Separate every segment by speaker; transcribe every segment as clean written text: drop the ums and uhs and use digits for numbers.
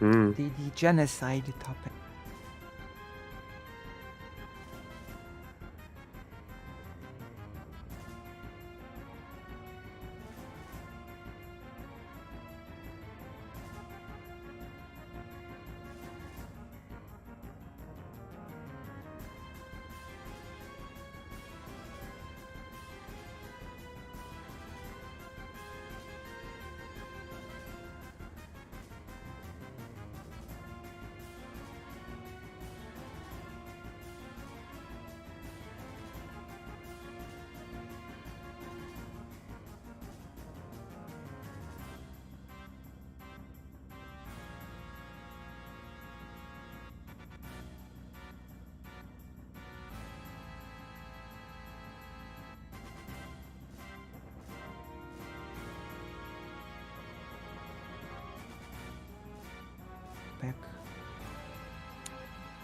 Speaker 1: Mm.
Speaker 2: the genocide topic.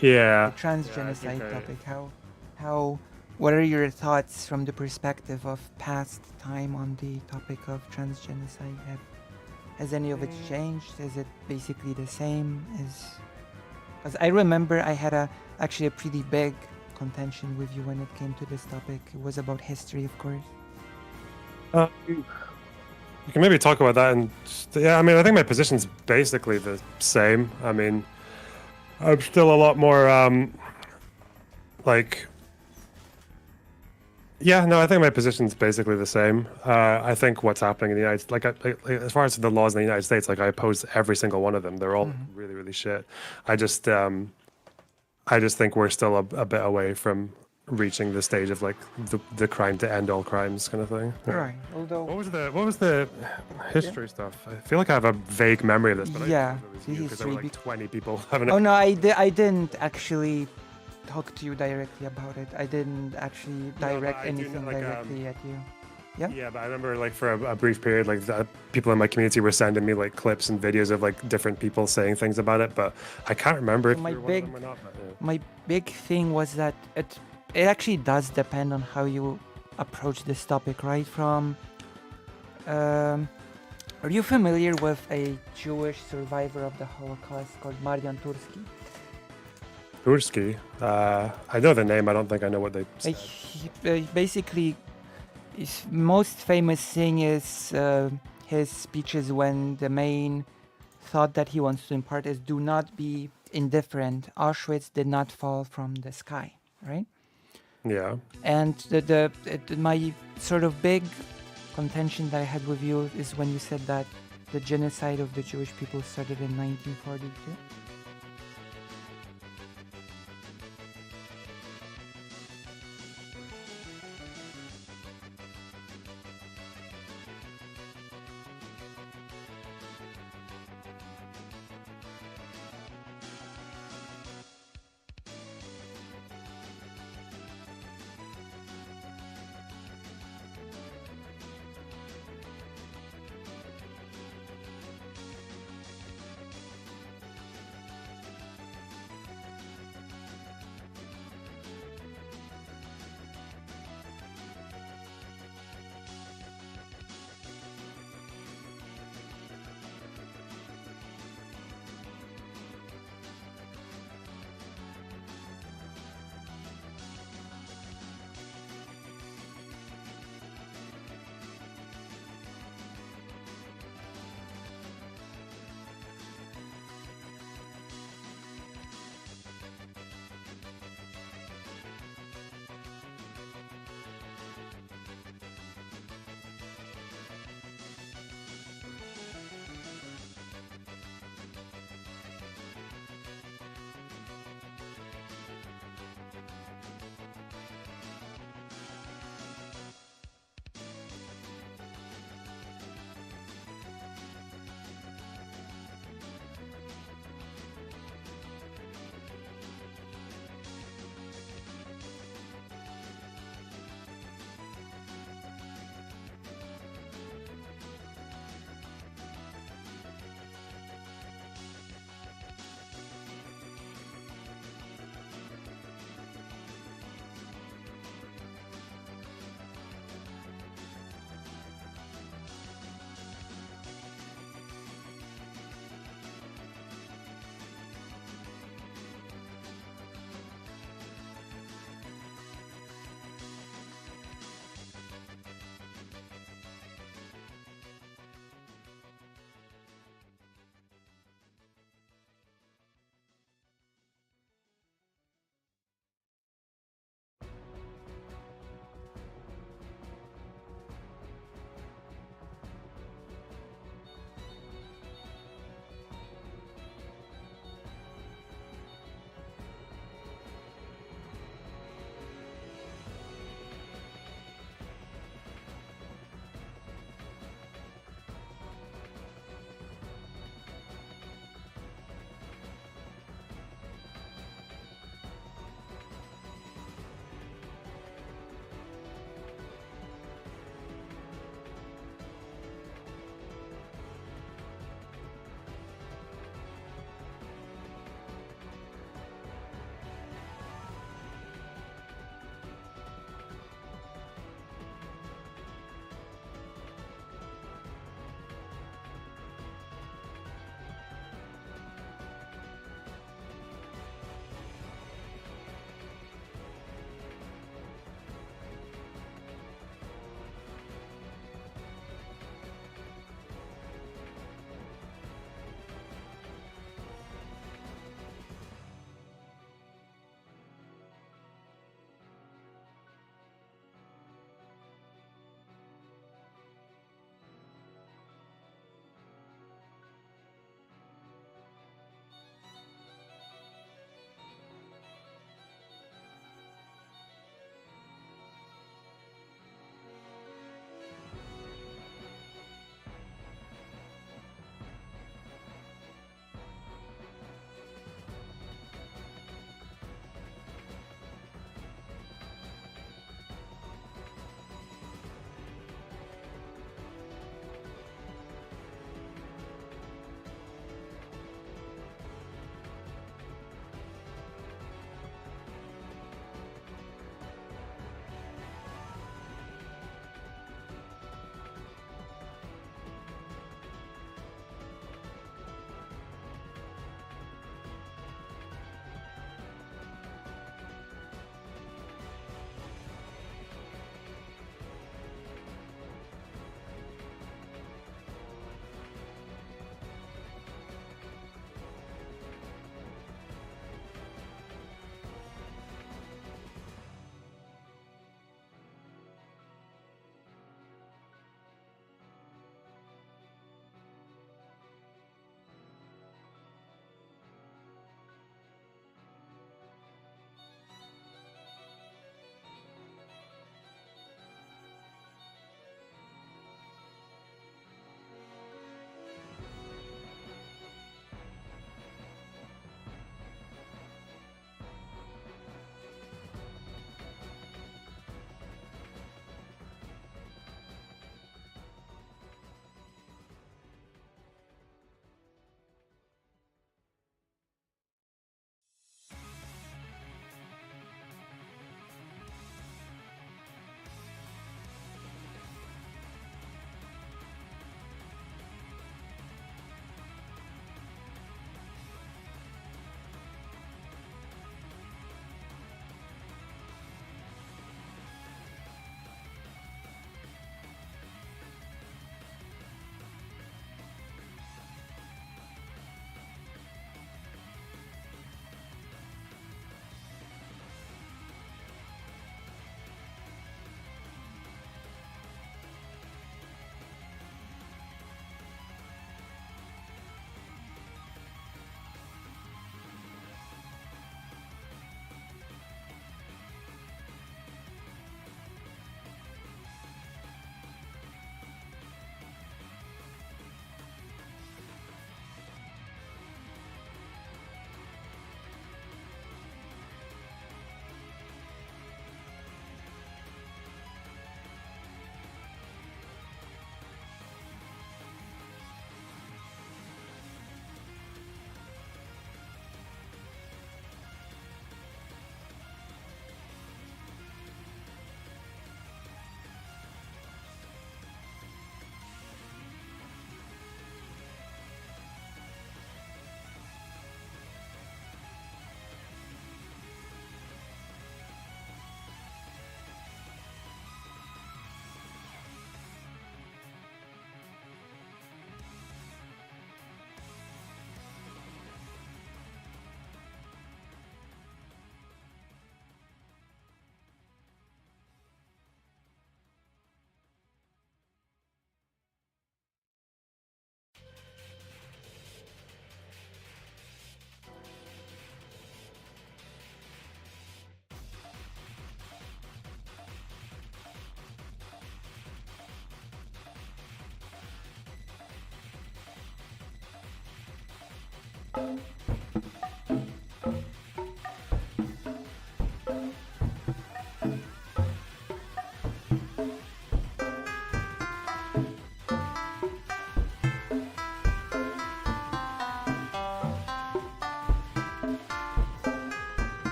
Speaker 1: Yeah.
Speaker 2: The trans
Speaker 1: Yeah, I think
Speaker 2: genocide topic. What are your thoughts from the perspective of past time on the topic of trans genocide? Has any of it changed? Is it basically the same? Because I remember I had actually a pretty big contention with you when it came to this topic. It was about history, of course.
Speaker 1: You can maybe talk about that, and yeah, I mean, I think my position's basically the same. I mean, I'm still a lot more like, yeah, no, I think my position's basically the same. I think what's happening in the United, like as far as the laws in the United States, like I oppose every single one of them. They're all really, really shit. I just think we're still a bit away from reaching the stage of like the crime to end all crimes kind of thing.
Speaker 2: Right. Although,
Speaker 1: What was the history stuff? I feel like I have a vague memory of this, but I
Speaker 2: yeah,
Speaker 1: think it was
Speaker 2: the
Speaker 1: you because there were
Speaker 2: history.
Speaker 1: like 20 people having
Speaker 2: Oh
Speaker 1: it.
Speaker 2: no, I didn't actually talk to you directly about it. I didn't actually direct
Speaker 1: I do know,
Speaker 2: anything
Speaker 1: like,
Speaker 2: directly at you. Yeah.
Speaker 1: Yeah, but I remember like for a brief period, like people in my community were sending me like clips and videos of like different people saying things about it, but I can't remember
Speaker 2: So
Speaker 1: if you were one of them or not. But, yeah.
Speaker 2: my big thing was that it actually does depend on how you approach this topic, right? Are you familiar with a Jewish survivor of the Holocaust called Marian Tursky?
Speaker 1: Tursky, I know the name. I don't think I know what they said.
Speaker 2: Basically, his most famous thing is his speeches when the main thought that he wants to impart is do not be indifferent. Auschwitz did not fall from the sky, right?
Speaker 1: Yeah.
Speaker 2: And my sort of big contention that I had with you is when you said that the genocide of the Jewish people started in 1942.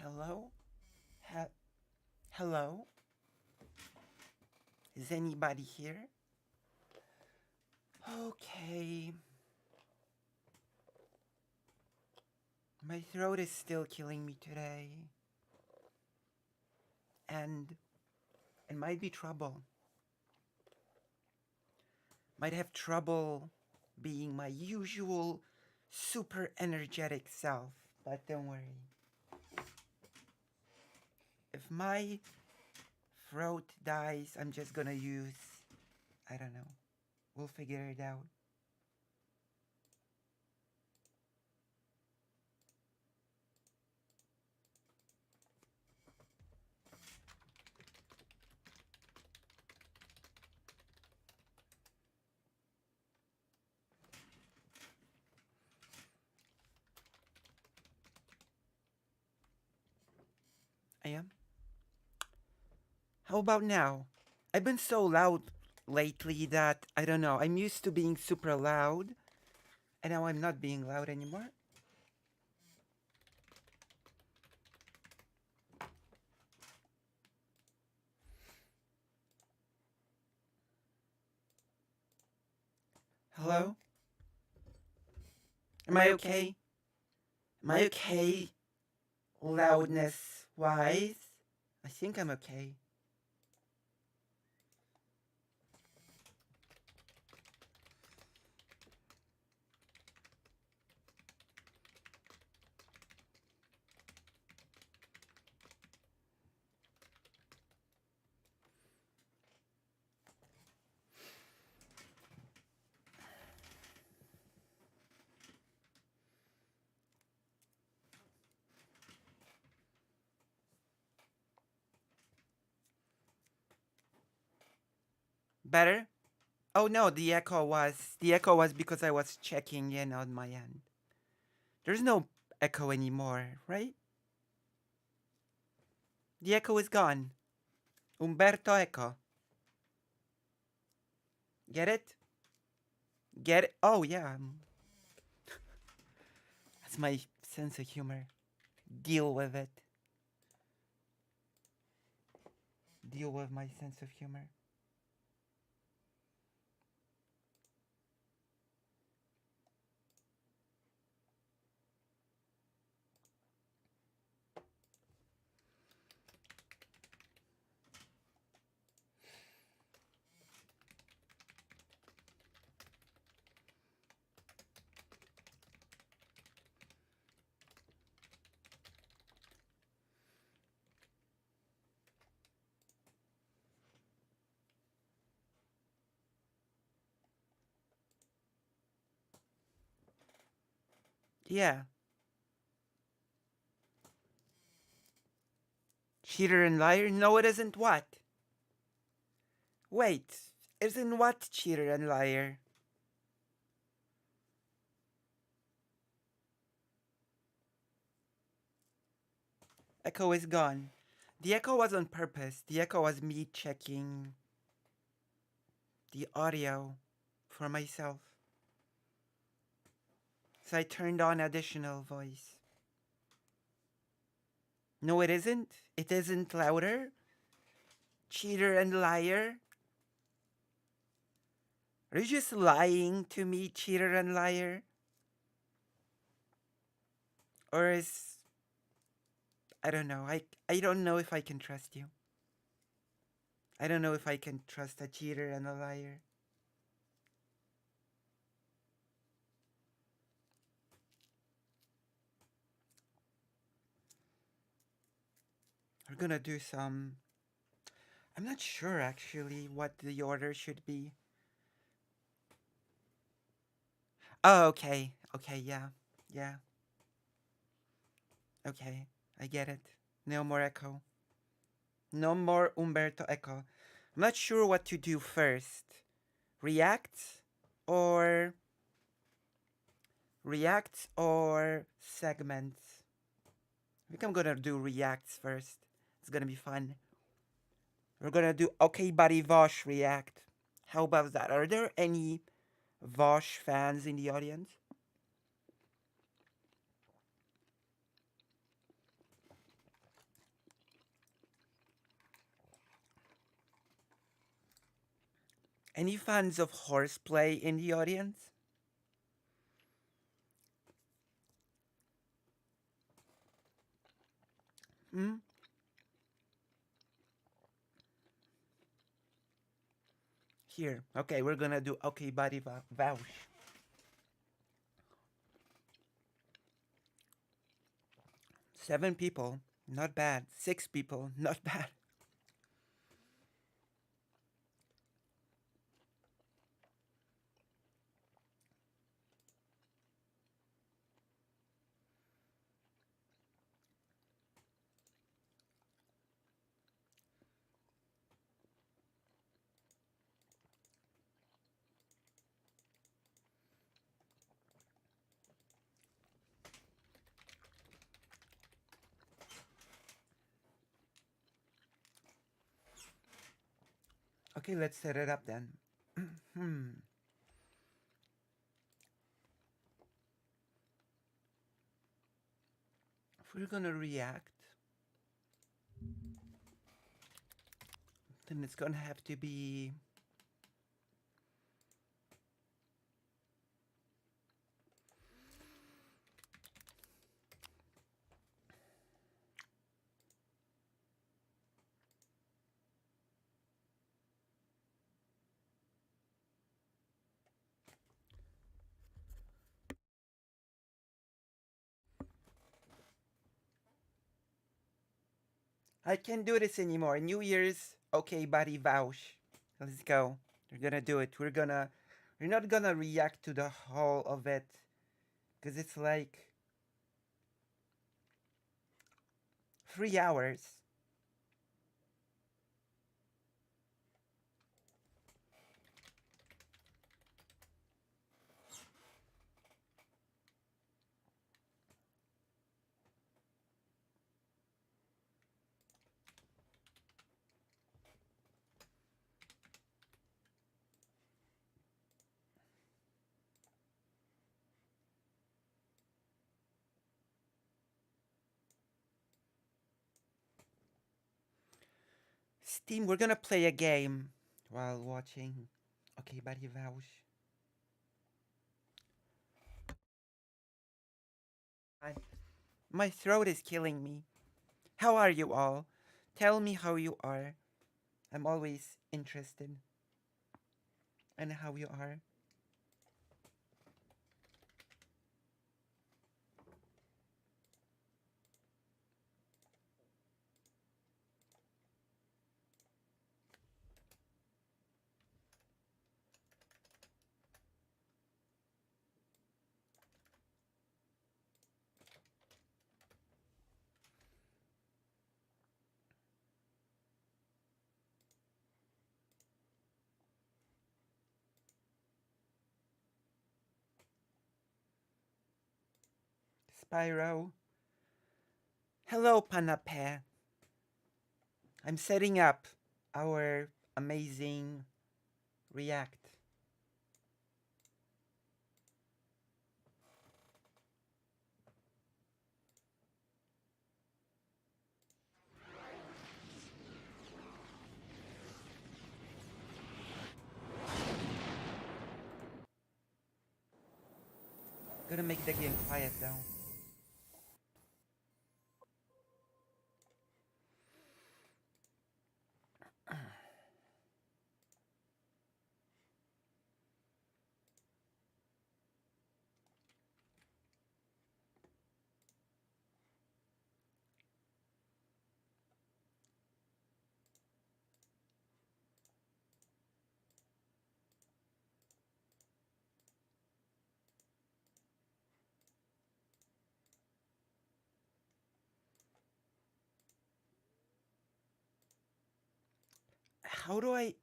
Speaker 2: Hello? Hello? Is anybody here? Okay. My throat is still killing me today. And it might be trouble. Might have trouble being my usual super energetic self, but don't worry. If my throat dies, I'm just gonna use, I don't know. We'll figure it out. I am? How about now? I've been so loud lately that, I don't know, I'm used to being super loud, and now I'm not being loud anymore. Hello? Am I okay? Am I okay? Loudness wise? I think I'm okay. Better? Oh no, the echo was because I was checking in on my end. There's no echo anymore, right? The echo is gone. Umberto Echo. Get it? Get it? Oh yeah. That's my sense of humor. Deal with it. Deal with my sense of humor. Yeah. Cheater and liar? No, it isn't what? Wait, isn't what cheater and liar? Echo is gone. The echo was on purpose. The echo was me checking the audio for myself. So I turned on additional voice. No, it isn't. It isn't louder. Cheater and liar. Are you just lying to me, cheater and liar? Or is... I don't know. I don't know if I can trust you. I don't know if I can trust a cheater and a liar. We're gonna do some... I'm not sure actually what the order should be. Oh, okay. Okay, yeah. Yeah. Okay, I get it. No more echo. No more Umberto Echo. I'm not sure what to do first. React or segments? I think I'm gonna do reacts first. It's gonna be fun. We're gonna do Okay Buddy Vosh React. How about that? Are there any Vosh fans in the audience? Any fans of horseplay in the audience? Hmm? Here. Okay, we're gonna do okay body vouch. 7 people, not bad. 6 people, not bad. Okay, let's set it up then. If we're gonna react, then it's gonna have to be I can't do this anymore. New Year's okay body vouch. Let's go. We're gonna do it. We're not gonna react to the whole of it. Cause it's like 3 hours. Steam, we're gonna play a game while watching okay body vouch. My throat is killing me. How are you all? Tell me how you are. I'm always interested in how you are. Spyro. Hello, Panape. I'm setting up our amazing React. Gonna make the game quiet though. How do I...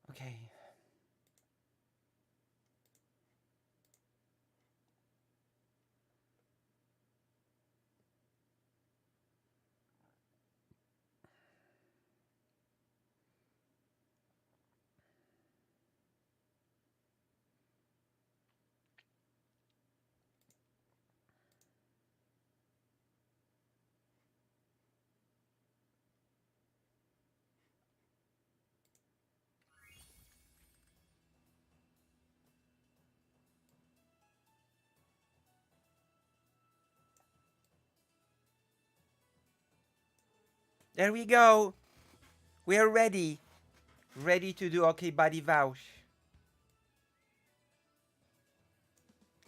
Speaker 2: Okay. There we go. We are ready. Ready to do Okay Buddy Vouch.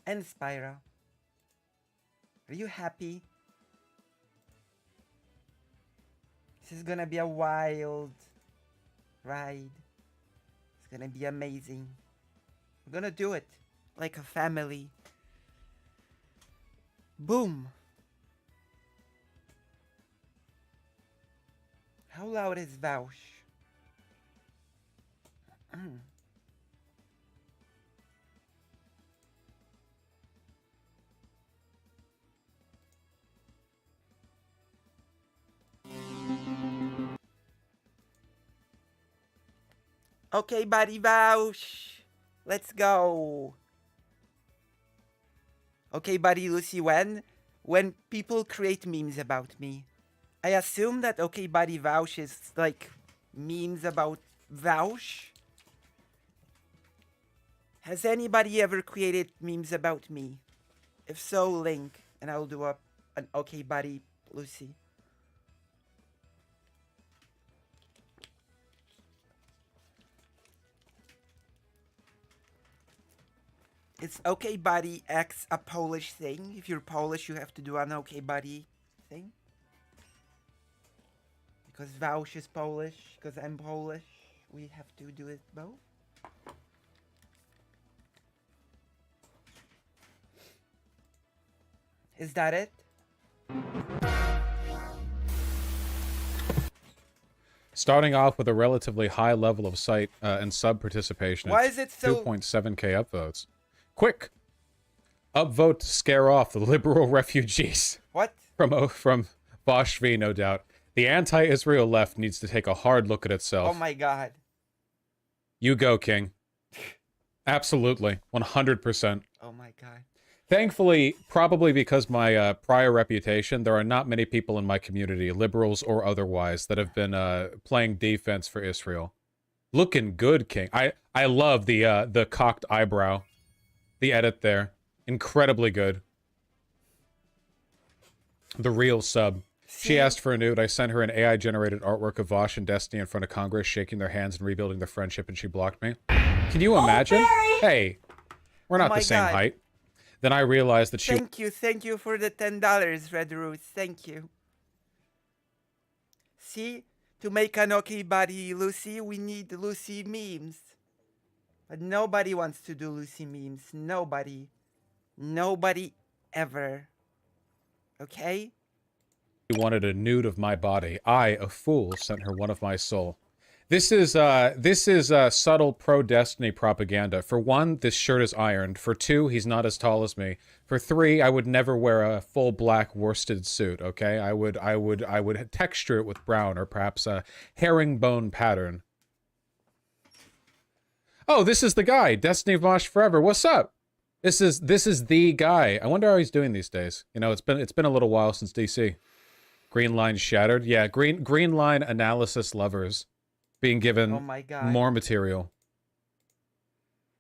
Speaker 2: And Spyro. Are you happy? This is gonna be a wild ride. It's gonna be amazing. We're gonna do it like a family. Boom. How loud is Vouch? Okay, Buddy Vouch. Let's go. Okay, Buddy Lucy, when people create memes about me, I assume that Okay Buddy Vouch is like memes about Vouch. Has anybody ever created memes about me? If so, link, and I'll do an Okay Buddy Lucy. It's Okay Buddy X a Polish thing. If you're Polish, you have to do an Okay Buddy thing. Because Vouch is Polish, because I'm Polish, we have to do it both. Is that it?
Speaker 3: Starting off with a relatively high level of site and sub participation.
Speaker 2: Why is it so
Speaker 3: 2.7k upvotes? Quick! Upvote to scare off the liberal refugees.
Speaker 2: What?
Speaker 3: From Bosch V, no doubt. The anti-Israel left needs to take a hard look at itself.
Speaker 2: Oh my god.
Speaker 3: You go, King. Absolutely. 100%.
Speaker 2: Oh my god.
Speaker 3: Thankfully, probably because my prior reputation, there are not many people in my community, liberals or otherwise, that have been playing defense for Israel. Looking good, King. I love the cocked eyebrow. The edit there. Incredibly good. The real sub. She asked for a nude. I sent her an AI-generated artwork of Vosh and Destiny in front of Congress, shaking their hands and rebuilding their friendship, and she blocked me. Can you imagine? Hey, we're not the same height. Then I realized that she...
Speaker 2: Thank you for the $10, Red Roots. Thank you. See? To make an Okay Buddy Lucy, we need Lucy memes. But nobody wants to do Lucy memes. Nobody. Nobody ever. Okay?
Speaker 3: She wanted a nude of my body. I, a fool, sent her one of my soul. This is subtle pro-Destiny propaganda. For one, this shirt is ironed. For two, he's not as tall as me. For three, I would never wear a full black worsted suit, okay? I would texture it with brown or perhaps a herringbone pattern. Oh, this is the guy. Destiny Vosh Forever. What's up? This is the guy. I wonder how he's doing these days. You know, it's been a little while since DC. Green line shattered. Yeah, green line analysis lovers being given more material.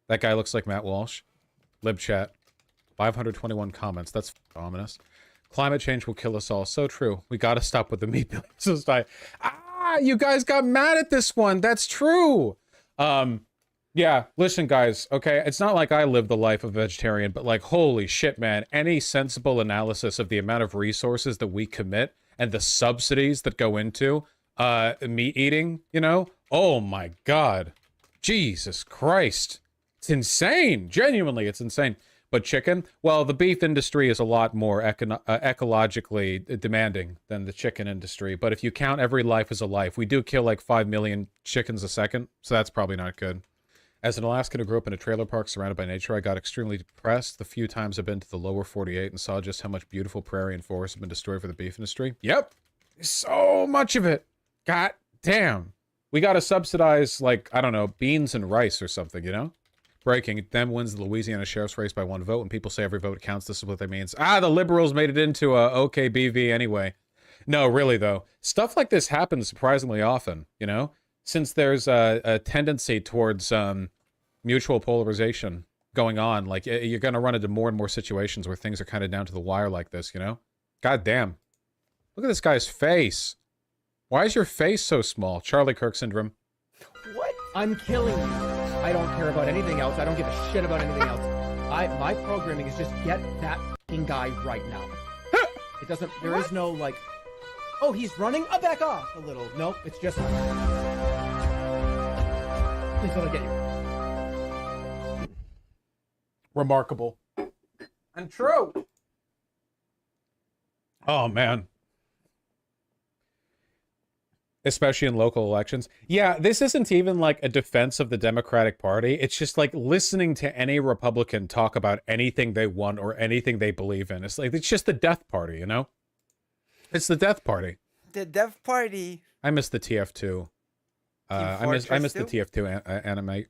Speaker 3: That guy looks like Matt Walsh. Lib chat. 521 comments. That's ominous. Climate change will kill us all. So true. We gotta stop with the meat billions. You guys got mad at this one. That's true. Yeah, listen, guys, okay? It's not like I live the life of a vegetarian, but like, holy shit, man. Any sensible analysis of the amount of resources that we commit and the subsidies that go into meat eating, you know? Oh my god. Jesus Christ. It's insane. Genuinely, it's insane. But chicken? Well, the beef industry is a lot more ecologically demanding than the chicken industry. But if you count every life as a life, we do kill like 5 million chickens a second, so that's probably not good. As an Alaskan who grew up in a trailer park surrounded by nature, I got extremely depressed the few times I've been to the lower 48 and saw just how much beautiful prairie and forest have been destroyed for the beef industry. Yep. So much of it. God damn. We gotta subsidize, like, I don't know, beans and rice or something, you know? Breaking. Dem wins the Louisiana sheriff's race by 1 vote. When people say every vote counts, this is what that means. Ah, the liberals made it into a OKBV anyway. No, really, though. Stuff like this happens surprisingly often, you know? Since there's a tendency towards mutual polarization going on, like, you're going to run into more and more situations where things are kind of down to the wire like this, you know? God damn. Look at this guy's face. Why is your face so small? Charlie Kirk syndrome.
Speaker 4: What? I'm killing you. I don't care about anything else. I don't give a shit about anything else. My programming is just get that f***ing guy right now. It doesn't, there is no like, oh, he's running? I'll back off a little. Nope, it's just, please don't let get you.
Speaker 3: Remarkable. And true. Oh, man. Especially in local elections. Yeah, this isn't even like a defense of the Democratic Party. It's just like listening to any Republican talk about anything they want or anything they believe in. It's like, it's just the death party, you know? It's the death party.
Speaker 2: The death party.
Speaker 3: I miss the TF2. I miss the
Speaker 2: Fortress
Speaker 3: TF2 anime.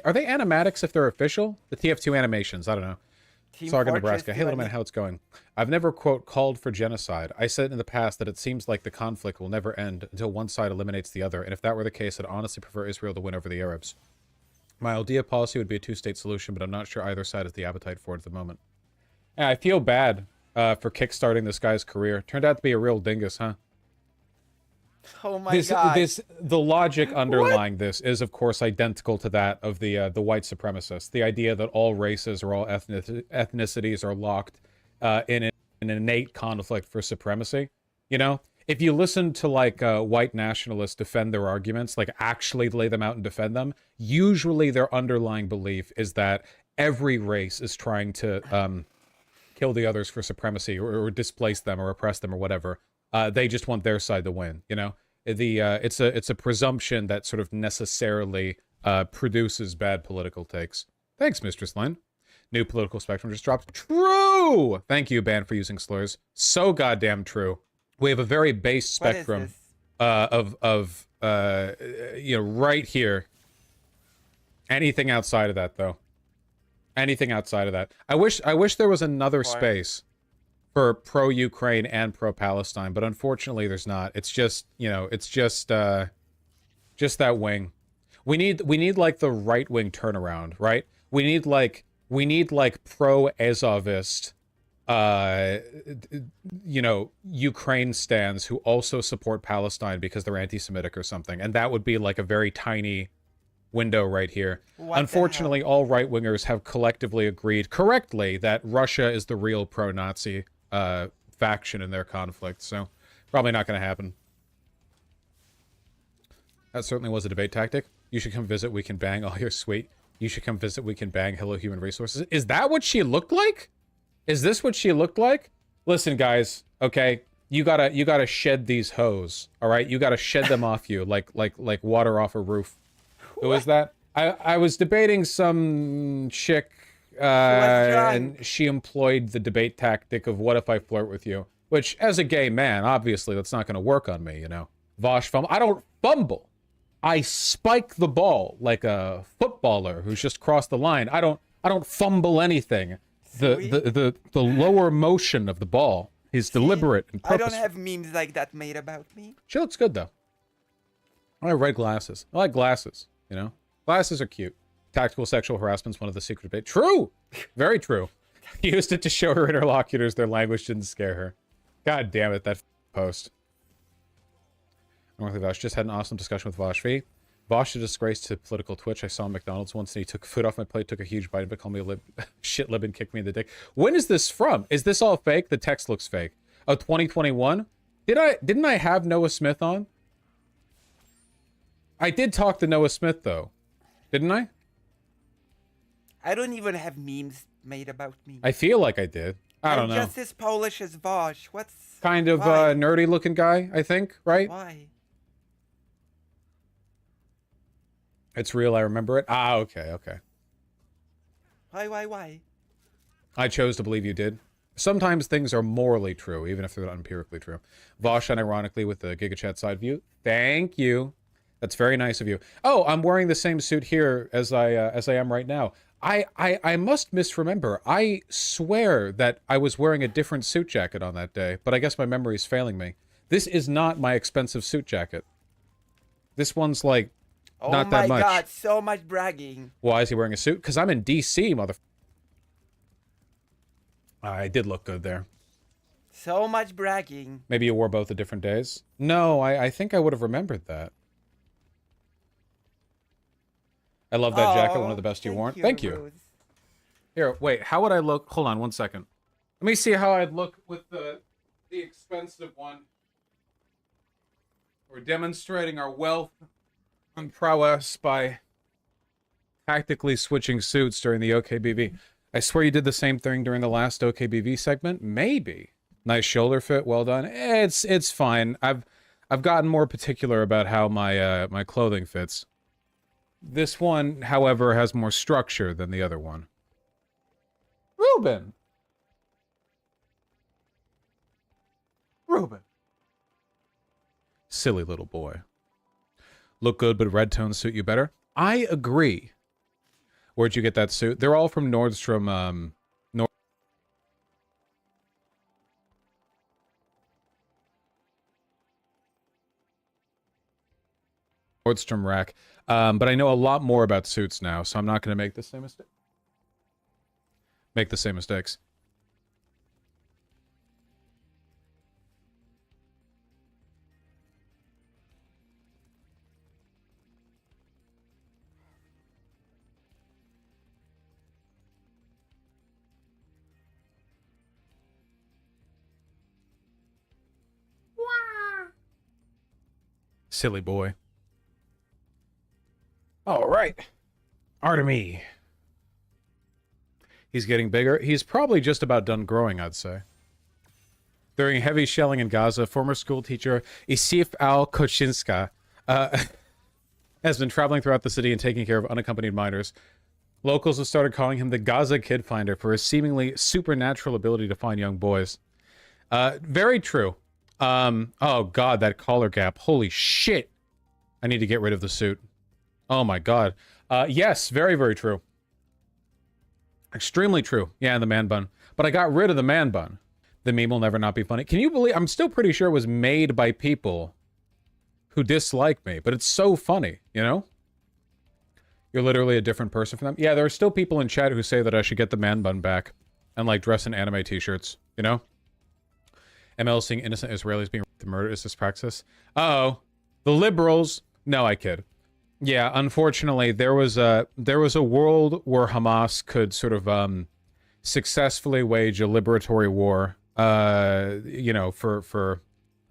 Speaker 3: Are they animatics if they're official? The TF2 animations. I don't know.
Speaker 2: Team
Speaker 3: Sargon,
Speaker 2: Fortress
Speaker 3: Nebraska. Hey,
Speaker 2: 2,
Speaker 3: little man, how it's going? I've never, quote, called for genocide. I said in the past that it seems like the conflict will never end until one side eliminates the other, and if that were the case, I'd honestly prefer Israel to win over the Arabs. My idea policy would be a two-state solution, but I'm not sure either side has the appetite for it at the moment. Yeah, I feel bad for kickstarting this guy's career. Turned out to be a real dingus, huh?
Speaker 2: Oh my god.
Speaker 3: The logic underlying this is, of course, identical to that of the white supremacists. The idea that all races or all ethnicities are locked in an innate conflict for supremacy. You know, if you listen to like white nationalists defend their arguments, like actually lay them out and defend them, usually their underlying belief is that every race is trying to kill the others for supremacy or displace them or oppress them or whatever. They just want their side to win, you know? It's a presumption that sort of necessarily produces bad political takes. Thanks, Mistress Lynn. New political spectrum just dropped. True! Thank you, Ban, for using slurs. So goddamn true. We have a very base spectrum of you know, right here. Anything outside of that, though. Anything outside of that. I wish there was another space for pro-Ukraine and pro-Palestine, but unfortunately there's not. It's just, you know, it's just that wing. We need like the right-wing turnaround, right? We need like pro-Azovist, you know, Ukraine stands who also support Palestine because they're anti-Semitic or something, and that would be like a very tiny window right here. Unfortunately, all right-wingers have collectively agreed correctly that Russia is the real pro-Nazi faction in their conflict, so probably not going to happen. That certainly was a debate tactic. You should come visit, we can bang. Oh, you're sweet. You should come visit, we can bang. Hello, human resources. Is that what she looked like? Is this what she looked like? Listen, guys, okay? You gotta shed these hoes, all right? You gotta shed them off you like water off a roof. Who is that? I was debating some chick, and she employed the debate tactic of what if I flirt with you? Which, as a gay man, obviously that's not going to work on me, you know. Vosh fumble. I don't fumble. I spike the ball like a footballer who's just crossed the line. I don't fumble anything. The lower motion of the ball is deliberate and purposeful.
Speaker 2: I don't have memes like that made about me.
Speaker 3: She looks good though. I have red glasses. I like glasses, you know. Glasses are cute. Tactical sexual harassment's one of the secret debate. True! Very true. Used it to show her interlocutors their language didn't scare her. God damn it, that post. Vosh just had an awesome discussion with Vosh V. Vosh is a disgrace to political Twitch. I saw McDonald's once and he took food off my plate, took a huge bite of it, called me a shit lib and kicked me in the dick. When is this from? Is this all fake? The text looks fake. Oh, 2021? Didn't I have Noah Smith on? I did talk to Noah Smith though. Didn't I?
Speaker 2: I don't even have memes made about me.
Speaker 3: I feel like I did. I don't know.
Speaker 2: Just as Polish as Vosh. What's
Speaker 3: kind of nerdy looking guy, I think, right?
Speaker 2: Why?
Speaker 3: It's real, I remember it. Ah, okay.
Speaker 2: Why?
Speaker 3: I chose to believe you did. Sometimes things are morally true, even if they're not empirically true. Vosh, unironically, with the GigaChat side view. Thank you. That's very nice of you. Oh, I'm wearing the same suit here as I am right now. I must misremember. I swear that I was wearing a different suit jacket on that day, but I guess my memory's failing me. This is not my expensive suit jacket. This one's like not that much. Oh my god,
Speaker 2: so much bragging.
Speaker 3: Why is he wearing a suit? Because I'm in DC, mother... I did look good there.
Speaker 2: So much bragging.
Speaker 3: Maybe you wore both at different days? No, I think I would have remembered that. I love that jacket, one of the best you worn. Thank you.
Speaker 2: Rose.
Speaker 3: Here, wait, how would I look? Hold on one second. Let me see how I'd look with the expensive one. We're demonstrating our wealth and prowess by tactically switching suits during the OKBV. I swear you did the same thing during the last OKBV segment? Maybe. Nice shoulder fit, well done. It's fine. I've gotten more particular about how my my clothing fits. This one, however, has more structure than the other one. Ruben. Silly little boy. Look good, but red tones suit you better. I agree. Where'd you get that suit? They're all from Nordstrom, Nordstrom Rack. But I know a lot more about suits now, so I'm not going to make the same mistake. Make the same mistakes. Silly boy. All right. Artemy. He's getting bigger. He's probably just about done growing, I'd say. During heavy shelling in Gaza, former school teacher Isif Al-Kochinska has been traveling throughout the city and taking care of unaccompanied minors. Locals have started calling him the Gaza Kid Finder for his seemingly supernatural ability to find young boys. Very true. Oh god, that collar gap. Holy shit. I need to get rid of the suit. Oh my god. Yes, very, very true. Extremely true. Yeah, and the man bun. But I got rid of the man bun. The meme will never not be funny. Can you believe... I'm still pretty sure it was made by people who dislike me, but it's so funny, you know? You're literally a different person from them. Yeah, there are still people in chat who say that I should get the man bun back and, like, dress in anime t-shirts, you know? ML seeing innocent Israelis being murdered. Is this praxis? Uh-oh. The liberals... No, I kid. Yeah, unfortunately, there was a world where Hamas could sort of successfully wage a liberatory war, you know, for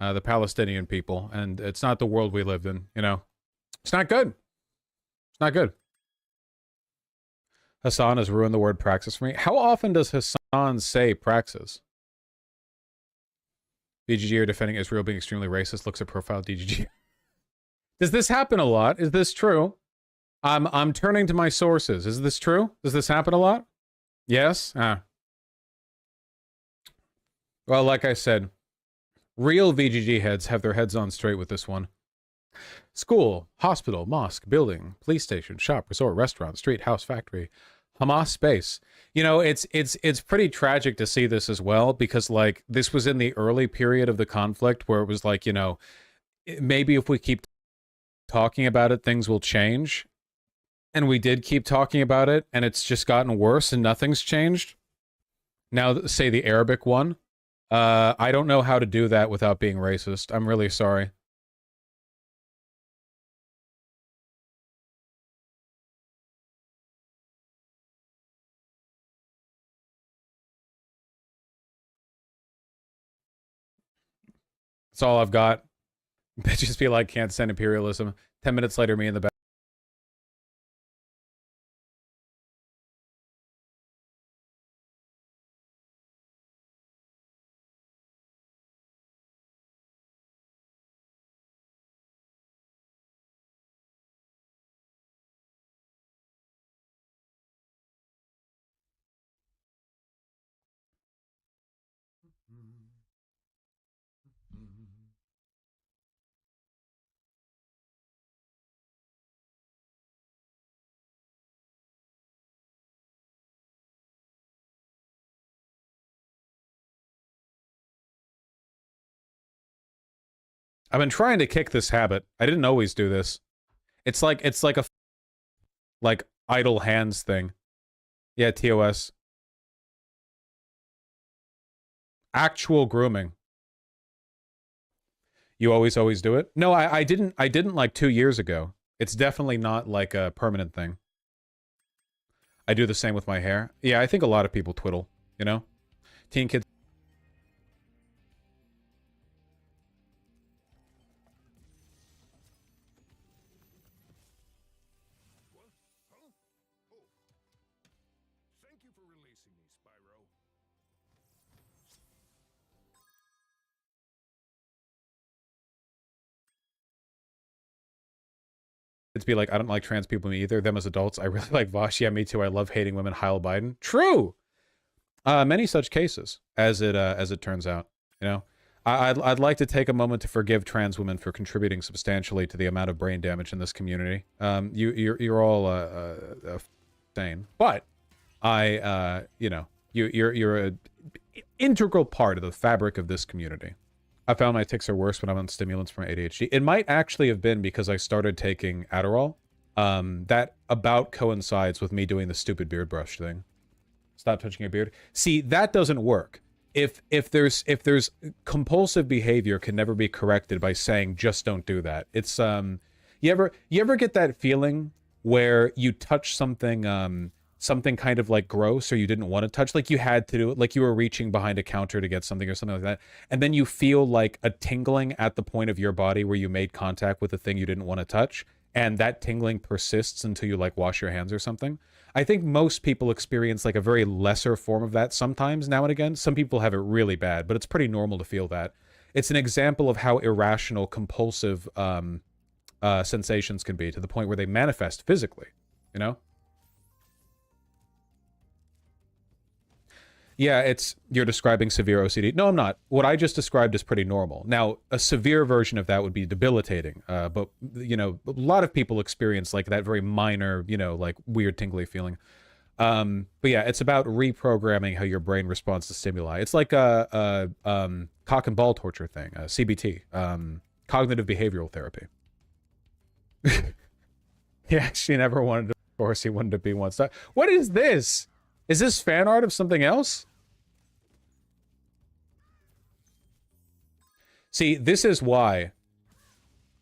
Speaker 3: the Palestinian people, and it's not the world we lived in, you know. It's not good. It's not good. Hassan has ruined the word praxis for me. How often does Hassan say praxis? DGG are defending Israel being extremely racist. Looks at profile DGG. Does this happen a lot? Is this true? I'm turning to my sources. Is this true? Does this happen a lot? Yes? Well, like I said, real VGG heads have their heads on straight with this one. School, hospital, mosque, building, police station, shop, resort, restaurant, street, house, factory, Hamas space. You know, it's pretty tragic to see this as well, because like this was in the early period of the conflict where it was like, you know, maybe if we keep talking about it, things will change. And we did keep talking about it, and it's just gotten worse and nothing's changed. Now, say the Arabic one. I don't know how to do that without being racist. I'm really sorry. That's all I've got. Bitches feel like can't stand imperialism. 10 minutes later, me in the back. I've been trying to kick this habit. I didn't always do this. It's like a like idle hands thing. Yeah, TOS. Actual grooming. You always do it? No, I didn't like 2 years ago. It's definitely not like a permanent thing. I do the same with my hair. Yeah, I think a lot of people twiddle, you know? Teen kids.
Speaker 5: Thank you for releasing me, Spyro.
Speaker 3: It's be like, I don't like trans people either. Them as adults, I really like Vosh. Yeah, me too. I love hating women. Heil Biden. True. Many such cases, as it turns out. You know, I'd like to take a moment to forgive trans women for contributing substantially to the amount of brain damage in this community. You're all insane, but you know, you're a integral part of the fabric of this community. I found my tics are worse when I'm on stimulants from ADHD. It might actually have been because I started taking Adderall. That about coincides with me doing the stupid beard brush thing. Stop touching your beard. See, that doesn't work. If there's compulsive behavior can never be corrected by saying just don't do that. It's you ever get that feeling where you touch something something kind of like gross or you didn't want to touch, like you had to do it, like you were reaching behind a counter to get something or something like that, and then you feel like a tingling at the point of your body where you made contact with the thing you didn't want to touch, and that tingling persists until you like wash your hands or something. I think most people experience like a very lesser form of that sometimes now and again. Some people have it really bad, but it's pretty normal to feel that. It's an example of how irrational compulsive sensations can be, to the point where they manifest physically, you know? Yeah, you're describing severe OCD. No, I'm not. What I just described is pretty normal. Now, a severe version of that would be debilitating. But, you know, a lot of people experience like that very minor, you know, like weird tingly feeling. But yeah, it's about reprogramming how your brain responds to stimuli. It's like a cock and ball torture thing, CBT, cognitive behavioral therapy. He actually never wanted to, of course, he wanted to be one. What is this? Is this fan art of something else? See, this is why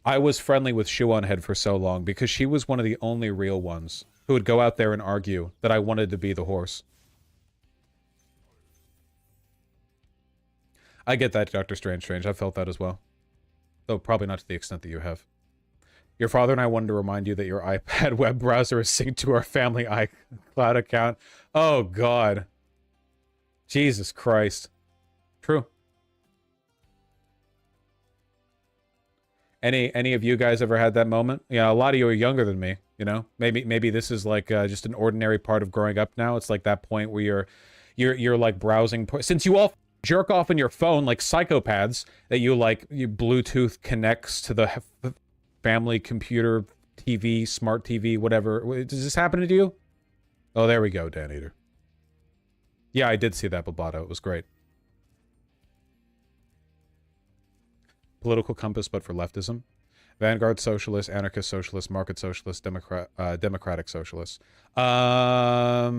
Speaker 3: I was friendly with Shoe on Head for so long, because she was one of the only real ones who would go out there and argue that I wanted to be the horse. I get that, Dr. Strange. I've felt that as well. Though probably not to the extent that you have. Your father and I wanted to remind you that your iPad web browser is synced to our family iCloud account. Oh, God. Jesus Christ. True. Any of you guys ever had that moment? Yeah, a lot of you are younger than me, you know? Maybe this is like just an ordinary part of growing up now. It's like that point where you're like browsing. Since you all jerk off on your phone like psychopaths, that you Bluetooth connects to the family computer, TV, smart TV, whatever. Does this happen to you? Oh, there we go, Dan Eater. Yeah, I did see that, Babato. It was great. Political compass, but for leftism. Vanguard socialist, anarchist socialist, market socialist, democratic socialist. Yeah,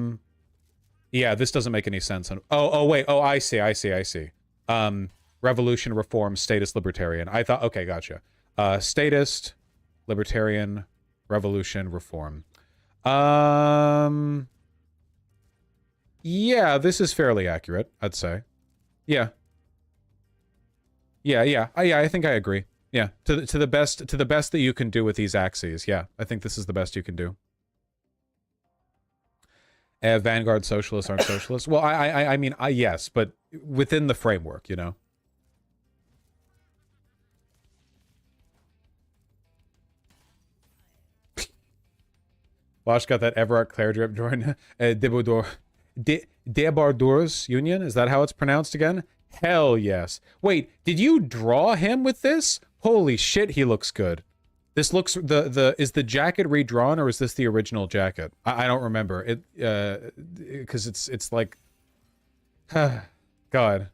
Speaker 3: this doesn't make any sense. Oh, wait. Oh, I see. Revolution, reform, statist, libertarian. I thought, okay, gotcha. Statist, libertarian, revolution, reform. Yeah, this is fairly accurate, I'd say. Yeah. Yeah, I think I agree. Yeah, to the best that you can do with these axes. Yeah, I think this is the best you can do. Vanguard socialists aren't socialists. Well, I mean, yes, but within the framework, you know. Bosch got that Everard Claire drip join. Debardeurs Union? Is that how it's pronounced again? Hell yes. Wait, did you draw him with this? Holy shit, he looks good. This looks is the jacket redrawn, or is this the original jacket? I don't remember it, because it's like, God.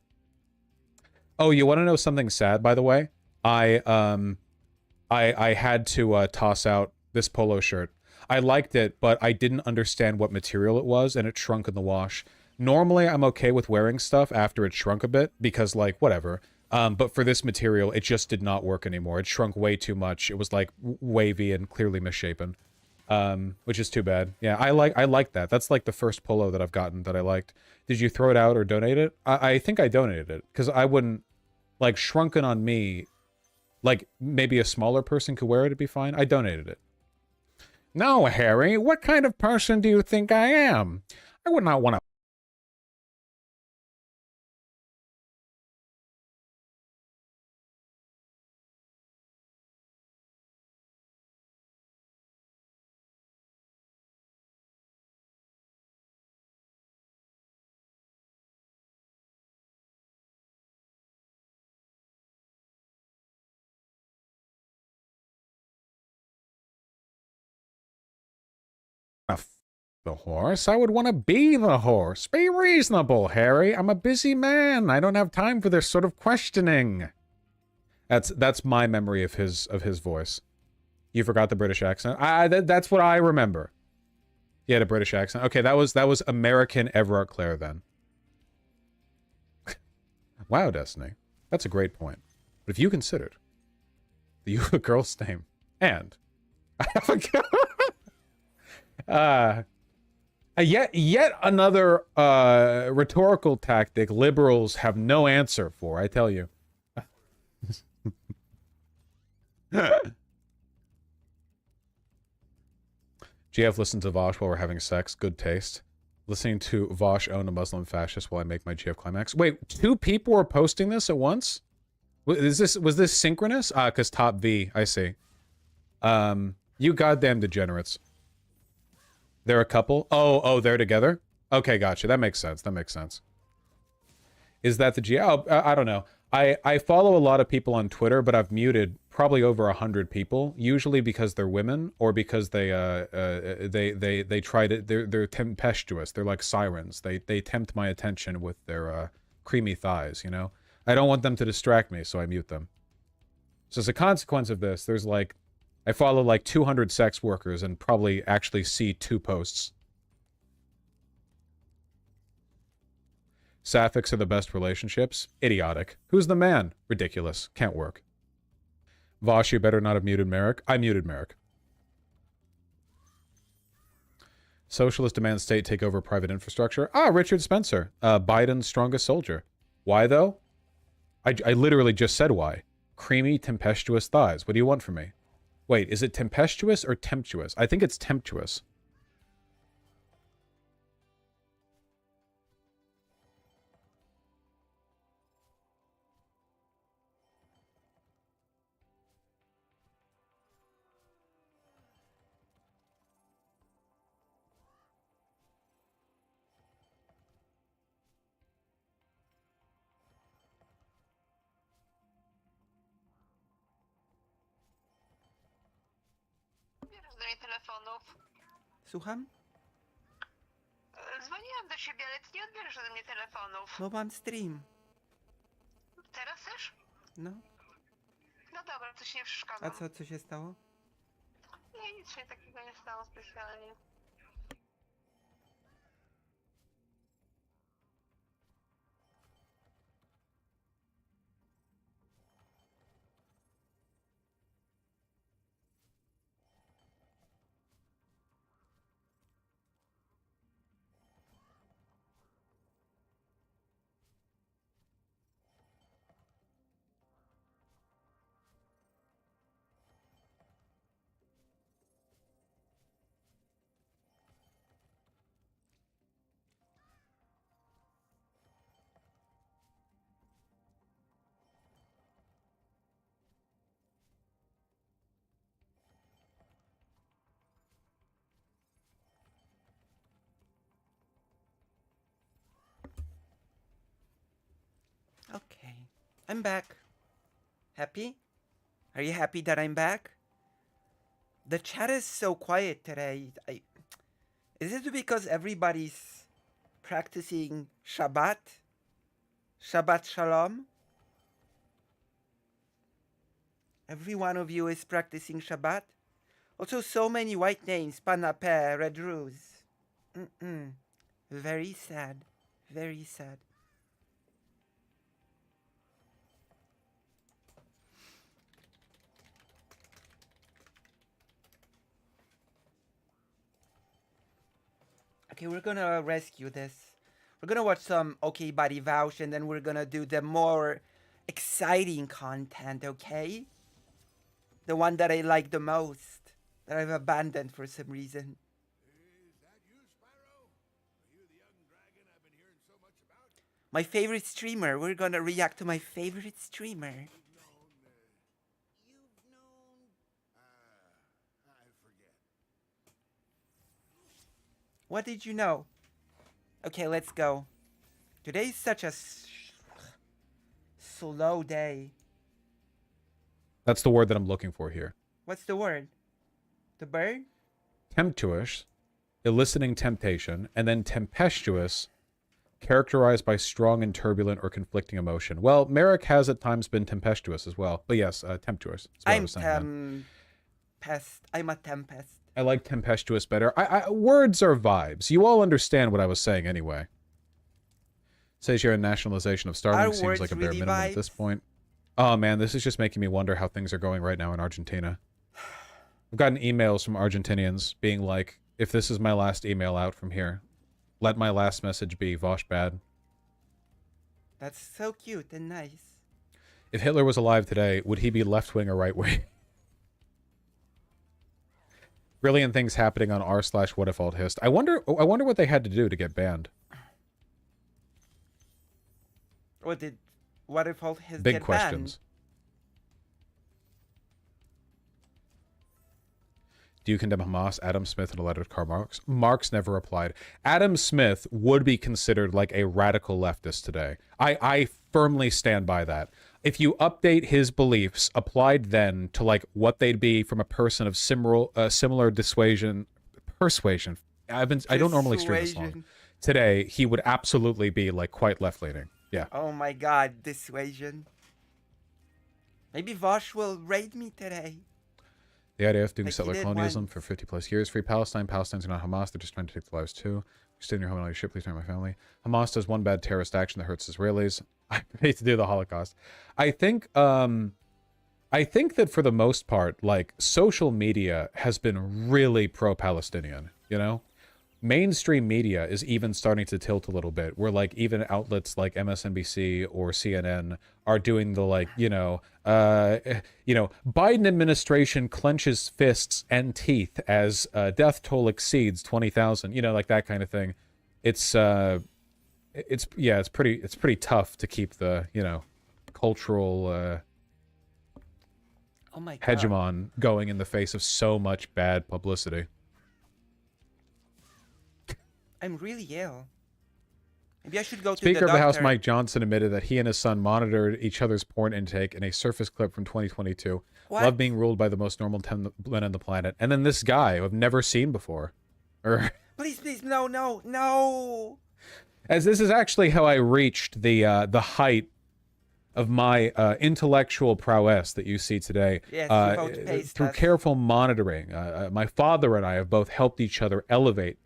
Speaker 3: Oh, you want to know something sad? By the way, I had to toss out this polo shirt. I liked it, but I didn't understand what material it was, and it shrunk in the wash. Normally, I'm okay with wearing stuff after it shrunk a bit because, like, whatever. But for this material, it just did not work anymore. It shrunk way too much. It was, like, wavy and clearly misshapen. Which is too bad. Yeah, I like that. That's, like, the first polo that I've gotten that I liked. Did you throw it out or donate it? I think I donated it because I wouldn't... Like, shrunken on me, like, maybe a smaller person could wear it, it'd be fine. I donated it. No, Harry, what kind of person do you think I am? I would not want to the horse. I would want to be the horse. Be reasonable, Harry. I'm a busy man. I don't have time for this sort of questioning. That's my memory of his voice. You forgot the British accent? That's what I remember. He had a British accent. Okay, that was American Everard Clare then. Wow, Destiny. That's a great point. But if you considered that you have a girl's name and I have a girl... Yet another rhetorical tactic liberals have no answer for, I tell you. GF listens to Vosh while we're having sex. Good taste. Listening to Vosh own a Muslim fascist while I make my GF climax. Wait, 2 people were posting this at once? Was this synchronous? Because top V, I see. You goddamn degenerates. They're a couple? Oh, they're together? Okay, gotcha. That makes sense. That makes sense. Is that the G? Oh, I don't know. I follow a lot of people on Twitter, but I've muted probably over 100 people, usually because they're women or because they try to they're tempestuous. They're like sirens. They tempt my attention with their creamy thighs, you know? I don't want them to distract me, so I mute them. So as a consequence of this, there's like I follow like 200 sex workers and probably actually see 2 posts. Sapphics are the best relationships? Idiotic. Who's the man? Ridiculous. Can't work. Vosh, you better not have muted Merrick. I muted Merrick. Socialist demand state take over private infrastructure. Richard Spencer. Biden's strongest soldier. Why, though? I literally just said why. Creamy, tempestuous thighs. What do you want from me? Wait, is it tempestuous or temptuous? I think it's temptuous.
Speaker 6: Dzwonię telefonów.
Speaker 2: Słucham?
Speaker 6: Dzwoniłam do siebie, ale ty nie odbierasz ode mnie telefonów.
Speaker 2: No mam stream.
Speaker 6: Teraz też?
Speaker 2: No.
Speaker 6: No dobra, to się nie przeszkadza.
Speaker 2: A co się stało?
Speaker 6: Nie, nic się takiego nie stało specjalnie.
Speaker 2: Okay. I'm back. Happy? Are you happy that I'm back? The chat is so quiet today. Is it because everybody's practicing Shabbat? Shabbat Shalom? Every one of you is practicing Shabbat? Also, so many white names. Panapé, Red Rose. Very sad. Very sad. Okay, we're gonna rescue this. We're gonna watch some OK Body Vouch, and then we're gonna do the more exciting content, okay? The one that I like the most, that I've abandoned for some reason. My favorite streamer. We're gonna react to my favorite streamer. What did you know? Okay, let's go. Today's such a slow day.
Speaker 3: That's the word that I'm looking for here.
Speaker 2: What's the word? The bird?
Speaker 3: Temptuous, eliciting temptation, and then tempestuous, characterized by strong and turbulent or conflicting emotion. Well, Merrick has at times been tempestuous as well. But yes, tempestuous. Is what I was saying,
Speaker 2: I'm a tempest.
Speaker 3: I like tempestuous better. Words are vibes. You all understand what I was saying anyway. Says you're in nationalization of Starlink seems like a bare
Speaker 2: really
Speaker 3: minimum
Speaker 2: vibes?
Speaker 3: at this point. Oh man, this is just making me wonder how things are going right now in Argentina. I've gotten emails from Argentinians being like, if this is my last email out from here, let my last message be Vosh bad.
Speaker 2: That's so cute and nice.
Speaker 3: If Hitler was alive today, would he be left-wing or right-wing? Brilliant things happening on r/whatifalthist. I wonder what they had to do to get banned.
Speaker 2: What if all his
Speaker 3: Big
Speaker 2: get
Speaker 3: questions.
Speaker 2: banned?
Speaker 3: Do you condemn Hamas? Adam Smith in a letter to Karl Marx. Marx never replied. Adam Smith would be considered like a radical leftist today. I firmly stand by that. If you update his beliefs applied then to like what they'd be from a person of similar persuasion. I don't normally stream this long. Today, he would absolutely be like quite left-leaning. Yeah.
Speaker 2: Oh my god, dissuasion. Maybe Vosh will raid me today.
Speaker 3: The idea of doing
Speaker 2: Like he
Speaker 3: settler
Speaker 2: did
Speaker 3: colonialism
Speaker 2: once.
Speaker 3: for 50 plus years. Free Palestine. Palestinians are not Hamas. They're just trying to take the lives too. Stay in your home and all your shit. Please join my family. Hamas does one bad terrorist action that hurts Israelis. I hate to do the Holocaust. I think that for the most part, like social media has been really pro-Palestinian, you know? Mainstream media is even starting to tilt a little bit, where like even outlets like MSNBC or CNN are doing the like, Biden administration clenches fists and teeth as death toll exceeds 20,000, like that kind of thing. It's pretty tough to keep the, cultural
Speaker 2: Oh my god.
Speaker 3: hegemon going in the face of so much bad publicity.
Speaker 2: I'm really ill. Maybe I should go to
Speaker 3: Speaker
Speaker 2: the
Speaker 3: of the House
Speaker 2: doctor.
Speaker 3: Mike Johnson admitted that he and his son monitored each other's porn intake in a Surface clip from 2022.
Speaker 2: What?
Speaker 3: Love being ruled by the most normal 10 men on the planet. And then this guy who I've never seen before.
Speaker 2: Please, no.
Speaker 3: As this is actually how I reached the height of my intellectual prowess that you see today.
Speaker 2: Yes, you outpaced
Speaker 3: through
Speaker 2: us.
Speaker 3: careful monitoring. My father and I have both helped each other elevate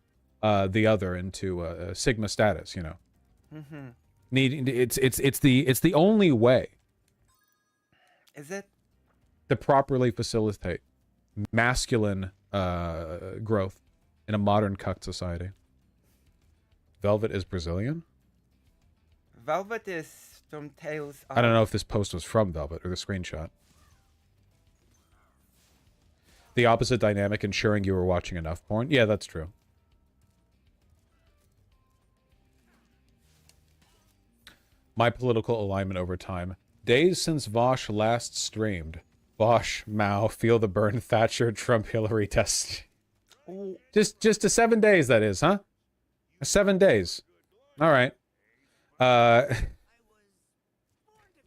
Speaker 3: the other into Sigma status,
Speaker 2: Mm-hmm.
Speaker 3: It's the only way
Speaker 2: Is it?
Speaker 3: to properly facilitate masculine growth in a modern cuck society. Velvet is Brazilian?
Speaker 2: Velvet is from Tales of...
Speaker 3: I don't know if this post was from Velvet or the screenshot. The opposite dynamic, ensuring you were watching enough porn. Yeah, that's true. My political alignment over time. Days since Vosh last streamed. Vosh, Mao, feel the burn, Thatcher, Trump, Hillary test.
Speaker 2: Ooh,
Speaker 3: Just a 7 days, that is, huh? 7 days. All right.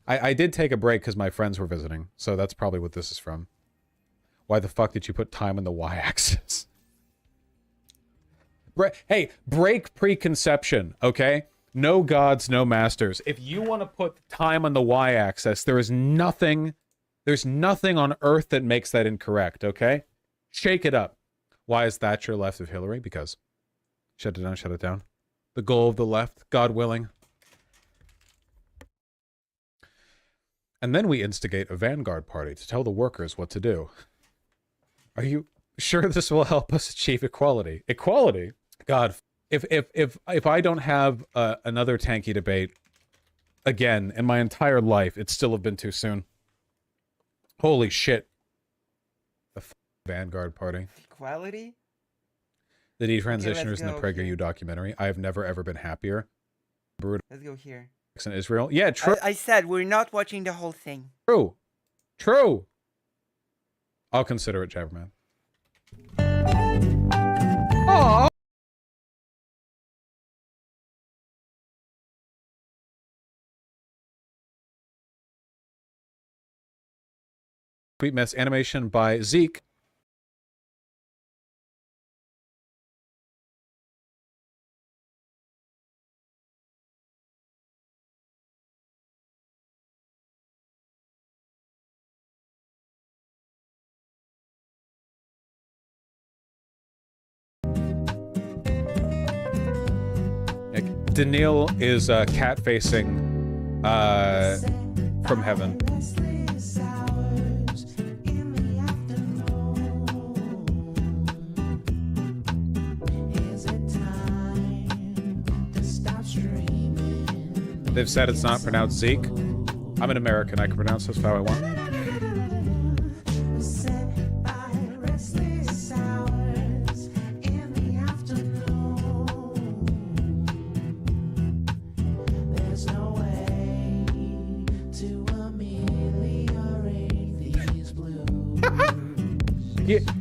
Speaker 3: I did take a break because my friends were visiting, so that's probably what this is from. Why the fuck did you put time on the y-axis? Hey, break preconception, okay? No gods, no masters. If you want to put time on the y-axis, there's nothing on earth that makes that incorrect, okay? Shake it up. Why is Thatcher left of Hillary? Because shut it down, shut it down. The goal of the left, God willing. And then we instigate a vanguard party to tell the workers what to do. Are you sure this will help us achieve equality? Equality? God, if I don't have another tanky debate again in my entire life, it'd still have been too soon. Holy shit. The vanguard party.
Speaker 2: Equality?
Speaker 3: The detransitioners in the
Speaker 2: go
Speaker 3: PragerU
Speaker 2: here.
Speaker 3: documentary. I have never ever been happier.
Speaker 2: Let's go here.
Speaker 3: In Israel. Yeah, true.
Speaker 2: I said we're not watching the whole thing.
Speaker 3: True. True. I'll consider it, Jabberman. Aww. Tweet mess animation by Zeke. Daniil is cat facing from heaven. They've said it's not pronounced Zeke. I'm an American. I can pronounce this how I want.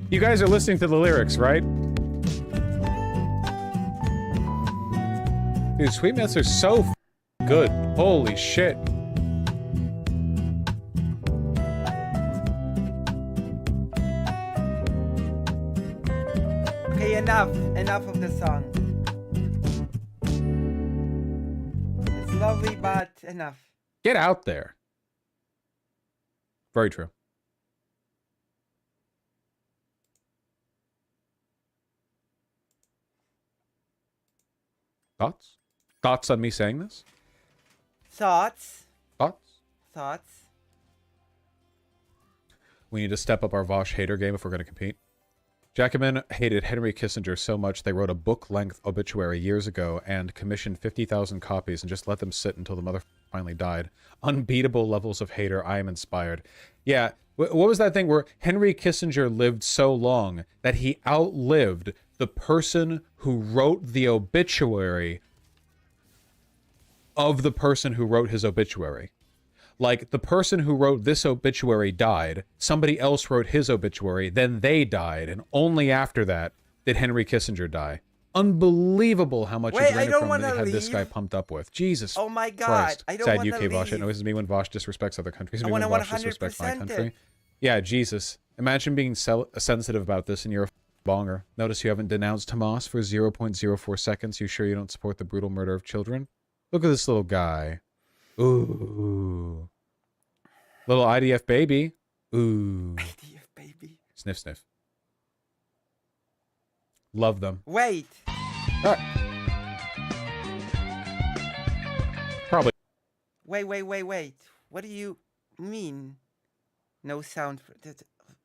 Speaker 3: You guys are listening to the lyrics, right? Dude, Sweet Mets are so good. Holy shit.
Speaker 2: Okay, enough of the song. It's lovely, but enough.
Speaker 3: Get out there. Very true. Thoughts? Thoughts on me saying this?
Speaker 2: Thoughts?
Speaker 3: Thoughts?
Speaker 2: Thoughts?
Speaker 3: We need to step up our Vosh hater game if we're going to compete. Jacobin hated Henry Kissinger so much they wrote a book-length obituary years ago and commissioned 50,000 copies and just let them sit until the mother finally died. Unbeatable levels of hater. I am inspired. Yeah, what was that thing where Henry Kissinger lived so long that he outlived the person who wrote the obituary of the person who wrote his obituary? Like, the person who wrote this obituary died, somebody else wrote his obituary, then they died, and only after that did Henry Kissinger die. Unbelievable how much adrenochrome they had this guy pumped up with. Jesus
Speaker 2: Oh my god,
Speaker 3: Christ.
Speaker 2: I don't
Speaker 3: Sad
Speaker 2: want to
Speaker 3: UK Vosh. It
Speaker 2: leave.
Speaker 3: annoys me when Vosh disrespects other countries.
Speaker 2: I
Speaker 3: Me when
Speaker 2: wanna
Speaker 3: Vosh disrespects my
Speaker 2: 100%
Speaker 3: country.
Speaker 2: it.
Speaker 3: Yeah, Jesus. Imagine being sensitive about this and you're a bonger. Notice you haven't denounced Hamas for 0.04 seconds. You sure you don't support the brutal murder of children? Look at this little guy. Ooh. Little IDF baby. Ooh.
Speaker 2: IDF baby.
Speaker 3: Sniff, sniff. Love them.
Speaker 2: Wait.
Speaker 3: All right. Probably.
Speaker 2: Wait. What do you mean? No sound.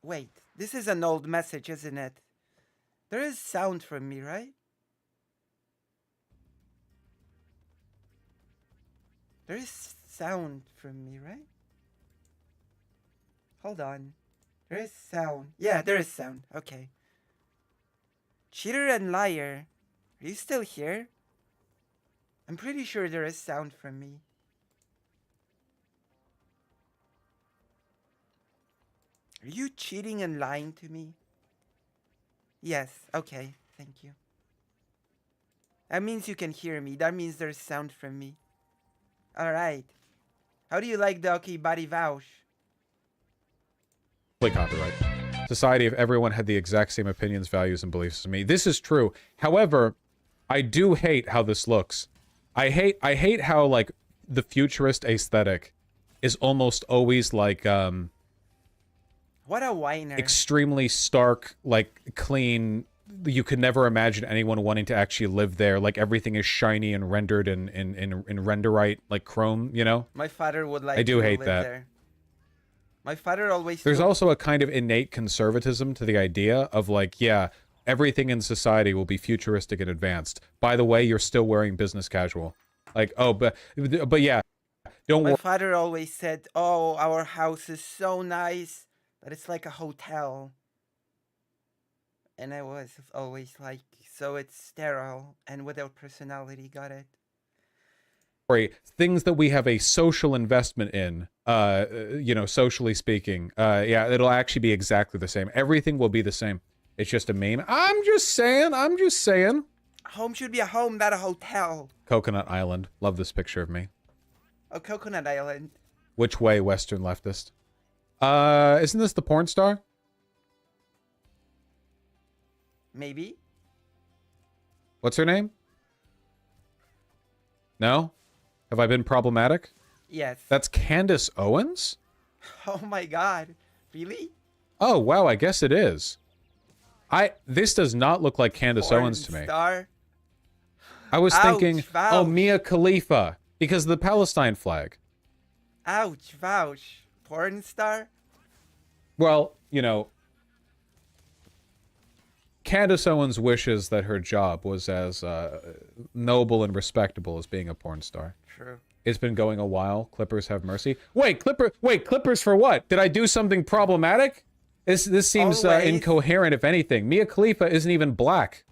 Speaker 2: Wait. This is an old message, isn't it? There is sound from me, right? There is sound from me, right? Hold on. There is sound. Yeah, there is sound. Okay. Cheater and liar. Are you still here? I'm pretty sure there is sound from me. Are you cheating and lying to me? Yes. Okay. Thank you. That means you can hear me. That means there's sound from me. Alright. How do you like the okay body vouch?
Speaker 3: Copyright. Society if everyone had the exact same opinions, values, and beliefs as me. This is true. However, I do hate how this looks. I hate how, like, the futurist aesthetic is almost always like
Speaker 2: What a whiner.
Speaker 3: extremely stark, like, clean you could never imagine anyone wanting to actually live there. Like everything is shiny and rendered in renderite, like Chrome, you know?
Speaker 2: My father would like
Speaker 3: I do
Speaker 2: to
Speaker 3: hate
Speaker 2: live
Speaker 3: that.
Speaker 2: there. My father always
Speaker 3: There's
Speaker 2: told-
Speaker 3: also a kind of innate conservatism to the idea of like, yeah, everything in society will be futuristic and advanced. By the way, you're still wearing business casual. Like, oh, but yeah, don't
Speaker 2: My
Speaker 3: worry.
Speaker 2: father always said, "Oh, our house is so nice that it's like a hotel." And I was always like, "So it's sterile and without personality." Got it?
Speaker 3: Things that we have a social investment in, you know, socially speaking, yeah, it'll actually be exactly the same. Everything will be the same. It's just a meme. I'm just saying.
Speaker 2: Home should be a home, not a hotel.
Speaker 3: Coconut Island. Love this picture of me.
Speaker 2: Oh, Coconut Island.
Speaker 3: Which way, Western leftist? Isn't this the porn star?
Speaker 2: Maybe.
Speaker 3: What's her name? No? Have I been problematic?
Speaker 2: Yes.
Speaker 3: That's Candace Owens?
Speaker 2: Oh my God. Really?
Speaker 3: Oh, wow, I guess it is. This does not look like Candace
Speaker 2: Porn
Speaker 3: Owens to me.
Speaker 2: Star.
Speaker 3: I was
Speaker 2: Ouch,
Speaker 3: thinking, oh,
Speaker 2: vouch.
Speaker 3: Mia Khalifa, because of the Palestine flag.
Speaker 2: Ouch, vouch. Porn star?
Speaker 3: Well, you know, Candace Owens wishes that her job was as noble and respectable as being a porn star.
Speaker 2: True.
Speaker 3: It's been going a while. Clippers have mercy. Wait, Clippers for what? Did I do something problematic? This seems
Speaker 2: Always.
Speaker 3: incoherent, if anything. Mia Khalifa isn't even black.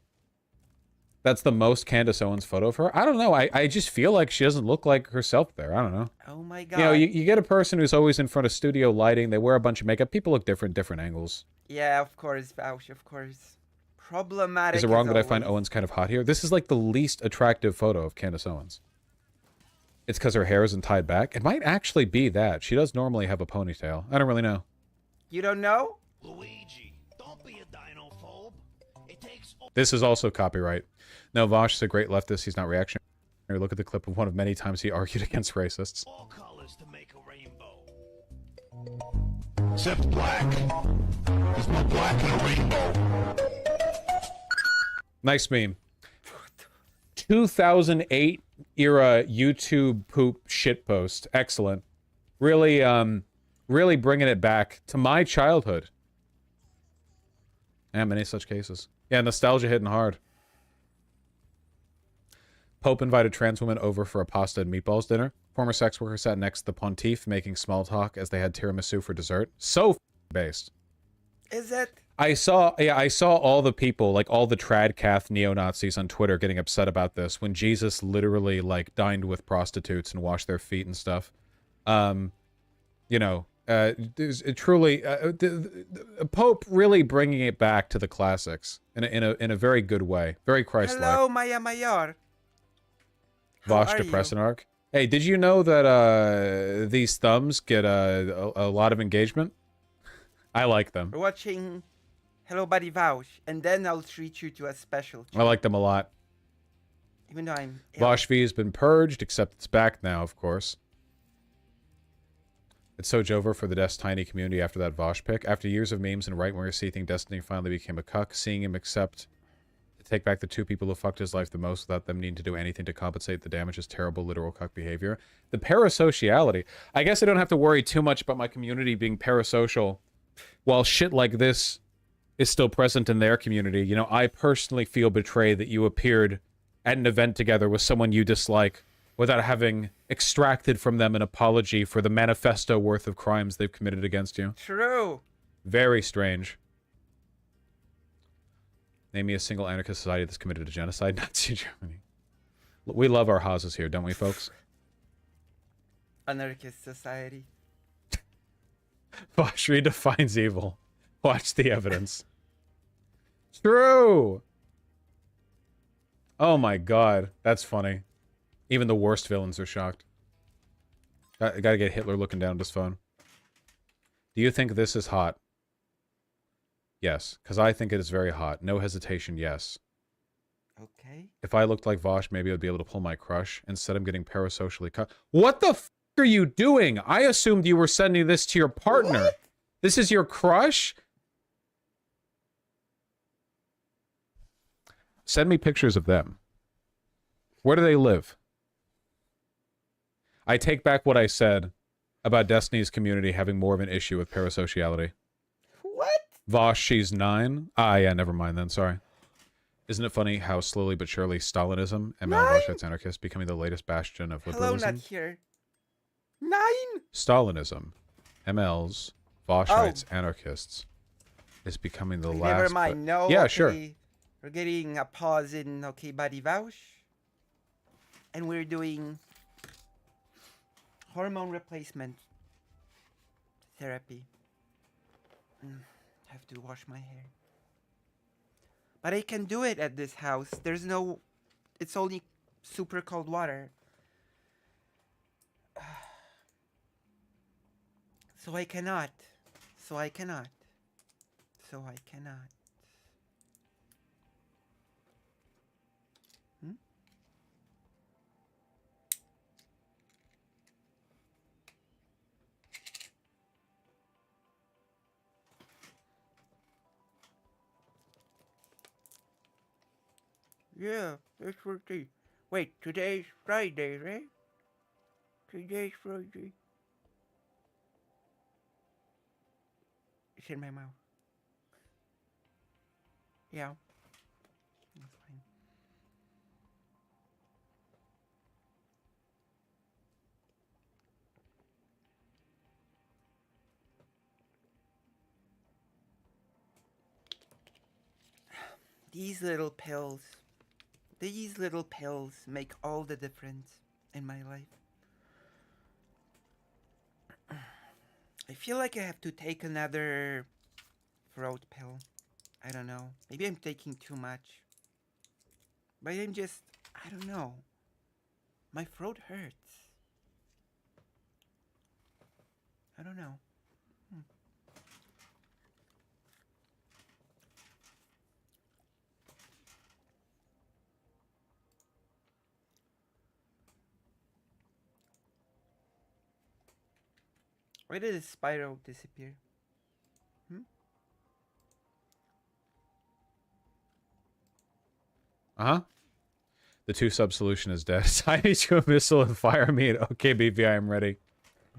Speaker 3: That's the most Candace Owens photo of her? I don't know. I just feel like she doesn't look like herself there. I don't know.
Speaker 2: Oh my God.
Speaker 3: You know, you get a person who's always in front of studio lighting. They wear a bunch of makeup. People look different angles.
Speaker 2: Yeah, of course, vouch, of course. Problematic.
Speaker 3: Is it wrong that I find
Speaker 2: always.
Speaker 3: Owens kind of hot here? This is like the least attractive photo of Candace Owens. It's because her hair isn't tied back. It might actually be that. She does normally have a ponytail. I don't really know.
Speaker 2: You don't know?
Speaker 5: Luigi, don't be a dinophobe. It takes
Speaker 3: This is also copyright. No, Vosh is a great leftist. He's not reactionary. Look at the clip of one of many times he argued against racists.
Speaker 5: all colors to make a rainbow. Except black. There's no black in a rainbow.
Speaker 3: Nice meme. 2008 era YouTube poop shitpost. Excellent. Really, really bringing it back to my childhood. And many such cases. Yeah, nostalgia hitting hard. Pope invited trans women over for a pasta and meatballs dinner. Former sex worker sat next to the pontiff making small talk as they had tiramisu for dessert. So based.
Speaker 2: Is it?
Speaker 3: I saw all the people, like all the trad-cath neo-Nazis on Twitter getting upset about this when Jesus literally like dined with prostitutes and washed their feet and stuff. You know, truly, the Pope really bringing it back to the classics in a very good way, very Christ-like.
Speaker 2: Hello, Maya Mayor. How
Speaker 3: Vosh
Speaker 2: are you?
Speaker 3: depressant arc. Hey, did you know that these thumbs get a lot of engagement? I like them.
Speaker 2: We're watching Hello Buddy Vouch, and then I'll treat you to a special.
Speaker 3: I like them a lot.
Speaker 2: Even though I'm ill.
Speaker 3: Vosh V has been purged, except it's back now, of course. It's so Jover for the Des Tiny community after that Vosh pick. After years of memes and right-wingers seething, Destiny finally became a cuck. Seeing him accept to take back the two people who fucked his life the most without them needing to do anything to compensate the damage is terrible literal cuck behavior. The parasociality. I guess I don't have to worry too much about my community being parasocial while shit like this is still present in their community. You know, I personally feel betrayed that you appeared at an event together with someone you dislike without having extracted from them an apology for the manifesto worth of crimes they've committed against you.
Speaker 2: True.
Speaker 3: Very strange. Name me a single anarchist society that's committed to genocide. Nazi Germany. We love our houses here, don't we, folks?
Speaker 2: Anarchist society.
Speaker 3: Vosh redefines evil. Watch the evidence. True! Oh my god, that's funny. Even the worst villains are shocked. I gotta get Hitler looking down at his phone. Do you think this is hot? Yes, because I think it is very hot. No hesitation, yes.
Speaker 2: Okay.
Speaker 3: If I looked like Vosh, maybe I'd be able to pull my crush. Instead, I'm getting parasocially cut. What the f are you doing? I assumed you were sending this to your partner.
Speaker 2: What?
Speaker 3: This is your crush? Send me pictures of them. Where do they live? I take back what I said about Destiny's community having more of an issue with parasociality.
Speaker 2: What?
Speaker 3: Vosh, she's 9. Ah, yeah, never mind then, sorry. Isn't it funny how slowly but surely Stalinism, ML Voshite's anarchist, becoming the latest bastion of
Speaker 2: Hello,
Speaker 3: liberalism?
Speaker 2: not here. 9?
Speaker 3: Stalinism, ML's, Voshite's anarchists, is becoming the last...
Speaker 2: Never mind. No.
Speaker 3: Yeah,
Speaker 2: okay.
Speaker 3: sure.
Speaker 2: We're getting a pause in Okay Buddy Vouch. And we're doing hormone replacement therapy. Have to wash my hair. But I can do it at this house. There's no... It's only super cold water. So I cannot. So I cannot. So I cannot. Yeah, it's Friday. Wait, today's Friday, right? Today's Friday. It's in my mouth. Yeah. That's fine. These little pills. These little pills make all the difference in my life. I feel like I have to take another throat pill. I don't know. Maybe I'm taking too much. But I'm just, I don't know. My throat hurts. I don't know. Why did the spiral disappear?
Speaker 3: Uh-huh. The 2-sub solution is dead. I need you a missile and fire me at OKBV, I am ready.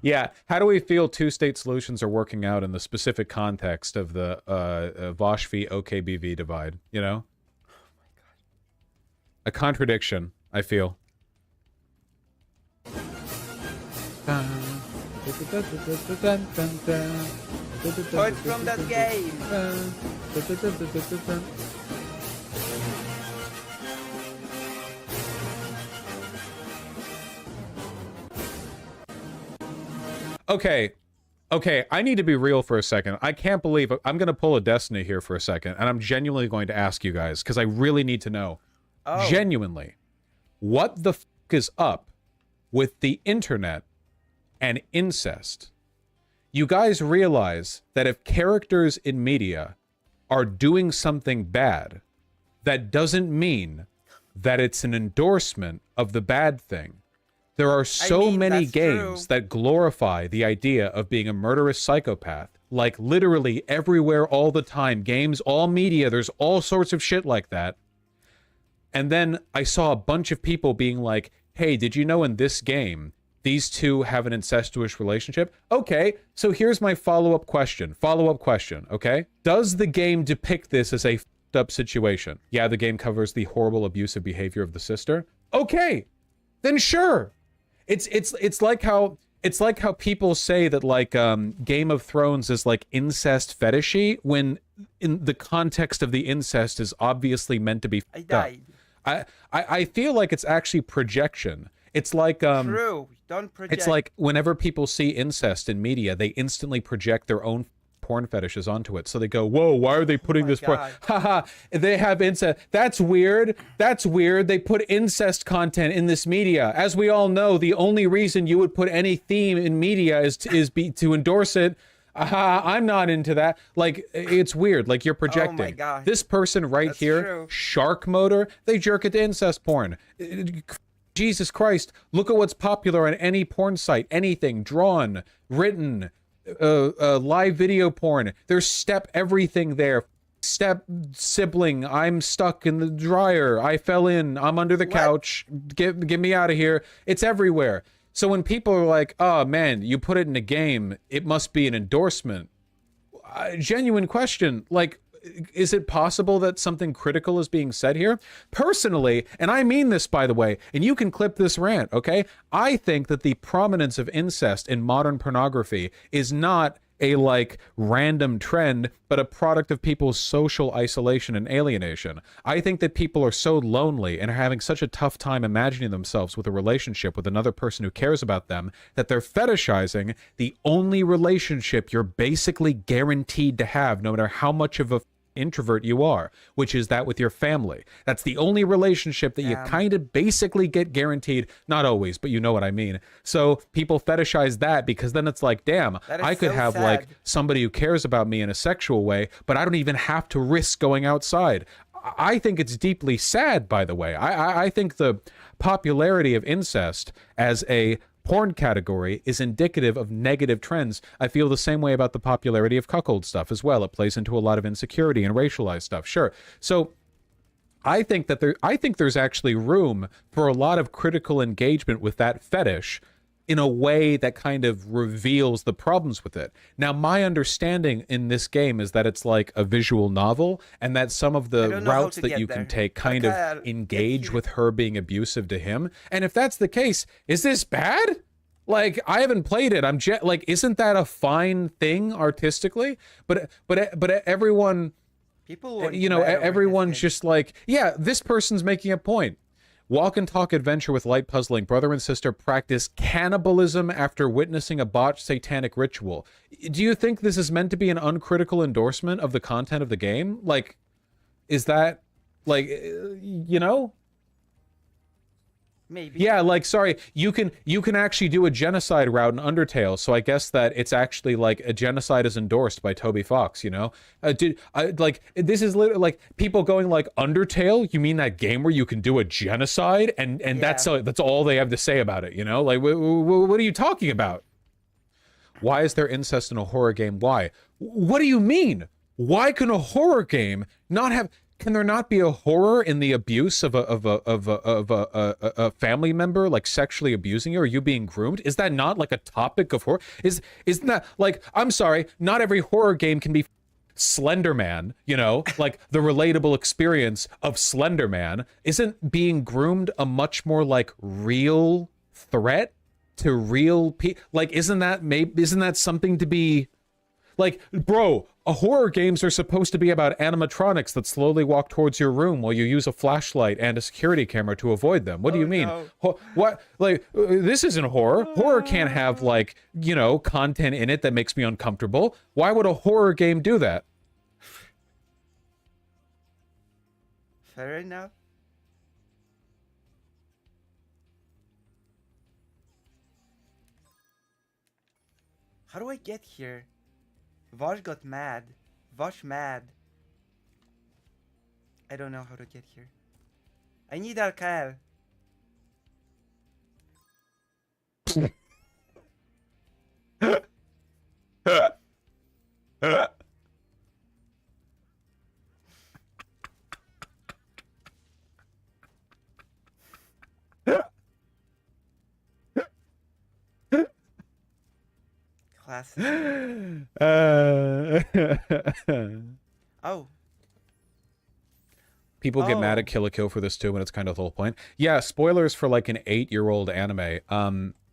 Speaker 3: Yeah, how do we feel 2-state solutions are working out in the specific context of the Vosh-V OKBV divide, you know? Oh my god. A contradiction, I feel.
Speaker 2: Toys from that game!
Speaker 3: Okay, I need to be real for a second. I can't believe... I'm going to pull a Destiny here for a second, and I'm genuinely going to ask you guys, because I really need to know.
Speaker 2: Oh.
Speaker 3: Genuinely. What the f*** is up with the internet and incest? You guys realize that if characters in media are doing something bad, that doesn't mean that it's an endorsement of the bad thing. There are so many games that glorify the idea of being a murderous psychopath. Like, literally everywhere, all the time. Games, all media, there's all sorts of shit like that. And then I saw a bunch of people being like, hey, did you know in this game, these two have an incestuous relationship? Okay, so here's my follow-up question. Okay? Does the game depict this as a f***ed up situation? Yeah, the game covers the horrible abusive behavior of the sister. Okay, then sure. It's like how people say that like Game of Thrones is like incest fetishy when in the context of the incest is obviously meant to be
Speaker 2: I died.
Speaker 3: I feel like it's actually projection. It's like
Speaker 2: True. Don't project.
Speaker 3: It's like whenever people see incest in media, they instantly project their own porn fetishes onto it. So they go, whoa, why are they putting this porn? Haha, they have incest. That's weird. That's weird. They put incest content in this media. As we all know, the only reason you would put any theme in media is to endorse it. I'm not into that. Like, it's weird. Like, you're projecting.
Speaker 2: Oh my God.
Speaker 3: This person right
Speaker 2: That's
Speaker 3: here,
Speaker 2: true.
Speaker 3: Shark Motor, they jerk it to incest porn. Jesus Christ, look at what's popular on any porn site. Anything, drawn, written, live video porn. There's step everything there. step sibling, I'm stuck in the dryer, I fell in, I'm under the couch, get me out of here. It's everywhere. So when people are like, oh man, you put it in a game, it must be an endorsement. Genuine question, like, is it possible that something critical is being said here? Personally, and I mean this, by the way, and you can clip this rant, okay? I think that the prominence of incest in modern pornography is not a like random trend, but a product of people's social isolation and alienation. I think that people are so lonely and are having such a tough time imagining themselves with a relationship with another person who cares about them that they're fetishizing the only relationship you're basically guaranteed to have, no matter how much of a introvert you are, which is that with your family. That's the only relationship that you kind of basically get guaranteed. Not always, but you know what I mean. So people fetishize that because then it's like, damn, I could have like somebody who cares about me in a sexual way, but I don't even have to risk going outside. I think it's deeply sad, by the way. I think the popularity of incest as a porn category is indicative of negative trends. I feel the same way about the popularity of cuckold stuff as well. It plays into a lot of insecurity and racialized stuff. Sure. So I think that there's actually room for a lot of critical engagement with that fetish in a way that kind of reveals the problems with it. Now, my understanding in this game is that it's like a visual novel and that some of the routes that you can take kind of engage with her being abusive to him. And if that's the case, is this bad? Like, I haven't played it. Like, isn't that a fine thing artistically? But everyone, you know, everyone's just like, yeah, this person's making a point. Walk and talk adventure with light puzzling. Brother and sister practice cannibalism after witnessing a botched satanic ritual. Do you think this is meant to be an uncritical endorsement of the content of the game? Like, is that, like, you know?
Speaker 2: Maybe.
Speaker 3: Yeah, like, sorry, you can actually do a genocide route in Undertale, so I guess that it's actually like a genocide is endorsed by Toby Fox, you know? Like, this is literally like people going like, Undertale? You mean that game where you can do a genocide? And that's all they have to say about it, you know? Like, what are you talking about? Why is there incest in a horror game? Why? What do you mean? Why can a horror game not have... Can there not be a horror in the abuse of a family member, like sexually abusing you or you being groomed? Is that not like a topic of horror? Isn't that like, I'm sorry, not every horror game can be Slender Man, you know, like the relatable experience of Slender Man. Isn't being groomed a much more like real threat to real people? Like, isn't that something to be like, bro? Horror games are supposed to be about animatronics that slowly walk towards your room while you use a flashlight and a security camera to avoid them. What do you mean? No. What? Like, this isn't horror. Horror can't have, like, you know, content in it that makes me uncomfortable. Why would a horror game do that?
Speaker 2: Fair enough. How do I get here? Vosh got mad. Vosh mad. I don't know how to get here. I need alcohol. Classic. Oh.
Speaker 3: People get mad at Kill la Kill for this too, and it's kind of the whole point. Yeah, spoilers for like an 8-year-old anime.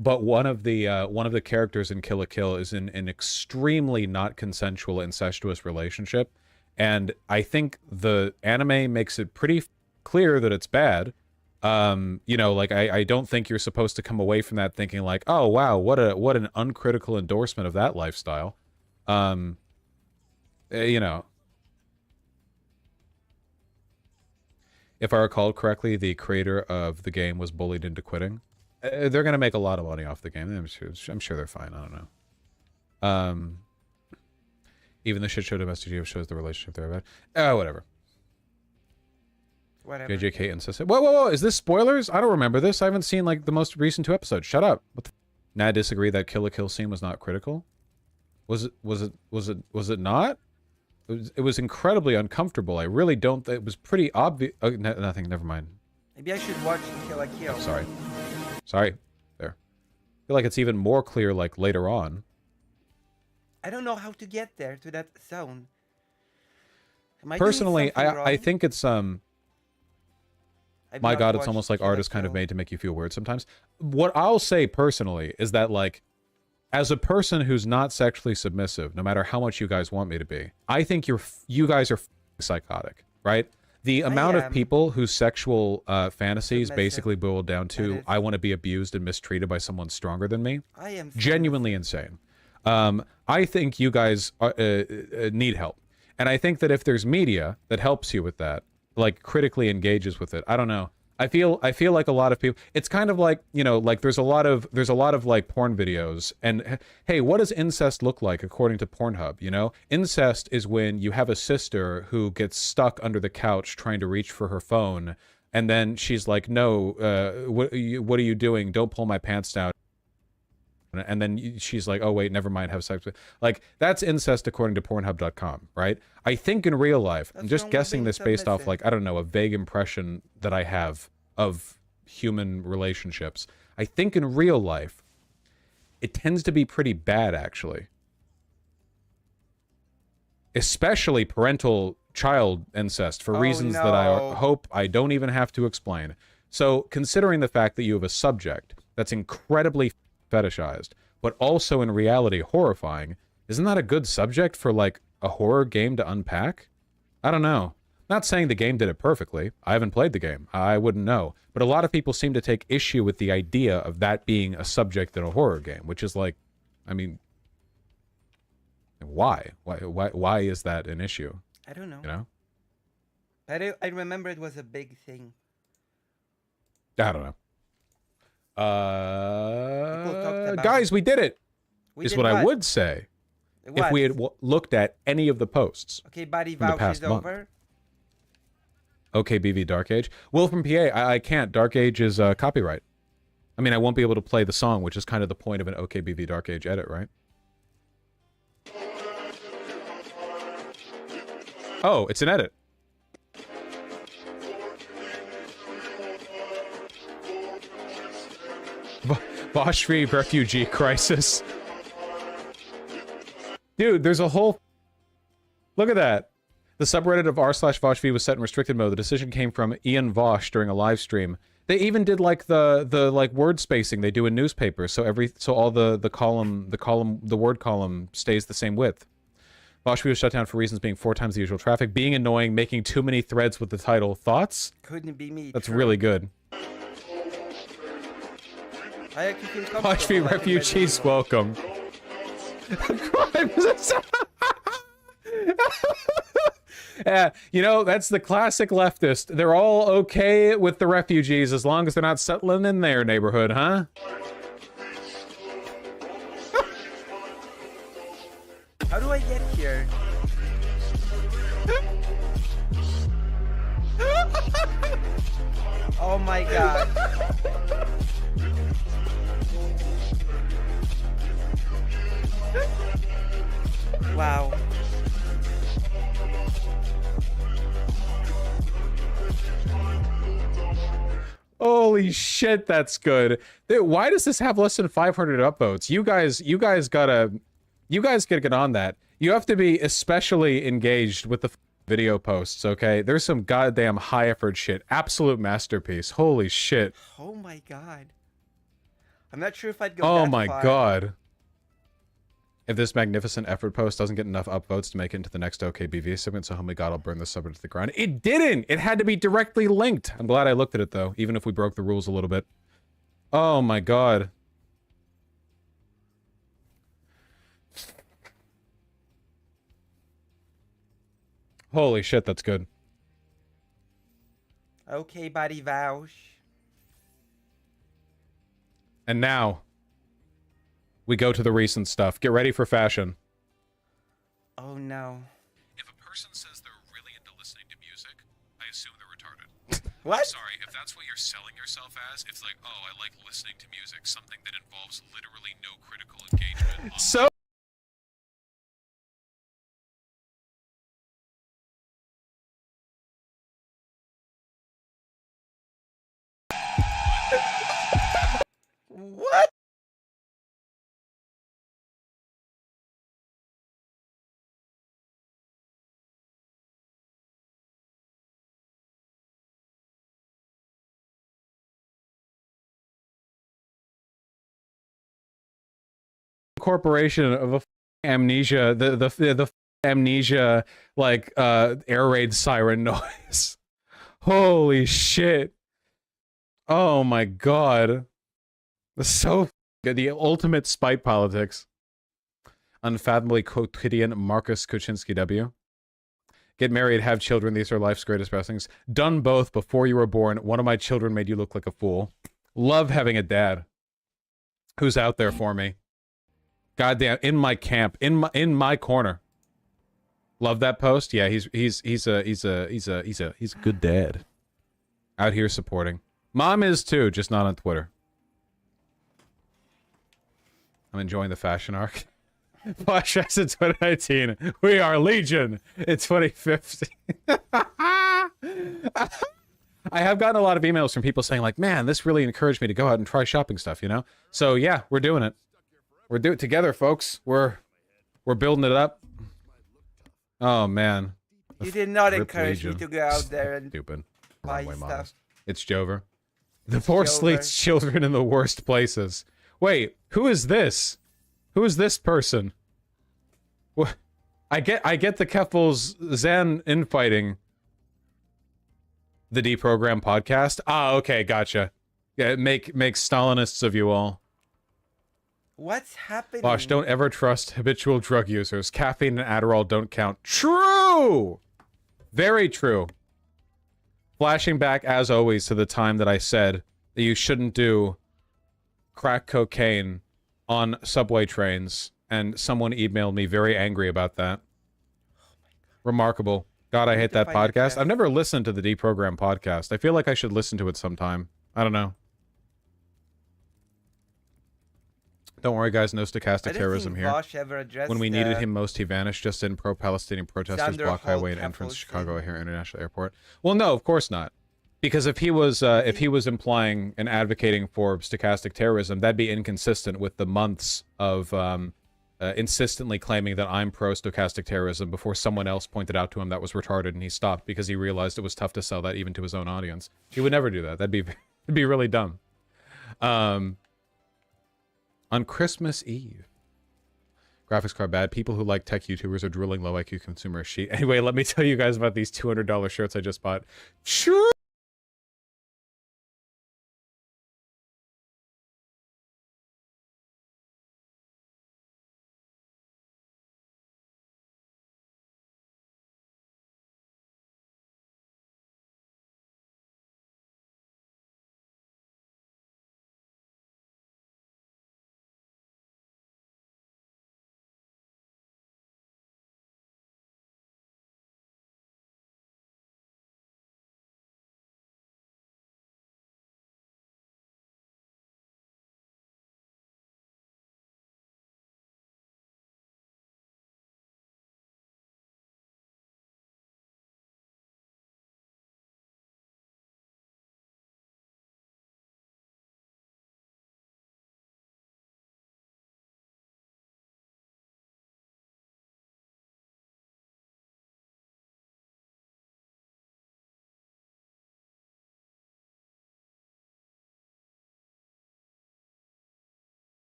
Speaker 3: But one of the characters in Kill la Kill is in an extremely not consensual incestuous relationship, and I think the anime makes it pretty clear that it's bad. You know, like I don't think you're supposed to come away from that thinking like, oh wow, what an uncritical endorsement of that lifestyle. You know. If I recall correctly, the creator of the game was bullied into quitting. They're going to make a lot of money off the game. I'm sure they're fine. I don't know. Even the shit show domestic geo shows the relationship they're about. Oh, whatever.
Speaker 2: Whatever.
Speaker 3: JJK insisted. Whoa! Is this spoilers? I don't remember this. I haven't seen like the most recent 2 episodes. Shut up. What the Nah, disagree that Kill la Kill scene was not critical. Was it not? it was incredibly uncomfortable. I really don't. It was pretty obvious. Oh, nothing. Never mind.
Speaker 2: Maybe I should watch Kill la Kill.
Speaker 3: Sorry. There. I feel like it's even more clear like later on.
Speaker 2: I don't know how to get there to that zone. Am I doing
Speaker 3: Personally,
Speaker 2: something
Speaker 3: I
Speaker 2: wrong?
Speaker 3: think it's
Speaker 2: I've
Speaker 3: my
Speaker 2: not
Speaker 3: God, it's
Speaker 2: watched
Speaker 3: almost like
Speaker 2: Kill la
Speaker 3: art is kind of
Speaker 2: Kill.
Speaker 3: made to make you feel weird sometimes. What I'll say personally is that, like, as a person who's not sexually submissive, no matter how much you guys want me to be, I think you guys are psychotic, right? The amount of
Speaker 2: am.
Speaker 3: people whose sexual fantasies
Speaker 2: Submissive.
Speaker 3: basically boil down
Speaker 2: That
Speaker 3: to,
Speaker 2: is-
Speaker 3: I want to be abused and mistreated by someone stronger than me.
Speaker 2: I am
Speaker 3: Genuinely insane. I think you guys need help. And I think that if there's media that helps you with that, like critically engages with it, I don't know. I feel like a lot of people, it's kind of like, you know, like there's a lot of like porn videos, and hey, what does incest look like according to Pornhub? You know, incest is when you have a sister who gets stuck under the couch trying to reach for her phone, and then she's like, no, what are you doing? Don't pull my pants down. And then she's like, oh wait, never mind, have sex with, like, that's incest according to Pornhub.com, right? I think in real life, I'm
Speaker 2: That's
Speaker 3: just
Speaker 2: wrong with
Speaker 3: guessing
Speaker 2: being
Speaker 3: this based off,
Speaker 2: submissive.
Speaker 3: like, I don't know, a vague impression that I have of human relationships. I think in real life, it tends to be pretty bad, actually. Especially parental child incest, for
Speaker 2: Oh,
Speaker 3: reasons that I
Speaker 2: no.
Speaker 3: hope I don't even have to explain. So, considering the fact that you have a subject that's incredibly fetishized, but also in reality horrifying, isn't that a good subject for, like, a horror game to unpack? I don't know. Not saying the game did it perfectly. I haven't played the game. I wouldn't know. But a lot of people seem to take issue with the idea of that being a subject in a horror game, which is like, I mean, why? Why is that an issue?
Speaker 2: I don't know.
Speaker 3: You know?
Speaker 2: I remember it was a big thing.
Speaker 3: I don't know.
Speaker 2: talked about
Speaker 3: Guys,
Speaker 2: it.
Speaker 3: we did it.
Speaker 2: We
Speaker 3: Is
Speaker 2: did
Speaker 3: what I would say if
Speaker 2: What?
Speaker 3: we had looked at any of the posts.
Speaker 2: Okay, body
Speaker 3: from the
Speaker 2: vouch
Speaker 3: past
Speaker 2: is
Speaker 3: month.
Speaker 2: over.
Speaker 3: Okay, BV Dark Age. Will from PA, I can't. Dark Age is copyright. I mean, I won't be able to play the song, which is kind of the point of an OK BV Dark Age edit, right? Oh, it's an edit. Boschvi refugee crisis. Dude, there's a whole... Look at that. The subreddit of r/Voshv was set in restricted mode. The decision came from Ian Vosh during a live stream. They even did like the like word spacing they do in newspapers, so all the word column stays the same width. Voshv was shut down for reasons being 4 times the usual traffic, being annoying, making too many threads with the title. Thoughts?
Speaker 2: Couldn't be me.
Speaker 3: That's
Speaker 2: true.
Speaker 3: really good.
Speaker 2: I actually feel comfortable.
Speaker 3: Voshv
Speaker 2: letting
Speaker 3: refugees
Speaker 2: Reddit go.
Speaker 3: welcome. Yeah, you know, that's the classic leftist. They're all okay with the refugees as long as they're not settling in their neighborhood, huh?
Speaker 2: How do I get here? Oh my god. Wow.
Speaker 3: Holy shit, that's good. Why does this have less than 500 upvotes? You guys gotta get on that. You have to be especially engaged with the video posts, okay? There's some goddamn high effort shit. Absolute masterpiece. Holy shit.
Speaker 2: Oh my god. I'm not sure if I'd go
Speaker 3: Oh
Speaker 2: that
Speaker 3: my
Speaker 2: far.
Speaker 3: god. If this magnificent effort post doesn't get enough upvotes to make it into the next OKBV segment, so help me God, I'll burn this subject to the ground. It didn't! It had to be directly linked. I'm glad I looked at it, though, even if we broke the rules a little bit. Oh my god. Holy shit, that's good.
Speaker 2: Okay, body vouch.
Speaker 3: And now, we go to the recent stuff. Get ready for fashion.
Speaker 2: Oh no.
Speaker 3: If a person says they're really into listening to music, I assume they're retarded.
Speaker 2: What?
Speaker 3: Sorry, if that's what you're selling yourself as, it's like, oh, I like listening to music, something that involves literally no critical engagement. So
Speaker 2: What?
Speaker 3: Corporation of a amnesia, the amnesia like air raid siren noise. Holy shit. Oh my god. So good. The ultimate spite politics. Unfathomably quotidian Marcus Kuczynski W. Get married, have children, these are life's greatest blessings. Done both before you were born. One of my children made you look like a fool. Love having a dad who's out there for me. Goddamn, in my camp, in my corner. Love that post. Yeah, he's a good dad. Out here supporting. Mom is too, just not on Twitter. I'm enjoying the fashion arc. Flashbacks in 2019. We are Legion in 2050. I have gotten a lot of emails from people saying like, man, this really encouraged me to go out and try shopping stuff, you know? So yeah, we're doing it. We're doing it together, folks. We're building it up. Oh man.
Speaker 2: You did not
Speaker 3: Rip
Speaker 2: encourage me
Speaker 3: Legion.
Speaker 2: to go out there and
Speaker 3: Stupid.
Speaker 2: buy
Speaker 3: Runway
Speaker 2: stuff.
Speaker 3: models. It's Jover. The force
Speaker 2: Jover.
Speaker 3: leads children in the worst places. Wait, who is this? Who is this person? What? I get the Keffels Zan infighting. The Deprogram podcast. Ah, okay, gotcha. Yeah, make Stalinists of you all.
Speaker 2: What's happening?
Speaker 3: Bosh, don't ever trust habitual drug users. Caffeine and Adderall don't count. True! Very true. Flashing back, as always, to the time that I said that you shouldn't do crack cocaine on subway trains, and someone emailed me very angry about that. Remarkable. God, I hate that
Speaker 2: find it,
Speaker 3: podcast.
Speaker 2: Jeff.
Speaker 3: I've never listened to the Deprogram podcast. I feel like I should listen to it sometime. I don't know. Don't worry, guys. No stochastic terrorism here.
Speaker 2: Bosch ever addressed
Speaker 3: When we needed him most, he vanished. Just in pro-Palestinian protesters
Speaker 2: Xander
Speaker 3: block
Speaker 2: Holt
Speaker 3: highway and entrance to
Speaker 2: Keffels
Speaker 3: Chicago
Speaker 2: thing.
Speaker 3: O'Hare International Airport. Well, no, of course not. Because if he was implying and advocating for stochastic terrorism, that'd be inconsistent with the months of insistently claiming that I'm pro-stochastic terrorism before someone else pointed out to him that was retarded and he stopped because he realized it was tough to sell that even to his own audience. He would never do that. That'd be really dumb. On Christmas Eve. Graphics card bad. People who like tech YouTubers are drooling low IQ consumer sheet. Anyway, let me tell you guys about these $200 shirts I just bought. Sure.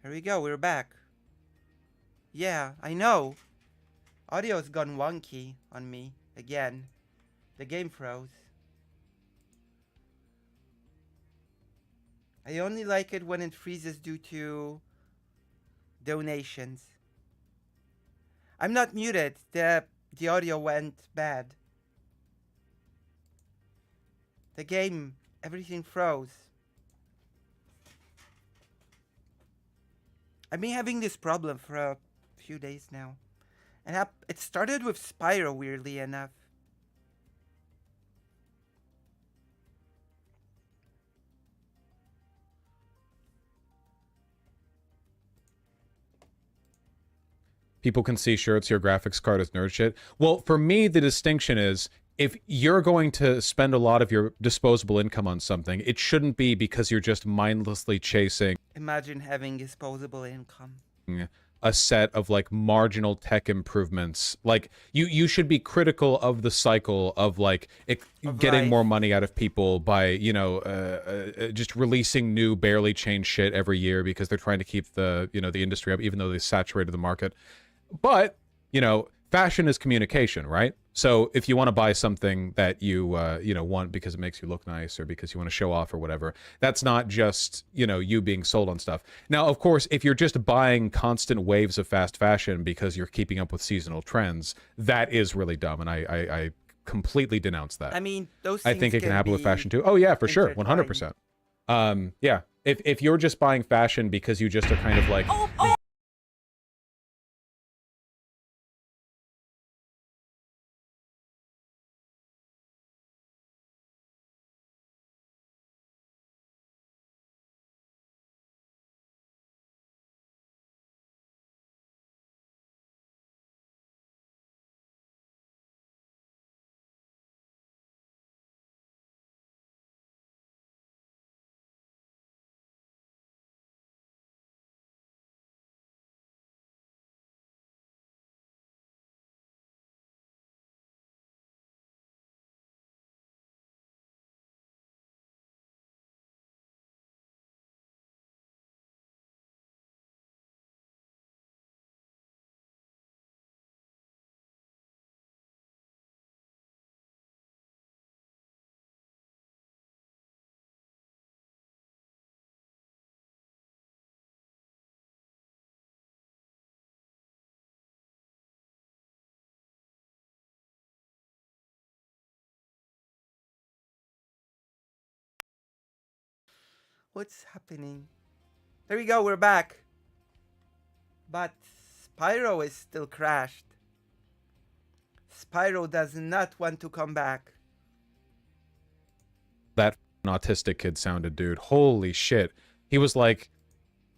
Speaker 2: Here we go, we're back. Yeah, I know. Audio's gone wonky on me again. The game froze. I only like it when it freezes due to donations. I'm not muted. The audio went bad. The game, everything froze. I've been having this problem for a few days now. And it started with Spyro, weirdly enough.
Speaker 3: People can see shirts, your graphics card is nerd shit. Well, for me, the distinction is if you're going to spend a lot of your disposable income on something, it shouldn't be because you're just mindlessly chasing
Speaker 2: Imagine having disposable income.
Speaker 3: a set of like marginal tech improvements. Like you should be critical of the cycle of like getting
Speaker 2: life.
Speaker 3: more money out of people by, you know, just releasing new barely changed shit every year because they're trying to keep the, you know, the industry up even though they saturated the market. But, you know, fashion is communication, right? So if you want to buy something that you, you know, want because it makes you look nice or because you want to show off or whatever, that's not just, you know, you being sold on stuff. Now, of course, if you're just buying constant waves of fast fashion because you're keeping up with seasonal trends, that is really dumb. And I completely denounce that.
Speaker 2: I mean, those
Speaker 3: I
Speaker 2: things
Speaker 3: think it can happen with
Speaker 2: be
Speaker 3: fashion too. Oh yeah, for sure.
Speaker 2: intertwined.
Speaker 3: 100%. Yeah. If you're just buying fashion because you just are kind of like,
Speaker 2: What's happening? There we go, we're back. But Spyro is still crashed. Spyro does not want to come back.
Speaker 3: that autistic kid sounded, dude. Holy shit. He was like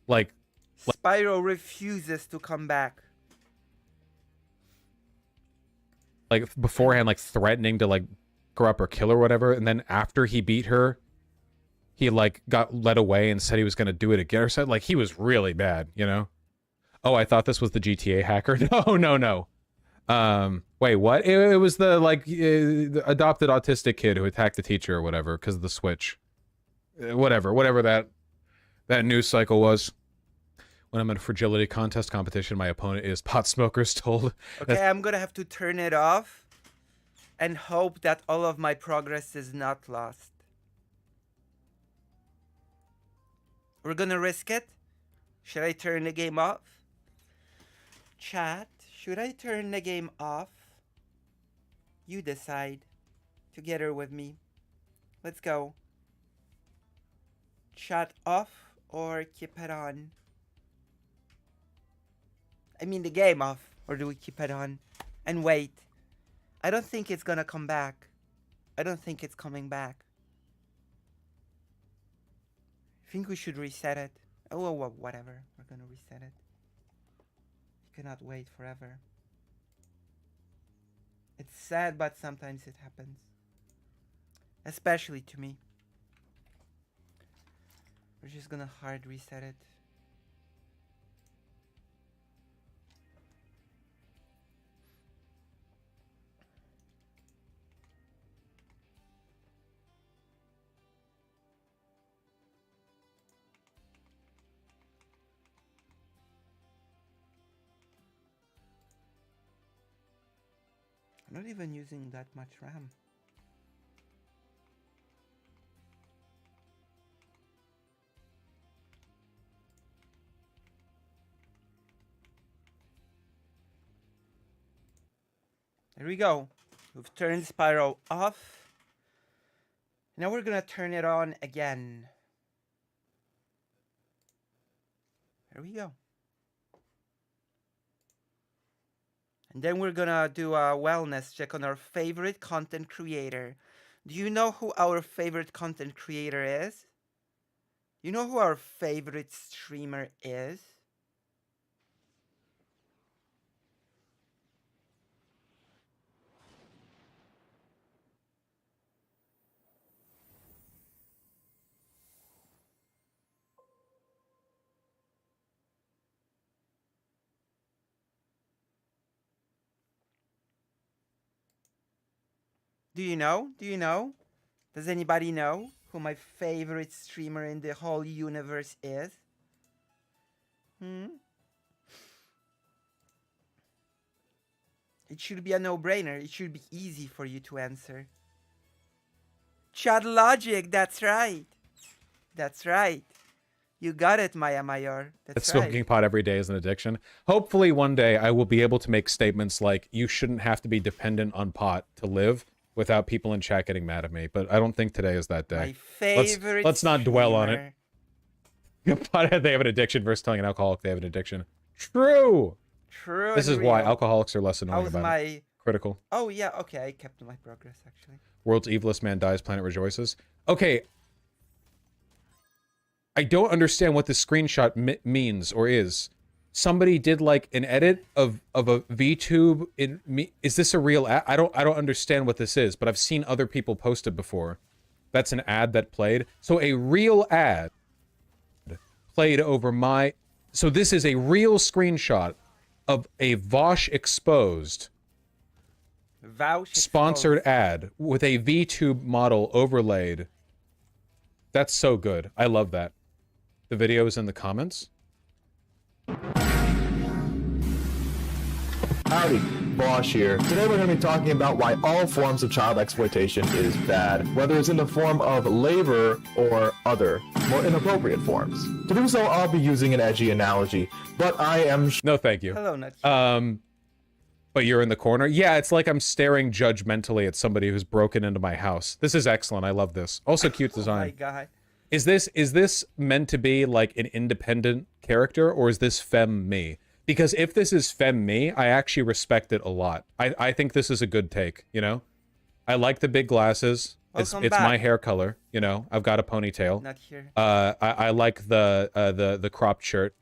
Speaker 2: Spyro refuses to come back.
Speaker 3: beforehand, like threatening to like grow up or kill or whatever. And then after he beat her, he like got led away and said he was going to do it again or something. Like he was really bad, you know? Oh, I thought this was the GTA hacker. No. Wait, what? It was the like the adopted autistic kid who attacked the teacher or whatever because of the Switch. Whatever that news cycle was. When I'm in a fragility contest competition, my opponent is pot smokers told.
Speaker 2: Okay, I'm gonna have to turn it off and hope that all of my progress is not lost. We're gonna risk it. Should I turn the game off? Chat, should I turn the game off? You decide. Together with me. Let's go. Chat off or keep it on? I mean the game off, or do we keep it on? And wait. I don't think it's gonna come back. I don't think it's coming back. I think we should reset it. Oh, well, whatever. We're gonna reset it. You cannot wait forever. It's sad, but sometimes it happens. Especially to me. We're just gonna hard reset it. I'm not even using that much RAM. There we go. We've turned Spyro off. Now we're gonna turn it on again. There we go. And then we're gonna do a wellness check on our favorite content creator. Do you know who our favorite content creator is? You know who our favorite streamer is? Do you know? Do you know? Does anybody know who my favorite streamer in the whole universe is? It should be a no-brainer. It should be easy for you to answer. Chad Logic, that's right. That's right. You got it, Maya Mayor.
Speaker 3: That
Speaker 2: That's
Speaker 3: smoking
Speaker 2: right.
Speaker 3: pot every day is an addiction. Hopefully one day I will be able to make statements like, you shouldn't have to be dependent on pot to live without people in chat getting mad at me. But I don't think today is that
Speaker 2: My
Speaker 3: day.
Speaker 2: favorite
Speaker 3: Let's not dwell on it.
Speaker 2: streamer.
Speaker 3: Pothead, they have an addiction versus telling an alcoholic they have an addiction. True.
Speaker 2: True.
Speaker 3: This
Speaker 2: and
Speaker 3: is why
Speaker 2: real.
Speaker 3: alcoholics are less annoying
Speaker 2: How's
Speaker 3: about it.
Speaker 2: my...
Speaker 3: Critical.
Speaker 2: Oh, yeah, okay. I kept my progress, actually.
Speaker 3: World's evilest man dies, planet rejoices. Okay. I don't understand what this screenshot means or is. Somebody did like an edit of a VTube. Is this a real ad? I don't understand what this is, but I've seen other people post it before. That's an ad that played. So a real ad played over my... So this is a real screenshot of a Vosh Exposed sponsored ad with a VTube model overlaid. That's so good. I love that. The video is in the comments.
Speaker 7: Howdy, Bosch here. Today we're going to be talking about why all forms of child exploitation is bad, whether it's in the form of labor or other, more inappropriate forms. To do so, I'll be using an edgy analogy, but I am...
Speaker 3: No, thank you.
Speaker 2: Hello, Nutty.
Speaker 3: But you're in the corner? Yeah, it's like I'm staring judgmentally at somebody who's broken into my house. This is excellent. I love this. Also cute
Speaker 2: Oh my
Speaker 3: design.
Speaker 2: god.
Speaker 3: Is this meant to be like an independent character, or is this femme me? Because if this is femme me, I actually respect it a lot. I think this is a good take, you know? I like the big glasses.
Speaker 2: Welcome
Speaker 3: It's
Speaker 2: back.
Speaker 3: my hair color, you know? I've got a ponytail.
Speaker 2: Not here.
Speaker 3: I like the cropped shirt.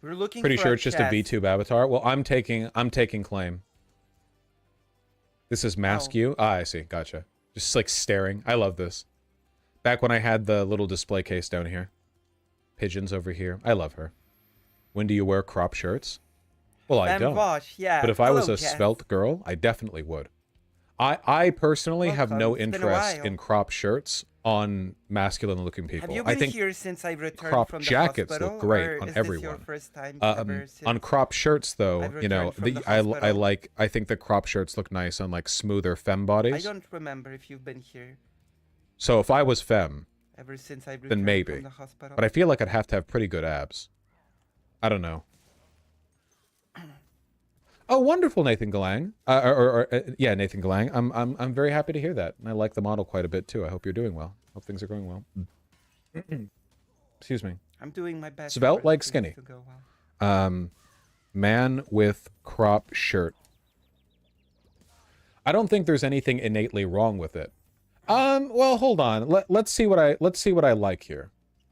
Speaker 2: We're looking
Speaker 3: Pretty
Speaker 2: for
Speaker 3: sure it's just a
Speaker 2: chest.
Speaker 3: VTube avatar. Well, I'm taking claim. This is mask
Speaker 2: Oh.
Speaker 3: you. Ah, I see. Gotcha. Just like staring. I love this. Back when I had the little display case down here. Pigeons over here. I love her. When do you wear crop shirts? Well, I
Speaker 2: Femme
Speaker 3: don't.
Speaker 2: Vosh, yeah.
Speaker 3: But if I was
Speaker 2: Hello,
Speaker 3: a
Speaker 2: Jess.
Speaker 3: svelte girl, I definitely would. I personally have
Speaker 2: Welcome.
Speaker 3: no
Speaker 2: It's been a
Speaker 3: interest
Speaker 2: while.
Speaker 3: in crop shirts on masculine-looking people.
Speaker 2: Have you
Speaker 3: I
Speaker 2: been
Speaker 3: think
Speaker 2: here since I returned
Speaker 3: crop
Speaker 2: from the
Speaker 3: jackets
Speaker 2: hospital,
Speaker 3: look great
Speaker 2: or
Speaker 3: on
Speaker 2: is this your
Speaker 3: everyone.
Speaker 2: first time ever
Speaker 3: on
Speaker 2: since?
Speaker 3: crop shirts, though,
Speaker 2: I've
Speaker 3: you know,
Speaker 2: returned from the
Speaker 3: I
Speaker 2: hospital.
Speaker 3: I think the crop shirts look nice on like smoother femme
Speaker 2: I
Speaker 3: bodies.
Speaker 2: don't remember if you've been here
Speaker 3: So if I was femme,
Speaker 2: ever since I returned
Speaker 3: then maybe.
Speaker 2: from the hospital.
Speaker 3: But I feel like I'd have to have pretty good abs. I don't know. Oh, wonderful, Nathan Galang. Yeah, Nathan Galang. I'm very happy to hear that, and I like the model quite a bit too. I hope you're doing well. Hope things are going well. Excuse me.
Speaker 2: I'm doing my best.
Speaker 3: Svelte
Speaker 2: for
Speaker 3: like
Speaker 2: things
Speaker 3: skinny.
Speaker 2: to go well.
Speaker 3: Man with crop shirt. I don't think there's anything innately wrong with it. Well, hold on. Let's see what I like here.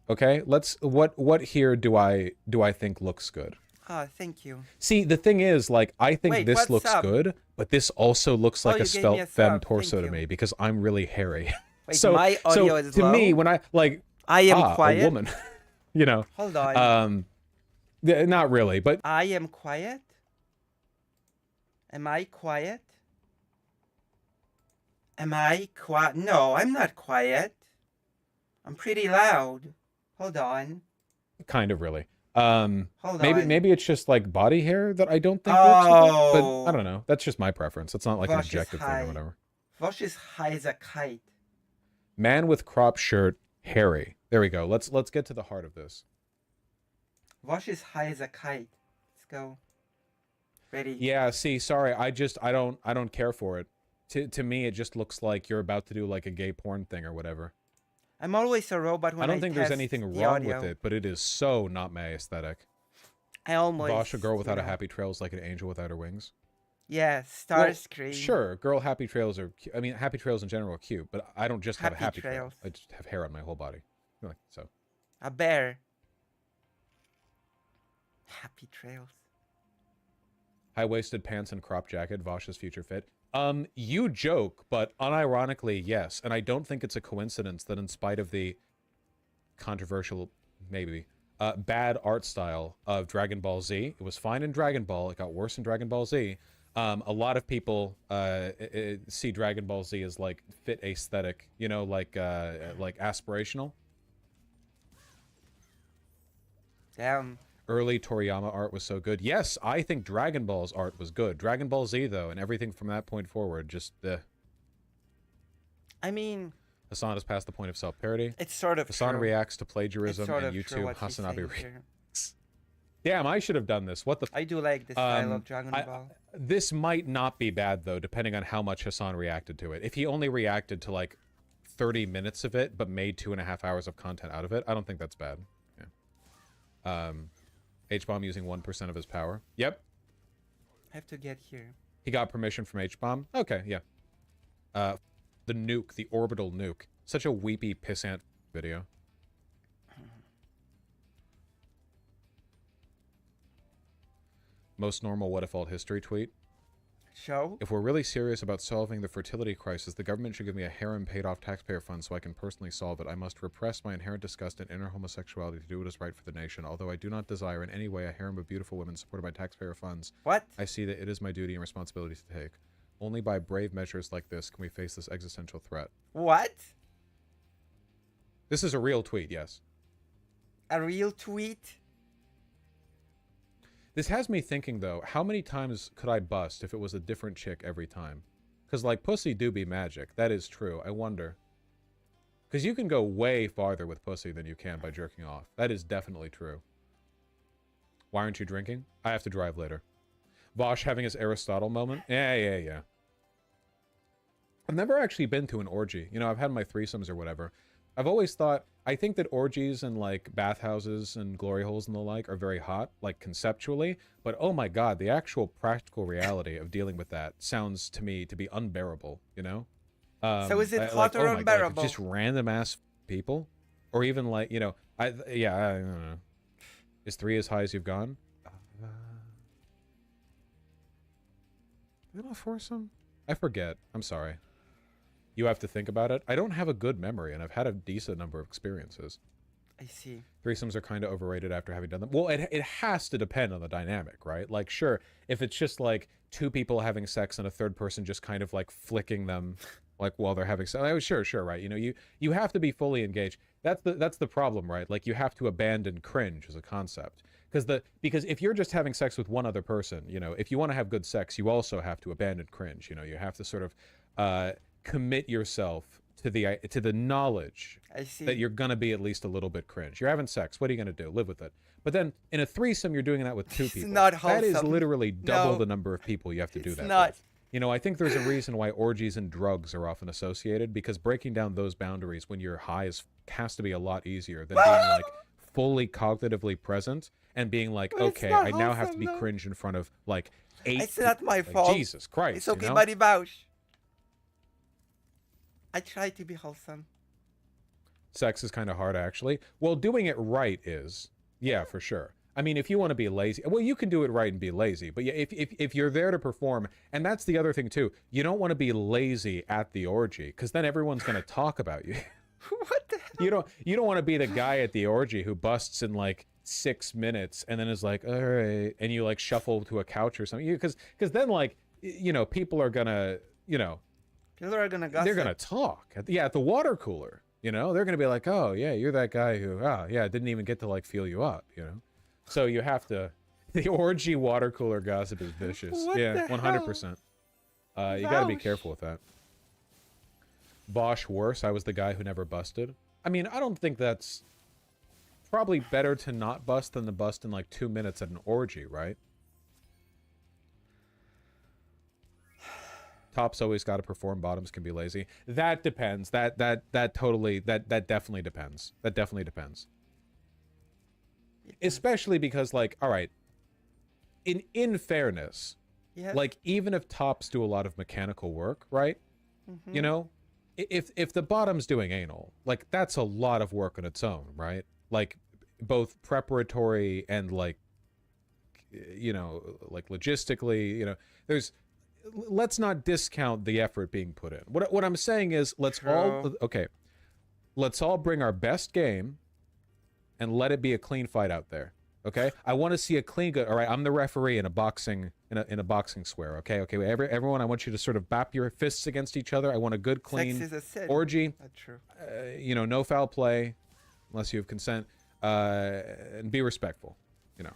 Speaker 3: Okay? What here do I think looks good?
Speaker 2: Ah, thank you.
Speaker 3: See, the thing is, like, I think
Speaker 2: Wait,
Speaker 3: this
Speaker 2: what's
Speaker 3: looks
Speaker 2: up?
Speaker 3: good, but this also looks
Speaker 2: Oh,
Speaker 3: like
Speaker 2: you
Speaker 3: a
Speaker 2: gave me
Speaker 3: svelte
Speaker 2: a
Speaker 3: femme
Speaker 2: sub.
Speaker 3: torso
Speaker 2: Thank
Speaker 3: to
Speaker 2: you.
Speaker 3: me because I'm really hairy.
Speaker 2: Wait,
Speaker 3: so,
Speaker 2: my audio is
Speaker 3: to
Speaker 2: low.
Speaker 3: me, when I like,
Speaker 2: I am
Speaker 3: a
Speaker 2: quiet.
Speaker 3: woman, you know,
Speaker 2: Hold on.
Speaker 3: not really, but
Speaker 2: I am quiet. Am I quiet? Am I quiet? No, I'm not quiet. I'm pretty loud. Hold on.
Speaker 3: kind of really.
Speaker 2: Hold
Speaker 3: Maybe
Speaker 2: on.
Speaker 3: maybe it's just like body hair that I don't think works with it, but
Speaker 2: Oh.
Speaker 3: I don't know. That's just my preference. It's not like an
Speaker 2: Vosh is
Speaker 3: objective thing or
Speaker 2: high.
Speaker 3: whatever.
Speaker 2: Vosh is high as a kite.
Speaker 3: Man with crop shirt, hairy. There we go. Let's get to the heart of this.
Speaker 2: Vosh is high as a kite. Let's go. Ready?
Speaker 3: Yeah, see, sorry, I don't care for it. To me, it just looks like you're about to do like a gay porn thing or whatever.
Speaker 2: I'm always a robot when
Speaker 3: I don't think there's
Speaker 2: test
Speaker 3: anything
Speaker 2: the
Speaker 3: wrong
Speaker 2: audio.
Speaker 3: with it, but it is so not my aesthetic.
Speaker 2: I almost.
Speaker 3: Bosh, a girl without
Speaker 2: you
Speaker 3: a
Speaker 2: know.
Speaker 3: happy trail is like an angel without her wings.
Speaker 2: Yeah,
Speaker 3: Well,
Speaker 2: Starscream.
Speaker 3: Sure, girl happy trails are I mean, happy trails in general are cute, but I don't just have a
Speaker 2: Happy
Speaker 3: happy trail.
Speaker 2: trails.
Speaker 3: I just have hair on my whole body. Like, so.
Speaker 2: A bear. Happy trails.
Speaker 3: High-waisted pants and crop jacket, Vosh's future fit. You joke, but unironically, yes. And I don't think it's a coincidence that in spite of the controversial, maybe, bad art style of Dragon Ball Z, it was fine in Dragon Ball, it got worse in Dragon Ball Z, A lot of people see Dragon Ball Z as like fit aesthetic, you know, like aspirational.
Speaker 2: Damn.
Speaker 3: Early Toriyama art was so good. Yes, I think Dragon Ball's art was good. Dragon Ball Z though, and everything from that point forward, just
Speaker 2: I mean,
Speaker 3: Hassan has passed the point of self-parody.
Speaker 2: it's sort of
Speaker 3: Hassan
Speaker 2: true.
Speaker 3: reacts to plagiarism,
Speaker 2: It's sort
Speaker 3: and
Speaker 2: of true
Speaker 3: YouTube
Speaker 2: what he's saying
Speaker 3: Hasanabe
Speaker 2: here.
Speaker 3: reacts. Damn, I should have done this. What the?
Speaker 2: I do like the style of Dragon Ball.
Speaker 3: This might not be bad though, depending on how much Hassan reacted to it. If he only reacted to like 30 minutes of it, but made 2.5 hours of content out of it, I don't think that's bad. Yeah. H-Bomb using 1% of his power. Yep.
Speaker 2: I have to get here.
Speaker 3: He got permission from H-Bomb. Okay, yeah. The nuke, the orbital nuke. Such a weepy pissant video. Most normal what if alt history tweet.
Speaker 2: Show?
Speaker 3: If we're really serious about solving the fertility crisis, the government should give me a harem paid off taxpayer fund so I can personally solve it. I must repress my inherent disgust and inner homosexuality to do what is right for the nation. Although I do not desire in any way a harem of beautiful women supported by taxpayer funds,
Speaker 2: What?
Speaker 3: I see that it is my duty and responsibility to take. Only by brave measures like this can we face this existential threat.
Speaker 2: What?
Speaker 3: This is a real tweet, yes.
Speaker 2: A real tweet?
Speaker 3: This has me thinking, though, how many times could I bust if it was a different chick every time? Because, like, pussy do be magic. That is true. I wonder. Because you can go way farther with pussy than you can by jerking off. That is definitely true. Why aren't you drinking? I have to drive later. Vosh having his Aristotle moment? Yeah. I've never actually been to an orgy. You know, I've had my threesomes or whatever. I've always thought, I think that orgies and like bathhouses and glory holes and the like are very hot, like conceptually, but oh my god, the actual practical reality of dealing with that sounds to me to be unbearable, you know?
Speaker 2: So is it hot
Speaker 3: like,
Speaker 2: or
Speaker 3: oh my
Speaker 2: unbearable?
Speaker 3: God, just random ass people? Or even like, you know, I don't know. Is 3 as high as you've gone? Did I foursome? I forget. I'm sorry. You have to think about it. I don't have a good memory, and I've had a decent number of experiences.
Speaker 2: I see.
Speaker 3: Threesomes are kind of overrated after having done them. Well, it has to depend on the dynamic, right? Like, sure, if it's just like 2 people having sex and a third person just kind of like flicking them, like while they're having sex. Oh, sure, right. You know, you have to be fully engaged. That's the problem, right? Like, you have to abandon cringe as a concept. Because if you're just having sex with one other person, you know, if you want to have good sex, you also have to abandon cringe. You know, you have to sort of commit yourself to the knowledge
Speaker 2: I see.
Speaker 3: that you're gonna be at least a little bit cringe. You're having sex. What are you gonna do? Live with it. But then in a threesome, you're doing that with 2 people.
Speaker 2: not
Speaker 3: That is
Speaker 2: wholesome.
Speaker 3: literally double
Speaker 2: No.
Speaker 3: the number of people you have to do
Speaker 2: It's
Speaker 3: that
Speaker 2: not.
Speaker 3: with. You know, I think there's a reason why orgies and drugs are often associated, because breaking down those boundaries when you're high has to be a lot easier than being like fully cognitively present and being like,
Speaker 2: But it's
Speaker 3: okay,
Speaker 2: not
Speaker 3: I now have to
Speaker 2: wholesome,
Speaker 3: be
Speaker 2: though.
Speaker 3: cringe in front of like 8
Speaker 2: It's not my
Speaker 3: like,
Speaker 2: fault.
Speaker 3: Jesus Christ.
Speaker 2: It's okay,
Speaker 3: you know?
Speaker 2: buddy Bausch. I try to be wholesome.
Speaker 3: Sex is kind of hard, actually. Well, doing it right is, yeah, for sure. I mean, if you want to be lazy, well, you can do it right and be lazy. But yeah, if you're there to perform, and that's the other thing too, you don't want to be lazy at the orgy, because then everyone's going to talk about you.
Speaker 2: What the hell?
Speaker 3: You don't want to be the guy at the orgy who busts in like 6 minutes and then is like, all right, and you like shuffle to a couch or something. Because then like, you know, people are gonna, you know,
Speaker 2: People are gonna gossip.
Speaker 3: they're gonna talk at the water cooler. You know, they're gonna be like, oh yeah, you're that guy who, didn't even get to like feel you up. You know, so you have to. The orgy water cooler gossip is vicious.
Speaker 2: What
Speaker 3: Yeah,
Speaker 2: the
Speaker 3: 100%. You gotta be
Speaker 2: Ouch.
Speaker 3: careful with that. Bosch worse. I was the guy who never busted. I mean, I don't think that's probably better to not bust than to bust in like 2 minutes at an orgy, right? Tops always got to perform. Bottoms can be lazy. That depends. That definitely depends. That definitely depends. Especially because, like, all right, in fairness,
Speaker 2: Yes.
Speaker 3: like, even if tops do a lot of mechanical work, right? You know, if the bottom's doing anal, like, that's a lot of work on its own, right? Like, both preparatory and, like, you know, like logistically, you know, let's not discount the effort being put in. What I'm saying is, let's all bring our best game and let it be a clean fight out there. Okay, I want to see a clean good. All right, I'm the referee in a boxing swear. Okay, everyone, I want you to sort of bap your fists against each other. I want a good clean
Speaker 2: Sex is a sin.
Speaker 3: orgy.
Speaker 2: Not true.
Speaker 3: You know, no foul play, unless you have consent, and be respectful. You know,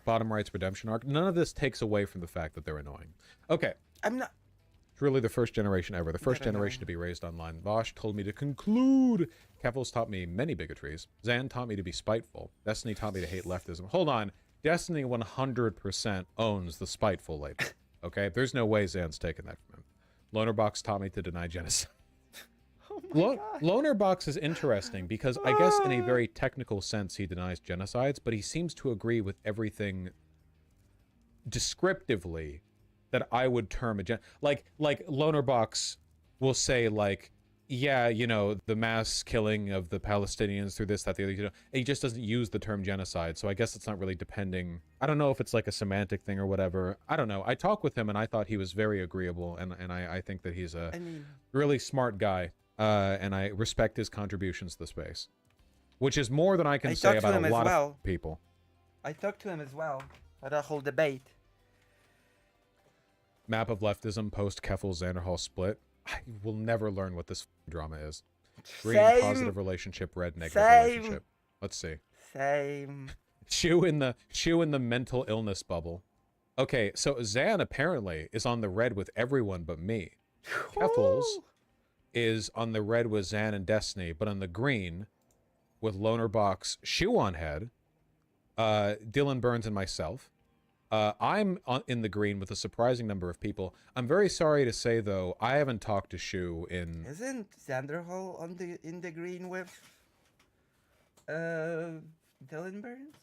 Speaker 3: bottom right's redemption arc. None of this takes away from the fact that they're annoying. Okay.
Speaker 2: I'm not.
Speaker 3: Truly the first generation ever. The first generation to be raised online. Vosh told me to conclude. Keffels taught me many bigotries. Zan taught me to be spiteful. Destiny taught me to hate leftism. Hold on. Destiny 100% owns the spiteful label. Okay? There's no way Zan's taken that from him. Lonerbox taught me to deny genocide. Lonerbox is interesting because I guess in a very technical sense he denies genocides, but he seems to agree with everything descriptively that I would term a like Lonerbox will say like, yeah, you know, the mass killing of the Palestinians through this, that, the other, you know, he just doesn't use the term genocide. So I guess it's not really depending. I don't know if it's like a semantic thing or whatever. I don't know. I talked with him and I thought he was very agreeable, and I think that he's a really smart guy, and I respect his contributions to the space, which is more than I can say about a lot of people.
Speaker 2: I talked to him as well at a whole debate.
Speaker 3: Map of leftism post Keffel Xanderhall split. I will never learn what this drama is. Green positive relationship, red negative relationship. Let's see.
Speaker 2: Same.
Speaker 3: Shoe in the mental illness bubble. Okay, so Zan apparently is on the red with everyone but me. Keffels is on the red with Zan and Destiny, but on the green with Lonerbox, Shoe on head, Dylan Burns and myself. I'm in the green with a surprising number of people. I'm very sorry to say, though, I haven't talked to Shu in...
Speaker 2: Isn't Xanderhall in the green with Dylan Burns?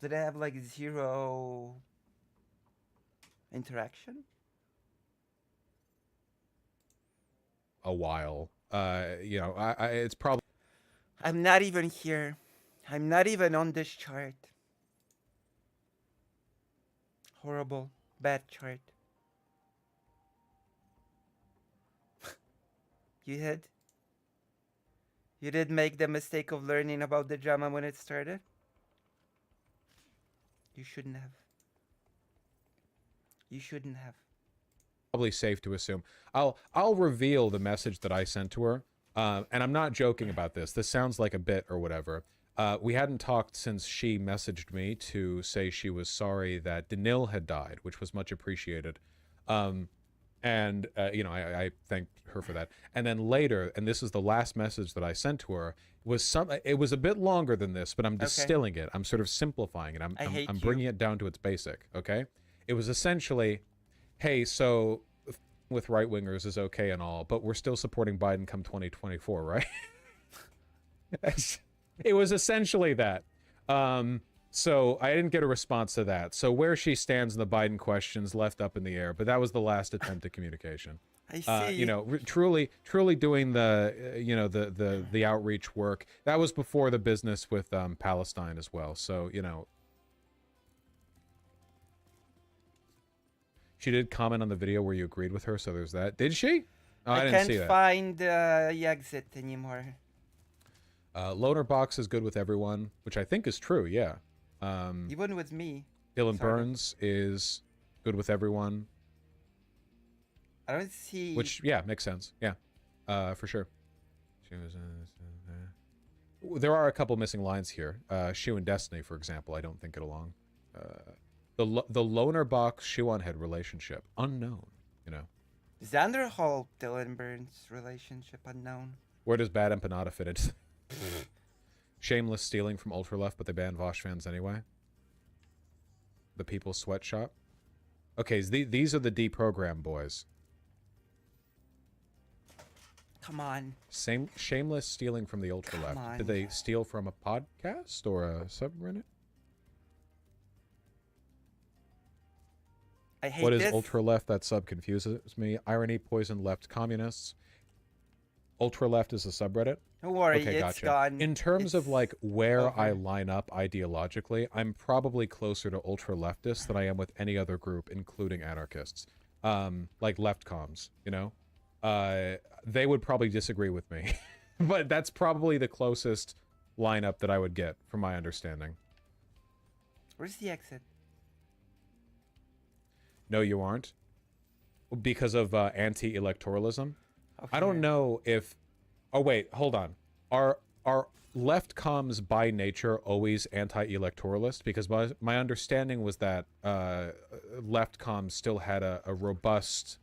Speaker 2: Do they have like 0 interaction?
Speaker 3: A while. You know, it's probably...
Speaker 2: I'm not even here. I'm not even on this chart. Horrible. Bad chart. You did? You did make the mistake of learning about the drama when it started? You shouldn't have. You shouldn't have.
Speaker 3: Probably safe to assume. I'll reveal the message that I sent to her, and I'm not joking about this. This sounds like a bit or whatever. We hadn't talked since she messaged me to say she was sorry that Danil had died, which was much appreciated. And you know, I thanked her for that. And then later, and this is the last message that I sent to her, it was a bit longer than this, but I'm distilling it. I'm sort of simplifying it. I'm bringing it down to its basic. Okay, it was essentially, hey, so with right-wingers is okay and all, but we're still supporting Biden come 2024, right? It was essentially that. So I didn't get a response to that. So where she stands in the Biden questions left up in the air, but that was the last attempt at communication.
Speaker 2: I see.
Speaker 3: You know, truly doing the, you know, the outreach work. That was before the business with Palestine as well. So, you know, she did comment on the video where you agreed with her, so there's that. Did she? Oh, I didn't see that.
Speaker 2: I can't find the exit anymore.
Speaker 3: Loner Box is good with everyone, which I think is true, yeah.
Speaker 2: Even with me.
Speaker 3: Dylan Burns is good with everyone.
Speaker 2: I don't see...
Speaker 3: Which, yeah, makes sense. Yeah, for sure. There are a couple missing lines here. Shu and Destiny, for example, I don't think get along. The Loner Box Shoe-on-Head relationship, unknown, you know.
Speaker 2: Xanderhall Dylan Burns relationship unknown.
Speaker 3: Where does Bad Empanada fit into? Shameless stealing from Ultraleft, but they banned Vosh fans anyway. The People's Sweatshop. Okay, so these are the deprogrammed boys.
Speaker 2: Come on.
Speaker 3: Shameless stealing from the Ultraleft. Did they steal from a podcast or a subreddit?
Speaker 2: I hate
Speaker 3: what is
Speaker 2: this.
Speaker 3: Ultraleft? That sub confuses me. Irony, poison, left, communists. Ultraleft is a subreddit?
Speaker 2: Don't worry,
Speaker 3: okay,
Speaker 2: it's
Speaker 3: gotcha.
Speaker 2: gone.
Speaker 3: In terms of like where
Speaker 2: over.
Speaker 3: I line up ideologically, I'm probably closer to ultra-leftists than I am with any other group, including anarchists. Like left comms, you know? they would probably disagree with me. But that's probably the closest lineup that I would get, from my understanding.
Speaker 2: Where's the exit?
Speaker 3: No, you aren't. Because of anti-electoralism.
Speaker 2: Oh,
Speaker 3: I don't
Speaker 2: here.
Speaker 3: know if... Oh, wait, hold on. Are left comms by nature always anti-electoralist? Because my understanding was that left comms still had a robust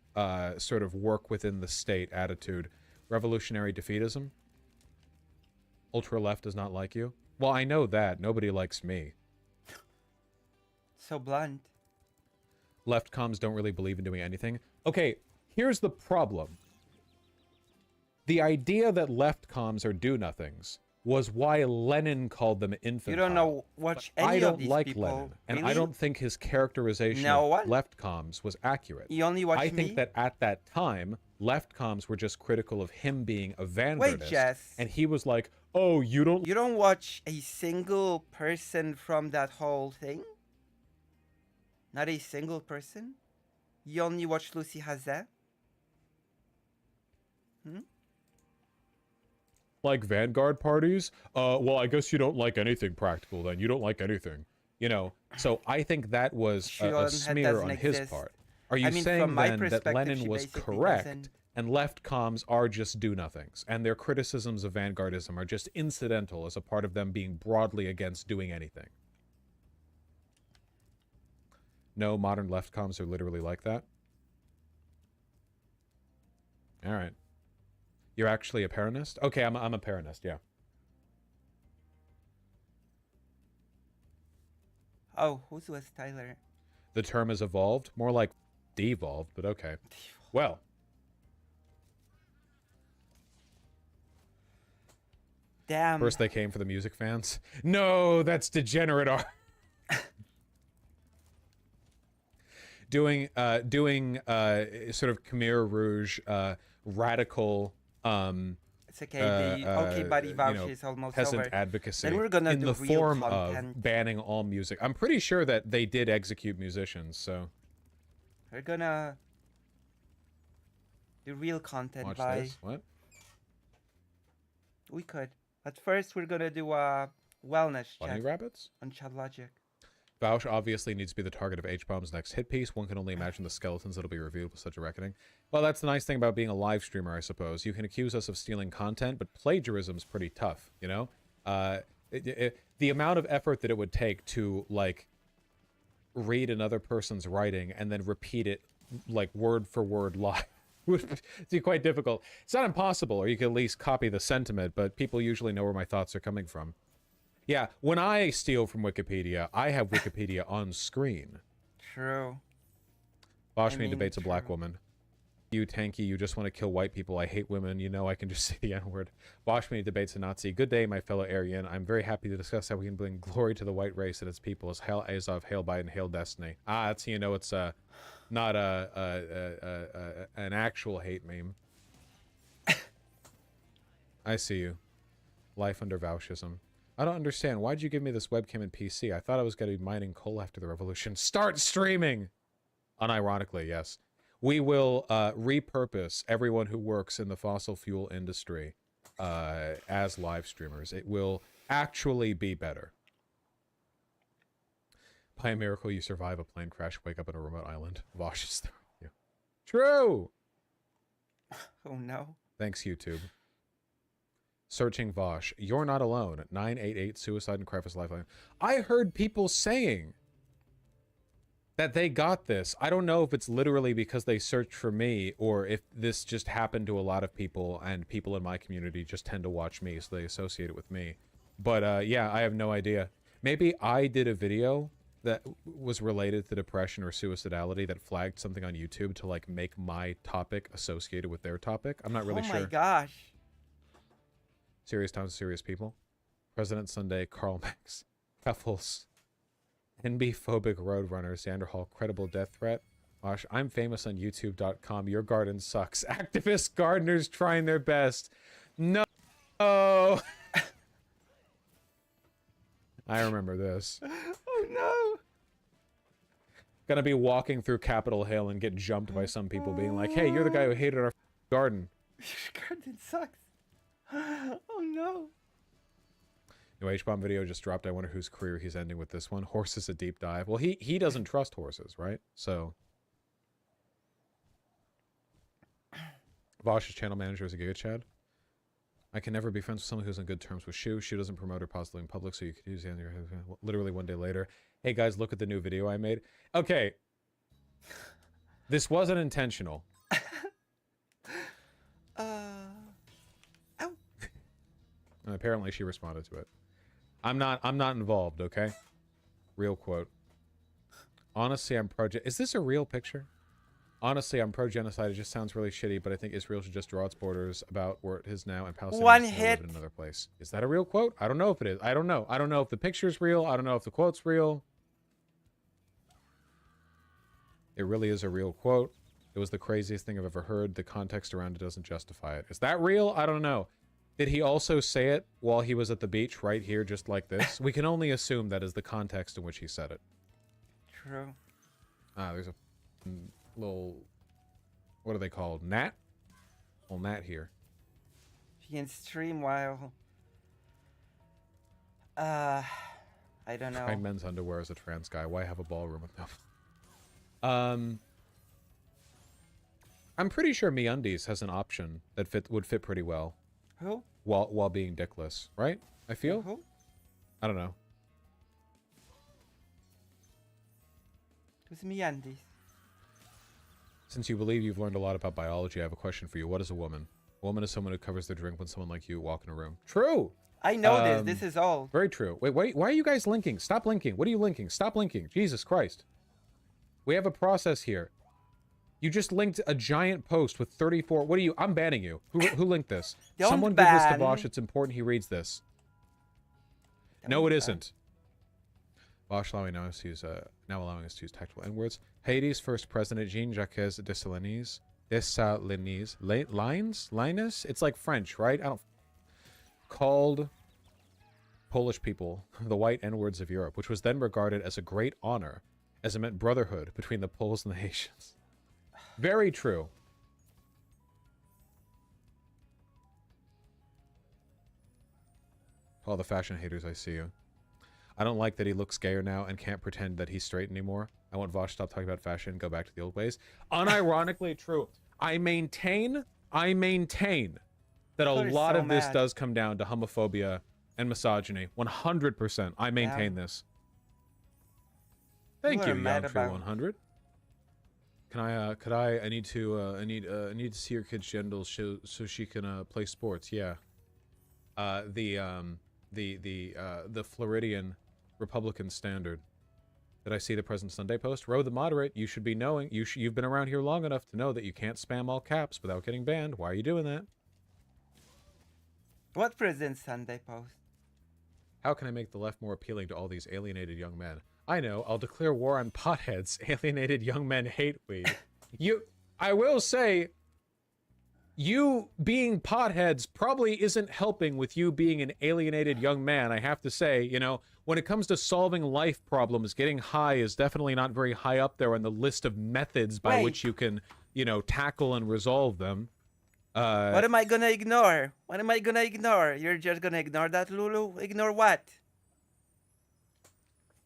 Speaker 3: sort of work within the state attitude. Revolutionary defeatism? Ultra-left does not like you? Well, I know that. Nobody likes me.
Speaker 2: So blunt.
Speaker 3: Left comms don't really believe in doing anything. Okay, here's the problem. The idea that left comms are do-nothings was why Lenin called them infantile.
Speaker 2: You don't know watch any
Speaker 3: I
Speaker 2: of
Speaker 3: don't
Speaker 2: these
Speaker 3: like
Speaker 2: people.
Speaker 3: Lenin, and
Speaker 2: Really?
Speaker 3: I don't think his characterization
Speaker 2: No
Speaker 3: of
Speaker 2: one?
Speaker 3: left comms was accurate.
Speaker 2: You only watch
Speaker 3: I
Speaker 2: me?
Speaker 3: think that at that time, left comms were just critical of him being a vanguardist.
Speaker 2: Jess.
Speaker 3: And he was like, oh, you don't...
Speaker 2: You don't watch a single person from that whole thing? Not a single person? You only watch Lucy Hazet?
Speaker 3: like Vanguard parties? Well, I guess you don't like anything practical then. You don't like anything. You know, so I think that was a smear on his part. Are you saying then that Lenin was correct and left comms are just do-nothings, and their criticisms of vanguardism are just incidental as a part of them being broadly against doing anything? No, modern left comms are literally like that. All right. You're actually a Peronist? Okay, I'm a Peronist, yeah.
Speaker 2: Oh, who's Wes Tyler?
Speaker 3: The term has evolved. More like devolved, but okay. Well.
Speaker 2: Damn.
Speaker 3: First they came for the music fans. No, that's degenerate art. doing sort of Khmer Rouge radical
Speaker 2: it's okay, the okay buddy voucher is almost
Speaker 3: peasant
Speaker 2: over.
Speaker 3: advocacy
Speaker 2: Then we're gonna
Speaker 3: in
Speaker 2: do
Speaker 3: the
Speaker 2: real
Speaker 3: form
Speaker 2: content.
Speaker 3: of banning all music. I'm pretty sure that they did execute musicians, so
Speaker 2: We're gonna do real content
Speaker 3: watch
Speaker 2: by
Speaker 3: this. What?
Speaker 2: we could. But first we're gonna do a wellness
Speaker 3: Bunny
Speaker 2: check
Speaker 3: rabbits?
Speaker 2: on Chad Logic.
Speaker 3: Vouch obviously needs to be the target of H-Bomb's next hit piece. One can only imagine the skeletons that'll be revealed with such a reckoning. Well, that's the nice thing about being a live streamer, I suppose. You can accuse us of stealing content, but plagiarism's pretty tough, you know? The amount of effort that it would take to, like, read another person's writing and then repeat it, like, word for word live would be quite difficult. It's not impossible, or you can at least copy the sentiment, but people usually know where my thoughts are coming from. Yeah, when I steal from Wikipedia, I have Wikipedia on screen.
Speaker 2: True.
Speaker 3: Boschman debates a black woman. You tanky, you just want to kill white people. I hate women. You know I can just say the N-word. Boschman debates a Nazi. Good day, my fellow Aryan. I'm very happy to discuss how we can bring glory to the white race and its people. As hail Azov, hail Biden, hail Destiny. Ah, that's how you know it's not an actual hate meme. I see you. Life under Vouchism. I don't understand. Why'd you give me this webcam and PC? I thought I was going to be mining coal after the revolution. Start streaming! Unironically, yes. We will repurpose everyone who works in the fossil fuel industry as live streamers. It will actually be better. By a miracle, you survive a plane crash, wake up on a remote island. Vosh is there with you. True!
Speaker 2: Oh no.
Speaker 3: Thanks, YouTube. Searching Vosh. You're not alone. 988 Suicide and Crevice Lifeline. I heard people saying that they got this. I don't know if it's literally because they searched for me or if this just happened to a lot of people and people in my community just tend to watch me, so they associate it with me. But yeah, I have no idea. Maybe I did a video that was related to depression or suicidality that flagged something on YouTube to like make my topic associated with their topic. I'm not really sure.
Speaker 2: Oh my gosh.
Speaker 3: Serious times, serious people. President Sunday, Karl Marx, Truffles, NB-phobic Roadrunner, Xander Hall, credible death threat. Gosh, I'm famous on YouTube.com. Your garden sucks. Activist gardeners trying their best. No. I remember this.
Speaker 2: Oh no.
Speaker 3: Gonna be walking through Capitol Hill and get jumped by some people being like, hey, you're the guy who hated our garden.
Speaker 2: Your garden sucks. Oh no.
Speaker 3: New H-bomb video just dropped. I wonder whose career he's ending with this one. Horses a deep dive. Well, he doesn't trust horses, right? So Vosh's channel manager is a Giga Chad. I can never be friends with someone who's on good terms with Shu. Shu doesn't promote her positively in public, so you could use the literally one day later. Hey guys, look at the new video I made. Okay. This wasn't intentional.
Speaker 2: Ow.
Speaker 3: And apparently she responded to it. I'm not involved, okay? Real quote. Honestly, I'm pro. Is this a real picture? Honestly, I'm pro-genocide. It just sounds really shitty, but I think Israel should just draw its borders about where it is now and Palestine
Speaker 2: One
Speaker 3: should
Speaker 2: hit.
Speaker 3: live in another place. Is that a real quote? I don't know if it is. I don't know. I don't know if the picture's real. I don't know if the quote's real. It really is a real quote. It was the craziest thing I've ever heard. The context around it doesn't justify it. Is that real? I don't know. Did he also say it while he was at the beach right here just like this? We can only assume that is the context in which he said it.
Speaker 2: True.
Speaker 3: There's a little, what are they called? Gnat? Little gnat here.
Speaker 2: You can stream while I don't know.
Speaker 3: Tried men's underwear as a trans guy. Why have a ballroom with no? I'm pretty sure MeUndies has an option that would fit pretty well.
Speaker 2: Who?
Speaker 3: While being dickless, right? I feel?
Speaker 2: Who?
Speaker 3: I don't know.
Speaker 2: Who's MeUndies?
Speaker 3: Since you believe you've learned a lot about biology, I have a question for you. What is a woman? A woman is someone who covers their drink when someone like you walk in a room. True!
Speaker 2: I know this. This is old.
Speaker 3: Very true. Wait, why are you guys linking? Stop linking. What are you linking? Stop linking. Jesus Christ. We have a process here. You just linked a giant post with 34... What are you... I'm banning you. Who linked this?
Speaker 2: Don't
Speaker 3: Someone give this to
Speaker 2: ban.
Speaker 3: Vosh. It's important he reads this. No, it isn't. Vosh allowing us to use, now allowing us to use tactical N-words. Haiti's first president, Jean-Jacques Dessalines. Linus? It's like French, right? I don't... Called Polish people the white N-words of Europe, which was then regarded as a great honor, as it meant brotherhood between the Poles and the Haitians. Very true. All the fashion haters, I see you. I don't like that he looks gayer now and can't pretend that he's straight anymore. I want Vosh to stop talking about fashion and go back to the old ways. Unironically true. I maintain that a lot of this does come down to homophobia and misogyny. 100%. I maintain this. Thank you, Young Tree 100. Can I need to see your kid's genitals so she can play sports. Yeah. The Floridian Republican Standard. Did I see the present Sunday post? Row the moderate. You should be knowing. You've been around here long enough to know that you can't spam all caps without getting banned. Why are you doing that?
Speaker 2: What present Sunday post?
Speaker 3: How can I make the left more appealing to all these alienated young men? I know. I'll declare war on potheads. Alienated young men hate weed. I will say, you being potheads probably isn't helping with you being an alienated young man. I have to say, you know, when it comes to solving life problems, getting high is definitely not very high up there on the list of methods by which you can, you know, tackle and resolve them.
Speaker 2: What am I gonna ignore? What am I gonna ignore? You're just gonna ignore that, Lulu? Ignore what?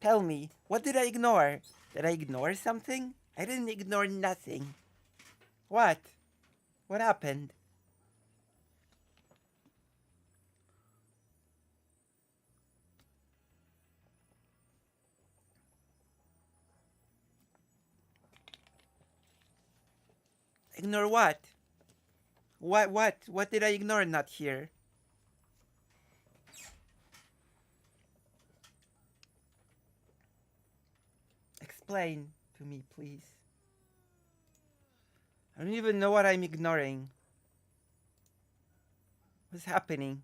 Speaker 2: Tell me, what did I ignore? Did I ignore something? I didn't ignore nothing. What? What happened? Ignore what? What did I ignore not here? Explain to me, please. I don't even know what I'm ignoring. What's happening?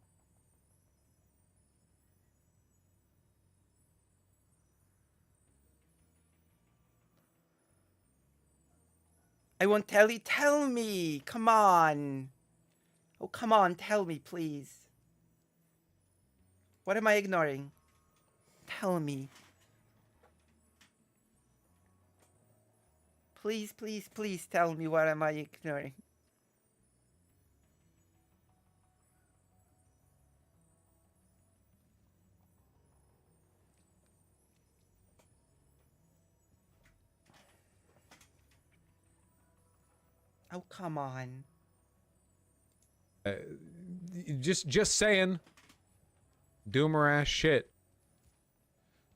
Speaker 2: I won't tell you. Tell me. Come on. Oh, come on. Tell me, please. What am I ignoring? Tell me. Please, please, please tell me what am I ignoring. Oh, come on.
Speaker 3: Just saying. Doomer ass shit.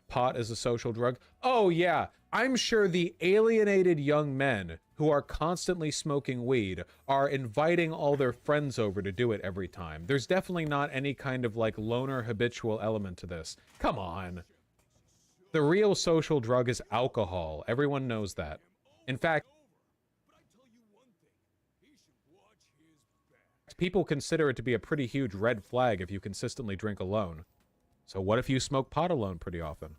Speaker 3: Pot is a social drug. Oh yeah, I'm sure the alienated young men who are constantly smoking weed are inviting all their friends over to do it every time. There's definitely not any kind of like loner habitual element to this. Come on. The real social drug is alcohol. Everyone knows that. In fact, people consider it to be a pretty huge red flag if you consistently drink alone. So what if you smoke pot alone pretty often?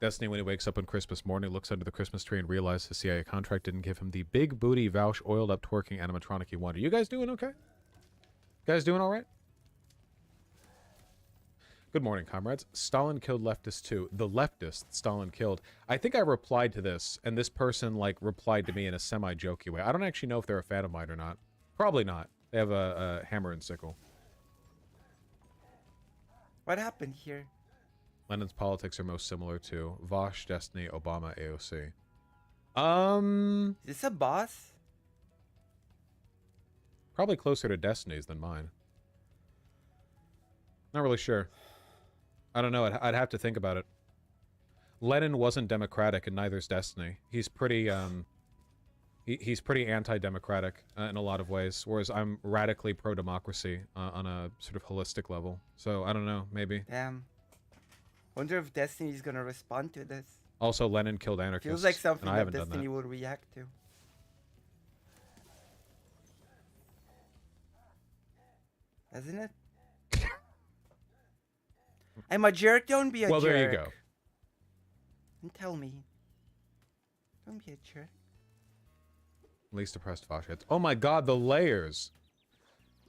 Speaker 3: Destiny, when he wakes up on Christmas morning, looks under the Christmas tree and realizes his CIA contract didn't give him the big booty Vouch oiled up twerking animatronic he wanted. You guys doing okay? You guys doing all right? Good morning, comrades. Stalin killed leftists too. The leftist Stalin killed. I think I replied to this, and this person like replied to me in a semi-jokey way. I don't actually know if they're a fan of mine or not. Probably not. They have a hammer and sickle.
Speaker 2: What happened here?
Speaker 3: Lenin's politics are most similar to Vosh, Destiny, Obama, AOC.
Speaker 2: Is this a boss?
Speaker 3: Probably closer to Destiny's than mine. Not really sure. I don't know. I'd have to think about it. Lenin wasn't democratic, and neither's Destiny. He's pretty he's pretty anti-democratic in a lot of ways, whereas I'm radically pro-democracy on a sort of holistic level. So I don't know. Maybe.
Speaker 2: Damn. Wonder if Destiny's gonna respond to this.
Speaker 3: Also, Lenin killed anarchists.
Speaker 2: Feels like something
Speaker 3: and I
Speaker 2: that
Speaker 3: haven't done
Speaker 2: Destiny
Speaker 3: that.
Speaker 2: would react to. Doesn't it? I'm a jerk, don't be a jerk.
Speaker 3: Well, there you go.
Speaker 2: And tell me. Don't be a jerk.
Speaker 3: Least depressed Vosh hits. Oh my god, the layers!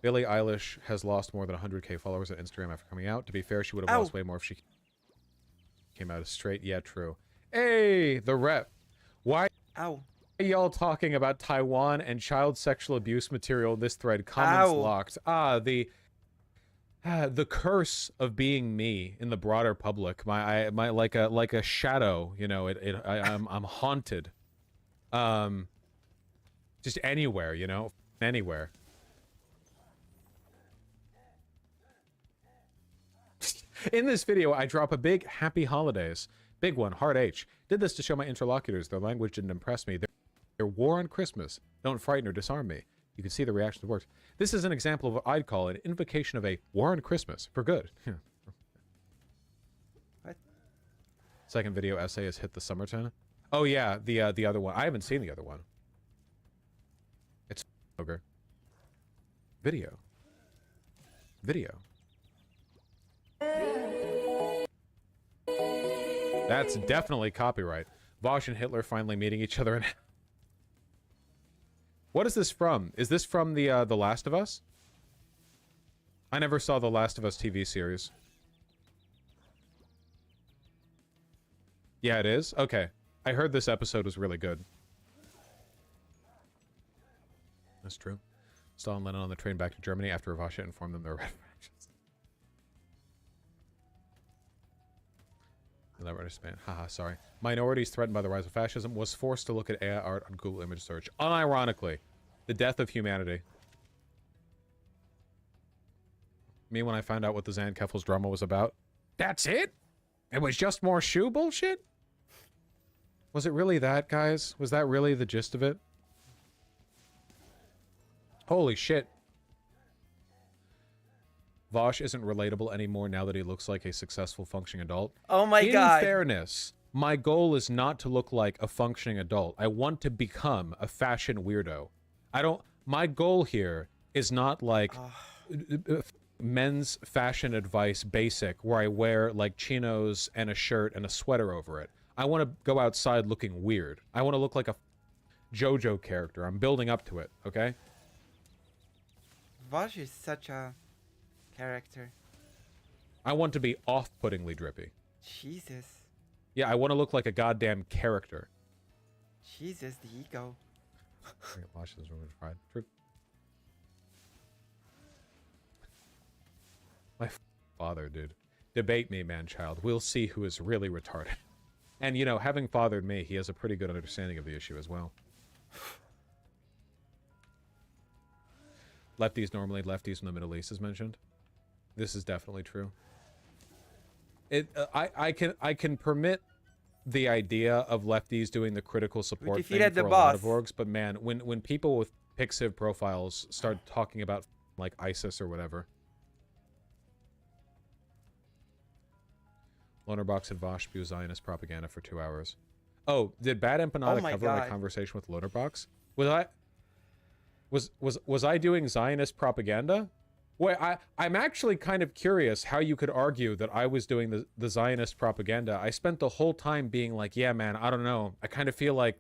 Speaker 3: Billie Eilish has lost more than 100k followers on Instagram after coming out. To be fair, she would have lost way more if she came out as straight. Yeah, true. Hey, the rep. Why
Speaker 2: Ow.
Speaker 3: are y'all talking about Taiwan and child sexual abuse material in this thread? Comments
Speaker 2: Ow.
Speaker 3: locked. The curse of being me in the broader public. My like a shadow, you know, I'm haunted. Just anywhere, you know, anywhere. In this video, I drop a big happy holidays. Big one, hard H. Did this to show my interlocutors their language didn't impress me. Their war on Christmas. Don't frighten or disarm me. You can see the reaction worked. This is an example of what I'd call an invocation of a war on Christmas for good.
Speaker 2: What?
Speaker 3: Second video essay has hit the summertime. Oh yeah, the other one. I haven't seen the other one. It's ogre. Video. That's definitely copyright. Vosh and Hitler finally meeting each other in... What is this from? Is this from the Last of Us? I never saw the Last of Us TV series. Yeah, it is? Okay. I heard this episode was really good. That's true. Stalin Lenin on the train back to Germany after Ravasha informed them they were red fractions. I never understand. Haha, sorry. Minorities threatened by the rise of fascism was forced to look at AI art on Google image search. Unironically, the death of humanity. Me when I found out what the Zan Keffel's drama was about. That's it? It was just more shoe bullshit? Was it really that, guys? Was that really the gist of it? Holy shit. Vosh isn't relatable anymore now that he looks like a successful functioning adult.
Speaker 2: Oh my
Speaker 3: In
Speaker 2: god.
Speaker 3: fairness, my goal is not to look like a functioning adult. I want to become a fashion weirdo. My goal here is not like men's fashion advice basic where I wear like chinos and a shirt and a sweater over it. I want to go outside looking weird. I want to look like a JoJo character. I'm building up to it, okay?
Speaker 2: Vosh is such a character.
Speaker 3: I want to be off-puttingly drippy.
Speaker 2: Jesus.
Speaker 3: Yeah, I want to look like a goddamn character.
Speaker 2: Jesus, the ego.
Speaker 3: Watch this room fried. True. My father, dude. Debate me, man-child. We'll see who is really retarded. And, you know, having fathered me, he has a pretty good understanding of the issue as well. normally lefties from the Middle East is mentioned. This is definitely true. I can permit the idea of lefties doing the critical support thing
Speaker 2: defeated
Speaker 3: for
Speaker 2: the
Speaker 3: a lot of
Speaker 2: boss.
Speaker 3: orgs, but man, when people with Pixiv profiles start talking about like ISIS or whatever. Lonerbox and Vosh spew Zionist propaganda for 2 hours. Oh, did Bad Empanada
Speaker 2: Oh my
Speaker 3: cover my
Speaker 2: God.
Speaker 3: conversation with Lonerbox? Was I doing Zionist propaganda? Wait, I'm actually kind of curious how you could argue that I was doing the Zionist propaganda. I spent the whole time being like, yeah, man, I don't know. I kind of feel like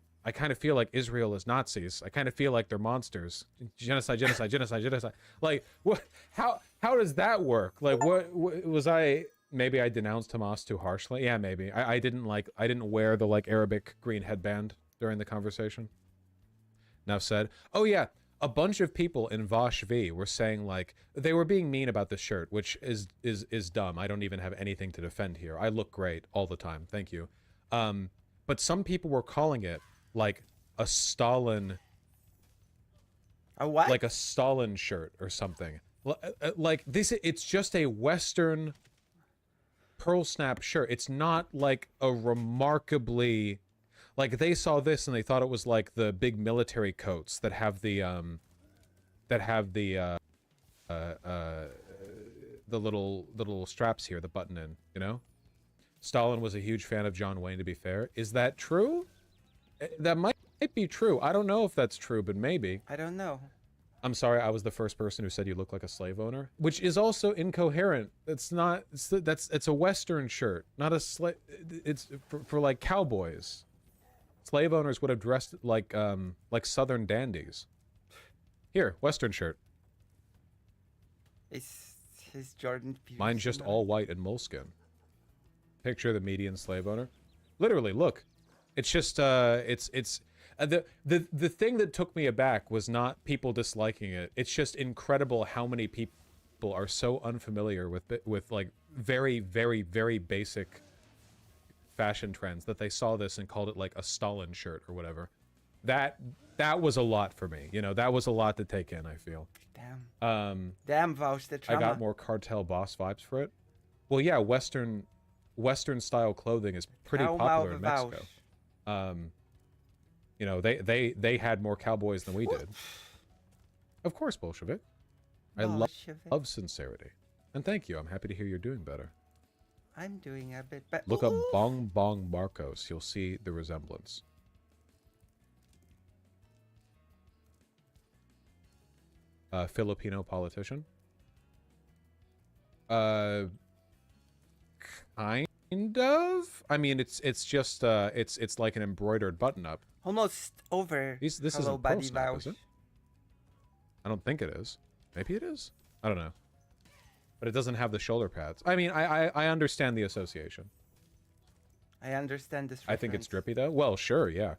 Speaker 3: Israel is Nazis. I kind of feel like they're monsters. Genocide, genocide, genocide, genocide. Like, what? How does that work? Like, what was I? Maybe I denounced Hamas too harshly. Yeah, maybe. I didn't wear the like Arabic green headband during the conversation. Enough said. Oh yeah. A bunch of people in Vosh V were saying like they were being mean about the shirt, which is dumb. I don't even have anything to defend here. I look great all the time. Thank you. But some people were calling it like a Stalin,
Speaker 2: A what?
Speaker 3: like a Stalin shirt or something. Like this, it's just a Western pearl snap shirt. It's not like a remarkably, like they saw this and they thought it was like the big military coats that have the little straps here, the button in, you know? Stalin was a huge fan of John Wayne, to be fair. Is that true? That might be true. I don't know if that's true, but maybe.
Speaker 2: I don't know.
Speaker 3: I'm sorry, I was the first person who said you look like a slave owner, which is also incoherent. It's not. It's a Western shirt, not a slave. It's for like cowboys. Slave owners would have dressed like Southern dandies. Here, Western shirt.
Speaker 2: Is Jordan Peterson?
Speaker 3: Mine's just all white and moleskin. Picture the median slave owner. Literally, look. It's just the thing that took me aback was not people disliking it. It's just incredible how many people are so unfamiliar with like very, very, very basic fashion trends that they saw this and called it like a Stalin shirt or whatever. That was a lot for me. You know, that was a lot to take in, I feel.
Speaker 2: Damn. Damn, Vouch, the
Speaker 3: I
Speaker 2: trauma.
Speaker 3: got more cartel boss vibes for it. Well, yeah, Western style clothing is pretty
Speaker 2: How
Speaker 3: popular
Speaker 2: about
Speaker 3: in
Speaker 2: the
Speaker 3: Mexico.
Speaker 2: Vouch?
Speaker 3: You know, they had more cowboys than we did. Of course, Bolshevik. I
Speaker 2: Bolshevik.
Speaker 3: love sincerity. And thank you. I'm happy to hear you're doing better.
Speaker 2: I'm doing a bit better.
Speaker 3: Look up Bong Bong Marcos. You'll see the resemblance. Filipino politician. Kind of. I mean, it's just it's like an embroidered button up.
Speaker 2: Almost over.
Speaker 3: This
Speaker 2: Hello,
Speaker 3: isn't
Speaker 2: buddy
Speaker 3: pro snap, is
Speaker 2: Vouch.
Speaker 3: it? I don't think it is. Maybe it is. I don't know. But it doesn't have the shoulder pads. I mean, I understand the association.
Speaker 2: I understand this.
Speaker 3: I think it's
Speaker 2: reference.
Speaker 3: drippy though. Well, sure, yeah.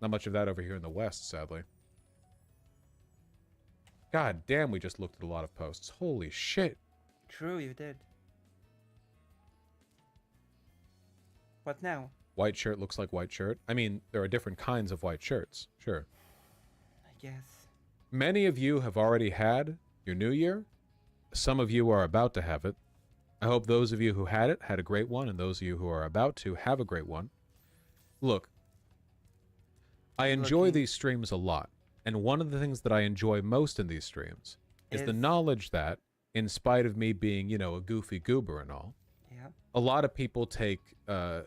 Speaker 3: Not much of that over here in the West, sadly. God damn, we just looked at a lot of posts. Holy shit.
Speaker 2: True, you did. What now?
Speaker 3: White shirt looks like white shirt. I mean, there are different kinds of white shirts. Sure.
Speaker 2: I guess.
Speaker 3: Many of you have already had your New Year. Some of you are about to have it. I hope those of you who had it had a great one, and those of you who are about to have a great one. Look, I enjoy
Speaker 2: Looking.
Speaker 3: these streams a lot, and one of the things that I enjoy most in these streams is the
Speaker 2: Is-
Speaker 3: knowledge that, in spite of me being, you know, a goofy goober and all,
Speaker 2: Yeah.
Speaker 3: a lot of people take good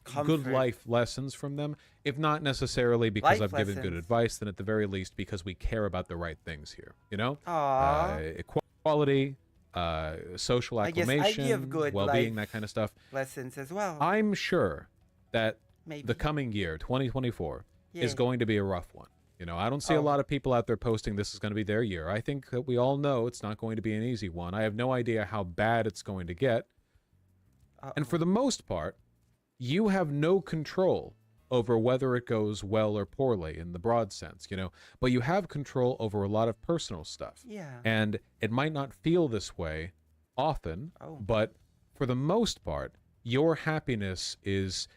Speaker 2: Comfort.
Speaker 3: life lessons from them, if not necessarily because
Speaker 2: Life
Speaker 3: I've given good
Speaker 2: lessons.
Speaker 3: advice, then at the very least because we care about the right things here, you know?
Speaker 2: Aww.
Speaker 3: Equality, social
Speaker 2: I guess I
Speaker 3: acclimation,
Speaker 2: give good
Speaker 3: well-being,
Speaker 2: life
Speaker 3: that kind of stuff.
Speaker 2: Lessons as well.
Speaker 3: I'm sure that
Speaker 2: Maybe.
Speaker 3: the coming year, 2024, is
Speaker 2: Yeah.
Speaker 3: going to be a rough one. You know, I don't see a
Speaker 2: Oh.
Speaker 3: lot of people out there posting this is going to be their year. I think that we all know it's not going to be an easy one. I have no idea how bad it's going to get. And for the most part, you have no control over whether it goes well or poorly in the broad sense, you know, but you have control over a lot of personal stuff.
Speaker 2: Yeah.
Speaker 3: And it might not feel this way often,
Speaker 2: Oh.
Speaker 3: but for the most part, your happiness is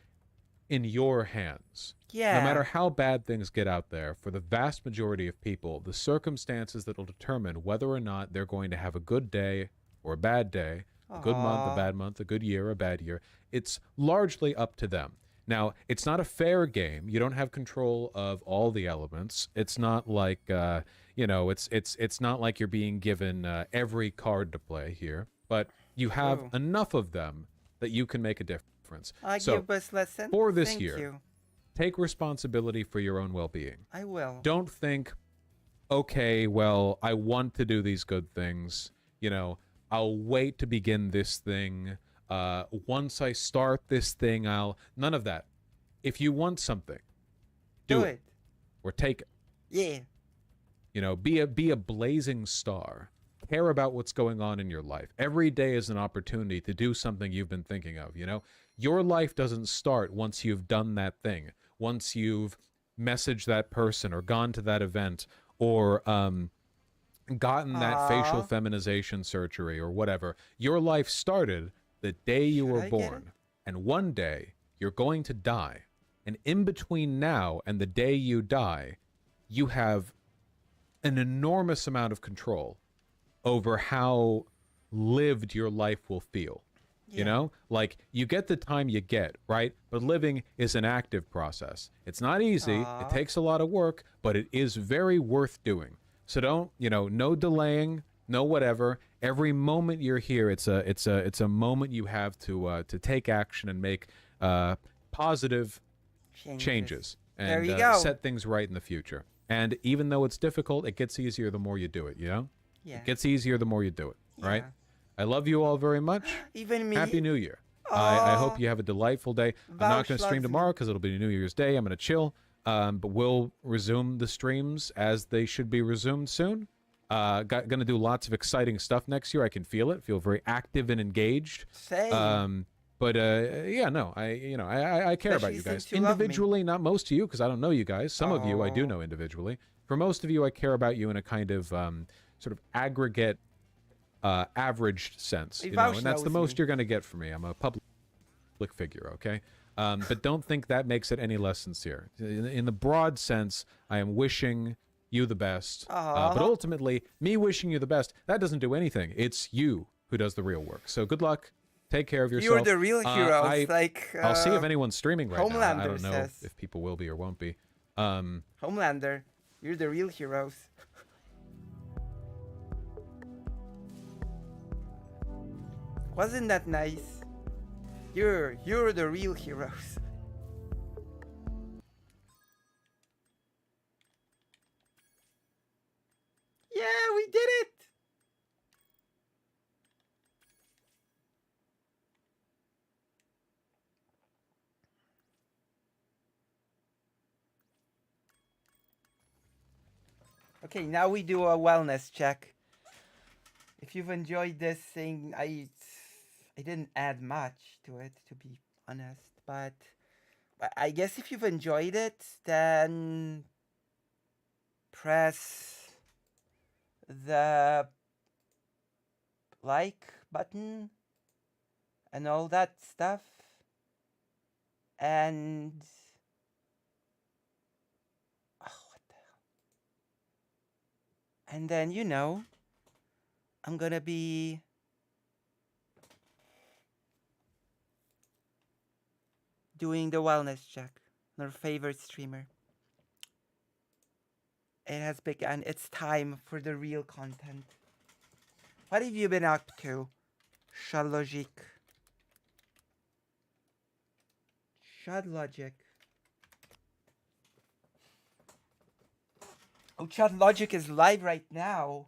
Speaker 3: in your hands.
Speaker 2: Yeah.
Speaker 3: No matter how bad things get out there, for the vast majority of people, the circumstances that will determine whether or not they're going to have a good day or a bad day, a good month, a bad month, a good year, a bad year, it's largely up to them. Now, it's not a fair game. You don't have control of all the elements. It's not like, it's not like you're being given every card to play here, but you have
Speaker 2: True.
Speaker 3: enough of them that you can make a difference.
Speaker 2: I
Speaker 3: So,
Speaker 2: give us lesson.
Speaker 3: for this
Speaker 2: Thank
Speaker 3: year,
Speaker 2: you.
Speaker 3: take responsibility for your own well-being.
Speaker 2: I will.
Speaker 3: Don't think, okay, well, I want to do these good things. I'll wait to begin this thing. Once I start this thing, none of that. If you want something, do it or take it.
Speaker 2: Yeah.
Speaker 3: Be a blazing star. Care about what's going on in your life. Every day is an opportunity to do something you've been thinking of. Your life doesn't start once you've done that thing, once you've messaged that person or gone to that event or gotten that facial feminization surgery or whatever. Your life started the day you were born, and one day you're going to die. And in between now and the day you die, you have an enormous amount of control over how lived your life will feel. Like, you get the time you get, right? But living is an active process. It's not easy. It takes a lot of work, but it is very worth doing. So don't, no delaying, no whatever. Every moment you're here, it's a moment you have to take action and make positive changes and
Speaker 2: There you go.
Speaker 3: set things right in the future. And even though it's difficult, it gets easier the more you do it,
Speaker 2: Yeah.
Speaker 3: It gets easier the more you do it, right?
Speaker 2: Yeah.
Speaker 3: I love you all very much.
Speaker 2: Even me.
Speaker 3: Happy New Year. I hope you have a delightful day. I'm not going to stream
Speaker 2: loves me.
Speaker 3: tomorrow because it'll be New Year's Day. I'm going to chill. But we'll resume the streams as they should be resumed soon. Going to do lots of exciting stuff next year. I can feel it. Feel very active and engaged.
Speaker 2: Same.
Speaker 3: I care
Speaker 2: Especially
Speaker 3: about you guys
Speaker 2: since you love me.
Speaker 3: individually. Not most of you, because I don't know you guys. Some of you I do know individually. For most of you, I care about you in a kind of sort of aggregate, averaged sense. And that's the most you're going to get from me. I'm a public figure, okay? But don't think that makes it any less sincere. In the broad sense, I am wishing you the best. But ultimately, me wishing you the best, that doesn't do anything. It's you who does the real work. So good luck. Take care of yourself.
Speaker 2: You're the real hero.
Speaker 3: I'll see if anyone's streaming right now. I
Speaker 2: Homelander
Speaker 3: don't know
Speaker 2: says.
Speaker 3: if people will be or won't be.
Speaker 2: Homelander, you're the real heroes. Wasn't that nice? You're the real heroes. Yeah, we did it. Okay, now we do a wellness check. If you've enjoyed this thing, I didn't add much to it, to be honest, but I guess if you've enjoyed it, then press the like button and all that stuff, and what the hell? And then, I'm gonna be doing the wellness check on our favorite streamer. It has begun. It's time for the real content. What have you been up to, Shadlogic? Shadlogic. Oh, Shadlogic is live right now.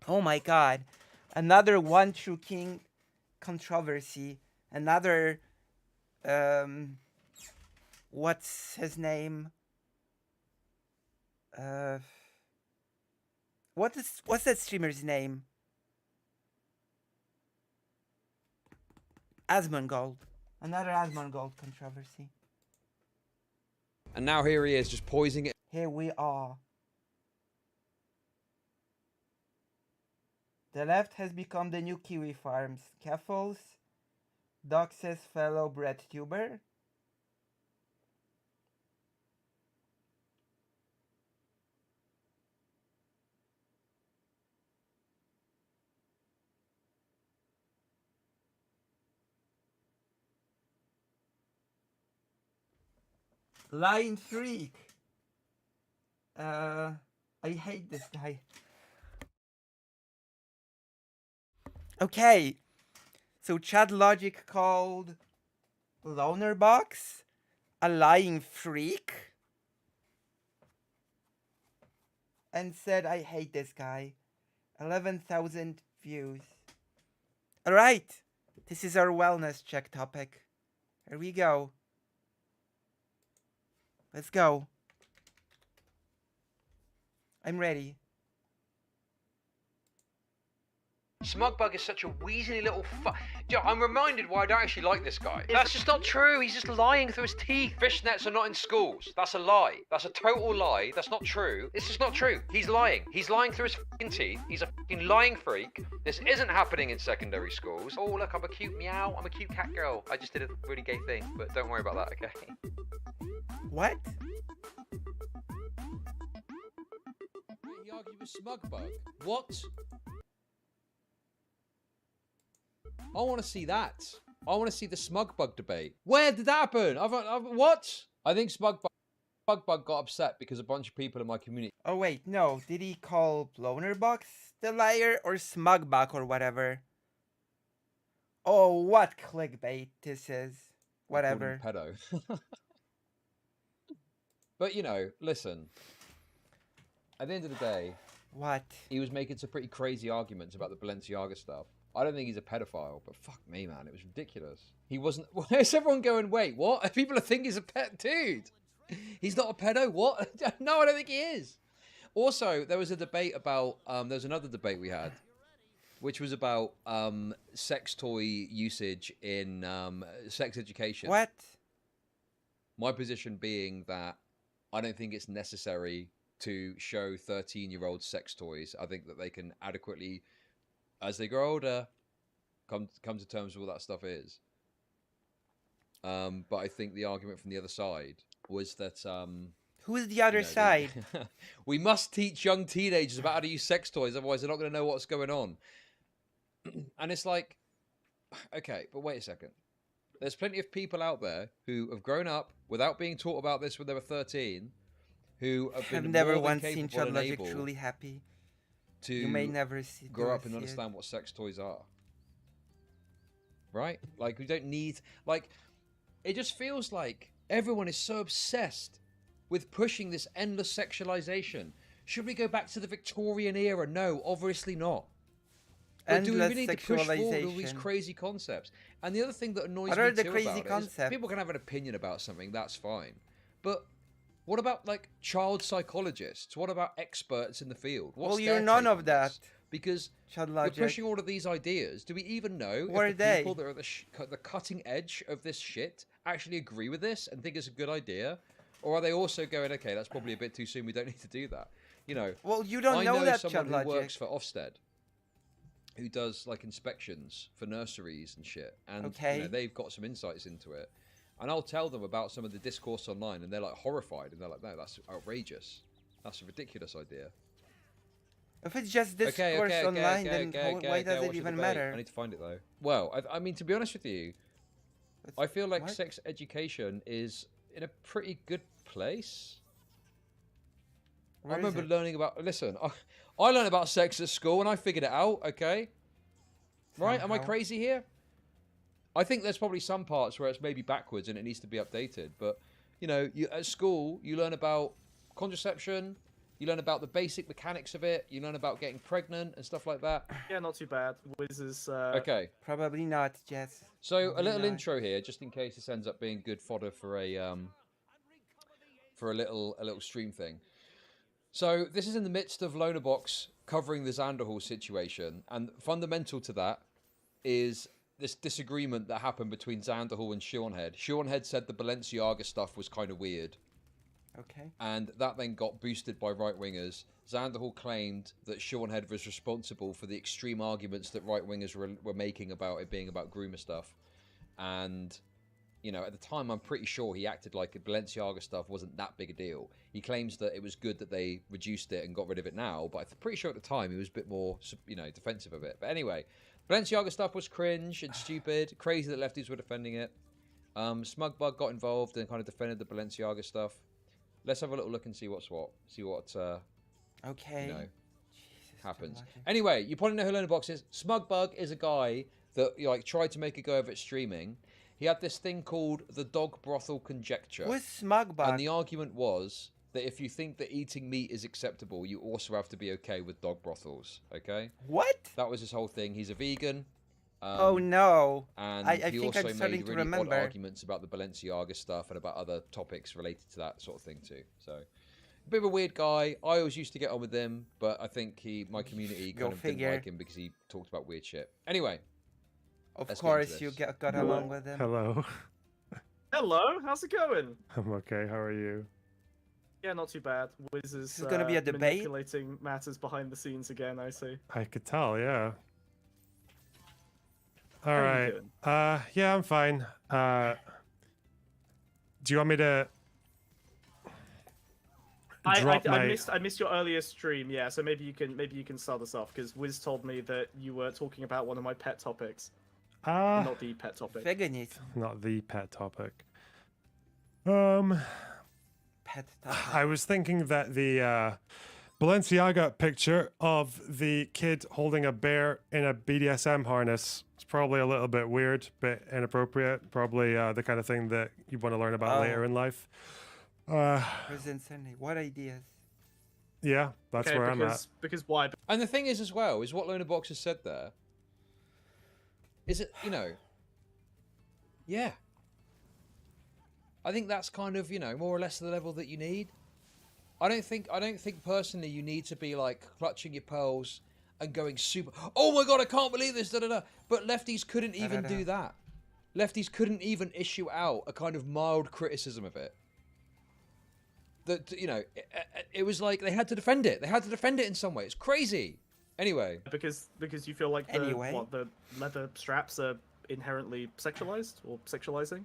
Speaker 2: Oh my god. Another One True King controversy. Another what's his name? What's that streamer's name? Asmongold. Another Asmongold controversy.
Speaker 8: And now here he is, just poising it.
Speaker 2: Here we are. The left has become the new Kiwi Farms. Keffels, doxes fellow bread tuber. Lying freak. I hate this guy. Okay, so Chad Logic called Loner Box a lying freak and said, I hate this guy. 11,000 views. Alright, this is our wellness check topic. Here we go. Let's go. I'm ready.
Speaker 9: Smugbug is such a weaselly little I'm reminded why I don't actually like this guy. That's just not true. He's just lying through his teeth. Fishnets are not in schools. That's a lie. That's a total lie. That's not true. It's just not true. He's lying. He's lying through his fucking teeth. He's a fucking lying freak. This isn't happening in secondary schools. Oh, look, I'm a cute meow. I'm a cute cat girl. I just did a really gay thing, but don't worry about that, okay?
Speaker 2: What?
Speaker 8: He argued with Smugbug. What? I want to see that. I want to see the Smugbug debate. Where did that happen? What? I think Smugbug got upset because a bunch of people in my community.
Speaker 2: Oh wait, no. Did he call Blonerbox the liar or Smugbuck or whatever? Oh, what clickbait this is. Whatever.
Speaker 8: I called him pedo. But you know, listen. At the end of the day,
Speaker 2: What?
Speaker 8: he was making some pretty crazy arguments about the Balenciaga stuff. I don't think he's a pedophile, but fuck me, man, it was ridiculous. He wasn't. Where's everyone going? Wait, what? People think he's a pet dude. He's not a pedo. What? No, I don't think he is. Also, there was a debate about. There was another debate we had, which was about sex toy usage in sex education.
Speaker 2: What?
Speaker 8: My position being that I don't think it's necessary to show 13-year-old sex toys. I think that they can adequately, as they grow older, come to terms with what that stuff is. But I think the argument from the other side was that
Speaker 2: Who's the other side?
Speaker 8: we must teach young teenagers about how to use sex toys, otherwise they're not going to know what's going on. And it's like, okay, but wait a second. There's plenty of people out there who have grown up without being taught about this when they were 13, who have been
Speaker 2: I've never
Speaker 8: more than
Speaker 2: once seen
Speaker 8: capable
Speaker 2: Chad
Speaker 8: and
Speaker 2: Logic
Speaker 8: able
Speaker 2: truly happy.
Speaker 8: to
Speaker 2: You may never see
Speaker 8: grow up and
Speaker 2: see it.
Speaker 8: understand what sex toys are. Right? Like, we don't need... Like, it just feels like everyone is so obsessed with pushing this endless sexualization. Should we go back to the Victorian era? No, obviously not. But do we really need to push forward all these crazy concepts? And the other thing that annoys
Speaker 2: What
Speaker 8: me
Speaker 2: are the
Speaker 8: too
Speaker 2: crazy
Speaker 8: about it is
Speaker 2: concepts?
Speaker 8: people can have an opinion about something, that's fine. But what about, like, child psychologists? What about experts in the field? What's
Speaker 2: Well, you're
Speaker 8: their
Speaker 2: none
Speaker 8: take
Speaker 2: of
Speaker 8: on
Speaker 2: that.
Speaker 8: this? Because
Speaker 2: Chad
Speaker 8: you're
Speaker 2: Logic.
Speaker 8: pushing all of these ideas. Do we even know
Speaker 2: Who are
Speaker 8: if the
Speaker 2: they?
Speaker 8: people that are at the cutting edge of this shit actually agree with this and think it's a good idea? Or are they also going, okay, that's probably a bit too soon, we don't need to do that? You know,
Speaker 2: Well, you don't
Speaker 8: I
Speaker 2: know that,
Speaker 8: someone
Speaker 2: Chad
Speaker 8: who
Speaker 2: Logic.
Speaker 8: works for Ofsted, who does like inspections for nurseries and shit, and
Speaker 2: Okay.
Speaker 8: you know, they've got some insights into it. And I'll tell them about some of the discourse online, and they're like horrified, and they're like, "No, that's outrageous. That's a ridiculous idea."
Speaker 2: If it's just discourse online, then why does it even matter?
Speaker 8: I need to find it though. Well, I mean, to be honest with you, I feel like
Speaker 2: what?
Speaker 8: sex education is in a pretty good place.
Speaker 2: Where
Speaker 8: I
Speaker 2: is
Speaker 8: remember
Speaker 2: it?
Speaker 8: learning about. Listen, I learned about sex at school, and I figured it out. Okay, right? Am I
Speaker 2: Somehow.
Speaker 8: crazy here? I think there's probably some parts where it's maybe backwards and it needs to be updated. But you know, at school you learn about contraception, you learn about the basic mechanics of it, you learn about getting pregnant and stuff like that.
Speaker 10: Yeah, not too bad. Wiz is
Speaker 8: Okay,
Speaker 2: Probably not, Jess.
Speaker 8: so a
Speaker 2: Probably
Speaker 8: little
Speaker 2: not.
Speaker 8: intro here, just in case this ends up being good fodder for a little stream thing. So this is in the midst of Lonerbox covering the Xanderhall situation, and fundamental to that is this disagreement that happened between Xanderhall and Seanhead. Seanhead said the Balenciaga stuff was kind of weird.
Speaker 2: Okay.
Speaker 8: And that then got boosted by right-wingers. Zanderhall claimed that Seanhead was responsible for the extreme arguments that right-wingers were making about it being about groomer stuff. And, you know, at the time, I'm pretty sure he acted like Balenciaga stuff wasn't that big a deal. He claims that it was good that they reduced it and got rid of it now, but I'm pretty sure at the time he was a bit more, you know, defensive of it. But anyway, Balenciaga stuff was cringe and stupid. Crazy that lefties were defending it. Smugbug got involved and kind of defended the Balenciaga stuff. Let's have a little look and see what's what. See what,
Speaker 2: Okay.
Speaker 8: you know,
Speaker 2: Jesus,
Speaker 8: happens.
Speaker 2: Lucky.
Speaker 8: Anyway, you probably know who Lonerbox is. Smugbug is a guy that like tried to make a go of it streaming. He had this thing called the dog brothel conjecture.
Speaker 2: Who's Smugbug?
Speaker 8: And the argument was that if you think that eating meat is acceptable, you also have to be okay with dog brothels. Okay?
Speaker 2: What?
Speaker 8: That was his whole thing. He's a vegan.
Speaker 2: Oh no!
Speaker 8: And
Speaker 2: I
Speaker 8: he
Speaker 2: think
Speaker 8: also
Speaker 2: I'm starting
Speaker 8: made
Speaker 2: to
Speaker 8: really odd
Speaker 2: remember.
Speaker 8: arguments about the Balenciaga stuff and about other topics related to that sort of thing too. So, a bit of a weird guy. I always used to get on with him, but I think my community
Speaker 2: Go
Speaker 8: kind of
Speaker 2: figure.
Speaker 8: didn't like him because he talked about weird shit. Anyway,
Speaker 2: Of
Speaker 8: let's get into
Speaker 2: course, you
Speaker 8: this.
Speaker 2: got along with him.
Speaker 1: Hello.
Speaker 10: Hello, how's it going?
Speaker 1: I'm okay. How are you?
Speaker 10: Yeah, not too bad. Wiz is
Speaker 2: This is gonna be a debate?
Speaker 10: manipulating matters behind the scenes again, I see.
Speaker 1: I could tell, yeah. All
Speaker 10: How are
Speaker 1: right.
Speaker 10: you doing?
Speaker 1: Yeah, I'm fine. Do you want me to drop my...
Speaker 10: I missed your earlier stream, yeah, so maybe you can start us off, because Wiz told me that you were talking about one of my pet topics. Not the pet topic.
Speaker 2: Veganism.
Speaker 1: Not the pet topic.
Speaker 2: Pet topic.
Speaker 1: I was thinking that the Balenciaga picture of the kid holding a bear in a BDSM harness is probably a little bit weird, bit inappropriate, probably the kind of thing that you want to learn about later in life.
Speaker 2: Present Sunday. What ideas?
Speaker 1: Yeah, that's
Speaker 10: Okay,
Speaker 1: where I'm at.
Speaker 10: because why?
Speaker 8: And the thing is, as well, is what Lonerbox has said there. Is it, you know? Yeah. I think that's kind of, you know, more or less the level that you need. I don't think personally you need to be like clutching your pearls and going super. Oh my god, I can't believe this. Da da da. But lefties couldn't even do that. Lefties couldn't even issue out a kind of mild criticism of it. That, you know, it was like they had to defend it. They had to defend it in some way. It's crazy. Anyway,
Speaker 10: Because you feel like the leather straps are inherently sexualized or sexualizing?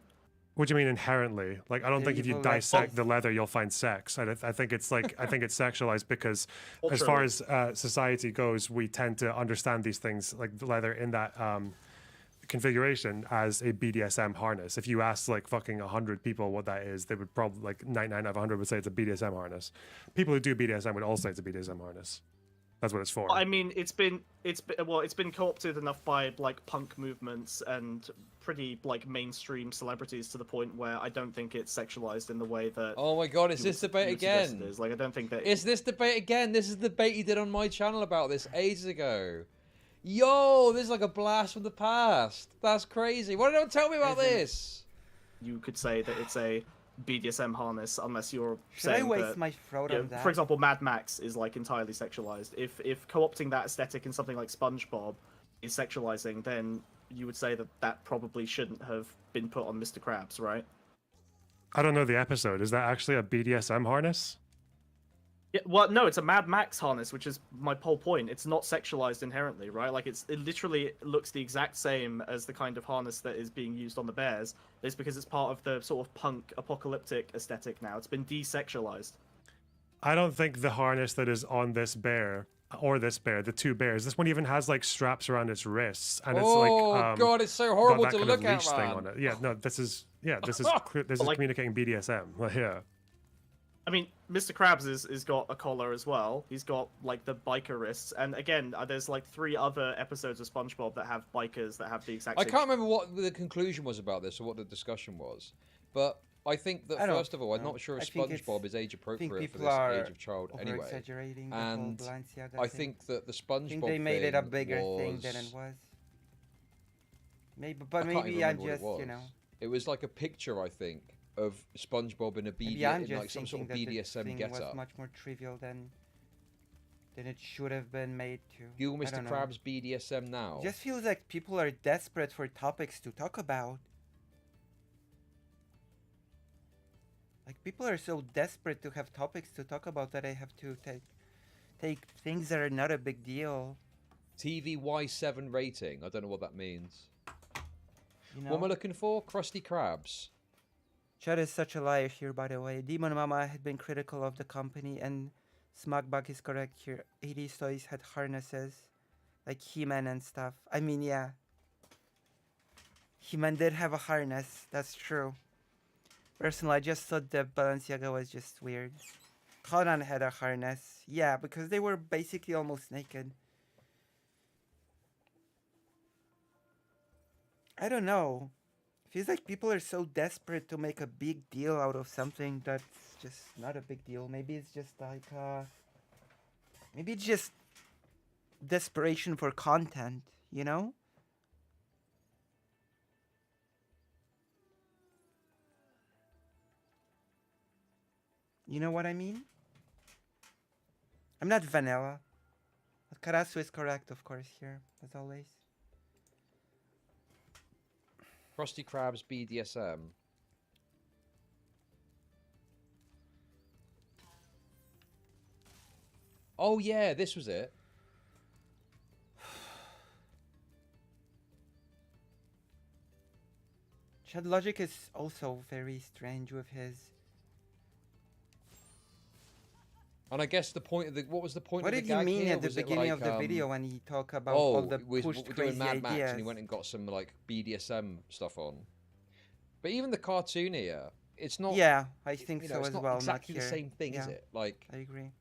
Speaker 1: What do you mean inherently? Like, I don't think if you
Speaker 2: evil, like,
Speaker 1: dissect the leather, you'll find sex. I think it's like, I think it's sexualized because as far as society goes, we tend to understand these things, like the leather in that configuration, as a BDSM harness. If you ask like fucking 100 people what that is, they would probably, like 99 out of 100 would say it's a BDSM harness. People who do BDSM would all say it's a BDSM harness. That's what it's for.
Speaker 10: I mean, it's been co-opted enough by like punk movements and pretty like mainstream celebrities to the point where I don't think it's sexualized in the way that.
Speaker 8: oh my god, it's this debate again.
Speaker 10: It is. Like, I don't think that.
Speaker 8: It's this debate again. This is the debate you did on my channel about this ages ago. Yo, this is like a blast from the past. That's crazy. Why don't you tell me about this?
Speaker 10: You could say that it's a BDSM harness unless you're
Speaker 2: Should I
Speaker 10: saying
Speaker 2: waste
Speaker 10: that,
Speaker 2: my throat on that?
Speaker 10: for example, Mad Max is like entirely sexualized. If co-opting that aesthetic in something like SpongeBob is sexualizing, then you would say that that probably shouldn't have been put on Mr. Krabs, right?
Speaker 1: I don't know the episode. Is that actually a BDSM harness?
Speaker 10: Yeah, well, no, it's a Mad Max harness, which is my whole point. It's not sexualized inherently, right? Like, it literally looks the exact same as the kind of harness that is being used on the bears. It's because it's part of the sort of punk apocalyptic aesthetic now. It's been desexualized.
Speaker 1: I don't think the harness that is on this bear, or this bear, the two bears, this one even has like straps around its wrists, and it's like
Speaker 8: god, it's so
Speaker 1: got
Speaker 8: horrible
Speaker 1: that
Speaker 8: to
Speaker 1: kind
Speaker 8: look
Speaker 1: of
Speaker 8: at,
Speaker 1: leash thing
Speaker 8: man.
Speaker 1: on it. Yeah, no, this is this is
Speaker 10: Like-
Speaker 1: communicating BDSM. Yeah.
Speaker 10: I mean, Mr. Krabs is got a collar as well. He's got like the biker wrists, and again, there's like 3 other episodes of SpongeBob that have bikers that have the exact.
Speaker 8: I
Speaker 10: same...
Speaker 8: can't remember what the conclusion was about this or what the discussion was, but I think that
Speaker 2: I don't
Speaker 8: first of all, I'm
Speaker 2: know.
Speaker 8: not sure if
Speaker 2: I think it's-
Speaker 8: SpongeBob is age
Speaker 2: I think
Speaker 8: appropriate for
Speaker 2: people
Speaker 8: this
Speaker 2: are
Speaker 8: age of child anyway.
Speaker 2: over-exaggerating the
Speaker 8: And
Speaker 2: whole Balenciaga
Speaker 8: I
Speaker 2: thing.
Speaker 8: think that the
Speaker 2: I
Speaker 8: SpongeBob
Speaker 2: think they made it a bigger
Speaker 8: was...
Speaker 2: thing than it was. Maybe,
Speaker 8: I
Speaker 2: but
Speaker 8: can't
Speaker 2: maybe
Speaker 8: even
Speaker 2: I'm
Speaker 8: remember what it
Speaker 2: just,
Speaker 8: was.
Speaker 2: you know,
Speaker 8: It was like a picture, I think, of SpongeBob in a
Speaker 2: maybe I'm
Speaker 8: in
Speaker 2: just
Speaker 8: like some sort
Speaker 2: thinking
Speaker 8: of
Speaker 2: that the
Speaker 8: BDSM
Speaker 2: thing was
Speaker 8: get-up.
Speaker 2: much more trivial than it should have been made to.
Speaker 8: Google
Speaker 2: I
Speaker 8: Mr.
Speaker 2: don't know.
Speaker 8: Krabs BDSM now.
Speaker 2: It just feels like people are desperate for topics to talk about. Like, people are so desperate to have topics to talk about that I have to take things that are not a big deal.
Speaker 8: TVY7 rating. I don't know what that means.
Speaker 2: You
Speaker 8: What am I
Speaker 2: know?
Speaker 8: looking for? Crusty Crabs.
Speaker 2: Chad is such a liar here, by the way. Demon Mama had been critical of the company, and Smackbug is correct here. 80s toys had harnesses, like He-Man and stuff. I mean, yeah. He-Man did have a harness, that's true. Personally, I just thought the Balenciaga was just weird. Conan had a harness. Yeah, because they were basically almost naked. I don't know. Feels like people are so desperate to make a big deal out of something that's just not a big deal. Maybe it's just like, maybe it's just desperation for content, you know? You know what I mean? I'm not vanilla. But Karasu is correct, of course, here, as always.
Speaker 8: Crusty Crabs BDSM. Oh yeah, this was it.
Speaker 2: Chad Logic is also very strange with his...
Speaker 8: And I guess the point of the what was the point
Speaker 2: What
Speaker 8: of the
Speaker 2: did he
Speaker 8: gag
Speaker 2: mean
Speaker 8: here?
Speaker 2: at the
Speaker 8: Was it
Speaker 2: beginning
Speaker 8: like,
Speaker 2: of the video when he talked about
Speaker 8: oh,
Speaker 2: all the
Speaker 8: we're
Speaker 2: pushed
Speaker 8: doing
Speaker 2: crazy
Speaker 8: Mad Max
Speaker 2: ideas?
Speaker 8: and he went and got some like BDSM stuff on. But even the cartoon here, it's not.
Speaker 2: Yeah, I think
Speaker 8: you know,
Speaker 2: so
Speaker 8: it's
Speaker 2: as
Speaker 8: not
Speaker 2: well.
Speaker 8: exactly
Speaker 2: not
Speaker 8: the
Speaker 2: here.
Speaker 8: same thing, is
Speaker 2: Yeah,
Speaker 8: it? Like
Speaker 2: I agree.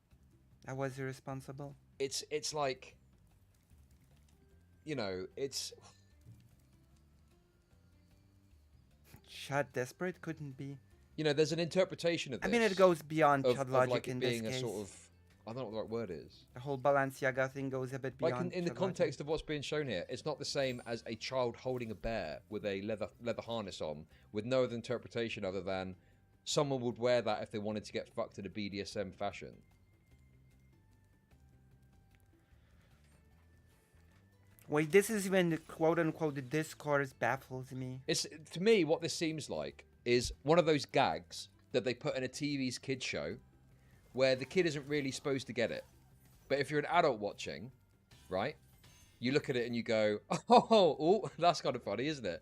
Speaker 2: I was irresponsible.
Speaker 8: it's like, you know, it's.
Speaker 2: Chad Desperate couldn't be.
Speaker 8: You know, there's an interpretation of this.
Speaker 2: I mean, it goes beyond
Speaker 8: of,
Speaker 2: Chad
Speaker 8: of
Speaker 2: Logic
Speaker 8: like it
Speaker 2: in
Speaker 8: being
Speaker 2: this
Speaker 8: a
Speaker 2: case.
Speaker 8: sort of. I don't know what the right word is.
Speaker 2: The whole Balenciaga thing goes a bit
Speaker 8: Like
Speaker 2: beyond.
Speaker 8: in the
Speaker 2: Chad
Speaker 8: context
Speaker 2: Logic.
Speaker 8: of what's being shown here, it's not the same as a child holding a bear with a leather harness on, with no other interpretation other than someone would wear that if they wanted to get fucked in a BDSM fashion.
Speaker 2: Wait, this is even the quote unquote the discourse baffles me.
Speaker 8: It's to me what this seems like is one of those gags that they put in a TV's kids show, where the kid isn't really supposed to get it, but if you're an adult watching, right, you look at it and you go, oh, that's kind of funny, isn't it?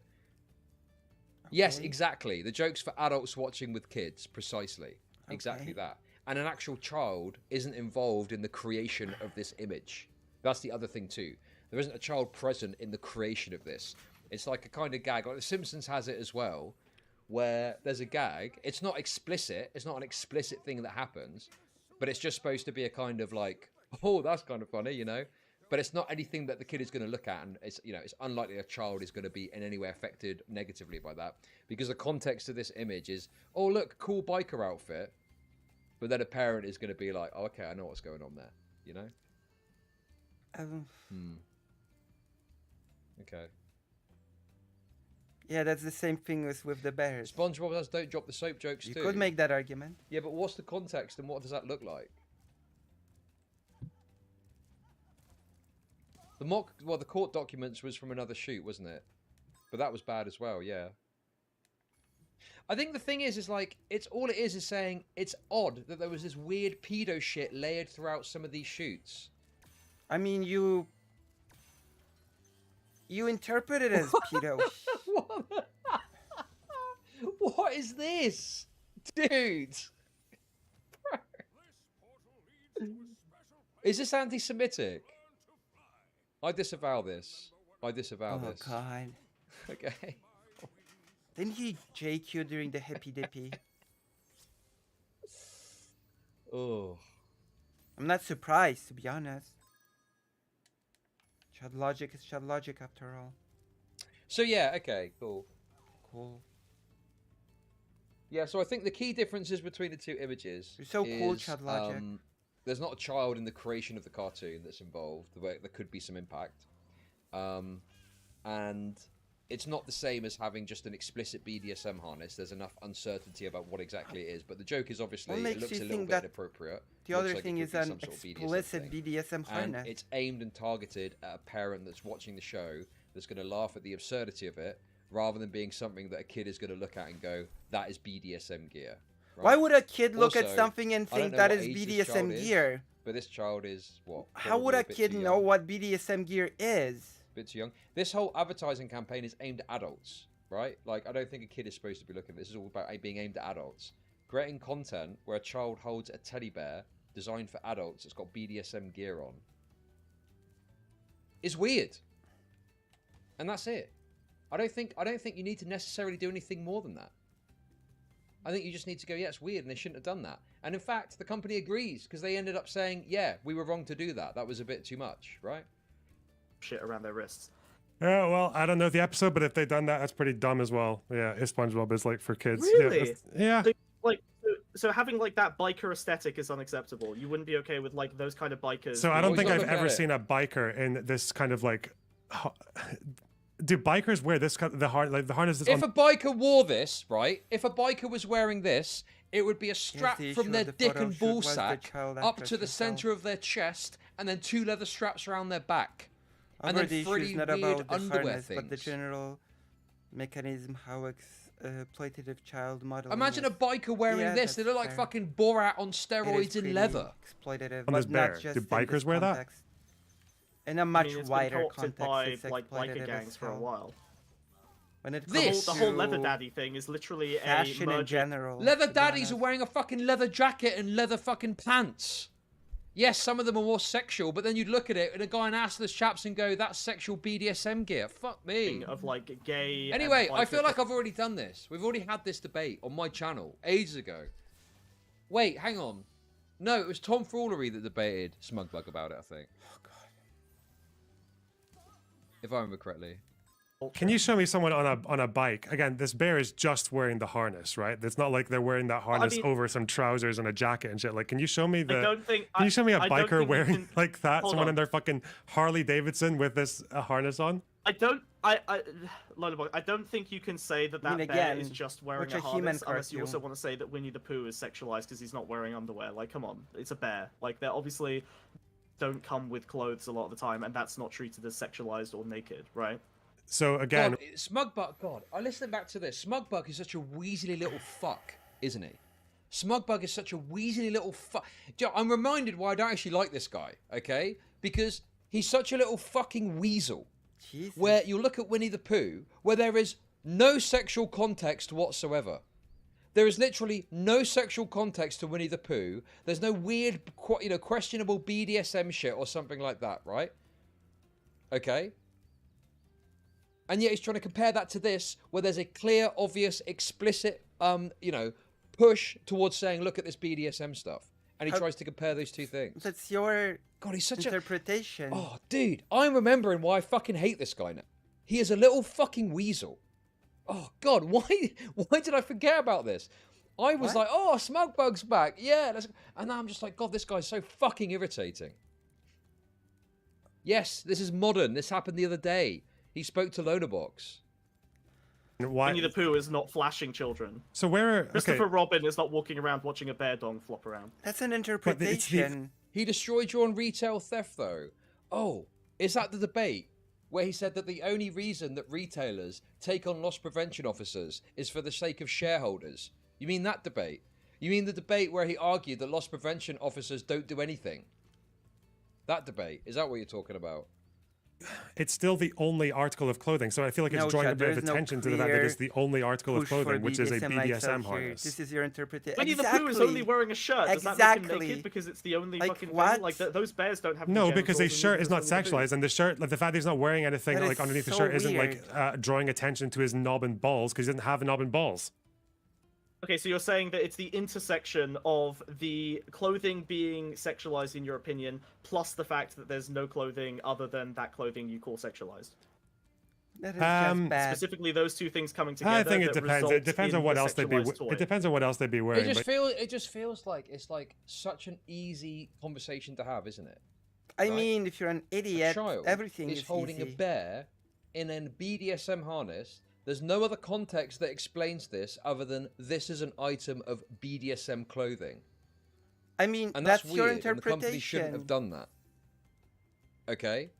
Speaker 8: Yes,
Speaker 2: Okay.
Speaker 8: exactly. The joke's for adults watching with kids, precisely. Exactly that. And an actual child isn't involved in the creation of this image. That's the other thing too. There isn't a child present in the creation of this. It's like a kind of gag, like The Simpsons has it as well, where there's a gag. It's not explicit. It's not an explicit thing that happens, but it's just supposed to be a kind of like, oh, that's kind of funny, you know? But it's not anything that the kid is going to look at, and it's, you know, it's unlikely a child is going to be in any way affected negatively by that, because the context of this image is, oh, look, cool biker outfit, but then a parent is going to be like, oh, okay, I know what's going on there, you know? Okay.
Speaker 2: Yeah, that's the same thing as with the bears.
Speaker 8: SpongeBob does don't drop the soap jokes
Speaker 2: You
Speaker 8: too.
Speaker 2: could make that argument.
Speaker 8: Yeah, but what's the context and what does that look like? The court documents was from another shoot, wasn't it? But that was bad as well, yeah. I think the thing is like, it's all it is saying it's odd that there was this weird pedo shit layered throughout some of these shoots.
Speaker 2: I mean, you interpret it as pedo.
Speaker 8: What is this? Dude! Is this anti-Semitic? I disavow this. I disavow this.
Speaker 2: Oh, God.
Speaker 8: Okay.
Speaker 2: Didn't he JQ during the hippy dippy?
Speaker 8: Oh.
Speaker 2: I'm not surprised, to be honest. Chad Logic is Chad Logic after all.
Speaker 8: So yeah, okay, cool.
Speaker 2: Cool.
Speaker 8: Yeah, so I think the key differences between the two images
Speaker 2: You're so cool,
Speaker 8: is,
Speaker 2: Chad Logic.
Speaker 8: there's not a child in the creation of the cartoon that's involved, where there could be some impact. And it's not the same as having just an explicit BDSM harness. There's enough uncertainty about what exactly it is. But the joke is obviously, it looks a little bit inappropriate.
Speaker 2: The other thing is an explicit BDSM harness.
Speaker 8: And it's aimed and targeted at a parent that's watching the show that's going to laugh at the absurdity of it, rather than being something that a kid is going to look at and go, that is BDSM gear. Right?
Speaker 2: Why would a kid look at
Speaker 8: Also,
Speaker 2: something and
Speaker 8: I don't
Speaker 2: think
Speaker 8: know
Speaker 2: that
Speaker 8: what
Speaker 2: is
Speaker 8: age this child
Speaker 2: BDSM
Speaker 8: is,
Speaker 2: gear?
Speaker 8: But this child is what?
Speaker 2: How would
Speaker 8: probably
Speaker 2: a
Speaker 8: bit
Speaker 2: kid
Speaker 8: too
Speaker 2: know
Speaker 8: young.
Speaker 2: what BDSM gear is?
Speaker 8: Bit too young. This whole advertising campaign is aimed at adults, right? Like, I don't think a kid is supposed to be looking. This is all about being aimed at adults. Creating content where a child holds a teddy bear designed for adults that's got BDSM gear on is weird. And that's it. I don't think you need to necessarily do anything more than that. I think you just need to go, yeah, it's weird, and they shouldn't have done that. And in fact, the company agrees, because they ended up saying, yeah, we were wrong to do that. That was a bit too much, right?
Speaker 10: Shit around their wrists.
Speaker 1: Yeah, well, I don't know the episode, but if they'd done that, that's pretty dumb as well. Yeah, if SpongeBob is like for kids.
Speaker 10: Really?
Speaker 1: Yeah.
Speaker 10: Like, so having like that biker aesthetic is unacceptable. You wouldn't be okay with like those kind of bikers.
Speaker 1: So I don't think
Speaker 8: not
Speaker 1: I've
Speaker 8: looking
Speaker 1: ever
Speaker 8: at it.
Speaker 1: seen a biker in this kind of like. Do bikers wear this kind of the harness is
Speaker 8: If
Speaker 1: on?
Speaker 8: a biker wore this, right? If a biker was wearing this, it would be a strap
Speaker 2: the
Speaker 8: from
Speaker 2: issue
Speaker 8: their
Speaker 2: of the
Speaker 8: dick
Speaker 2: photo
Speaker 8: and
Speaker 2: shoot
Speaker 8: ball
Speaker 2: was the
Speaker 8: sack
Speaker 2: child
Speaker 8: up
Speaker 2: actress
Speaker 8: to the
Speaker 2: herself.
Speaker 8: center of their chest, and then 2 leather straps around their back, and
Speaker 2: However,
Speaker 8: then
Speaker 2: the issue
Speaker 8: 3
Speaker 2: is not
Speaker 8: weird
Speaker 2: about the
Speaker 8: underwear
Speaker 2: harness,
Speaker 8: things.
Speaker 2: but the general mechanism how exploitative child model.
Speaker 8: Imagine a biker wearing
Speaker 2: Yeah,
Speaker 8: this. They
Speaker 2: that's
Speaker 8: look like
Speaker 2: fair.
Speaker 8: fucking Borat on steroids in leather.
Speaker 2: Exploitative,
Speaker 1: On this
Speaker 2: but
Speaker 1: bear.
Speaker 2: not just
Speaker 1: Do
Speaker 2: in
Speaker 1: bikers
Speaker 2: this
Speaker 1: wear that?
Speaker 2: context. In a
Speaker 10: I
Speaker 2: much
Speaker 10: mean, it's
Speaker 2: wider
Speaker 10: been co-opted
Speaker 2: context,
Speaker 10: by
Speaker 2: it's
Speaker 10: like
Speaker 2: exploitative
Speaker 10: biker
Speaker 2: as
Speaker 10: gangs for a
Speaker 2: hell.
Speaker 10: while.
Speaker 2: When it
Speaker 10: The
Speaker 2: comes
Speaker 10: whole
Speaker 2: to
Speaker 10: leather daddy thing is literally a
Speaker 2: fashion in
Speaker 10: merging.
Speaker 2: general.
Speaker 8: Leather
Speaker 2: to be
Speaker 8: daddies are
Speaker 2: honest.
Speaker 8: wearing a fucking leather jacket and leather fucking pants. Yes, some of them are more sexual, but then you'd look at it and a guy in assless chaps and go, that's sexual BDSM gear. Fuck me.
Speaker 10: Of like gay. and
Speaker 8: Anyway, I feel
Speaker 10: biker-
Speaker 8: like I've already done this. We've already had this debate on my channel ages ago. Wait, hang on. No, it was Tom Frawlery that debated Smugbug about it, I think. Oh, God. If I remember correctly.
Speaker 1: Can you show me someone on a bike? Again, this bear is just wearing the harness, right? It's not like they're wearing that harness
Speaker 10: mean-
Speaker 1: over some trousers and a jacket and shit. Like, can you show me the?
Speaker 10: I don't think.
Speaker 1: Can you show me a
Speaker 10: I don't
Speaker 1: biker
Speaker 10: think you
Speaker 1: wearing
Speaker 10: can-
Speaker 1: like that?
Speaker 10: Hold
Speaker 1: Someone
Speaker 10: on.
Speaker 1: in their fucking Harley Davidson with this harness on?
Speaker 10: I don't. Lollipop, I don't think you can say that that
Speaker 2: mean,
Speaker 10: bear
Speaker 2: again,
Speaker 10: is just wearing
Speaker 2: watch
Speaker 10: a
Speaker 2: a He-Man
Speaker 10: harness unless you also
Speaker 2: cartoon.
Speaker 10: want to say that Winnie the Pooh is sexualized because he's not wearing underwear. Like, come on, it's a bear. Like, they obviously don't come with clothes a lot of the time, and that's not treated as sexualized or naked, right?
Speaker 1: So again,
Speaker 8: God, Smugbug, God, I listened back to this. Smugbug is such a weaselly little fuck, isn't he? Smugbug is such a weaselly little fuck. I'm reminded why I don't actually like this guy, okay? Because he's such a little fucking weasel.
Speaker 2: Jesus.
Speaker 8: Where you look at Winnie the Pooh, where there is no sexual context whatsoever. There is literally no sexual context to Winnie the Pooh. There's no weird, questionable BDSM shit or something like that, right? Okay? And yet he's trying to compare that to this, where there's a clear, obvious, explicit, push towards saying, look at this BDSM stuff. And he
Speaker 2: How-
Speaker 8: tries to compare those two things.
Speaker 2: That's your
Speaker 8: God, he's such a...
Speaker 2: interpretation.
Speaker 8: Oh, dude, I'm remembering why I fucking hate this guy now. He is a little fucking weasel. Oh, God, why did I forget about this? I was
Speaker 2: What?
Speaker 8: like, oh, Smugbug's back. Yeah, let's... And now I'm just like, God, this guy's so fucking irritating. Yes, this is modern. This happened the other day. He spoke to Lonabox.
Speaker 1: why?
Speaker 10: Winnie the Pooh is not flashing children.
Speaker 1: So where? Okay.
Speaker 10: Christopher Robin is not walking around watching a bear dong flop around.
Speaker 2: That's an
Speaker 1: it's the-
Speaker 2: interpretation.
Speaker 8: He destroyed you on retail theft, though. Oh, is that the debate where he said that the only reason that retailers take on loss prevention officers is for the sake of shareholders? You mean that debate? You mean the debate where he argued that loss prevention officers don't do anything? That debate? Is that what you're talking about?
Speaker 1: It's still the only article of clothing, so I feel like it's
Speaker 2: No,
Speaker 1: drawing a
Speaker 2: Chad,
Speaker 1: bit of
Speaker 2: there is no
Speaker 1: attention to the fact that
Speaker 2: clear
Speaker 1: it's the only article of
Speaker 2: Push for
Speaker 1: clothing, which is a
Speaker 2: BDSM
Speaker 1: BDSM
Speaker 2: lifestyle here.
Speaker 1: harness.
Speaker 2: This is your interpretation.
Speaker 10: Winnie
Speaker 2: Exactly.
Speaker 10: the Pooh is only wearing a shirt. Does that make
Speaker 2: Exactly.
Speaker 10: him naked because it's the only
Speaker 2: Like,
Speaker 10: fucking
Speaker 2: what?
Speaker 10: thing? Like those bears don't have.
Speaker 1: No,
Speaker 10: genitals
Speaker 1: because his
Speaker 10: and
Speaker 1: shirt
Speaker 10: neither
Speaker 1: is not
Speaker 10: does Winnie the Pooh.
Speaker 1: sexualized, and the shirt, like the fact that he's not wearing anything
Speaker 2: That
Speaker 1: like
Speaker 2: is
Speaker 1: underneath the
Speaker 2: so
Speaker 1: shirt, isn't
Speaker 2: weird.
Speaker 1: like drawing attention to his knob and balls because he doesn't have a knob and balls.
Speaker 10: Okay, so you're saying that it's the intersection of the clothing being sexualized in your opinion, plus the fact that there's no clothing other than that clothing you call sexualized.
Speaker 2: That is
Speaker 1: Um,
Speaker 2: just bad.
Speaker 10: Specifically, those two things coming together.
Speaker 1: I think it
Speaker 10: that
Speaker 1: depends. It
Speaker 10: results
Speaker 1: depends
Speaker 10: in
Speaker 1: on what
Speaker 10: the
Speaker 1: else they'd be.
Speaker 10: sexualized toy.
Speaker 1: It depends on what else they'd be wearing. but
Speaker 8: It just feels like it's like such an easy conversation to have, isn't it?
Speaker 2: I
Speaker 8: right?
Speaker 2: mean, if you're an
Speaker 8: A
Speaker 2: idiot,
Speaker 8: child
Speaker 2: everything
Speaker 8: is holding
Speaker 2: easy.
Speaker 8: a bear in a BDSM harness. There's no other context that explains this other than this is an item of BDSM clothing.
Speaker 2: I mean,
Speaker 8: And
Speaker 2: that's,
Speaker 8: that's
Speaker 2: your
Speaker 8: weird, and the company shouldn't have
Speaker 2: interpretation.
Speaker 8: done that. Okay?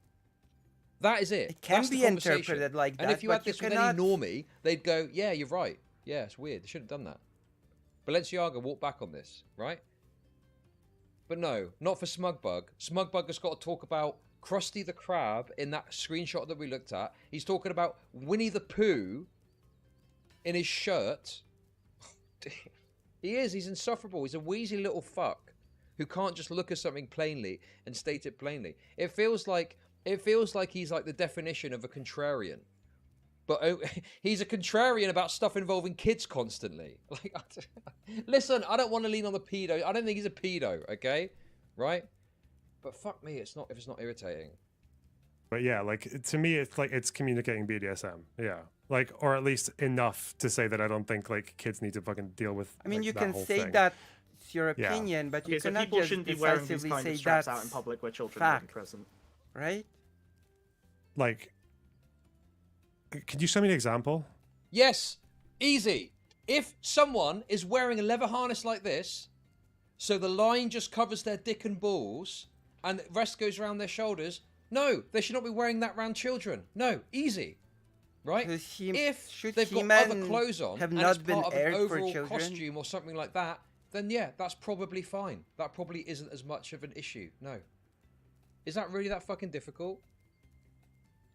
Speaker 8: That is it.
Speaker 2: It can
Speaker 8: That's the
Speaker 2: be
Speaker 8: conversation.
Speaker 2: interpreted like
Speaker 8: And
Speaker 2: that,
Speaker 8: if you had
Speaker 2: but you
Speaker 8: this with
Speaker 2: cannot-
Speaker 8: any normie, they'd go, yeah, you're right. Yeah, it's weird. They shouldn't have done that. Balenciaga walked back on this, right? But no, not for Smugbug. Smugbug has got to talk about Krusty the Krab in that screenshot that we looked at. He's talking about Winnie the Pooh in his shirt. He is. He's insufferable. He's a wheezy little fuck who can't just look at something plainly and state it plainly. It feels like he's like the definition of a contrarian. But he's a contrarian about stuff involving kids constantly. Like, listen, I don't want to lean on the pedo. I don't think he's a pedo, okay? Right? But fuck me, if it's not irritating.
Speaker 1: But yeah, like to me, it's like it's communicating BDSM. Yeah, like or at least enough to say that I don't think like kids need to fucking deal with.
Speaker 2: I mean,
Speaker 1: like,
Speaker 2: you
Speaker 1: that
Speaker 2: can
Speaker 1: whole
Speaker 2: say
Speaker 1: thing.
Speaker 2: that it's your
Speaker 1: Yeah.
Speaker 2: opinion, but you
Speaker 10: Okay, so
Speaker 2: cannot
Speaker 10: people
Speaker 2: just
Speaker 10: shouldn't be wearing these
Speaker 2: decisively
Speaker 10: kind
Speaker 2: say
Speaker 10: of straps
Speaker 2: that's
Speaker 10: out in public where children are
Speaker 2: fact,
Speaker 10: present.
Speaker 2: right?
Speaker 1: Like, could you show me an example?
Speaker 8: Yes, easy. If someone is wearing a leather harness like this, so the line just covers their dick and balls, and the rest goes around their shoulders, no, they should not be wearing that around children. No, easy. Right? If
Speaker 2: should
Speaker 8: they've got
Speaker 2: He-Man
Speaker 8: other clothes on
Speaker 2: have
Speaker 8: and
Speaker 2: not
Speaker 8: it's
Speaker 2: been
Speaker 8: part of an
Speaker 2: aired for
Speaker 8: overall
Speaker 2: children?
Speaker 8: costume or something like that, then yeah, that's probably fine. That probably isn't as much of an issue. No. Is that really that fucking difficult?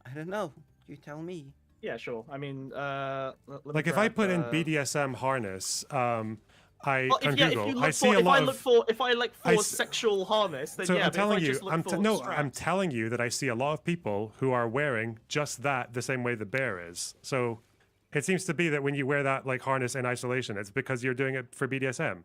Speaker 2: I don't know. You tell me.
Speaker 10: Yeah, sure. I mean, let me
Speaker 1: Like if I
Speaker 10: grab,
Speaker 1: put in BDSM harness, I
Speaker 10: well,
Speaker 1: on
Speaker 10: if, yeah,
Speaker 1: Google,
Speaker 10: if you
Speaker 1: I
Speaker 10: look
Speaker 1: see
Speaker 10: for,
Speaker 1: a
Speaker 10: if
Speaker 1: lot
Speaker 10: I
Speaker 1: of.
Speaker 10: look for, if I look
Speaker 1: I
Speaker 10: for
Speaker 1: s-
Speaker 10: sexual harness, then
Speaker 1: So
Speaker 10: yeah.
Speaker 1: I'm
Speaker 10: But
Speaker 1: telling
Speaker 10: if I
Speaker 1: you,
Speaker 10: just look for
Speaker 1: I'm
Speaker 10: straps,
Speaker 1: telling you that I see a lot of people who are wearing just that the same way the bear is. So it seems to be that when you wear that like harness in isolation, it's because you're doing it for BDSM.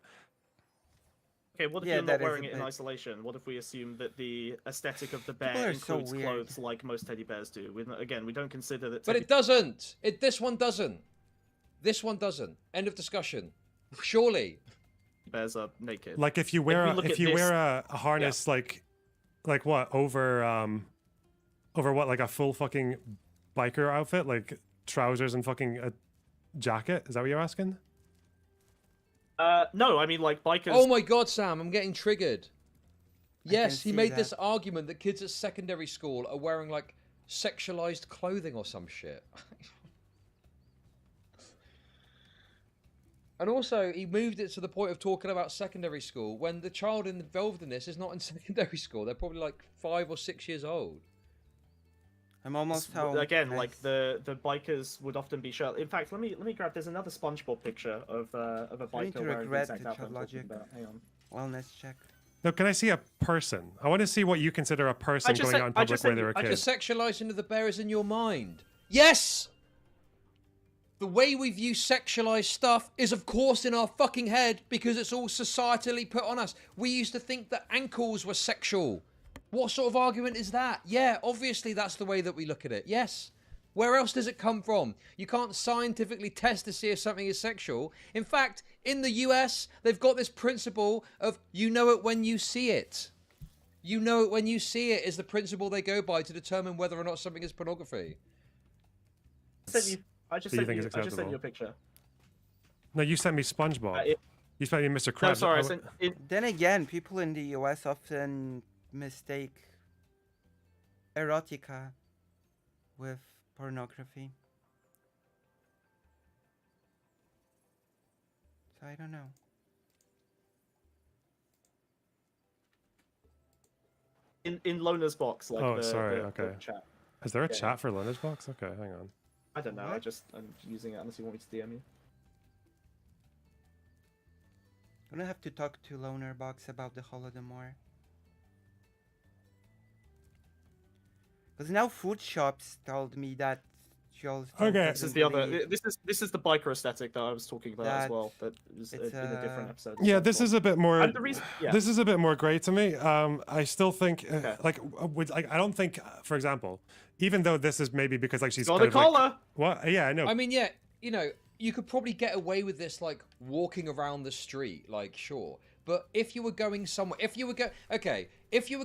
Speaker 10: Okay, what if
Speaker 2: Yeah,
Speaker 10: you're not
Speaker 2: that is
Speaker 10: wearing
Speaker 2: a
Speaker 10: it in
Speaker 2: bit-
Speaker 10: isolation? What if we assume that the aesthetic of the
Speaker 2: People
Speaker 10: bear
Speaker 2: are so
Speaker 10: includes
Speaker 2: weird.
Speaker 10: clothes like most teddy bears do? Again, we don't consider that.
Speaker 8: But
Speaker 10: Teddy
Speaker 8: it doesn't. This one doesn't. This one doesn't. End of discussion. Surely.
Speaker 10: bears are naked.
Speaker 1: Like if you wear
Speaker 10: look
Speaker 1: if
Speaker 10: at
Speaker 1: you
Speaker 10: this-
Speaker 1: wear a harness like what over what, like a full fucking biker outfit, like trousers and fucking a jacket. Is that what you're asking?
Speaker 10: No, I mean like bikers.
Speaker 8: Oh my god, Sam, I'm getting triggered. Yes, he
Speaker 2: see
Speaker 8: made
Speaker 2: that.
Speaker 8: this argument that kids at secondary school are wearing like sexualized clothing or some shit. And also, he moved it to the point of talking about secondary school when the child involved in this is not in secondary school. They're probably like 5 or 6 years old.
Speaker 2: I'm almost home.
Speaker 10: Again,
Speaker 2: guys.
Speaker 10: like the bikers would often be shirtless. In fact, let me grab. There's another SpongeBob picture of a
Speaker 2: I need
Speaker 10: biker
Speaker 2: to
Speaker 10: wearing the
Speaker 2: regret
Speaker 10: exact
Speaker 2: the
Speaker 10: outfit I'm talking
Speaker 2: logic.
Speaker 10: about. Hang on.
Speaker 2: Wellness check.
Speaker 1: No, can I see a person? I want to see what you consider a person
Speaker 10: just
Speaker 1: going
Speaker 10: said-
Speaker 1: out in
Speaker 10: I
Speaker 1: public
Speaker 10: just
Speaker 1: where
Speaker 10: said-
Speaker 1: they're a
Speaker 10: I
Speaker 1: kid.
Speaker 8: The sexualizing of the bear is in your mind. Yes! The way we view sexualized stuff is, of course, in our fucking head because it's all societally put on us. We used to think that ankles were sexual. What sort of argument is that? Yeah, obviously that's the way that we look at it. Yes. Where else does it come from? You can't scientifically test to see if something is sexual. In fact, in the US, they've got this principle of you know it when you see it. You know it when you see it is the principle they go by to determine whether or not something is pornography.
Speaker 10: I just
Speaker 1: Do you
Speaker 10: sent
Speaker 1: think
Speaker 10: you.
Speaker 1: it's
Speaker 10: I just sent
Speaker 1: acceptable?
Speaker 10: you a picture.
Speaker 1: No, you sent me SpongeBob.
Speaker 10: It-
Speaker 1: You sent me Mr. Krabs.
Speaker 10: No, sorry. I
Speaker 1: I-
Speaker 10: sent.
Speaker 2: Then again, people in the US often mistake erotica with pornography. So I don't know.
Speaker 10: In Lona's box, like
Speaker 1: Oh,
Speaker 10: the,
Speaker 1: sorry,
Speaker 10: the
Speaker 1: okay.
Speaker 10: chat.
Speaker 1: Is there a
Speaker 10: Yeah.
Speaker 1: chat for Leonard's box? Okay, hang on.
Speaker 10: I don't know.
Speaker 2: What?
Speaker 10: I'm using it unless you want me to DM you.
Speaker 2: I'm gonna have to talk to Loner Box about the Holodomor. Because now food shops told me that Jules
Speaker 1: Okay.
Speaker 10: This is the other. This is the biker aesthetic that I was talking about as
Speaker 2: That
Speaker 10: well. That was in
Speaker 2: it's,
Speaker 10: a different episode.
Speaker 1: Yeah, this is a bit more.
Speaker 10: And the reason, yeah.
Speaker 1: This is a bit more grey to me. I still think,
Speaker 10: Okay.
Speaker 1: I don't think, for example, even though this is maybe because like she's
Speaker 10: Got
Speaker 1: kind
Speaker 10: a
Speaker 1: of like-
Speaker 10: collar.
Speaker 1: what? Yeah, I know.
Speaker 8: I mean, yeah, you know, you could probably get away with this, like, walking around the street, like, sure. But if you were going somewhere, if you were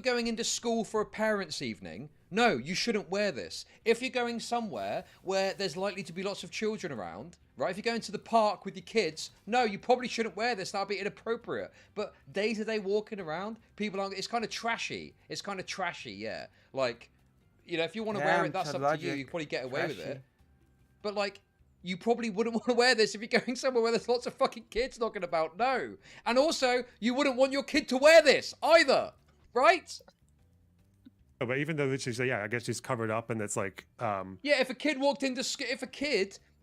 Speaker 8: going into school for a parents' evening, no, you shouldn't wear this. If you're going somewhere where there's likely to be lots of children around, right? If you're going to the park with your kids, no, you probably shouldn't wear this. That'd be inappropriate. But day-to-day walking around, people aren't, it's kind of trashy. It's kind of trashy, yeah. Like, you know, if you want to wear
Speaker 2: Damn,
Speaker 8: it, that's up to you.
Speaker 2: logic.
Speaker 8: You can probably get away with
Speaker 2: Trashy.
Speaker 8: it. But, like, You probably wouldn't want to wear this if you're going somewhere where there's lots of fucking kids knocking about. No. And also, you wouldn't want your kid to wear this either. Right?
Speaker 1: No, but even though she's, yeah, I guess she's covered up and it's like,
Speaker 8: Yeah, if a kid walked into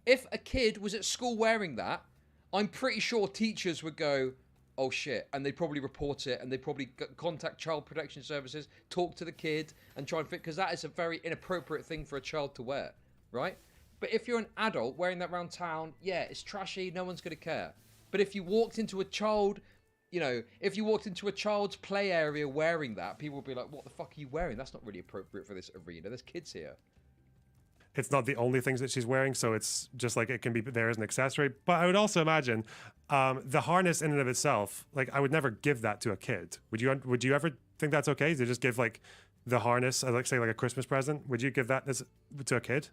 Speaker 8: if a kid was at school wearing that, I'm pretty sure teachers would go, oh shit, and they'd probably report it, and they'd probably contact child protection services, talk to the kid, and try and fit, because that is a very inappropriate thing for a child to wear, right? But if you're an adult wearing that around town, yeah, it's trashy, no one's gonna care. But if you walked into a child, you know, if you walked into a child's play area wearing that, people would be like, what the fuck are you wearing? That's not really appropriate for this arena, there's kids here.
Speaker 1: it's not the only things that she's wearing, so it's just like it can be there as an accessory. But I would also imagine the harness in and of itself, like I would never give that to a kid. Would you? Would you ever think that's okay to just give like the harness, like say like a Christmas present? Would you give that to a kid?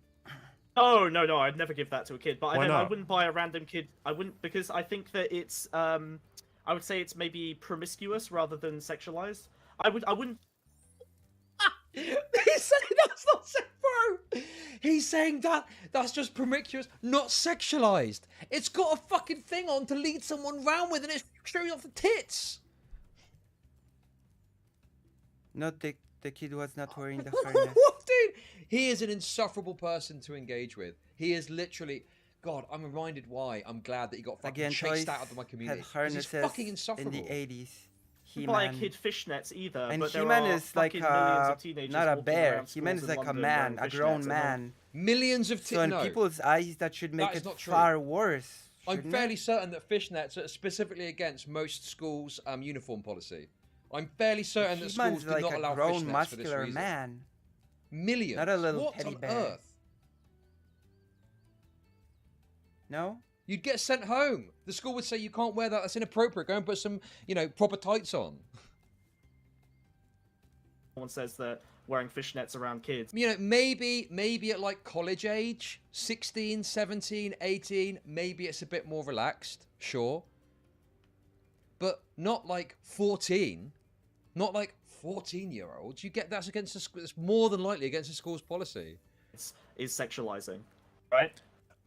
Speaker 10: Oh no, I'd never give that to a kid. But
Speaker 1: Why
Speaker 10: I
Speaker 1: not?
Speaker 10: wouldn't buy a random kid. I wouldn't, because I think that it's I would say it's maybe promiscuous rather than sexualized. I wouldn't.
Speaker 8: He's saying that's not sex, bro. He's saying that's just promiscuous, not sexualized. It's got a fucking thing on to lead someone round with, and it's showing off the tits.
Speaker 2: Not the kid was not wearing the harness.
Speaker 8: What, dude? He is an insufferable person to engage with. He is literally. God, I'm reminded why I'm glad that he got fucking
Speaker 2: Again,
Speaker 8: chased
Speaker 2: toys
Speaker 8: out of my community.
Speaker 2: had
Speaker 8: 'Cause
Speaker 2: harnesses
Speaker 8: he's fucking insufferable.
Speaker 2: in the 80s.
Speaker 10: Wouldn't buy a
Speaker 2: He-Man.
Speaker 10: kid fishnets either.
Speaker 2: And
Speaker 10: but there
Speaker 2: He-Man
Speaker 10: are
Speaker 2: is like
Speaker 10: fucking millions
Speaker 2: a,
Speaker 10: of teenagers
Speaker 2: not a
Speaker 10: walking
Speaker 2: bear.
Speaker 10: around
Speaker 2: He-Man is
Speaker 10: schools in
Speaker 2: like a
Speaker 10: London
Speaker 2: man,
Speaker 10: wearing
Speaker 2: a grown
Speaker 10: fishnets,
Speaker 2: man.
Speaker 8: Millions of
Speaker 2: So in
Speaker 8: no.
Speaker 2: people's eyes, that should make
Speaker 8: That is
Speaker 2: it
Speaker 8: not true.
Speaker 2: far worse.
Speaker 8: I'm
Speaker 2: shouldn't
Speaker 8: fairly
Speaker 2: it?
Speaker 8: certain that fishnets are specifically against most schools' uniform policy. I'm fairly certain that schools
Speaker 2: He-Man's
Speaker 8: do
Speaker 2: like
Speaker 8: not
Speaker 2: a
Speaker 8: allow
Speaker 2: grown,
Speaker 8: fishnets for this
Speaker 2: muscular
Speaker 8: reason.
Speaker 2: man.
Speaker 8: Millions.
Speaker 2: Not a little
Speaker 8: what
Speaker 2: teddy
Speaker 8: on
Speaker 2: bear.
Speaker 8: earth?
Speaker 2: No?
Speaker 8: You'd get sent home. The school would say you can't wear that. That's inappropriate. Go and put some, proper tights on.
Speaker 10: Someone says that wearing fishnets around kids.
Speaker 8: Maybe at like college age, 16, 17, 18, maybe it's a bit more relaxed, sure. But not like 14. Not like 14-year-olds. That's against the school. It's more than likely against the school's policy.
Speaker 10: Is sexualizing, right?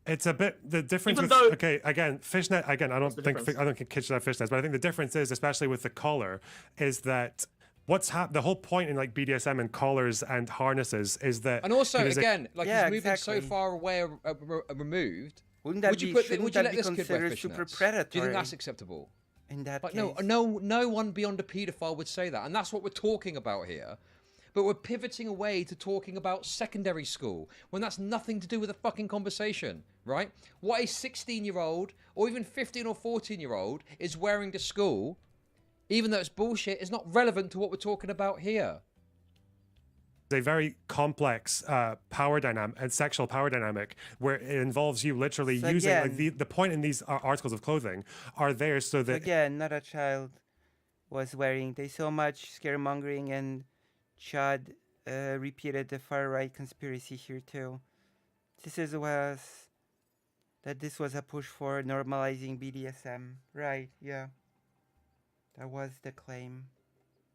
Speaker 1: It's a bit the difference.
Speaker 10: Even
Speaker 1: With,
Speaker 10: though-
Speaker 1: okay, again, fishnet. Again, I don't
Speaker 10: the
Speaker 1: think
Speaker 10: difference?
Speaker 1: kids should have fishnets, but I think the difference is, especially with the collar, is that the whole point in like BDSM and collars and harnesses is that.
Speaker 8: And also,
Speaker 1: it is
Speaker 8: again, like
Speaker 2: Yeah,
Speaker 8: he's moving
Speaker 2: exactly.
Speaker 8: so far away removed.
Speaker 2: Wouldn't that shouldn't
Speaker 8: would you
Speaker 2: that
Speaker 8: let
Speaker 2: be
Speaker 8: this kid wear
Speaker 2: considered super
Speaker 8: fishnets?
Speaker 2: predatory?
Speaker 8: Do you think that's acceptable?
Speaker 2: In that
Speaker 8: Like,
Speaker 2: case?
Speaker 8: no one beyond a paedophile would say that, and that's what we're talking about here. But we're pivoting away to talking about secondary school when that's nothing to do with the fucking conversation, right? What a 16-year-old or even 15 or 14-year-old is wearing to school, even though it's bullshit, is not relevant to what we're talking about here.
Speaker 1: a very complex power dynamic and sexual power dynamic where it involves you literally
Speaker 2: So
Speaker 1: using like,
Speaker 2: again-
Speaker 1: the point in these articles of clothing are there so that
Speaker 2: Again, not a child was wearing. They so much scaremongering, and Chad repeated the far right conspiracy here too. This was a push for normalizing BDSM. Right, yeah. That was the claim.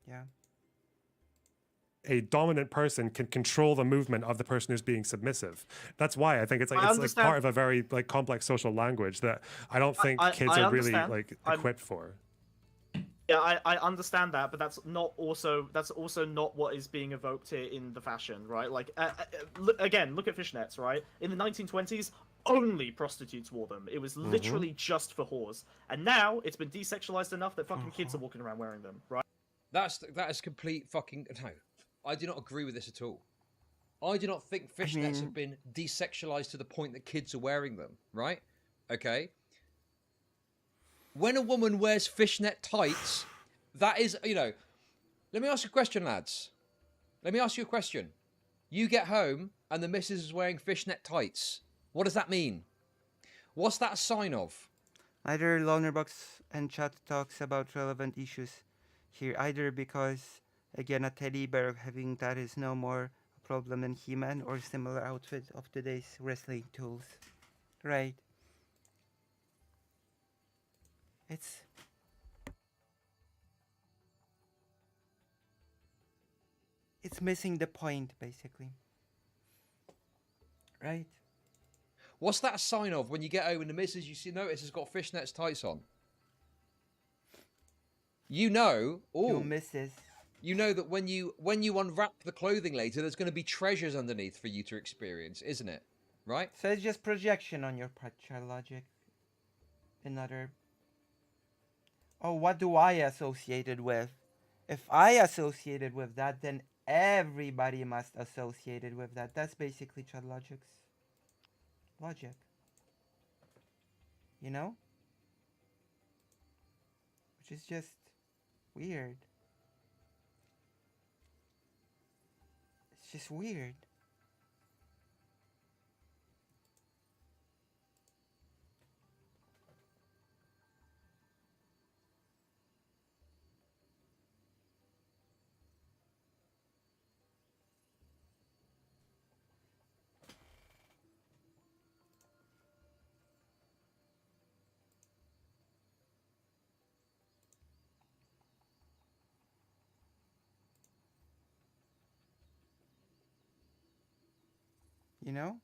Speaker 2: Yeah.
Speaker 1: a dominant person can control the movement of the person who's being submissive. That's why I think it's like
Speaker 10: I
Speaker 1: it's like
Speaker 10: understand.
Speaker 1: part of a very like complex social language that I don't think kids
Speaker 10: I
Speaker 1: are really
Speaker 10: understand.
Speaker 1: like
Speaker 10: I'm-
Speaker 1: equipped for.
Speaker 10: Yeah, I understand that, but that's also not what is being evoked here in the fashion, right? Like, look at fishnets, right? In the 1920s, only prostitutes wore them. It was literally just for whores, and now it's been desexualized enough that fucking kids are walking around wearing them, right?
Speaker 8: That is complete fucking no. I do not agree with this at all. I do not think fishnets have been desexualized to the point that kids are wearing them, right? Okay. When a woman wears fishnet tights, that is, let me ask you a question, lads. Let me ask you a question. You get home and the missus is wearing fishnet tights. What does that mean? What's that a sign of?
Speaker 2: Neither Lonerbox and Chat talks about relevant issues here either, because again, a teddy bear having that is no more a problem than He-Man or similar outfit of today's wrestling tools. Right. It's missing the point, basically. Right?
Speaker 8: What's that a sign of when you get home and the missus notice has got fishnets tights on? You know,
Speaker 2: Your missus.
Speaker 8: you know that when you unwrap the clothing later, there's going to be treasures underneath for you to experience, isn't it? Right?
Speaker 2: So it's just projection on your part, child logic. Another. Oh, what do I associated with? If I associated with that, then everybody must associated with that. That's basically child logic's logic. You know? Which is just weird. It's just weird. You know?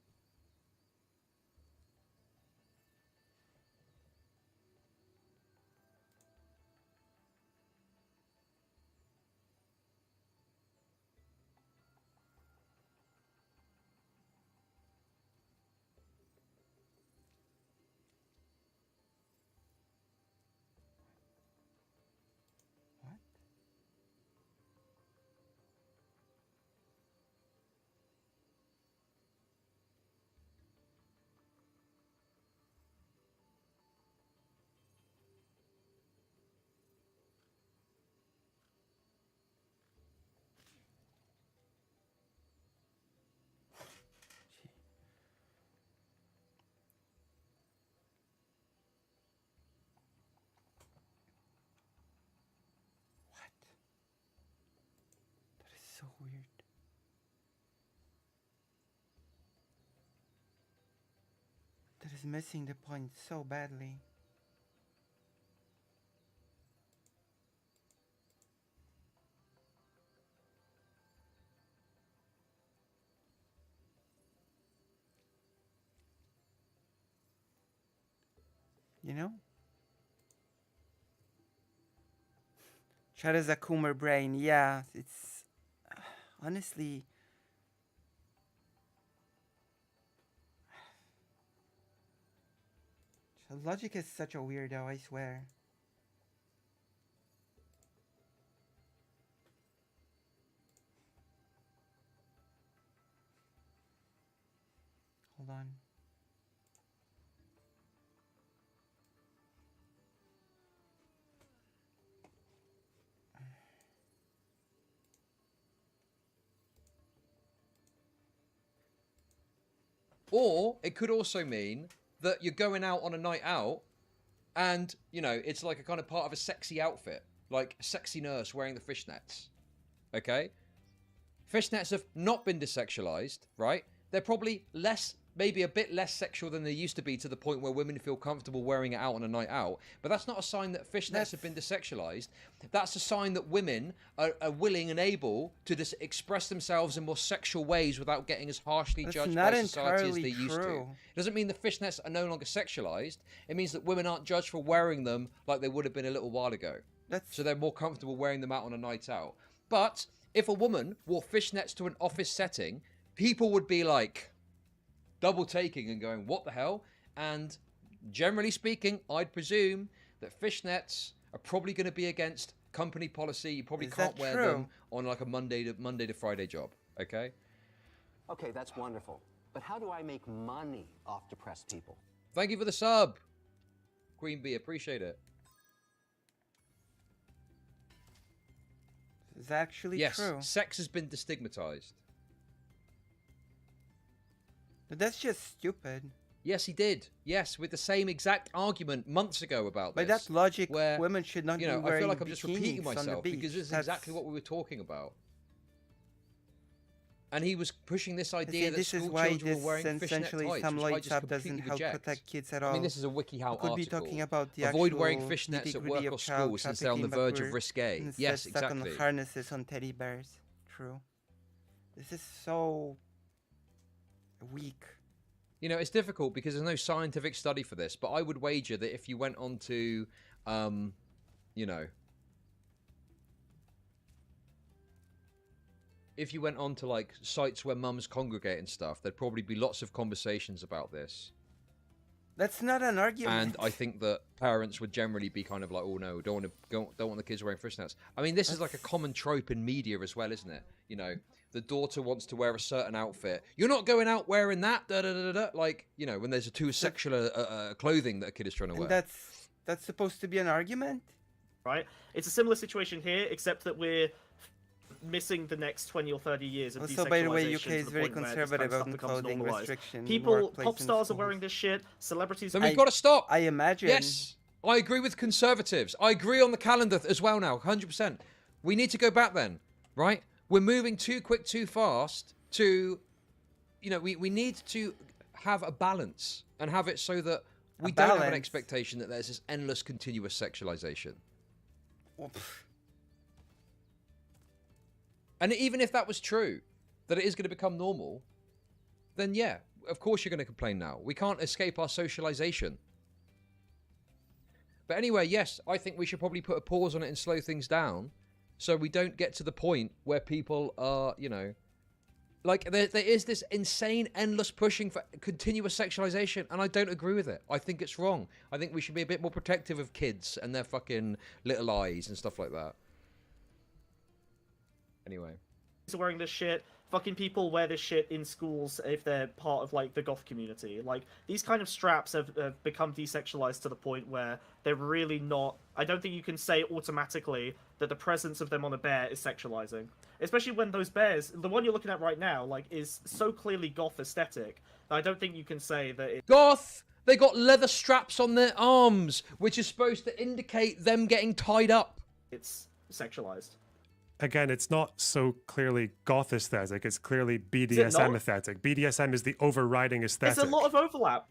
Speaker 2: What? What? That is so weird. That is missing the point so badly. You know? Chat is a Coomer brain. Yeah, it's honestly. Logic is such a weirdo, I swear. Hold on.
Speaker 8: Or it could also mean that you're going out on a night out and, you know, it's like a kind of part of a sexy outfit. Like a sexy nurse wearing the fishnets. Okay? Fishnets have not been desexualized, right? They're probably maybe a bit less sexual than they used to be, to the point where women feel comfortable wearing it out on a night out. But that's not a sign that fishnets have been desexualized. That's a sign that women are willing and able to express themselves in more sexual ways without getting as harshly judged by society as they used to. It doesn't mean the fishnets are no longer sexualized. It means that women aren't judged for wearing them like they would have been a little while ago. So they're more comfortable wearing them out on a night out. But if a woman wore fishnets to an office setting, people would be like double taking and going, what the hell? And generally speaking, I'd presume that fishnets are probably going to be against company policy. You probably can't wear them on like a Monday to Friday job. Okay?
Speaker 11: Okay, that's wonderful. But how do I make money off depressed people?
Speaker 8: Thank you for the sub, Queen Bee. Appreciate it.
Speaker 2: It's actually true.
Speaker 8: Yes, sex has been destigmatized.
Speaker 2: But that's just stupid.
Speaker 8: Yes, he did. Yes, with the same exact argument months ago about
Speaker 2: By
Speaker 8: this.
Speaker 2: that logic,
Speaker 8: where,
Speaker 2: women should not be wearing
Speaker 8: I feel like I'm just repeating
Speaker 2: bikinis on the
Speaker 8: myself
Speaker 2: beach.
Speaker 8: because this is exactly what we were talking about. And he was pushing this idea that
Speaker 2: this
Speaker 8: school
Speaker 2: is why
Speaker 8: children were wearing fishnet
Speaker 2: essentially
Speaker 8: tights,
Speaker 2: some
Speaker 8: which I
Speaker 2: lights
Speaker 8: just
Speaker 2: up doesn't
Speaker 8: completely
Speaker 2: help
Speaker 8: reject.
Speaker 2: protect kids at all.
Speaker 8: I mean, this is a WikiHow
Speaker 2: We could be
Speaker 8: article.
Speaker 2: talking about the
Speaker 8: Avoid wearing
Speaker 2: actual
Speaker 8: fishnets at
Speaker 2: nitty-gritty
Speaker 8: work
Speaker 2: of
Speaker 8: or
Speaker 2: child
Speaker 8: school since they're on the
Speaker 2: trafficking, but
Speaker 8: verge of
Speaker 2: we're
Speaker 8: risque.
Speaker 2: instead
Speaker 8: Yes,
Speaker 2: stuck
Speaker 8: exactly.
Speaker 2: on harnesses on teddy bears. True. This is so weak.
Speaker 8: You know, it's difficult because there's no scientific study for this, but I would wager that if you went on to, you know, if you went on to like sites where mums congregate and stuff, there'd probably be lots of conversations about this.
Speaker 2: That's not an argument.
Speaker 8: And I think that parents would generally be kind of like, oh no, don't want the kids wearing fishnets. I mean, this is like a common trope in media as well, isn't it? You know, the daughter wants to wear a certain outfit. You're not going out wearing that. Da, da, da, da, da. Like, you know, when there's a too sexual clothing that a kid is trying to wear.
Speaker 2: That's supposed to be an argument,
Speaker 10: right? It's a similar situation here, except that we're missing the next 20 or 30 years of
Speaker 2: also, by the way,
Speaker 10: desexualization
Speaker 2: UK
Speaker 10: to
Speaker 2: is
Speaker 10: the
Speaker 2: very
Speaker 10: point where this
Speaker 2: conservative
Speaker 10: kind of
Speaker 2: on
Speaker 10: stuff becomes
Speaker 2: clothing
Speaker 10: normalized.
Speaker 2: restriction.
Speaker 10: People,
Speaker 2: workplace
Speaker 10: pop
Speaker 2: and
Speaker 10: stars are
Speaker 2: schools.
Speaker 10: wearing this shit. Celebrities.
Speaker 8: Then we've got to stop.
Speaker 2: I imagine.
Speaker 8: Yes, I agree with conservatives. I agree on the calendar as well now, 100%. We need to go back then, right? We're moving too quick, too fast to, you know, we need to have a balance and have it so that we don't have an expectation that there's this endless, continuous sexualization. And even if that was true, that it is going to become normal, then yeah, of course you're going to complain now. We can't escape our socialization. But anyway, yes, I think we should probably put a pause on it and slow things down so we don't get to the point where people are, you know, like there is this insane, endless pushing for continuous sexualization, and I don't agree with it. I think it's wrong. I think we should be a bit more protective of kids and their fucking little eyes and stuff like that. Anyway.
Speaker 10: Are wearing this shit. Fucking people wear this shit in schools if they're part of like the goth community. Like these kind of straps have become desexualized to the point where they're really not. I don't think you can say automatically that the presence of them on a bear is sexualizing. Especially when those bears, the one you're looking at right now, like is so clearly goth aesthetic. I don't think you can say that it's
Speaker 8: goth. They got leather straps on their arms, which is supposed to indicate them getting tied up.
Speaker 10: It's sexualized.
Speaker 1: Again, it's not so clearly goth aesthetic. It's clearly BDSM aesthetic. BDSM is the overriding aesthetic.
Speaker 10: There's a lot of overlap.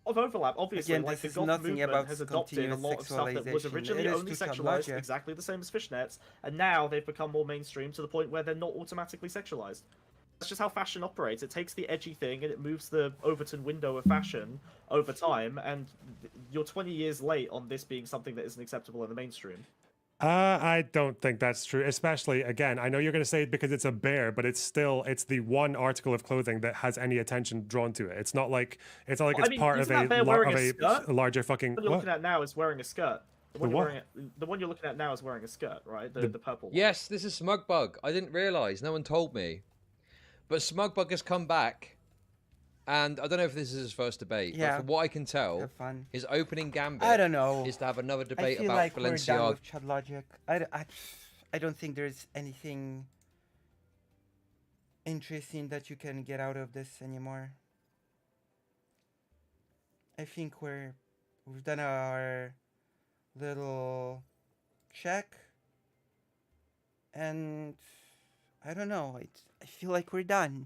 Speaker 10: Obviously.
Speaker 2: Again,
Speaker 10: like
Speaker 2: this
Speaker 10: the
Speaker 2: is
Speaker 10: goth
Speaker 2: nothing
Speaker 10: movement
Speaker 2: about
Speaker 10: has adopted a lot of stuff that was
Speaker 2: sexualization.
Speaker 10: originally
Speaker 2: It is
Speaker 10: only
Speaker 2: to
Speaker 10: sexualized,
Speaker 2: Chadlaja.
Speaker 10: exactly the same as fishnets, and now they've become more mainstream to the point where they're not automatically sexualized. That's just how fashion operates. It takes the edgy thing and it moves the Overton window of fashion over time, and you're 20 years late on this being something that isn't acceptable in the mainstream.
Speaker 1: I don't think that's true. Especially, again, I know you're going to say it because it's a bear, but it's the one article of clothing that has any attention drawn to it. It's not like it's part of a larger fucking.
Speaker 10: The one you're looking at now is wearing a skirt. The one you're looking at now is wearing a skirt, right? The purple one.
Speaker 8: Yes, this is Smugbug. I didn't realize. No one told me. But Smugbug has come back. And I don't know if this is his first debate, but from what I can tell, his opening gambit
Speaker 2: I don't know.
Speaker 8: is to have another debate
Speaker 2: I feel
Speaker 8: about
Speaker 2: like
Speaker 8: Balenciaga.
Speaker 2: We're done with Chad Logic. I don't think there's anything interesting that you can get out of this anymore. I think we've done our little check, and I don't know. I feel like we're done.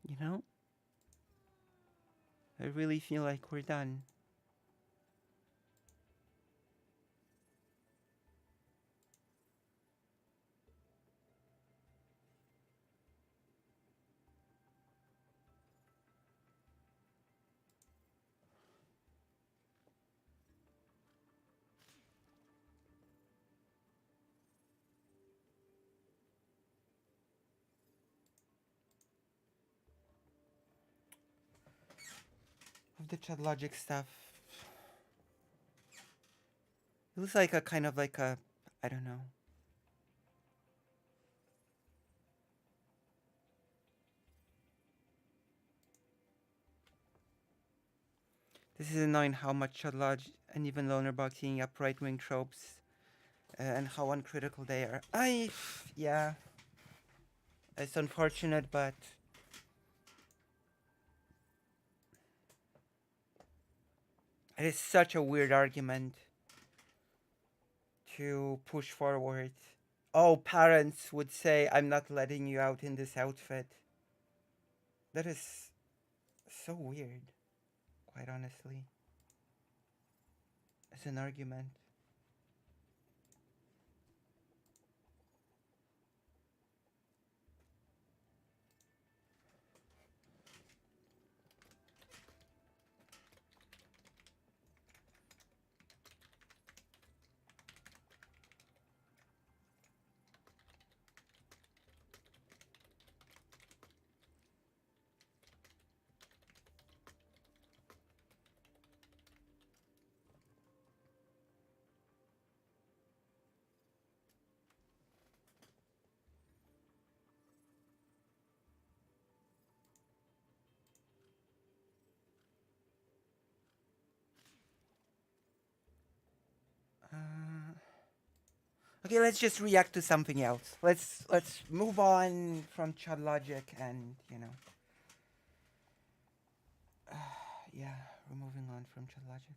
Speaker 2: You know? I really feel like we're done. Of the Chad Logic stuff. It was like a kind of like a, I don't know. This is annoying how much Chad Lodge and even Loner boxing up right-wing tropes and how uncritical they are. Yeah. It's unfortunate, but it is such a weird argument to push forward. Oh, parents would say, I'm not letting you out in this outfit. That is so weird, quite honestly, as an argument. Okay, let's just react to something else. Let's move on from Chud Logic and, you know. Yeah, we're moving on from Chud Logic.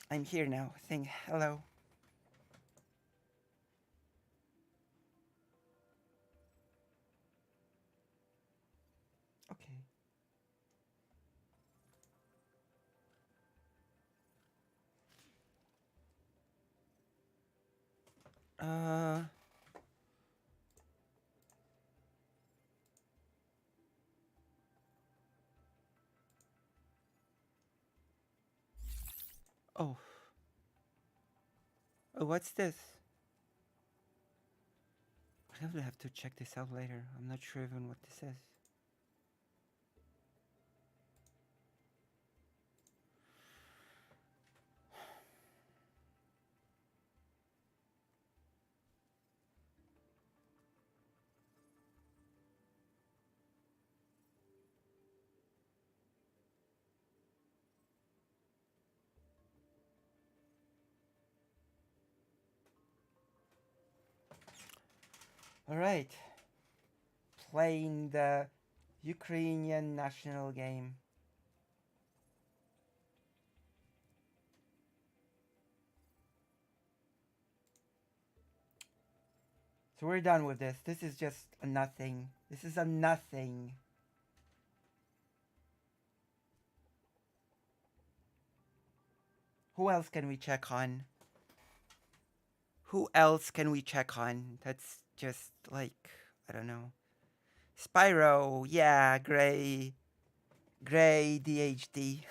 Speaker 2: I'm here now. Saying hello. Okay. Oh. Oh, what's this? I will have to check this out later. I'm not sure even what this is. All right. Playing the Ukrainian national game. So we're done with this. This is just a nothing. This is a nothing. Who else can we check on? Who else can we check on? That's just like, I don't know. Spyro, yeah, Gray DHD.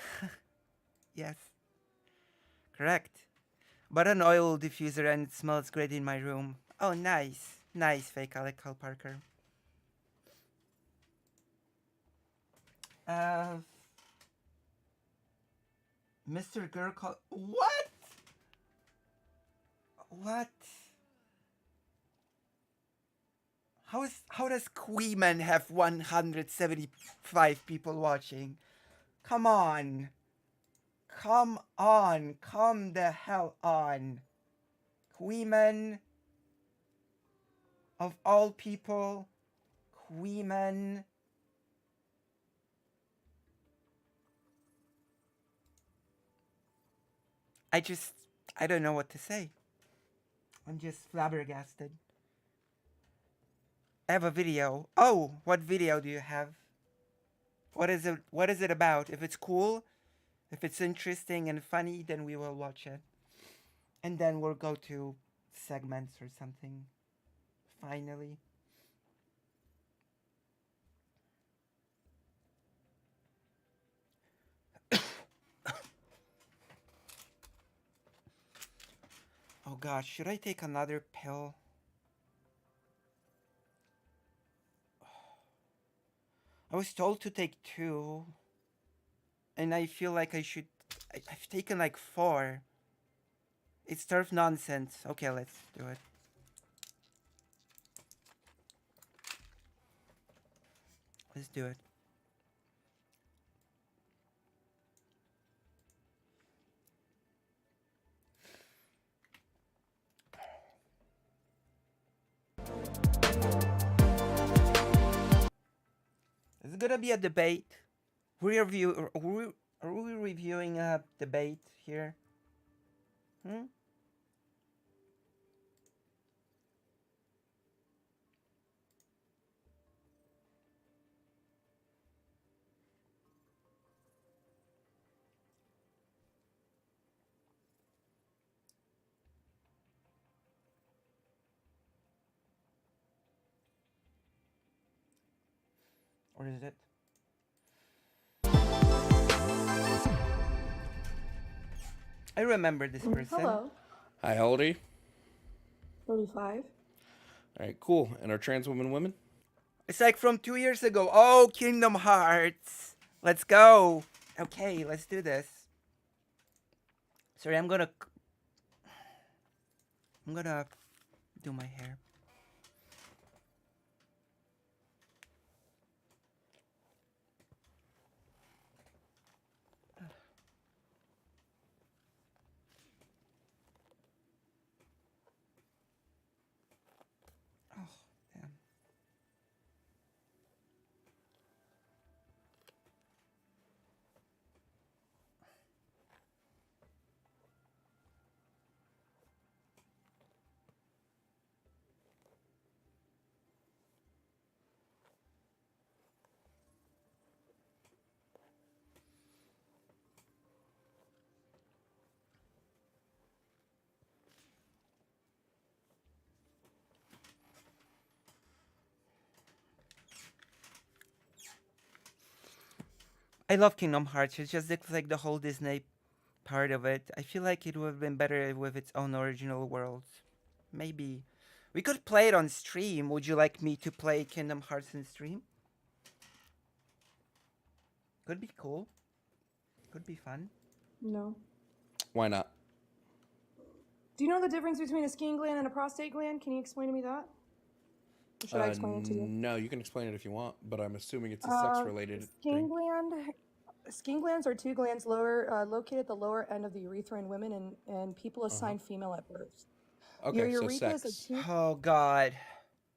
Speaker 2: Yes, correct. But an oil diffuser and it smells great in my room. Oh, nice. Nice, fake Alec Hal Parker. Mr. Girl call. What? What? How does Queeman have 175 people watching? Come on. Come on. Come the hell on. Queeman. Of all people. Queeman. I don't know what to say. I'm just flabbergasted. I have a video. Oh, what video do you have? What is it about? If it's cool, if it's interesting and funny, then we will watch it. And then we'll go to segments or something. Finally. Oh gosh, should I take another pill? I was told to take 2. And I feel like I should... I've taken like 4. It's turf nonsense. Okay, let's do it. Let's do it. Is it gonna be a debate? Are we reviewing a debate here? Hmm? Or is it? I remember this person.
Speaker 12: Hello.
Speaker 13: Hi, how old are you?
Speaker 12: 35.
Speaker 13: All right, cool. And are trans women?
Speaker 2: It's like from 2 years ago. Oh, Kingdom Hearts. Let's go. Okay, let's do this. Sorry, I'm gonna do my hair. I love Kingdom Hearts. It's just like the whole Disney part of it. I feel like it would have been better with its own original world. Maybe. We could play it on stream. Would you like me to play Kingdom Hearts in stream? Could be cool. Could be fun.
Speaker 12: No.
Speaker 13: Why not?
Speaker 12: Do you know the difference between a skin gland and a prostate gland? Can you explain to me that? Or should I explain it to you?
Speaker 13: No, you can explain it if you want, but I'm assuming it's a sex-related
Speaker 12: Skin
Speaker 13: thing.
Speaker 12: gland. Skin glands are two glands located at the lower end of the urethra in women and people assigned female at birth.
Speaker 13: Okay,
Speaker 12: Your
Speaker 13: so
Speaker 12: urethra
Speaker 13: sex.
Speaker 12: is a
Speaker 2: Oh god.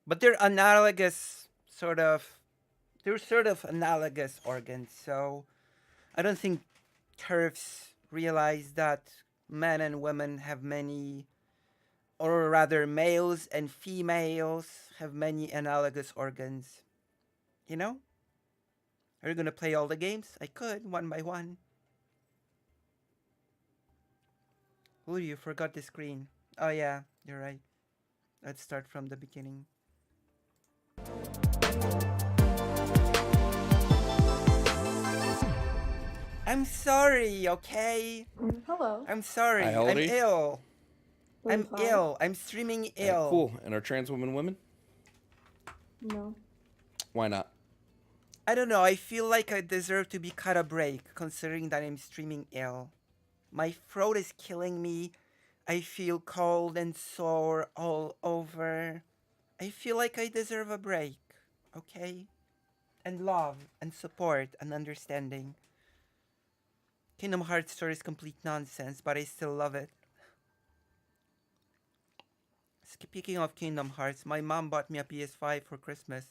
Speaker 2: But they're analogous they're sort of analogous organs, so I don't think TERFs realize that men and women have many, or rather males and females have many analogous organs. You know? Are you gonna play all the games? I could, one by one. Ooh, you forgot the screen. Oh yeah, you're right. Let's start from the beginning. I'm sorry, okay?
Speaker 12: Hello.
Speaker 2: I'm sorry.
Speaker 13: Hi, how old
Speaker 2: I'm
Speaker 13: are you?
Speaker 2: ill. I'm
Speaker 12: 45?
Speaker 2: ill. I'm streaming ill.
Speaker 13: Cool. And are trans women?
Speaker 12: No.
Speaker 13: Why not?
Speaker 2: I don't know. I feel like I deserve to be cut a break considering that I'm streaming ill. My throat is killing me. I feel cold and sore all over. I feel like I deserve a break, okay? And love and support and understanding. Kingdom Hearts story is complete nonsense, but I still love it. Speaking of Kingdom Hearts, my mom bought me a PS5 for Christmas.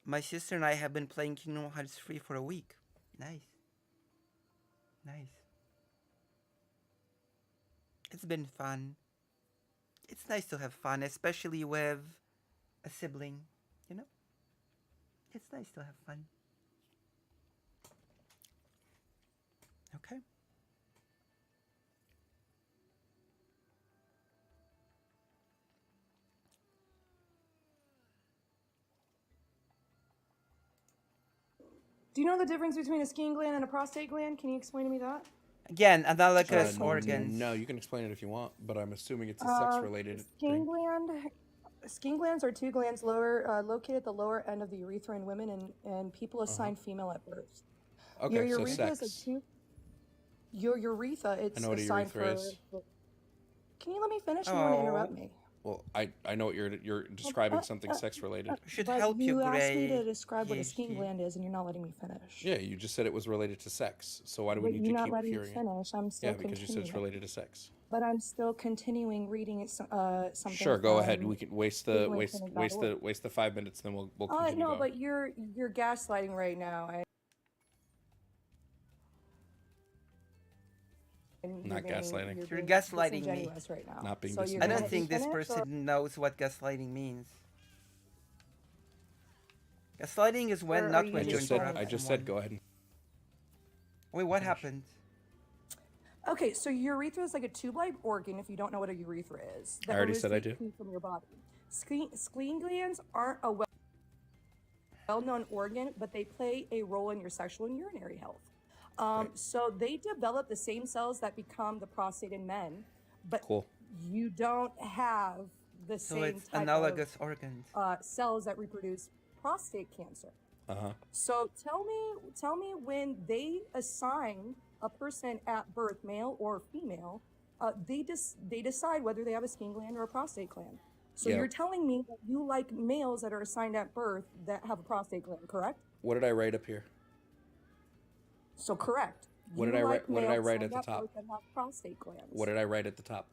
Speaker 2: My sister and I have been playing Kingdom Hearts 3 for a week. Nice. Nice. It's been fun. It's nice to have fun, especially with a sibling, you know? It's nice to have fun. Okay.
Speaker 12: Do you know the difference between a skin gland and a prostate gland? Can you explain to me that?
Speaker 2: Again, analogous organs.
Speaker 13: No, you can explain it if you want, but I'm assuming it's a sex-related
Speaker 12: Skin
Speaker 13: thing.
Speaker 12: gland. Skin glands are two glands located at the lower end of the urethra in women and people assigned female at birth.
Speaker 13: Okay,
Speaker 12: Your
Speaker 13: so
Speaker 12: urethra
Speaker 13: sex.
Speaker 12: is a two. Your urethra, it's
Speaker 13: I know what a
Speaker 12: assigned
Speaker 13: urethra
Speaker 12: for.
Speaker 13: is.
Speaker 12: Can you let me finish? You want to interrupt me?
Speaker 13: Well, I know what you're describing something sex-related.
Speaker 2: Should
Speaker 12: But
Speaker 2: help you,
Speaker 12: asked me
Speaker 2: Gray.
Speaker 12: to describe what a skin
Speaker 2: PhD.
Speaker 12: gland is, and you're not letting me finish.
Speaker 13: Yeah, you just said it was related to sex, so why do we
Speaker 12: But
Speaker 13: need
Speaker 12: you're
Speaker 13: to
Speaker 12: not
Speaker 13: keep
Speaker 12: letting me
Speaker 13: hearing it?
Speaker 12: finish. I'm still
Speaker 13: Yeah, because you said it's
Speaker 12: continuing.
Speaker 13: related to sex.
Speaker 12: But I'm still continuing reading it. Something.
Speaker 13: Sure, go ahead.
Speaker 12: from
Speaker 13: We can waste the
Speaker 12: googlinfinite.org.
Speaker 13: 5 minutes, then we'll continue
Speaker 12: No,
Speaker 13: going.
Speaker 12: but you're gaslighting right now.
Speaker 13: Not gaslighting.
Speaker 2: You're gaslighting me.
Speaker 12: disingenuous right now.
Speaker 13: Not being
Speaker 12: So you're
Speaker 2: I
Speaker 12: gonna
Speaker 2: don't
Speaker 12: let
Speaker 2: think
Speaker 12: me
Speaker 2: this
Speaker 12: finish, or-
Speaker 2: person knows what gaslighting means. Gaslighting is when
Speaker 12: Or are
Speaker 2: not
Speaker 12: you
Speaker 2: when
Speaker 13: I
Speaker 2: you
Speaker 13: just said
Speaker 2: interrupt
Speaker 13: I just
Speaker 2: someone.
Speaker 13: said go ahead.
Speaker 2: Wait, what happened?
Speaker 12: Okay, so urethra is like a tube-like organ. If you don't know what a urethra is,
Speaker 13: I already said I do.
Speaker 12: pee from your body. Spleen glands aren't a well-known organ, but they play a role in your sexual and urinary health. So they develop the same cells that become the prostate in men, but
Speaker 13: Cool.
Speaker 12: you don't have the
Speaker 2: So
Speaker 12: same
Speaker 2: it's
Speaker 12: type
Speaker 2: analogous organs.
Speaker 12: of cells that reproduce prostate cancer.
Speaker 13: Uh-huh.
Speaker 12: So tell me when they assign a person at birth, male or female, they decide whether they have a skin gland or a prostate gland. So
Speaker 13: Yeah.
Speaker 12: you're telling me that you like males that are assigned at birth that have a prostate gland, correct?
Speaker 13: What did I write up here?
Speaker 12: So correct.
Speaker 13: What
Speaker 12: You
Speaker 13: did I
Speaker 12: like
Speaker 13: write- what did I
Speaker 12: males
Speaker 13: write
Speaker 12: assigned
Speaker 13: at the top?
Speaker 12: birth that have prostate glands.
Speaker 13: What did I write at the top?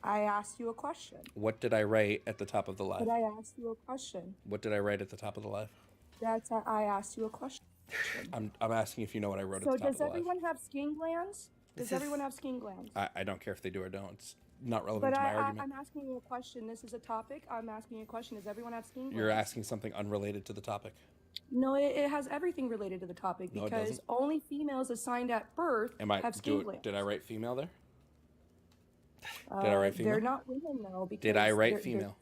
Speaker 12: I asked you a question.
Speaker 13: What did I write at the top of the live?
Speaker 12: But I asked you a question.
Speaker 13: What did I write at the top of the live?
Speaker 12: I asked you a question.
Speaker 13: I'm asking if you know what I wrote
Speaker 12: So
Speaker 13: at the top
Speaker 12: does
Speaker 13: of the live.
Speaker 12: everyone have skin glands?
Speaker 2: This
Speaker 12: Does
Speaker 2: is-
Speaker 12: everyone have skin glands?
Speaker 13: I don't care if they do or don't. It's not relevant
Speaker 12: But
Speaker 13: to my argument.
Speaker 12: I'm asking you a question. This is a topic. I'm asking you a question. Does everyone have skin glands?
Speaker 13: You're asking something unrelated to the topic.
Speaker 12: No, it has everything related to the topic
Speaker 13: No, it
Speaker 12: because
Speaker 13: doesn't.
Speaker 12: only females assigned at birth have skin glands.
Speaker 13: Did I write female there? Did I write female?
Speaker 12: They're not women though. Because
Speaker 13: Did I write
Speaker 12: they're-
Speaker 13: female?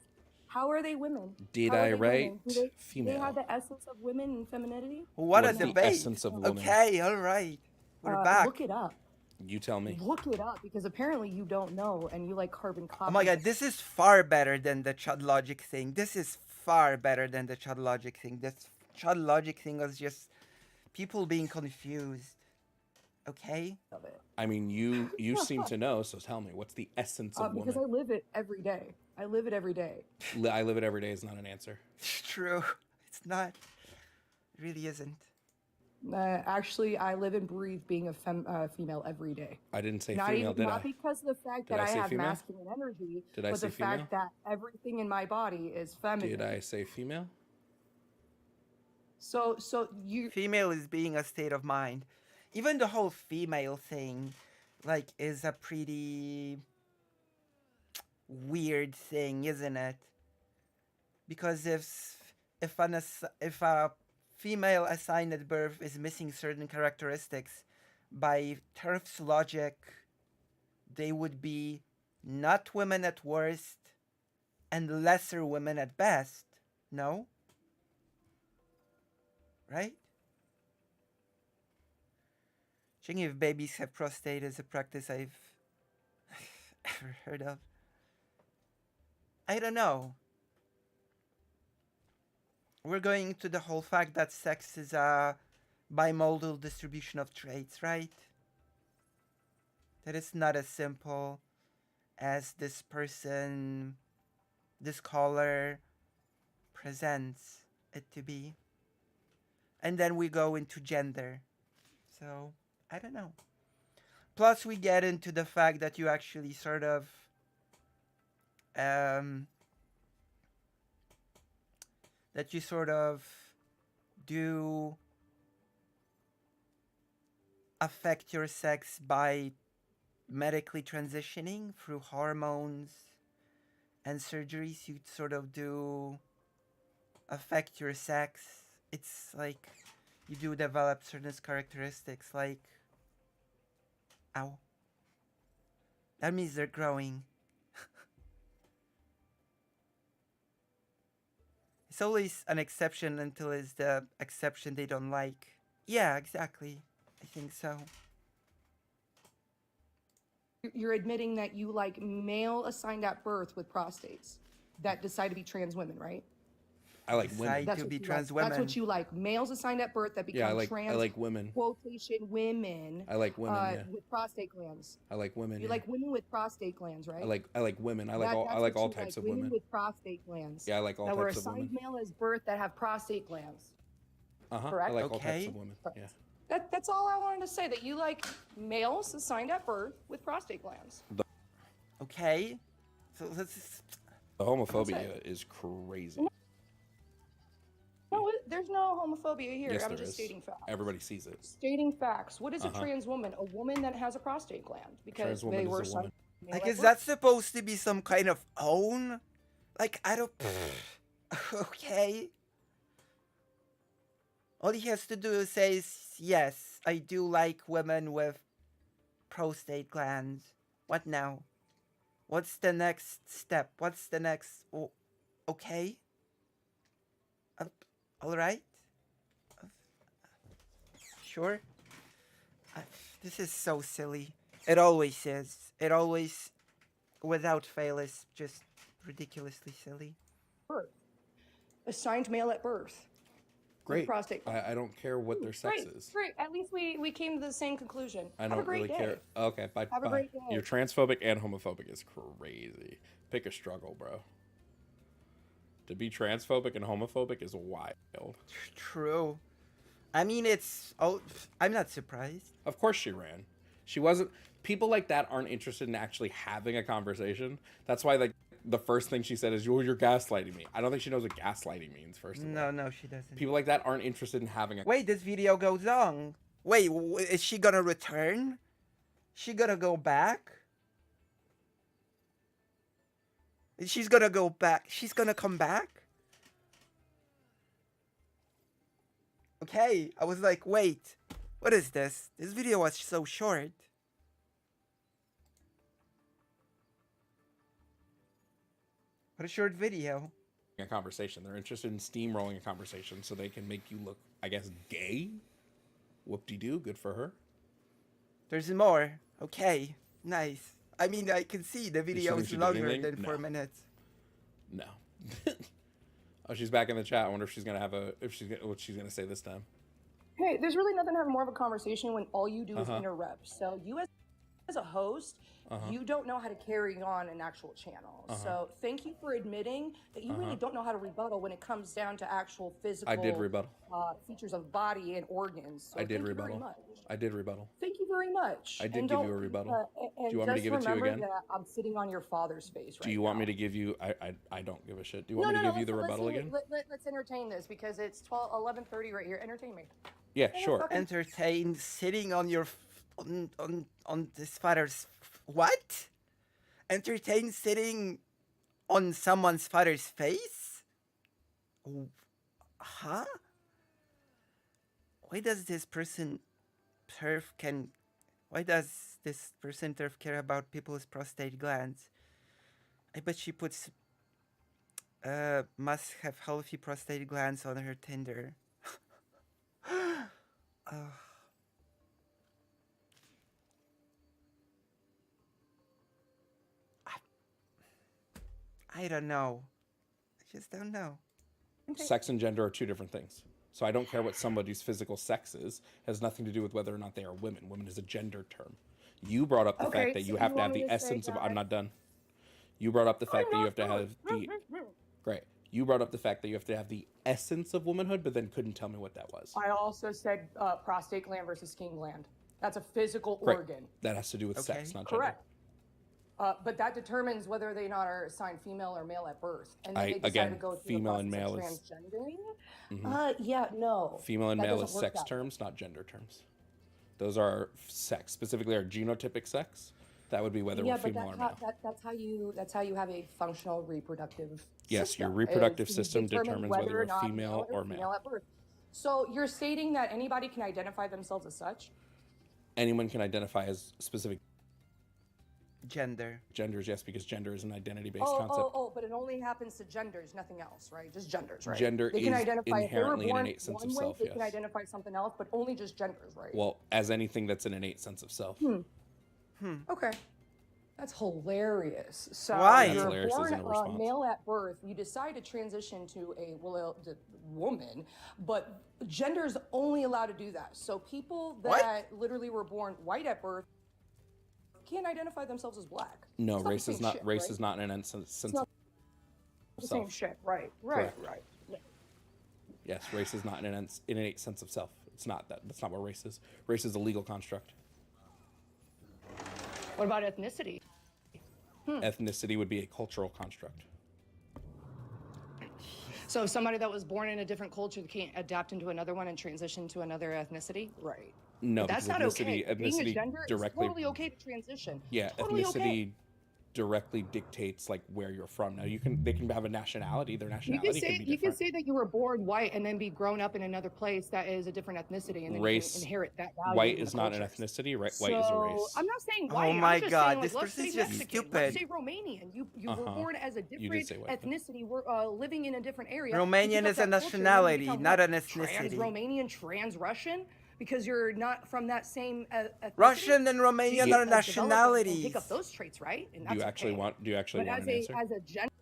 Speaker 12: How are they women?
Speaker 13: Did
Speaker 12: How are
Speaker 13: I
Speaker 12: they
Speaker 13: write
Speaker 12: women? Do they
Speaker 13: female?
Speaker 12: have the essence of women and femininity?
Speaker 2: What a
Speaker 13: What's the
Speaker 2: debate.
Speaker 13: essence of woman?
Speaker 2: Okay, all right. We're back.
Speaker 12: Look it up.
Speaker 13: You tell me.
Speaker 12: Look it up because apparently you don't know and you like carbon copies.
Speaker 2: Oh my god, this is far better than the Chud Logic thing. This is far better than the Chud Logic thing. This Chud Logic thing was just people being confused. Okay?
Speaker 13: I mean, you seem to know, so tell me, what's the essence of
Speaker 12: Because
Speaker 13: woman?
Speaker 12: I live it every day. I live it every day.
Speaker 13: I live it every day is not an answer.
Speaker 2: True. It's not. It really isn't.
Speaker 12: Actually, I live and breathe being a female every day.
Speaker 13: I didn't say
Speaker 12: Not
Speaker 13: female,
Speaker 12: even,
Speaker 13: did I?
Speaker 12: not because of the fact
Speaker 13: Did
Speaker 12: that
Speaker 13: I
Speaker 12: I
Speaker 13: say
Speaker 12: have
Speaker 13: female?
Speaker 12: masculine energy,
Speaker 13: Did I
Speaker 12: but
Speaker 13: say
Speaker 12: the fact
Speaker 13: female?
Speaker 12: that everything in my body is feminine.
Speaker 13: Did I say female?
Speaker 12: So you
Speaker 2: Female is being a state of mind. Even the whole female thing, like, is a pretty weird thing, isn't it? Because if a female assigned at birth is missing certain characteristics, by TERF's logic, they would be not women at worst and lesser women at best. No? Right? Checking if babies have prostate is a practice I've ever heard of. I don't know. We're going to the whole fact that sex is a bimodal distribution of traits, right? That it's not as simple as this person, this caller, presents it to be. And then we go into gender. So, I don't know. Plus, we get into the fact that you actually sort of do affect your sex by medically transitioning through hormones and surgeries. You sort of do affect your sex. It's like you do develop certain characteristics, like, ow. That means they're growing. It's always an exception until it's the exception they don't like. Yeah, exactly. I think so.
Speaker 12: you're admitting that you like male assigned at birth with prostates that decide to be trans women, right?
Speaker 13: I like women.
Speaker 2: Decide
Speaker 12: That's
Speaker 2: to
Speaker 12: what
Speaker 2: be
Speaker 12: you
Speaker 2: trans
Speaker 12: like. That's
Speaker 2: women.
Speaker 12: what you like. Males assigned at birth that become
Speaker 13: Yeah, I like
Speaker 12: trans.
Speaker 13: women.
Speaker 12: Quotation women.
Speaker 13: I like women. Yeah.
Speaker 12: With prostate glands.
Speaker 13: I like women.
Speaker 12: You
Speaker 13: yeah.
Speaker 12: like women with prostate glands, right?
Speaker 13: I like women. I
Speaker 12: That's
Speaker 13: like
Speaker 12: what
Speaker 13: all
Speaker 12: you
Speaker 13: types of
Speaker 12: women
Speaker 13: women.
Speaker 12: with prostate glands.
Speaker 13: Yeah, I like all
Speaker 12: that were
Speaker 13: types of
Speaker 12: assigned
Speaker 13: women.
Speaker 12: male as birth that have prostate glands.
Speaker 13: I
Speaker 12: Correct?
Speaker 13: like all types
Speaker 2: Okay.
Speaker 13: of women. Yeah.
Speaker 12: That's all I wanted to say. That you like males assigned at birth with prostate glands.
Speaker 2: Okay. So let's.
Speaker 13: The homophobia is crazy.
Speaker 12: No, there's no homophobia here.
Speaker 13: Yes,
Speaker 12: I'm
Speaker 13: there
Speaker 12: just
Speaker 13: is.
Speaker 12: stating facts.
Speaker 13: Everybody sees it.
Speaker 12: Stating facts. What is a
Speaker 13: Uh-huh.
Speaker 12: trans woman? A woman that has a prostate gland because
Speaker 13: Trans woman
Speaker 12: they
Speaker 13: is
Speaker 12: were
Speaker 13: a
Speaker 12: assigned
Speaker 13: woman.
Speaker 12: male
Speaker 2: Like,
Speaker 12: at
Speaker 2: is
Speaker 12: birth.
Speaker 2: that supposed to be some kind of own? Like, I don't. Okay. All he has to do is say, yes, I do like women with prostate glands. What now? What's the next step? What's the next. Oh, okay. All right. Sure. This is so silly. It always is. It always, without fail, is just ridiculously silly.
Speaker 12: birth? Assigned male at birth.
Speaker 13: Great.
Speaker 12: Prostate.
Speaker 13: I don't care what their sex
Speaker 12: Great,
Speaker 13: is.
Speaker 12: great. At least we came to the same conclusion.
Speaker 13: I
Speaker 12: Have a
Speaker 13: don't
Speaker 12: great
Speaker 13: really
Speaker 12: day.
Speaker 13: care. Okay, bye.
Speaker 12: Have a
Speaker 13: bye.
Speaker 12: great day.
Speaker 13: You're transphobic and homophobic is crazy. Pick a struggle, bro. To be transphobic and homophobic is wild.
Speaker 2: True. I mean, it's. Oh, I'm not surprised.
Speaker 13: Of course she ran. She wasn't. People like that aren't interested in actually having a conversation. That's why, like, the first thing she said is, "You're gaslighting me." I don't think she knows what gaslighting means. First of all,
Speaker 2: No, she doesn't.
Speaker 13: people like that aren't interested in having a.
Speaker 2: Wait, this video goes on. Wait, is she gonna return? She gonna go back? She's gonna go back. She's gonna come back? Okay, I was like, wait, what is this? This video was so short. What a short video.
Speaker 13: a conversation. They're interested in steamrolling a conversation so they can make you look, I guess, gay. Whoop-de-doo. Good for her.
Speaker 2: There's more. Okay, nice. I mean, I can see the
Speaker 13: you
Speaker 2: video
Speaker 13: think
Speaker 2: is
Speaker 13: she did
Speaker 2: longer
Speaker 13: anything?
Speaker 2: than
Speaker 13: No.
Speaker 2: 4 minutes.
Speaker 13: No. Oh, she's back in the chat. I wonder if she's gonna have what she's gonna say this time.
Speaker 12: Hey, there's really nothing to have more of a conversation when all you do is
Speaker 13: Uh-huh.
Speaker 12: interrupt. So you as a host, you don't know how to carry on an actual channel. So thank you for admitting that you really don't know how to rebuttal when it comes down to actual physical
Speaker 13: I did rebuttal.
Speaker 12: Features of body and organs. So
Speaker 13: I did
Speaker 12: thank
Speaker 13: rebuttal.
Speaker 12: You very much.
Speaker 13: I did rebuttal.
Speaker 12: Thank you very much.
Speaker 13: I did
Speaker 12: And
Speaker 13: give you
Speaker 12: don't-
Speaker 13: a rebuttal.
Speaker 12: and
Speaker 13: Do you want me to
Speaker 12: just
Speaker 13: give it to you
Speaker 12: remember
Speaker 13: again?
Speaker 12: That I'm sitting on your father's face right
Speaker 13: Do you want me to give you? I don't give a shit. Do you want me to give you the rebuttal again?
Speaker 12: Let's entertain this because it's 11:30 right here. Entertain me.
Speaker 13: Yeah, sure.
Speaker 2: Entertained sitting on your on this father's what? Entertained sitting on someone's father's face? Huh? Why does this person care about people's prostate glands? I bet she puts must have healthy prostate glands on her Tinder. I don't know. I just don't know.
Speaker 13: Sex and gender are two different things. So I don't care what somebody's physical sex is. It has nothing to do with whether or not they are women. Women is a gender term. You brought up the fact that you have to have the essence of. I'm not done. You brought up the fact that you have to have the. Great. You brought up the fact that you have to have the essence of womanhood, but then couldn't tell me what that was.
Speaker 12: I also said prostate gland versus skin gland. That's a physical
Speaker 13: Right.
Speaker 12: organ.
Speaker 13: That has to do with sex, not gender.
Speaker 12: Correct. But that determines whether they not are assigned female or male at birth, and then they decide
Speaker 13: again,
Speaker 12: to go through
Speaker 13: female
Speaker 12: the
Speaker 13: and
Speaker 12: process
Speaker 13: male
Speaker 12: of
Speaker 13: is-
Speaker 12: transgendering. Yeah, no.
Speaker 13: Female and
Speaker 12: That
Speaker 13: male is
Speaker 12: doesn't work
Speaker 13: sex
Speaker 12: that way.
Speaker 13: terms, not gender terms. Those are sex, specifically our genotypic sex. That would be whether
Speaker 12: Yeah,
Speaker 13: we're
Speaker 12: but
Speaker 13: female or male.
Speaker 12: that's how you have a functional reproductive.
Speaker 13: Yes,
Speaker 12: system,
Speaker 13: your reproductive
Speaker 12: is you
Speaker 13: system
Speaker 12: determine
Speaker 13: determines whether you're
Speaker 12: not
Speaker 13: female or male.
Speaker 12: at birth. So you're stating that anybody can identify themselves as such?
Speaker 13: Anyone can identify as specific
Speaker 2: Gender.
Speaker 13: genders, yes, because gender is an identity-based concept.
Speaker 12: But it only happens to genders, nothing else, right? Just genders, right?
Speaker 13: Gender
Speaker 12: they can
Speaker 13: is
Speaker 12: identify if they were
Speaker 13: inherently an
Speaker 12: born
Speaker 13: innate sense
Speaker 12: one
Speaker 13: of
Speaker 12: way,
Speaker 13: self,
Speaker 12: They can
Speaker 13: yes.
Speaker 12: identify something else, but only just genders, right?
Speaker 13: Well, as anything that's an innate sense of self.
Speaker 12: Okay. That's hilarious. So
Speaker 2: Why?
Speaker 13: That's
Speaker 12: you're
Speaker 13: hilarious
Speaker 12: born
Speaker 13: isn't a response.
Speaker 12: male at birth. You decide to transition to a woman, but gender's only allowed to do that. So people that literally were born white at birth can't identify themselves as black.
Speaker 13: No,
Speaker 12: It's not the
Speaker 13: race is
Speaker 12: same
Speaker 13: not
Speaker 12: shit,
Speaker 13: race
Speaker 12: right?
Speaker 13: is not an innate sense
Speaker 12: not
Speaker 13: of
Speaker 12: the same
Speaker 13: self.
Speaker 12: shit. Right.
Speaker 13: Correct.
Speaker 12: Yeah.
Speaker 13: Yes, race is not an innate sense of self. It's not that. That's not what race is. Race is a legal construct.
Speaker 12: What about ethnicity?
Speaker 13: Ethnicity would be a cultural construct.
Speaker 12: So if somebody that was born in a different culture can't adapt into another one and transition to another ethnicity? Right.
Speaker 13: No,
Speaker 12: But that's
Speaker 13: because
Speaker 12: not okay.
Speaker 13: ethnicity
Speaker 12: Being a
Speaker 13: ethnicity
Speaker 12: gender
Speaker 13: directly
Speaker 12: is totally okay to transition.
Speaker 13: Yeah,
Speaker 12: Totally
Speaker 13: ethnicity
Speaker 12: okay.
Speaker 13: directly dictates like where you're from. Now they can have a nationality. Their
Speaker 12: You
Speaker 13: nationality
Speaker 12: can say
Speaker 13: can be
Speaker 12: you can
Speaker 13: different.
Speaker 12: say that you were born white and then be grown up in another place that is a different ethnicity, and then
Speaker 13: Race-
Speaker 12: you can inherit that value.
Speaker 13: White
Speaker 12: in
Speaker 13: is
Speaker 12: the
Speaker 13: not an
Speaker 12: cultures.
Speaker 13: ethnicity. Right? White is a
Speaker 12: So,
Speaker 13: race.
Speaker 12: I'm not saying
Speaker 2: Oh
Speaker 12: white.
Speaker 2: my
Speaker 12: I'm just
Speaker 2: God,
Speaker 12: saying, like,
Speaker 2: this
Speaker 12: let's say
Speaker 2: person's just
Speaker 12: Mexican. Let's
Speaker 2: stupid.
Speaker 12: say Romanian. You were
Speaker 13: Uh-huh.
Speaker 12: born as a
Speaker 13: You did
Speaker 12: different
Speaker 13: say white, but-
Speaker 12: ethnicity. We're living in a different area.
Speaker 2: Romanian
Speaker 12: You pick
Speaker 2: is
Speaker 12: up
Speaker 2: a
Speaker 12: that culture and then you
Speaker 2: nationality,
Speaker 12: become
Speaker 2: not
Speaker 12: what?
Speaker 2: an ethnicity.
Speaker 12: Trans-Romanian, trans-Russian, because you're not from that same ethnicity.
Speaker 2: Russian and
Speaker 12: So
Speaker 2: Romanian
Speaker 12: you
Speaker 2: are
Speaker 12: develop and
Speaker 2: nationalities.
Speaker 12: Pick up those traits, right? And
Speaker 13: Do
Speaker 12: that's
Speaker 13: you actually
Speaker 12: okay.
Speaker 13: want? Do you actually
Speaker 12: But
Speaker 13: want
Speaker 12: as
Speaker 13: an answer?
Speaker 12: as a gender.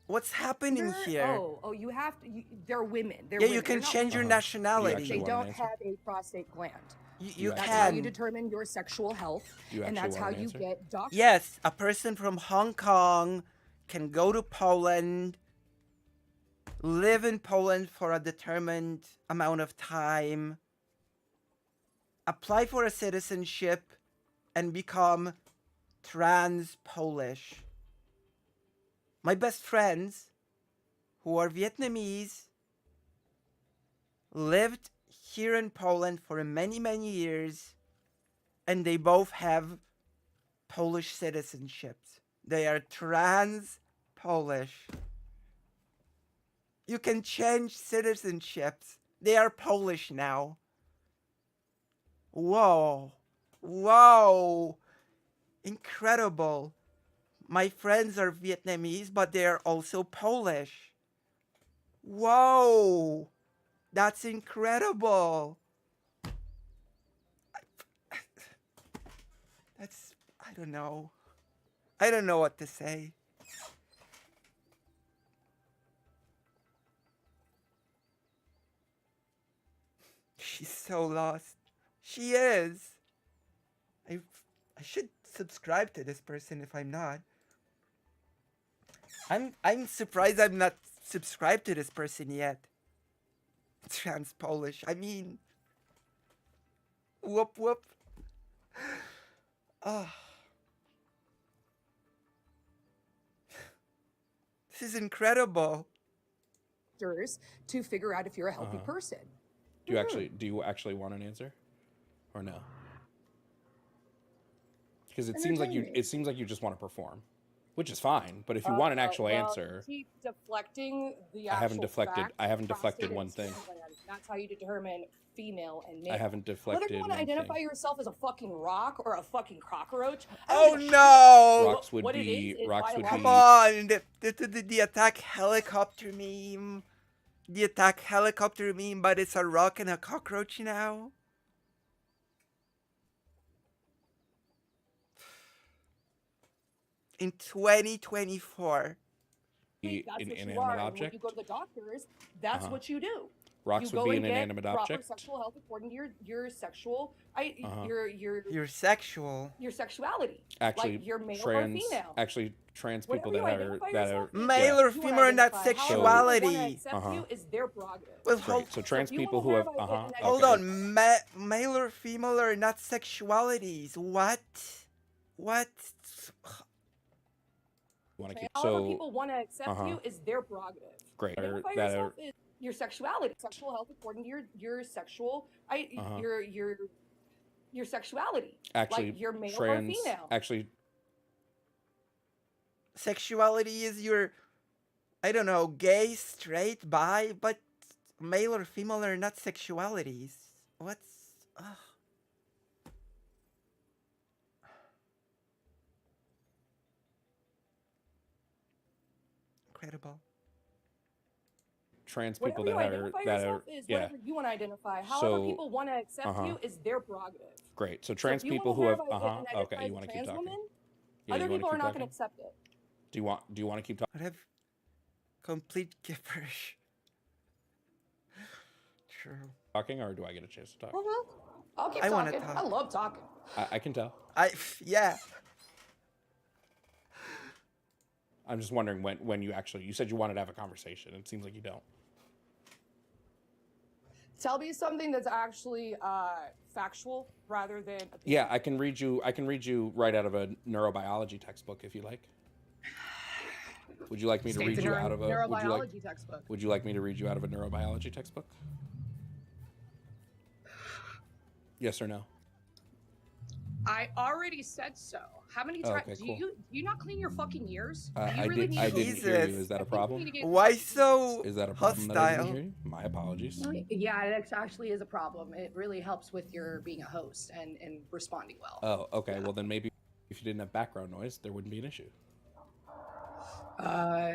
Speaker 2: What's happening here?
Speaker 12: Oh, you have to. They're women. They're
Speaker 2: Yeah,
Speaker 12: women.
Speaker 2: you can
Speaker 12: They're not
Speaker 2: change your
Speaker 12: women.
Speaker 2: nationality.
Speaker 12: They
Speaker 13: want an
Speaker 12: don't
Speaker 13: answer?
Speaker 12: have a prostate gland.
Speaker 2: You
Speaker 12: That's how you
Speaker 2: can.
Speaker 12: determine your sexual health,
Speaker 13: You
Speaker 12: and
Speaker 13: actually
Speaker 12: that's how
Speaker 13: want an
Speaker 12: you
Speaker 13: answer?
Speaker 12: get doctors.
Speaker 2: Yes, a person from Hong Kong can go to Poland, live in Poland for a determined amount of time, apply for a citizenship, and become trans-Polish. My best friends, who are Vietnamese, lived here in Poland for many, many years, and they both have Polish citizenships. They are trans-Polish. You can change citizenships. They are Polish now. Whoa. Whoa. Incredible. My friends are Vietnamese, but they're also Polish. Whoa! That's incredible. That's, I don't know. I don't know what to say. She's so lost. She is. I should subscribe to this person if I'm not. I'm surprised I'm not subscribed to this person yet. Trans Polish. I mean, whoop whoop. Ah. This is incredible.
Speaker 12: To figure out if you're a healthy person.
Speaker 13: Do you actually want an answer, or no? Because it seems like you just want to perform, which is fine. But if you want an actual answer,
Speaker 12: keep deflecting the
Speaker 13: I haven't
Speaker 12: actual
Speaker 13: deflected.
Speaker 12: fact.
Speaker 13: I haven't deflected
Speaker 12: Prostate
Speaker 13: one
Speaker 12: and
Speaker 13: thing.
Speaker 12: skin gland. That's how you determine female and male.
Speaker 13: I haven't deflected
Speaker 12: Whether you want to
Speaker 13: one
Speaker 12: identify
Speaker 13: thing.
Speaker 12: yourself as a fucking rock or a fucking cockroach.
Speaker 2: Oh no!
Speaker 13: Rocks would
Speaker 12: What it
Speaker 13: be.
Speaker 12: is
Speaker 13: Rocks would
Speaker 2: Come
Speaker 13: be.
Speaker 2: on! The attack helicopter meme. The attack helicopter meme, but it's a rock and a cockroach now. In 2024.
Speaker 12: That's
Speaker 13: An
Speaker 12: what you
Speaker 13: inanimate
Speaker 12: are. And when
Speaker 13: object.
Speaker 12: you go to the doctors, that's what you do.
Speaker 13: Rocks
Speaker 12: you
Speaker 13: would
Speaker 12: go
Speaker 13: be
Speaker 12: and
Speaker 13: an
Speaker 12: get
Speaker 13: inanimate
Speaker 12: proper
Speaker 13: object.
Speaker 12: sexual health according to your sexual
Speaker 2: Your sexual.
Speaker 12: your sexuality.
Speaker 13: Actually,
Speaker 12: like you're male
Speaker 13: trans.
Speaker 12: or female.
Speaker 13: Actually, trans
Speaker 12: Whatever
Speaker 13: people
Speaker 12: you
Speaker 13: that
Speaker 12: identify
Speaker 13: are
Speaker 12: yourself
Speaker 2: Male
Speaker 12: as,
Speaker 2: or
Speaker 12: you wanna
Speaker 2: female, not
Speaker 12: identify. However people
Speaker 2: sexuality.
Speaker 12: wanna accept you is their prerogative.
Speaker 2: Well,
Speaker 13: Great. So trans
Speaker 12: if you
Speaker 13: people
Speaker 12: wanna
Speaker 13: who have.
Speaker 12: have an
Speaker 2: Hold
Speaker 13: okay.
Speaker 2: on. Male or female are not sexualities. What? What?
Speaker 13: You want to keep.
Speaker 12: However
Speaker 13: So
Speaker 12: people want to accept you is their prerogative.
Speaker 13: great.
Speaker 12: Identify
Speaker 13: That
Speaker 12: yourself as your sexuality, sexual health according to your sexual, your sexuality.
Speaker 13: actually
Speaker 12: like you're male
Speaker 13: trans.
Speaker 12: or female.
Speaker 13: Actually,
Speaker 2: Sexuality is your, I don't know, gay, straight, bi, but male or female are not sexualities. What's. Ugh. Incredible.
Speaker 13: trans people
Speaker 12: Whatever
Speaker 13: that
Speaker 12: you
Speaker 13: are
Speaker 12: identify
Speaker 13: that
Speaker 12: yourself
Speaker 13: are
Speaker 12: is
Speaker 13: yeah.
Speaker 12: whatever you want to identify. However
Speaker 13: So,
Speaker 12: people want to accept you is their prerogative.
Speaker 13: Great. So
Speaker 12: So
Speaker 13: trans
Speaker 12: if you
Speaker 13: people who
Speaker 12: wanna
Speaker 13: have okay, you want to keep
Speaker 12: trans
Speaker 13: talking.
Speaker 12: woman,
Speaker 13: Yeah,
Speaker 12: other
Speaker 13: you wanna
Speaker 12: people are
Speaker 13: keep
Speaker 12: not going
Speaker 13: talking?
Speaker 12: to accept it.
Speaker 13: Do you want to keep talking?
Speaker 2: What have complete gibberish. True.
Speaker 13: Talking, or do I get a chance to talk?
Speaker 12: I'll keep
Speaker 2: I wanna
Speaker 12: talking.
Speaker 2: talk.
Speaker 12: I love talking.
Speaker 13: I can tell.
Speaker 2: Yeah.
Speaker 13: I'm just wondering when you actually you said you wanted to have a conversation. It seems like you don't.
Speaker 12: Tell me something that's actually factual rather than.
Speaker 13: Yeah, I can read you right out of a neurobiology textbook if you like. Would you like me to read you out of a
Speaker 12: neurobiology textbook?
Speaker 13: Would you like me to read you out of a neurobiology textbook? Yes or no?
Speaker 12: I already said so. How many
Speaker 13: Oh,
Speaker 12: times
Speaker 13: okay,
Speaker 12: do
Speaker 13: cool.
Speaker 12: you not clean your fucking ears?
Speaker 13: I didn't hear you.
Speaker 2: Jesus.
Speaker 13: Is that a problem?
Speaker 2: Why so
Speaker 13: Is that a problem that I didn't
Speaker 2: hostile?
Speaker 13: hear you? My apologies.
Speaker 12: Yeah, it actually is a problem. It really helps with your being a host and responding well.
Speaker 13: Oh, okay. Well, then maybe if you didn't have background noise, there wouldn't be an issue.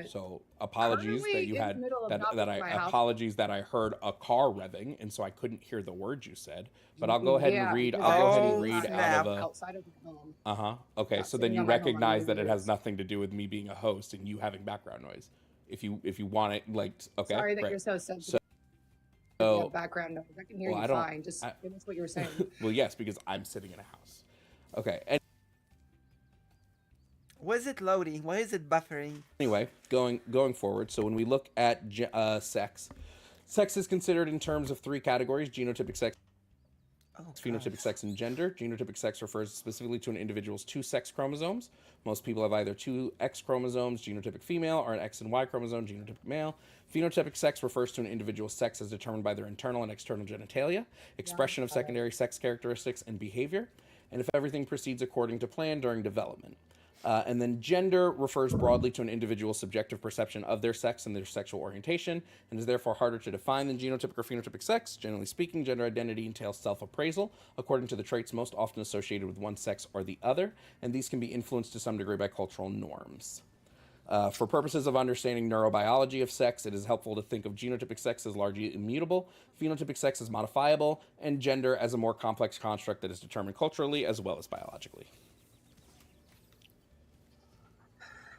Speaker 13: So apologies
Speaker 12: currently
Speaker 13: that you
Speaker 12: in the
Speaker 13: had
Speaker 12: middle of
Speaker 13: that
Speaker 12: not
Speaker 13: that
Speaker 12: leaving
Speaker 13: I
Speaker 12: my house.
Speaker 13: apologies that I heard a car revving and so I couldn't hear the words you said. But I'll go ahead and read.
Speaker 12: because
Speaker 13: I'll go ahead
Speaker 2: Oh,
Speaker 13: and read
Speaker 2: snap.
Speaker 13: out of a.
Speaker 12: outside of my home.
Speaker 13: Okay,
Speaker 12: Not
Speaker 13: so then
Speaker 12: sitting
Speaker 13: you
Speaker 12: on my home, I'm
Speaker 13: recognize that
Speaker 12: really
Speaker 13: it has
Speaker 12: nervous.
Speaker 13: nothing to do with me being a host and you having background noise. If you want it, like okay.
Speaker 12: Sorry that
Speaker 13: great.
Speaker 12: you're so sensitive.
Speaker 13: So-
Speaker 12: to
Speaker 13: So,
Speaker 12: background noise. I can hear
Speaker 13: well,
Speaker 12: you
Speaker 13: I don't-
Speaker 12: fine. Just
Speaker 13: I-
Speaker 12: finish what you were saying.
Speaker 13: well, yes, because I'm sitting in a house. Okay. And
Speaker 2: Why is it loading? Why is it buffering?
Speaker 13: anyway, going forward. So when we look at sex, sex is considered in terms of three categories: genotypic sex, phenotypic sex, and gender. Genotypic sex refers specifically to an individual's two sex chromosomes. Most people have either two X chromosomes, genotypic female, or an X and Y chromosome, genotypic male. Phenotypic sex refers to an individual's sex as determined by their internal and external genitalia, expression of secondary sex characteristics, and behavior, and if everything proceeds according to plan during development. And then gender refers broadly to an individual's subjective perception of their sex and their sexual orientation, and is therefore harder to define than genotypic or phenotypic sex. Generally speaking, gender identity entails self-appraisal according to the traits most often associated with one sex or the other, and these can be influenced to some degree by cultural norms. For purposes of understanding neurobiology of sex, it is helpful to think of genotypic sex as largely immutable, phenotypic sex as modifiable, and gender as a more complex construct that is determined culturally as well as biologically.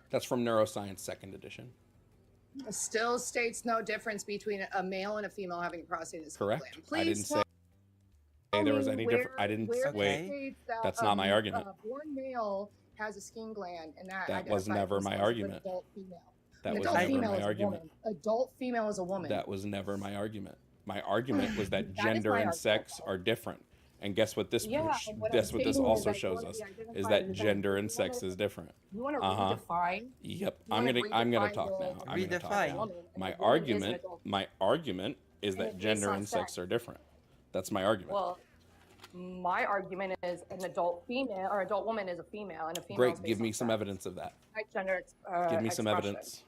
Speaker 13: That's from Neuroscience 2nd edition.
Speaker 14: Still states no difference between a male and a female having a prostate and skin
Speaker 13: Correct.
Speaker 14: gland. Please
Speaker 13: I didn't say there was any difference. I didn't wait. That's not my argument.
Speaker 14: A born male has a skin gland, and
Speaker 13: that was never my argument.
Speaker 14: Adult female.
Speaker 13: That was
Speaker 14: adult
Speaker 13: never
Speaker 14: female
Speaker 13: my
Speaker 14: is a
Speaker 13: argument.
Speaker 14: woman. Adult female is a woman.
Speaker 13: That was never my argument. My argument was that
Speaker 14: That is
Speaker 13: gender
Speaker 14: my
Speaker 13: and
Speaker 14: argument,
Speaker 13: sex are different. And guess what this
Speaker 14: Yeah, and what I'm
Speaker 13: guess what this
Speaker 14: stating is
Speaker 13: also
Speaker 14: that
Speaker 13: shows
Speaker 14: you wanna
Speaker 13: us
Speaker 14: be
Speaker 13: is
Speaker 14: identified
Speaker 13: that
Speaker 14: as
Speaker 13: gender
Speaker 14: a-
Speaker 13: and sex is different.
Speaker 14: You want to
Speaker 13: Uh-huh.
Speaker 14: redefine?
Speaker 13: Yep.
Speaker 14: You
Speaker 13: I'm
Speaker 14: wanna
Speaker 13: gonna
Speaker 14: redefine
Speaker 13: talk
Speaker 14: the-
Speaker 13: now. I'm gonna talk now.
Speaker 14: woman, and
Speaker 13: My
Speaker 14: a woman is an
Speaker 13: argument
Speaker 14: adult.
Speaker 13: my argument is
Speaker 14: And
Speaker 13: that
Speaker 14: it's based
Speaker 13: gender
Speaker 14: on
Speaker 13: and sex
Speaker 14: sex.
Speaker 13: are different. That's my argument.
Speaker 14: Well, my argument is an adult female or adult woman is a female, and a female.
Speaker 13: Great, give me some evidence of that.
Speaker 14: Gender.
Speaker 13: Give me some
Speaker 14: expression.
Speaker 13: evidence.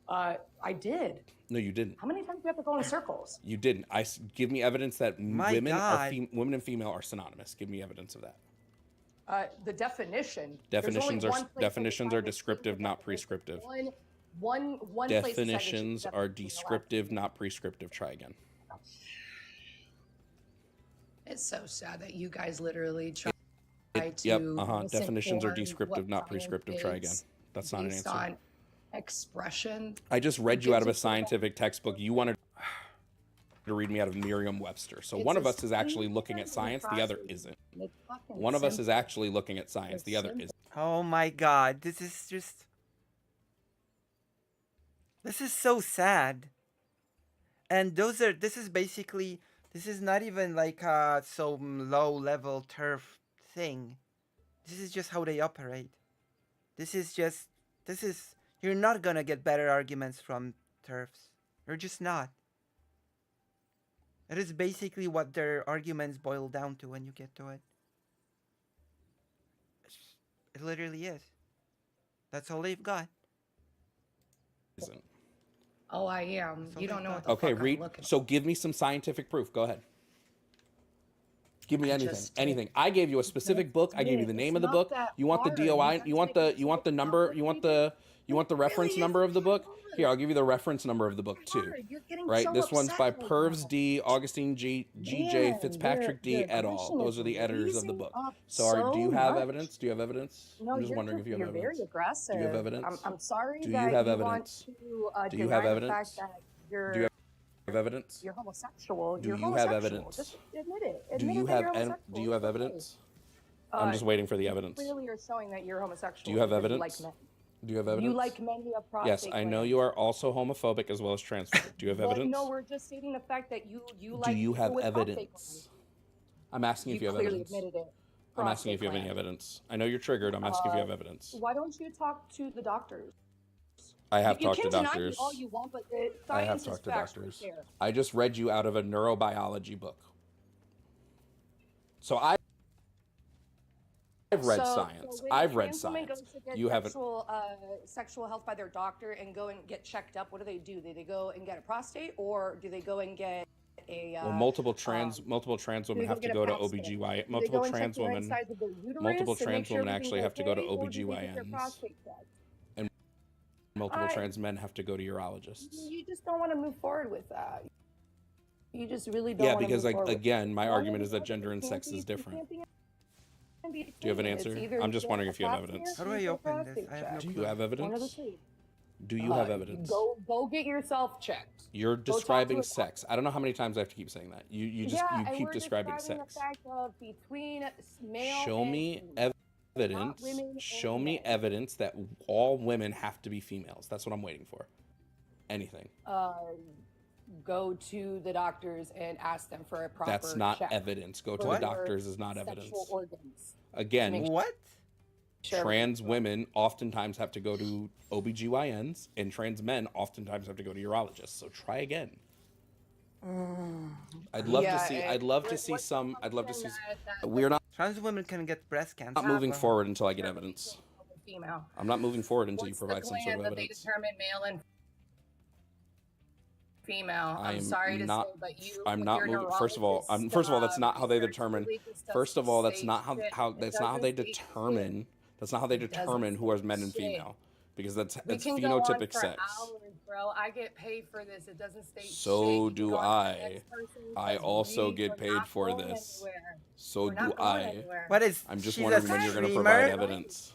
Speaker 14: I did.
Speaker 13: No, you didn't.
Speaker 14: How many times do you have to go in circles?
Speaker 13: You didn't. Give me evidence that
Speaker 2: My
Speaker 13: women
Speaker 2: God.
Speaker 13: women and female are synonymous. Give me evidence of that.
Speaker 14: The definition.
Speaker 13: Definitions are descriptive, not prescriptive.
Speaker 14: One place decided to
Speaker 13: Definitions
Speaker 14: use
Speaker 13: are
Speaker 14: definition.
Speaker 13: descriptive, not prescriptive. Try again.
Speaker 14: It's so sad that you guys literally try
Speaker 13: Yep.
Speaker 14: to.
Speaker 13: Definitions are
Speaker 14: misinform
Speaker 13: descriptive,
Speaker 14: what
Speaker 13: not
Speaker 14: science
Speaker 13: prescriptive. Try again.
Speaker 14: is
Speaker 13: That's not an
Speaker 14: based
Speaker 13: answer.
Speaker 14: on expression.
Speaker 13: I just read you out of a
Speaker 14: It's a-
Speaker 13: scientific textbook. You wanted to read me out of Merriam-Webster. So
Speaker 14: It's
Speaker 13: one
Speaker 14: a
Speaker 13: of us is actually looking at
Speaker 14: simple
Speaker 13: science, the other
Speaker 14: process.
Speaker 13: isn't.
Speaker 14: It's fucking
Speaker 13: One of us is
Speaker 14: simple.
Speaker 13: actually looking at science,
Speaker 14: It's
Speaker 13: the other
Speaker 14: simple.
Speaker 13: isn't.
Speaker 2: Oh my god, this is just... This is so sad. And this is basically, this is not even like a so low level turf thing. This is just how they operate. You're not gonna get better arguments from turfs. You're just not. It is basically what their arguments boil down to when you get to it. It literally is. That's all they've got.
Speaker 13: Isn't.
Speaker 14: Oh, I am.
Speaker 2: So
Speaker 14: You don't
Speaker 2: they've
Speaker 14: know
Speaker 2: got-
Speaker 14: what the
Speaker 13: Okay,
Speaker 14: fuck I'm
Speaker 13: read.
Speaker 14: looking
Speaker 13: So give me some scientific proof. Go ahead. Give me anything.
Speaker 14: just-
Speaker 13: Anything. I gave you a specific book. I gave you the name of the
Speaker 14: It's
Speaker 13: book.
Speaker 14: not that
Speaker 13: You want the
Speaker 14: hard.
Speaker 13: DOI?
Speaker 14: You have
Speaker 13: You
Speaker 14: to
Speaker 13: want
Speaker 14: make
Speaker 13: the
Speaker 14: it
Speaker 13: you want the
Speaker 14: so
Speaker 13: number? You want the reference
Speaker 14: really
Speaker 13: number
Speaker 14: is
Speaker 13: of the book?
Speaker 14: hard.
Speaker 13: Here, I'll give you the reference number of the book too.
Speaker 14: hard. You're getting
Speaker 13: Right?
Speaker 14: so
Speaker 13: This one's by
Speaker 14: upset right
Speaker 13: Purves
Speaker 14: now.
Speaker 13: D, Augustine G, GJ,
Speaker 14: Man,
Speaker 13: Fitzpatrick D,
Speaker 14: your
Speaker 13: et al.
Speaker 14: aggression
Speaker 13: Those
Speaker 14: is
Speaker 13: are the editors of the
Speaker 14: raising
Speaker 13: book.
Speaker 14: up
Speaker 13: So, do you have
Speaker 14: much.
Speaker 13: evidence? Do you have evidence?
Speaker 14: No,
Speaker 13: I'm just
Speaker 14: you're
Speaker 13: wondering if you have
Speaker 14: you're
Speaker 13: evidence.
Speaker 14: very aggressive.
Speaker 13: Do you have evidence?
Speaker 14: I'm sorry
Speaker 13: Do you
Speaker 14: that
Speaker 13: have
Speaker 14: you
Speaker 13: evidence?
Speaker 14: want to
Speaker 13: Do you
Speaker 14: deny
Speaker 13: have
Speaker 14: the
Speaker 13: evidence?
Speaker 14: fact that you're
Speaker 13: Do you have evidence?
Speaker 14: you're homosexual.
Speaker 13: Do
Speaker 14: You're
Speaker 13: you have
Speaker 14: homosexual.
Speaker 13: evidence?
Speaker 14: Just admit it.
Speaker 13: Do
Speaker 14: Admit
Speaker 13: you
Speaker 14: it that
Speaker 13: have
Speaker 14: you're homosexual.
Speaker 13: do you have
Speaker 14: It's okay.
Speaker 13: evidence? I'm just waiting for the
Speaker 14: you
Speaker 13: evidence.
Speaker 14: Clearly, you're showing that you're homosexual.
Speaker 13: Do you have
Speaker 14: because
Speaker 13: evidence?
Speaker 14: You like men.
Speaker 13: Do you have evidence?
Speaker 14: You like men who have prostate
Speaker 13: Yes, I know you are also homophobic as well as transphobic. Do you have
Speaker 14: Well,
Speaker 13: evidence?
Speaker 14: no, we're just stating the fact that you
Speaker 13: Do
Speaker 14: like
Speaker 13: you
Speaker 14: people
Speaker 13: have
Speaker 14: with prostate
Speaker 13: evidence? I'm asking
Speaker 14: glands.
Speaker 13: if you have
Speaker 14: clearly
Speaker 13: evidence.
Speaker 14: admitted it.
Speaker 13: I'm asking if you have any
Speaker 14: Prostate
Speaker 13: evidence. I know you're triggered. I'm asking if you have evidence.
Speaker 14: Why don't you talk to the doctors?
Speaker 13: I have
Speaker 14: You
Speaker 13: talked
Speaker 14: can
Speaker 13: to
Speaker 14: deny me
Speaker 13: doctors.
Speaker 14: all you want, but
Speaker 13: I have
Speaker 14: science is
Speaker 13: talked to
Speaker 14: facts right
Speaker 13: doctors.
Speaker 14: there.
Speaker 13: I just read you out of a neurobiology book. So I've read science.
Speaker 14: when
Speaker 13: I've
Speaker 14: a
Speaker 13: read
Speaker 14: trans woman
Speaker 13: science.
Speaker 14: goes to get
Speaker 13: You haven't.
Speaker 14: sexual health by their doctor and go and get checked up. What do? Do they go and get a prostate, or do they go and get a?
Speaker 13: Well, multiple trans women
Speaker 14: they
Speaker 13: have to
Speaker 14: get a
Speaker 13: go to
Speaker 14: PAP scan?
Speaker 13: OBGYN.
Speaker 14: Do they
Speaker 13: Multiple
Speaker 14: go and check
Speaker 13: trans
Speaker 14: the right
Speaker 13: women.
Speaker 14: sides of their uterus
Speaker 13: Multiple
Speaker 14: and make
Speaker 13: trans
Speaker 14: sure
Speaker 13: women
Speaker 14: everything's
Speaker 13: actually have to go to
Speaker 14: okay, or do they get their
Speaker 13: OBGYNs.
Speaker 14: prostate checked?
Speaker 13: And multiple
Speaker 14: I-
Speaker 13: trans men have to go to urologists.
Speaker 14: You just don't want to move forward with that. You just really don't.
Speaker 13: Yeah,
Speaker 14: wanna
Speaker 13: because
Speaker 14: move forward with
Speaker 13: again, my
Speaker 14: One
Speaker 13: argument
Speaker 14: of
Speaker 13: is
Speaker 14: the
Speaker 13: that gender and
Speaker 14: can't
Speaker 13: sex
Speaker 14: be-
Speaker 13: is different.
Speaker 14: can't be in
Speaker 13: Do you have an
Speaker 14: between. It's
Speaker 13: answer?
Speaker 14: either
Speaker 13: I'm just
Speaker 14: you
Speaker 13: wondering
Speaker 14: get
Speaker 13: if you
Speaker 14: a
Speaker 13: have
Speaker 14: prostate
Speaker 13: evidence.
Speaker 2: How do I
Speaker 14: or you get a
Speaker 2: open this?
Speaker 14: prostate
Speaker 2: I have
Speaker 14: check.
Speaker 2: no
Speaker 13: Do you
Speaker 2: clue.
Speaker 13: have
Speaker 14: One of the
Speaker 13: evidence?
Speaker 14: two.
Speaker 13: Do you have evidence?
Speaker 14: Go get yourself checked.
Speaker 13: You're
Speaker 14: Go talk to
Speaker 13: describing
Speaker 14: a
Speaker 13: sex. I don't know how many times I have to keep saying that. You just
Speaker 14: yeah,
Speaker 13: you
Speaker 14: and
Speaker 13: keep
Speaker 14: we're
Speaker 13: describing
Speaker 14: the
Speaker 13: sex.
Speaker 14: fact of between male
Speaker 13: Show
Speaker 14: and
Speaker 13: me
Speaker 14: female.
Speaker 13: evidence.
Speaker 14: women
Speaker 13: Show
Speaker 14: and
Speaker 13: me
Speaker 14: men.
Speaker 13: evidence that all women have to be females. That's what I'm waiting for. Anything.
Speaker 14: Go to the doctors and ask them for a proper
Speaker 13: That's not
Speaker 14: check
Speaker 13: evidence. Go to
Speaker 14: for
Speaker 13: the
Speaker 14: your
Speaker 13: doctors is not
Speaker 14: sexual
Speaker 13: evidence.
Speaker 14: organs.
Speaker 13: Again,
Speaker 2: What?
Speaker 13: trans women oftentimes have to go to OBGYNs and trans men oftentimes have to go to urologists. So try again. I'd love to see some we're not
Speaker 2: Trans women can get breast cancer.
Speaker 13: moving forward until I get evidence.
Speaker 12: female.
Speaker 13: I'm not moving forward until you
Speaker 12: What's the
Speaker 13: provide some sort
Speaker 12: gland
Speaker 13: of
Speaker 12: that they
Speaker 13: evidence.
Speaker 12: determine male and female? I'm
Speaker 13: I'm
Speaker 12: sorry to
Speaker 13: not.
Speaker 12: say, but you,
Speaker 13: I'm
Speaker 12: with
Speaker 13: not
Speaker 12: your
Speaker 13: moving. First of all,
Speaker 12: neurologist,
Speaker 13: first of all, that's not how they
Speaker 12: research
Speaker 13: determine.
Speaker 12: really just
Speaker 13: First of
Speaker 12: doesn't
Speaker 13: all, that's
Speaker 12: say
Speaker 13: not
Speaker 12: shit.
Speaker 13: how
Speaker 12: It
Speaker 13: that's not how
Speaker 12: doesn't
Speaker 13: they
Speaker 12: say shit.
Speaker 13: determine. That's not how they
Speaker 12: It doesn't
Speaker 13: determine who are
Speaker 12: say
Speaker 13: men and
Speaker 12: shit.
Speaker 13: female, because that's
Speaker 12: We
Speaker 13: it's
Speaker 12: can go on
Speaker 13: phenotypic
Speaker 12: for
Speaker 13: sex.
Speaker 12: hours, bro. I get paid for this. It doesn't state shit.
Speaker 13: So
Speaker 12: You can
Speaker 13: do
Speaker 12: go on to the
Speaker 13: I.
Speaker 12: next person
Speaker 13: I
Speaker 12: because
Speaker 13: also
Speaker 12: we're
Speaker 13: get paid
Speaker 12: not
Speaker 13: for
Speaker 12: going
Speaker 13: this.
Speaker 12: anywhere.
Speaker 13: So
Speaker 12: We're
Speaker 13: do
Speaker 12: not going
Speaker 13: I.
Speaker 12: anywhere.
Speaker 2: What is?
Speaker 13: I'm just
Speaker 2: She's
Speaker 13: wondering
Speaker 2: a
Speaker 13: when you're going to
Speaker 2: streamer?
Speaker 13: provide evidence.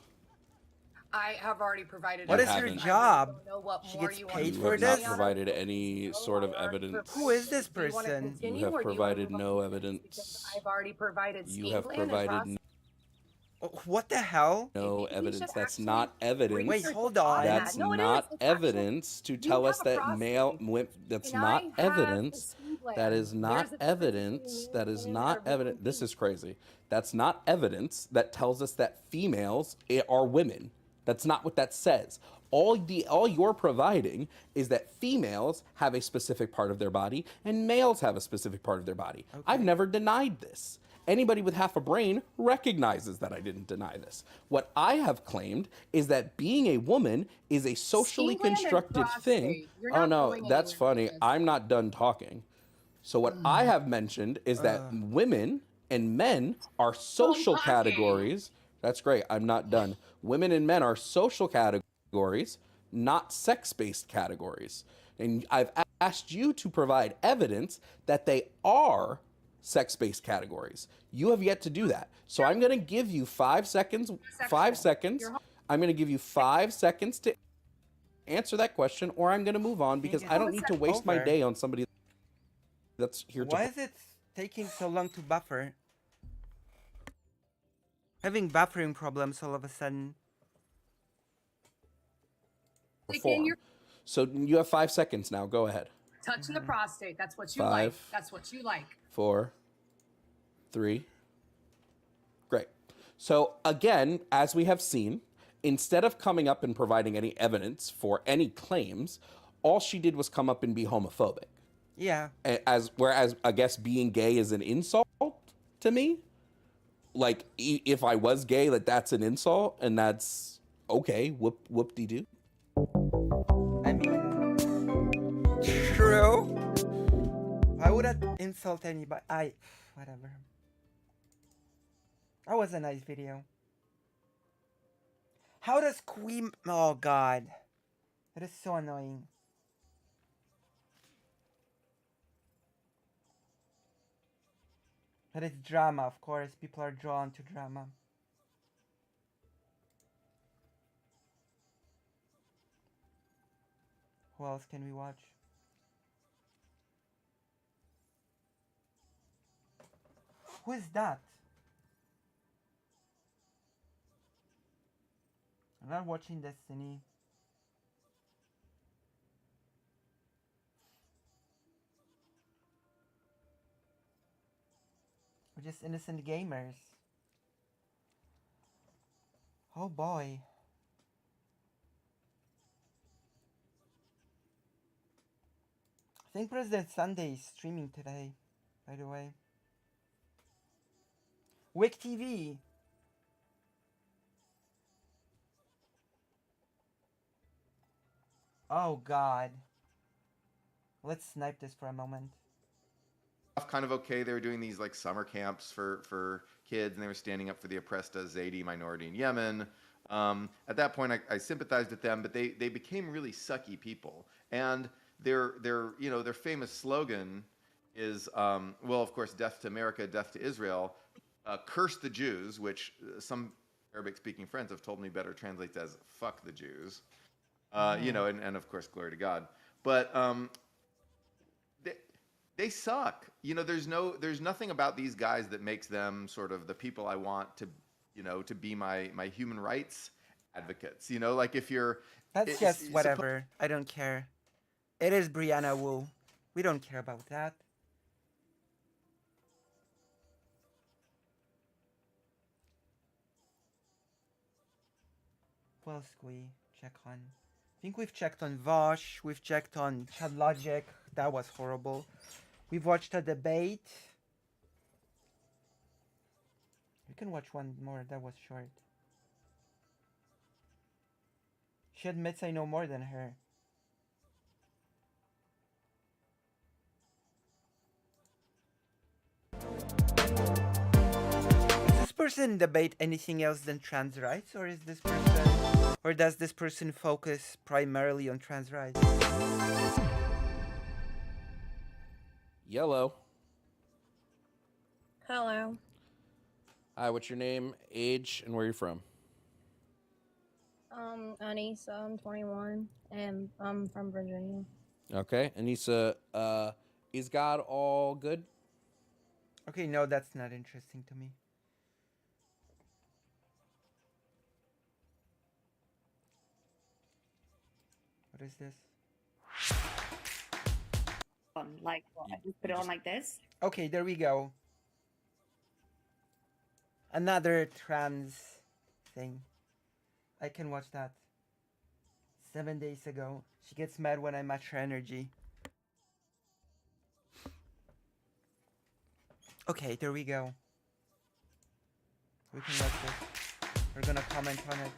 Speaker 12: I have already provided.
Speaker 2: What
Speaker 13: You
Speaker 2: is her
Speaker 13: haven't.
Speaker 2: job?
Speaker 12: don't know what
Speaker 2: She
Speaker 12: more
Speaker 2: gets
Speaker 12: you want
Speaker 2: paid
Speaker 13: You
Speaker 2: for
Speaker 13: have not
Speaker 2: this?
Speaker 13: provided any sort of evidence.
Speaker 2: Who is this
Speaker 12: Do you want to
Speaker 2: person?
Speaker 12: continue,
Speaker 13: You have
Speaker 12: or do you want to
Speaker 13: provided
Speaker 12: move on?
Speaker 13: no evidence.
Speaker 12: I've already provided
Speaker 13: You
Speaker 12: skin
Speaker 13: have
Speaker 12: gland and
Speaker 13: provided
Speaker 12: prostate.
Speaker 2: What the hell?
Speaker 13: no
Speaker 12: Maybe we
Speaker 13: evidence.
Speaker 12: should
Speaker 13: That's
Speaker 12: actually
Speaker 13: not evidence.
Speaker 2: Wait, hold on.
Speaker 13: That's
Speaker 12: No, it is.
Speaker 13: not
Speaker 12: It's actual-
Speaker 13: evidence to tell us
Speaker 12: have a
Speaker 13: that male. That's
Speaker 12: And
Speaker 13: not
Speaker 12: I have the
Speaker 13: evidence.
Speaker 12: skin gland.
Speaker 13: That is not
Speaker 12: There's a difference
Speaker 13: evidence.
Speaker 12: between
Speaker 13: That
Speaker 12: men
Speaker 13: is
Speaker 12: and
Speaker 13: not
Speaker 12: women.
Speaker 13: evidence. This is crazy. That's not evidence that tells us that females are women. That's not what that says. All you're providing is that females have a specific part of their body and males have a specific part of their body. I've never denied this. Anybody with half a brain recognizes that I didn't deny this. What I have claimed is that being a woman is a socially
Speaker 12: Skin gland and
Speaker 13: constructed thing.
Speaker 12: prostate. You're
Speaker 13: Oh
Speaker 12: not
Speaker 13: no,
Speaker 12: going
Speaker 13: that's
Speaker 12: anywhere
Speaker 13: funny.
Speaker 12: with this.
Speaker 13: I'm not done talking. So what I have mentioned is that women and men are social categories. That's great. I'm not done. Women and men are social categories, not sex-based categories. And I've asked you to provide evidence that they are sex-based categories. You have yet to do that. So I'm going to give you 5 seconds. 5 seconds. I'm going to give you 5 seconds to answer that question, or I'm going to move on because I don't need to waste my day on somebody that's here to.
Speaker 2: Why is it taking so long to buffer? Having buffering problems all of a sudden.
Speaker 13: Perform. So you have 5 seconds now. Go ahead.
Speaker 12: Touching the prostate. That's what you
Speaker 13: 5,
Speaker 12: like. That's what you like.
Speaker 13: 4, 3. Great. So again, as we have seen, instead of coming up and providing any evidence for any claims, all she did was come up and be homophobic.
Speaker 2: Yeah.
Speaker 13: Whereas I guess being gay is an insult to me. Like if I was gay, that's an insult, and that's okay. Whoop-de-doo.
Speaker 2: I mean, true. Why would I insult anybody? Whatever. That was a nice video. How does Queen? Oh God, that is so annoying. That is drama, of course. People are drawn to drama. Who else can we watch? Who is that? I'm not watching Destiny. We're just innocent gamers. Oh boy. I think President Sunday is streaming today, by the way. Wick TV. Oh God. Let's snipe this for a moment.
Speaker 15: Kind of okay. They were doing these like summer camps for kids, and they were standing up for the oppressed Zaidi minority in Yemen. At that point, I sympathized with them, but they became really sucky people. And their famous slogan is well, of course, death to America, death to Israel, curse the Jews, which some Arabic-speaking friends have told me better translates as fuck the Jews. And of course, glory to God. But they suck. There's nothing about these guys that makes them sort of the people I want to be my human rights advocates. Like if you're.
Speaker 2: That's just whatever. I don't care. It is Brianna Wu. We don't care about that. What else can we check on? I think we've checked on Vosh. We've checked on Chad Logic. That was horrible. We've watched a debate. We can watch one more. That was short. She admits I know more than her. Does this person debate anything else than trans rights, or is this person, or does this person focus primarily on trans rights?
Speaker 13: Yellow.
Speaker 16: Hello.
Speaker 13: Hi, what's your name, age, and where you're from?
Speaker 16: Anissa, I'm 21, and I'm from Virginia.
Speaker 13: Okay, Anissa, is God all good?
Speaker 2: Okay, no, that's not interesting to me. What is this?
Speaker 16: Like, what? I just put it on like this?
Speaker 2: Okay, there we go. Another trans thing. I can watch that. 7 days ago. She gets mad when I match her energy. Okay, there we go. We can watch this. We're gonna comment on it.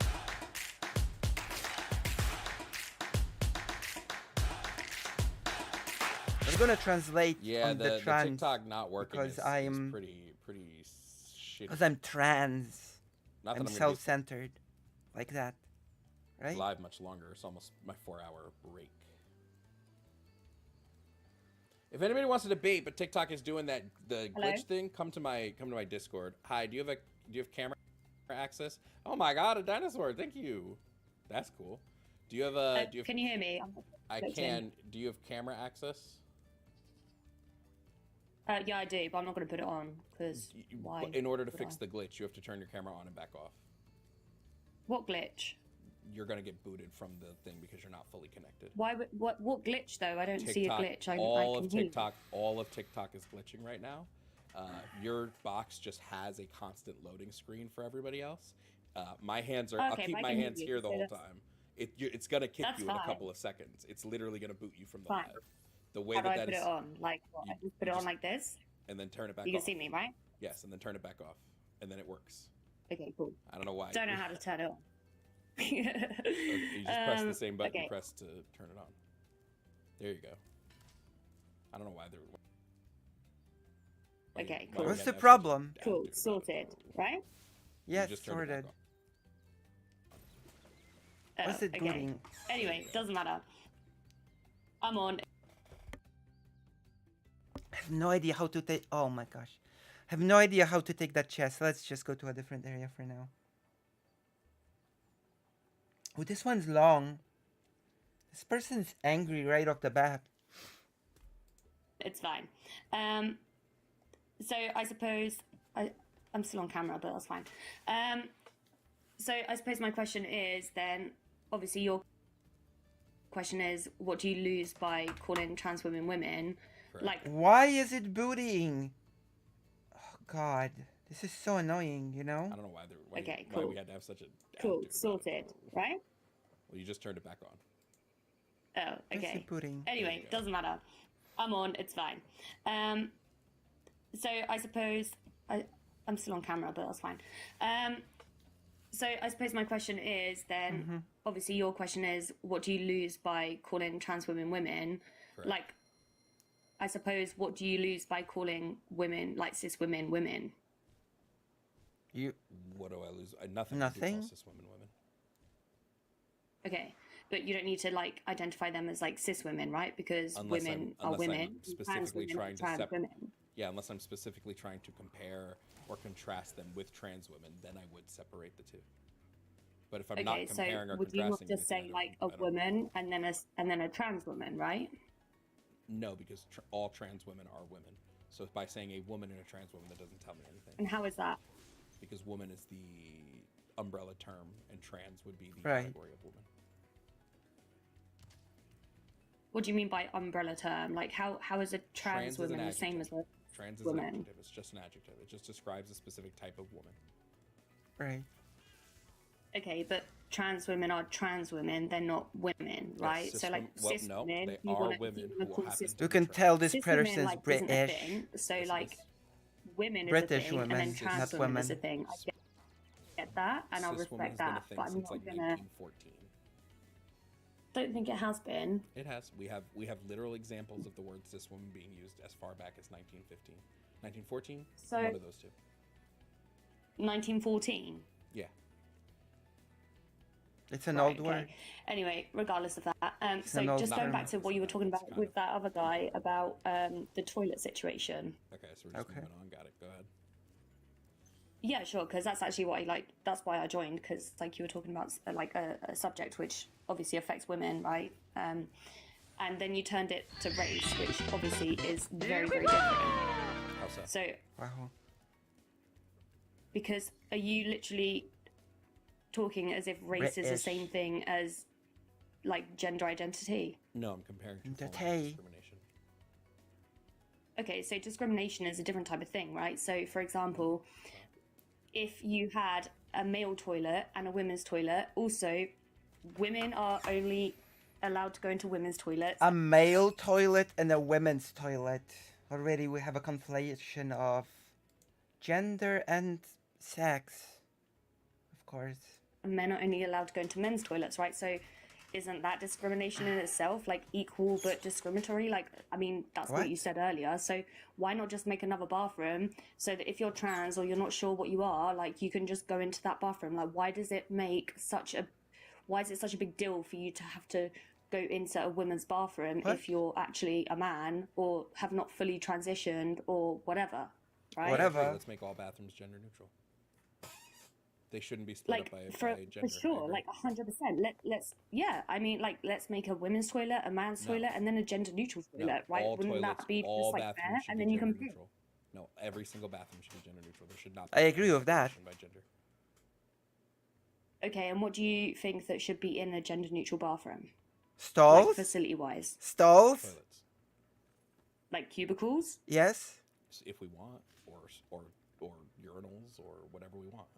Speaker 2: I'm gonna translate on the trans
Speaker 13: TikTok not working
Speaker 2: because
Speaker 13: is
Speaker 2: I'm
Speaker 13: pretty shitty.
Speaker 2: because I'm trans.
Speaker 13: Not that
Speaker 2: I'm
Speaker 13: I'm gonna be
Speaker 2: self-centered, like that, right?
Speaker 13: live much longer. It's almost my 4-hour break. If anybody wants to debate, but TikTok is doing the glitch thing, come to my Discord. Hi, do you have camera access? Oh my god, a dinosaur! Thank you. That's cool. Do you have
Speaker 16: Can you hear me?
Speaker 13: I can. Do you have camera access?
Speaker 16: Yeah, I do, but I'm not going to put it on because why?
Speaker 13: In order to fix the glitch, you have to turn your camera on and back off.
Speaker 16: What glitch?
Speaker 13: You're gonna get booted from the thing because you're not fully connected.
Speaker 16: Why? What glitch though? I don't see a glitch.
Speaker 13: All of TikTok is glitching right now. Your box just has a constant loading screen for everybody else. My hands are. I'll keep my hands here the whole time. It's gonna kick you in a couple of seconds. It's literally gonna boot you from the live. The way
Speaker 16: How do I
Speaker 13: that
Speaker 16: put
Speaker 13: is.
Speaker 16: it on? Like what? I just put it on like this.
Speaker 13: And then turn it back off.
Speaker 16: You can see me, right?
Speaker 13: Yes, and then turn it back off, and then it works.
Speaker 16: Okay, cool.
Speaker 13: I don't know why.
Speaker 16: Don't know how to turn it on.
Speaker 13: Okay, you just press the same button.
Speaker 16: Okay.
Speaker 13: Press to turn it on. There you go. I don't know why they're.
Speaker 16: Okay, cool.
Speaker 2: What's the problem?
Speaker 16: Cool, sorted, right?
Speaker 2: Yes,
Speaker 13: just turned it back
Speaker 2: sorted.
Speaker 16: Oh,
Speaker 2: What's it
Speaker 16: okay.
Speaker 2: booting?
Speaker 16: Anyway, doesn't matter. I'm on.
Speaker 2: I have no idea how to take. Oh my gosh, I have no idea how to take that chest. Let's just go to a different area for now. Oh, this one's long. This person's angry right off the bat.
Speaker 16: It's fine. So I suppose I'm still on camera, but that's fine. So I suppose my question is then, obviously your question is, what do you lose by calling trans women women?
Speaker 13: Correct.
Speaker 16: Like,
Speaker 2: Why is it booting? Oh God, this is so annoying. You know.
Speaker 13: I don't know why they're.
Speaker 16: Okay,
Speaker 13: why
Speaker 16: cool.
Speaker 13: we had to have such a.
Speaker 16: cool,
Speaker 13: attitude about it.
Speaker 16: sorted, right?
Speaker 13: Well, you just turned it back on.
Speaker 16: Oh,
Speaker 2: Where's
Speaker 16: okay.
Speaker 2: the booting?
Speaker 16: Anyway, doesn't matter. I'm on. It's fine. So I suppose I'm still on camera, but that's fine. So I suppose my question is then, obviously your question is, what do you lose by calling trans women women?
Speaker 13: Correct.
Speaker 16: Like, I suppose, what do you lose by calling women, like cis women, women?
Speaker 13: What do I lose? Nothing.
Speaker 2: Nothing?
Speaker 13: I do call cis women women.
Speaker 16: Okay, but you don't need to like identify them as like cis women, right? Because women are women.
Speaker 13: I'm specifically
Speaker 16: trans women
Speaker 13: trying
Speaker 16: are
Speaker 13: to
Speaker 16: trans
Speaker 13: separate.
Speaker 16: women.
Speaker 13: Yeah, unless I'm specifically trying to compare or contrast them with trans women, then I would separate the two. But if I'm not
Speaker 16: Okay, so
Speaker 13: comparing or
Speaker 16: would you not
Speaker 13: contrasting,
Speaker 16: just
Speaker 13: anything,
Speaker 16: say like a woman and then a trans woman, right?
Speaker 13: no, because all trans women are women. So by saying a woman and a trans woman, that doesn't tell me anything.
Speaker 16: And how is that?
Speaker 13: Because woman is the umbrella term, and trans would be the
Speaker 2: Right.
Speaker 13: category of woman.
Speaker 16: What do you mean by umbrella term? Like how is a trans
Speaker 13: Trans is an
Speaker 16: woman the same as a
Speaker 13: Trans is
Speaker 16: woman?
Speaker 13: an adjective. It's just an adjective. It just describes a specific type of woman.
Speaker 2: Right.
Speaker 16: Okay, but trans women are trans women. They're not women, right?
Speaker 13: cis
Speaker 16: so like
Speaker 13: women- well,
Speaker 16: cis
Speaker 13: no,
Speaker 16: women,
Speaker 13: they
Speaker 16: you
Speaker 13: are
Speaker 16: wanna-
Speaker 13: women
Speaker 16: you wanna
Speaker 13: who
Speaker 16: call
Speaker 13: happen
Speaker 16: cis-
Speaker 13: to
Speaker 2: You can tell this
Speaker 16: cis women,
Speaker 2: person's
Speaker 16: like, isn't a
Speaker 2: British.
Speaker 16: thing. So
Speaker 13: Yes, it
Speaker 16: like
Speaker 13: is.
Speaker 16: women is
Speaker 2: British
Speaker 16: a thing, and
Speaker 2: women,
Speaker 16: then trans
Speaker 2: not
Speaker 16: women is a
Speaker 2: women.
Speaker 16: thing. I get that, and I'll
Speaker 13: Cis woman
Speaker 16: respect
Speaker 13: has been a
Speaker 16: that,
Speaker 13: thing
Speaker 16: but I'm
Speaker 13: since
Speaker 16: not
Speaker 13: like
Speaker 16: gonna.
Speaker 13: 1914.
Speaker 16: don't think it has been.
Speaker 13: It has. We have literal examples of the word cis woman being used as far back as 1915, 1914.
Speaker 16: So
Speaker 13: one of those two.
Speaker 16: 1914.
Speaker 13: Yeah.
Speaker 2: It's an old word.
Speaker 16: Anyway, regardless of that,
Speaker 2: It's
Speaker 16: so
Speaker 2: an old
Speaker 16: just going
Speaker 2: term.
Speaker 16: back to what you were talking about with that other guy about the toilet situation.
Speaker 13: Okay, so we're just moving on. Got it. Go ahead.
Speaker 16: Yeah, sure, because that's actually what I like. That's why I joined, because like you were talking about like a subject which obviously affects women, right? And then you turned it to race, which obviously is very, very different.
Speaker 13: How so?
Speaker 16: So,
Speaker 2: Wow.
Speaker 16: because are you literally talking as if race is the same thing as like gender identity?
Speaker 13: No, I'm comparing to discrimination.
Speaker 16: Okay, so discrimination is a different type of thing, right? So, for example, if you had a male toilet and a women's toilet, also, women are only allowed to go into women's toilets.
Speaker 2: A male toilet and a women's toilet. Already we have a conflation of gender and sex. Of course.
Speaker 16: And men are only allowed to go into men's toilets, right? So isn't that discrimination in itself, like equal but discriminatory? Like, I mean, that's what you said earlier. So why not just make another bathroom so that if you're trans or you're not sure what you are, like you can just go into that bathroom? Like, why is it such a big deal for you to have to go into a women's bathroom if you're actually a man or have not fully transitioned or whatever, right?
Speaker 2: Whatever.
Speaker 13: Let's make all bathrooms gender neutral. They shouldn't be split up by gender.
Speaker 16: For sure, like 100%. Let's make a women's toilet, a man's toilet, and then a gender neutral toilet, right? Wouldn't that be just like fair? And then you can pick.
Speaker 13: No, every single bathroom should be gender neutral. There should not be
Speaker 2: I agree with that.
Speaker 13: by gender.
Speaker 16: Okay, and what do you think that should be in a gender neutral bathroom?
Speaker 2: Stalls?
Speaker 16: Like facility wise.
Speaker 2: Stalls?
Speaker 13: Toilets.
Speaker 16: Like cubicles?
Speaker 2: Yes.
Speaker 13: If we want, or urinals, or whatever we want.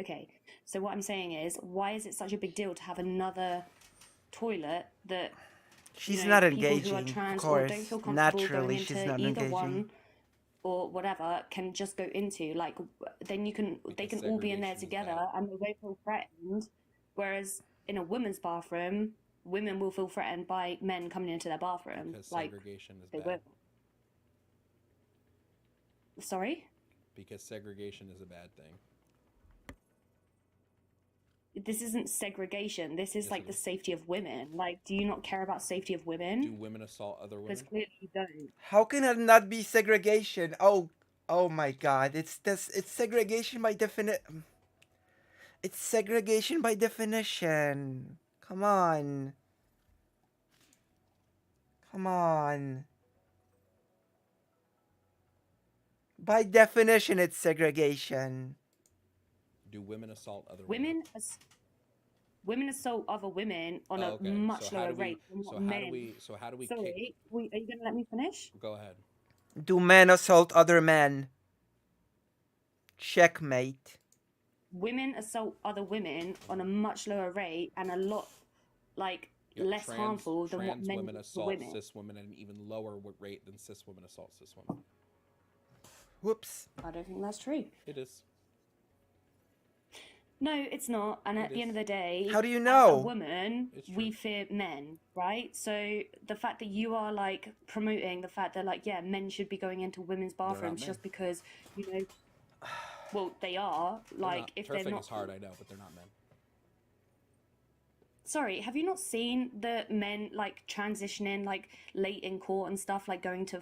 Speaker 16: Okay, so what I'm saying is, why is it such a big deal to have another toilet that
Speaker 2: She's not
Speaker 16: people
Speaker 2: engaging,
Speaker 16: who are trans
Speaker 2: of course.
Speaker 16: or don't feel comfortable
Speaker 2: Naturally,
Speaker 16: going
Speaker 2: she's
Speaker 16: into
Speaker 2: not
Speaker 16: either
Speaker 2: engaging.
Speaker 16: one or whatever can just go into? Like, then they can all be in there together and they won't feel threatened. Whereas in a women's bathroom, women will feel threatened by men coming into their bathroom.
Speaker 13: Because
Speaker 16: like,
Speaker 13: segregation is
Speaker 16: they
Speaker 13: bad.
Speaker 16: will. Sorry?
Speaker 13: Because segregation is a bad thing.
Speaker 16: This isn't segregation. This is like the safety of women. Like, do you not care about safety of women?
Speaker 13: Do women assault other women?
Speaker 16: Because clearly you don't.
Speaker 2: How can it not be segregation? Oh my God! It's segregation by definition. It's segregation by definition. Come on. Come on. By definition, it's segregation.
Speaker 13: Do women assault other women?
Speaker 16: Women assault other women on a much lower rate than what men.
Speaker 13: How do we?
Speaker 16: Sorry, are you going to let me finish?
Speaker 13: Go ahead.
Speaker 2: Do men assault other men? Checkmate.
Speaker 16: Women assault other women on a much lower rate and a lot less harmful than what men
Speaker 13: women
Speaker 16: do to
Speaker 13: assault
Speaker 16: women.
Speaker 13: cis women at an even lower rate than cis women assault cis women.
Speaker 2: Whoops.
Speaker 16: I don't think that's true.
Speaker 13: It is.
Speaker 16: No, it's not. And at the end of the day,
Speaker 2: how do you know?
Speaker 16: As a woman, we fear men, right? So the fact that you are like promoting the fact that men should be going into women's bathrooms just because well, they are if they're
Speaker 13: Turfing
Speaker 16: not.
Speaker 13: is hard, I know, but they're not men.
Speaker 16: Sorry, have you not seen the men transitioning late in court and stuff, going to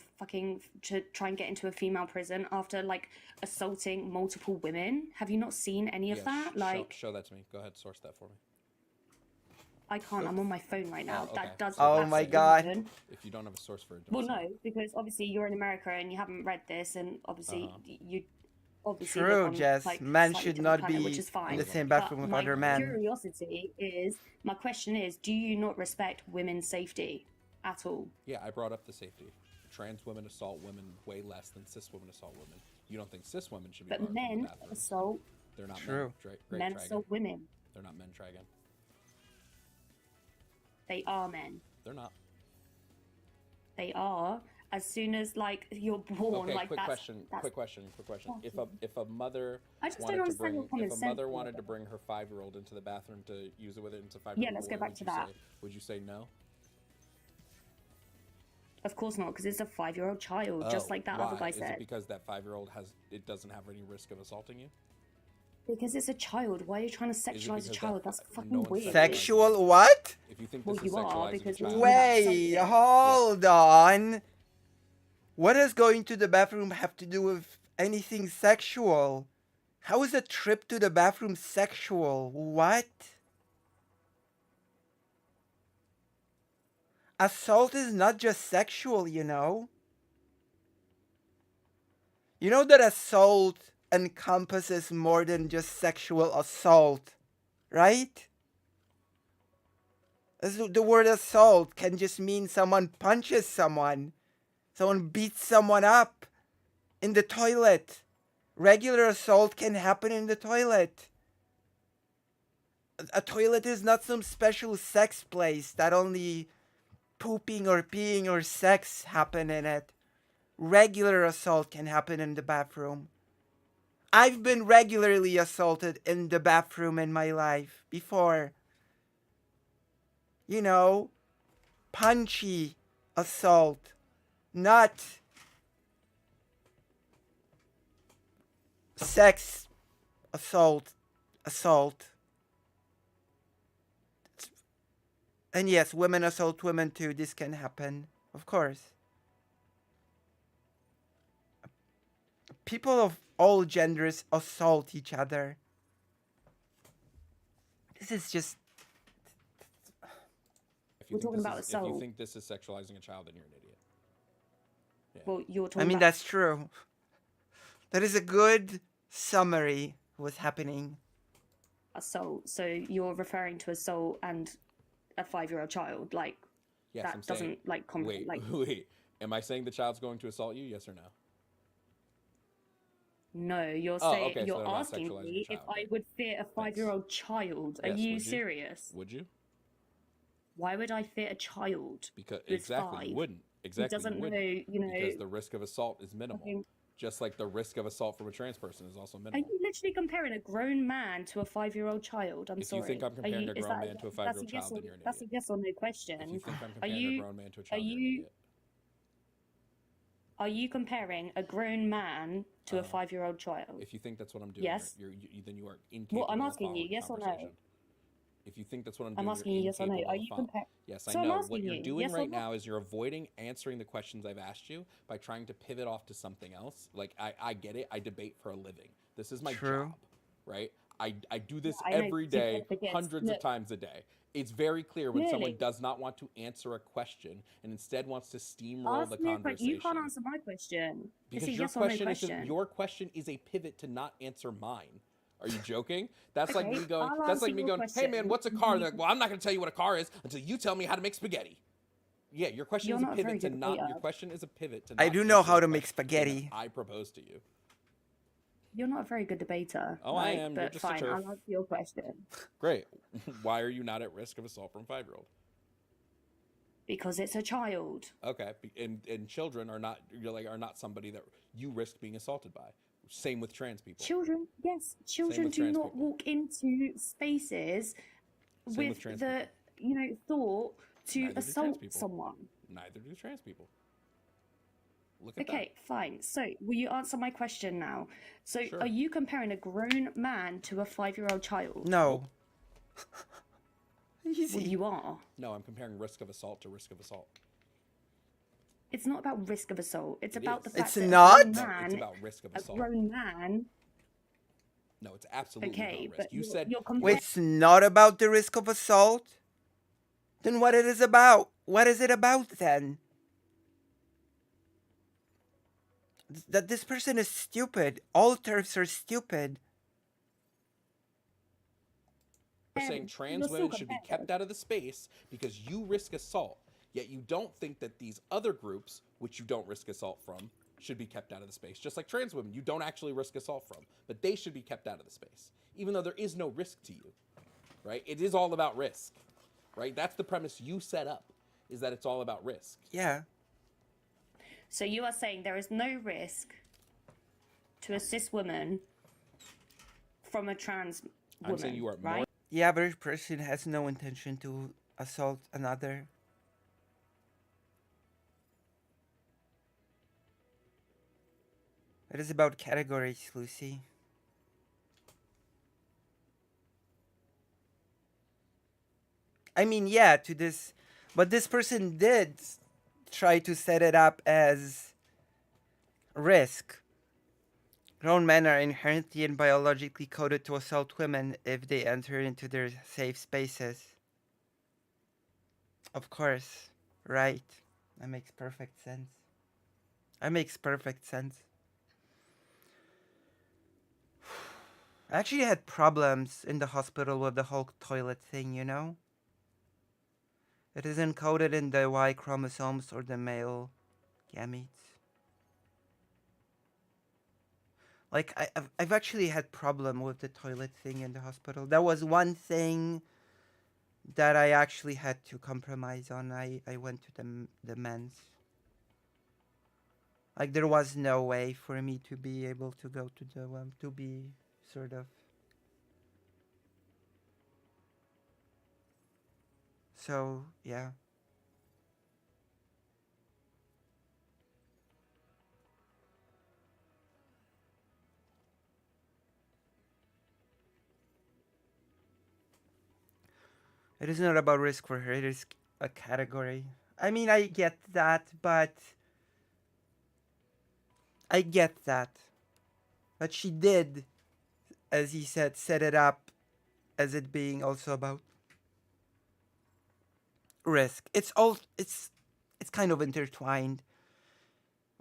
Speaker 16: try and get into a female prison after assaulting multiple women? Have you not seen any of that?
Speaker 13: Show that to me. Go ahead, source that for me.
Speaker 16: I can't. I'm on my phone right now.
Speaker 13: Okay.
Speaker 16: That does.
Speaker 2: Oh my God.
Speaker 13: If you don't have a source for it,
Speaker 16: Well, no, because obviously you're in America and you haven't read this, and obviously you. Obviously
Speaker 2: True,
Speaker 16: live on,
Speaker 2: Jess. Men
Speaker 16: slightly
Speaker 2: should
Speaker 16: different
Speaker 2: not
Speaker 16: planet,
Speaker 2: be
Speaker 16: which is fine.
Speaker 2: in the same bathroom with other men.
Speaker 16: My question is, do you not respect women's safety at all?
Speaker 13: Yeah, I brought up the safety. Trans women assault women way less than cis women assault women. You don't think cis women should be?
Speaker 16: But men assault.
Speaker 13: They're not
Speaker 2: true.
Speaker 13: Men.
Speaker 16: Men assault women.
Speaker 13: They're not men. Try again.
Speaker 16: They are men.
Speaker 13: They're not.
Speaker 16: They are. as soon as like you're born,
Speaker 13: Okay,
Speaker 16: like
Speaker 13: quick
Speaker 16: that's
Speaker 13: question.
Speaker 16: that's
Speaker 13: Quick question. If a mother
Speaker 16: I just don't
Speaker 13: wanted to
Speaker 16: understand
Speaker 13: bring
Speaker 16: your common
Speaker 13: if a
Speaker 16: sense
Speaker 13: mother
Speaker 16: with
Speaker 13: wanted
Speaker 16: it.
Speaker 13: to bring her 5-year-old into the bathroom to use it with it, into 5-year-old
Speaker 16: Yeah, let's go
Speaker 13: boy,
Speaker 16: back to that.
Speaker 13: would you say no?
Speaker 16: Of course not, because it's a 5-year-old child, just like that other
Speaker 13: why?
Speaker 16: guy
Speaker 13: Is it
Speaker 16: said.
Speaker 13: because that 5-year-old doesn't have any risk of assaulting you?
Speaker 16: Because it's a child. Why are you trying to sexualize a child? That's fucking weird.
Speaker 2: Sexual what?
Speaker 13: If you think
Speaker 16: Well,
Speaker 13: this is
Speaker 16: you are,
Speaker 13: sexualizing a
Speaker 16: because
Speaker 13: child,
Speaker 2: Wait, hold on. What does going to the bathroom have to do with anything sexual? How is a trip to the bathroom sexual? What? Assault is not just sexual, you know? You know that assault encompasses more than just sexual assault, right? The word assault can just mean someone punches someone, someone beats someone up in the toilet. Regular assault can happen in the toilet. A toilet is not some special sex place that only pooping or peeing or sex happen in it. Regular assault can happen in the bathroom. I've been regularly assaulted in the bathroom in my life before. You know, punchy assault, not sex assault. And yes, women assault women too. This can happen, of course. People of all genders assault each other. This is just...
Speaker 16: We're talking about
Speaker 13: If
Speaker 16: assault.
Speaker 13: you think this is sexualizing a child, then you're an idiot.
Speaker 16: Well, you're talking
Speaker 2: I mean,
Speaker 16: about
Speaker 2: that's true. That is a good summary of what's happening.
Speaker 16: assault. So you're referring to assault and a 5-year-old child, like
Speaker 13: Yes,
Speaker 16: that
Speaker 13: I'm
Speaker 16: doesn't
Speaker 13: saying,
Speaker 16: like
Speaker 13: wait,
Speaker 16: like
Speaker 13: wait. Am I saying the child's going to assault you? Yes or no?
Speaker 16: no. You're
Speaker 13: Oh,
Speaker 16: saying
Speaker 13: okay, so
Speaker 16: you're
Speaker 13: they're not
Speaker 16: asking
Speaker 13: sexualizing
Speaker 16: me
Speaker 13: a
Speaker 16: if
Speaker 13: child.
Speaker 16: I would fear a 5-year-old child. Are
Speaker 13: Yes,
Speaker 16: you
Speaker 13: would you?
Speaker 16: serious?
Speaker 13: Would you?
Speaker 16: Why would I fear a child?
Speaker 13: Because
Speaker 16: who's
Speaker 13: exactly,
Speaker 16: 5?
Speaker 13: you wouldn't.
Speaker 16: Who
Speaker 13: Exactly,
Speaker 16: doesn't
Speaker 13: you
Speaker 16: know,
Speaker 13: wouldn't.
Speaker 16: you know.
Speaker 13: Because the risk of assault is minimal.
Speaker 16: fucking-
Speaker 13: Just like the risk of assault from a trans person is also
Speaker 16: Are
Speaker 13: minimal.
Speaker 16: you literally comparing a grown man to a 5-year-old child? I'm
Speaker 13: If you
Speaker 16: sorry.
Speaker 13: think I'm
Speaker 16: Are
Speaker 13: comparing a
Speaker 16: is
Speaker 13: grown
Speaker 16: that-
Speaker 13: man to a
Speaker 16: that's
Speaker 13: 5-year-old
Speaker 16: yes
Speaker 13: child,
Speaker 16: or-
Speaker 13: then you're an
Speaker 16: That's a
Speaker 13: idiot.
Speaker 16: yes or no question.
Speaker 13: If you think I'm
Speaker 16: Are
Speaker 13: comparing a
Speaker 16: you
Speaker 13: grown man to a
Speaker 16: are
Speaker 13: child, you're an
Speaker 16: you
Speaker 13: idiot.
Speaker 16: are you comparing a grown man to a 5-year-old child?
Speaker 13: If you think that's what I'm doing,
Speaker 16: Yes.
Speaker 13: then you are incapable
Speaker 16: Well, I'm
Speaker 13: of
Speaker 16: asking you,
Speaker 13: following
Speaker 16: yes or no?
Speaker 13: conversation. If you think that's what I'm
Speaker 16: I'm
Speaker 13: doing,
Speaker 16: asking
Speaker 13: you're
Speaker 16: you yes or no.
Speaker 13: incapable
Speaker 16: Are
Speaker 13: of
Speaker 16: you
Speaker 13: following.
Speaker 16: comparing?
Speaker 13: Yes, I
Speaker 16: So I'm
Speaker 13: know.
Speaker 16: asking
Speaker 13: What you're
Speaker 16: you,
Speaker 13: doing
Speaker 16: yes or
Speaker 13: right
Speaker 16: no?
Speaker 13: now is you're avoiding answering the questions I've asked you by trying to pivot off to something else. Like, I get it. I debate for a living. This is my
Speaker 2: True.
Speaker 13: job, right? I do this
Speaker 16: Yeah, I know,
Speaker 13: every
Speaker 16: to
Speaker 13: day,
Speaker 16: go against-
Speaker 13: hundreds of
Speaker 16: look.
Speaker 13: times a day. It's very clear when someone
Speaker 16: Clearly.
Speaker 13: does not want to answer a question and instead wants to steamroll the
Speaker 16: Ask me a question.
Speaker 13: conversation.
Speaker 16: You can't answer my question.
Speaker 13: Because
Speaker 16: It's a
Speaker 13: your
Speaker 16: yes or no
Speaker 13: question
Speaker 16: question.
Speaker 13: is your question is a pivot to not answer mine. Are you joking? That's like
Speaker 16: Okay,
Speaker 13: me going.
Speaker 16: I'll
Speaker 13: That's like
Speaker 16: answer
Speaker 13: me
Speaker 16: your
Speaker 13: going. Hey man,
Speaker 16: question.
Speaker 13: what's a car? They're like, well, I'm not going to tell you what a car is until you tell me how to make spaghetti. Yeah, your question
Speaker 16: You're
Speaker 13: is a
Speaker 16: not a
Speaker 13: pivot
Speaker 16: very
Speaker 13: to
Speaker 16: good
Speaker 13: not. Your
Speaker 16: debater.
Speaker 13: question is a pivot to.
Speaker 2: I
Speaker 13: Not
Speaker 2: do know
Speaker 13: answer
Speaker 2: how
Speaker 13: the
Speaker 2: to make
Speaker 13: question
Speaker 2: spaghetti.
Speaker 13: that I proposed to you.
Speaker 16: You're not a very good debater.
Speaker 13: Oh,
Speaker 16: right?
Speaker 13: I am. You're
Speaker 16: But
Speaker 13: just a
Speaker 16: fine,
Speaker 13: turf.
Speaker 16: I'll answer your question.
Speaker 13: Great. Why are you not at risk of assault from a 5-year-old?
Speaker 16: Because it's a child.
Speaker 13: Okay, and children are not. Are not somebody that you risk being assaulted by. Same with trans people.
Speaker 16: Children, yes, children
Speaker 13: with
Speaker 16: do
Speaker 13: trans
Speaker 16: not
Speaker 13: people.
Speaker 16: walk into spaces
Speaker 13: Same with
Speaker 16: with
Speaker 13: trans
Speaker 16: the thought to
Speaker 13: Neither do trans
Speaker 16: assault
Speaker 13: people.
Speaker 16: someone.
Speaker 13: Neither do trans people. Look at
Speaker 16: Okay, fine. So, will you answer my question now? So,
Speaker 13: Sure.
Speaker 16: are you comparing a grown man to a 5-year-old child?
Speaker 2: No.
Speaker 16: Well, you are.
Speaker 13: that. No, I'm comparing risk of assault to risk of assault.
Speaker 16: It's not about risk of assault. It's
Speaker 13: It
Speaker 16: about
Speaker 13: is.
Speaker 16: the fact
Speaker 2: It's
Speaker 16: that
Speaker 2: not?
Speaker 16: a grown
Speaker 13: No,
Speaker 16: man,
Speaker 13: it's about risk of
Speaker 16: a
Speaker 13: assault.
Speaker 16: grown man.
Speaker 13: No, it's absolutely
Speaker 16: Okay,
Speaker 13: about risk.
Speaker 16: but
Speaker 13: You said
Speaker 16: you're
Speaker 2: Wait,
Speaker 16: comparing.
Speaker 2: it's not about the risk of assault? Then what it is about? What is it about then? That this person is stupid. All turfs are stupid.
Speaker 13: you're saying trans women should be kept out of the space because you risk assault, yet you don't think that these other groups, which you don't risk assault from, should be kept out of the space. Just like trans women, you don't actually risk assault from, but they should be kept out of the space, even though there is no risk to you, right? It is all about risk, right? That's the premise you set up, is that it's all about risk.
Speaker 2: Yeah.
Speaker 16: So you are saying there is no risk to a cis woman from a trans woman,
Speaker 13: I'm saying you are
Speaker 16: right?
Speaker 13: more.
Speaker 2: The average person has no intention to assault another. It is about categories, Lucy. I mean, yeah, to this, but this person did try to set it up as risk. Grown men are inherently and biologically coded to assault women if they enter into their safe spaces. Of course, right. That makes perfect sense. That makes perfect sense. I actually had problems in the hospital with the whole toilet thing, you know? It is encoded in the Y chromosomes or the male gametes. Like, I've actually had problem with the toilet thing in the hospital. That was one thing that I actually had to compromise on. I went to the men's. Like, there was no way for me to be able to go to the to be sort of. So yeah. It is not about risk for her. It is a category. I mean, I get that, but I get that. But she did, as he said, set it up as it being also about risk. It's kind of intertwined.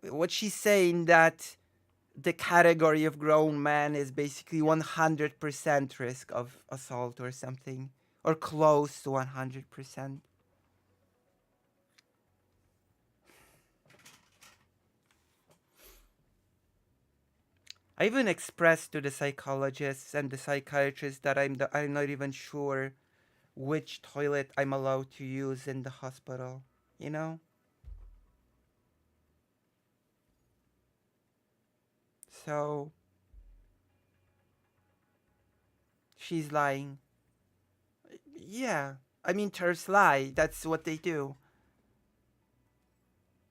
Speaker 2: What she's saying that the category of grown man is basically 100% risk of assault or something, or close to 100%. I even expressed to the psychologists and the psychiatrists that I'm not even sure which toilet I'm allowed to use in the hospital, you know? So she's lying. Yeah. I mean, TERFs lie. That's what they do.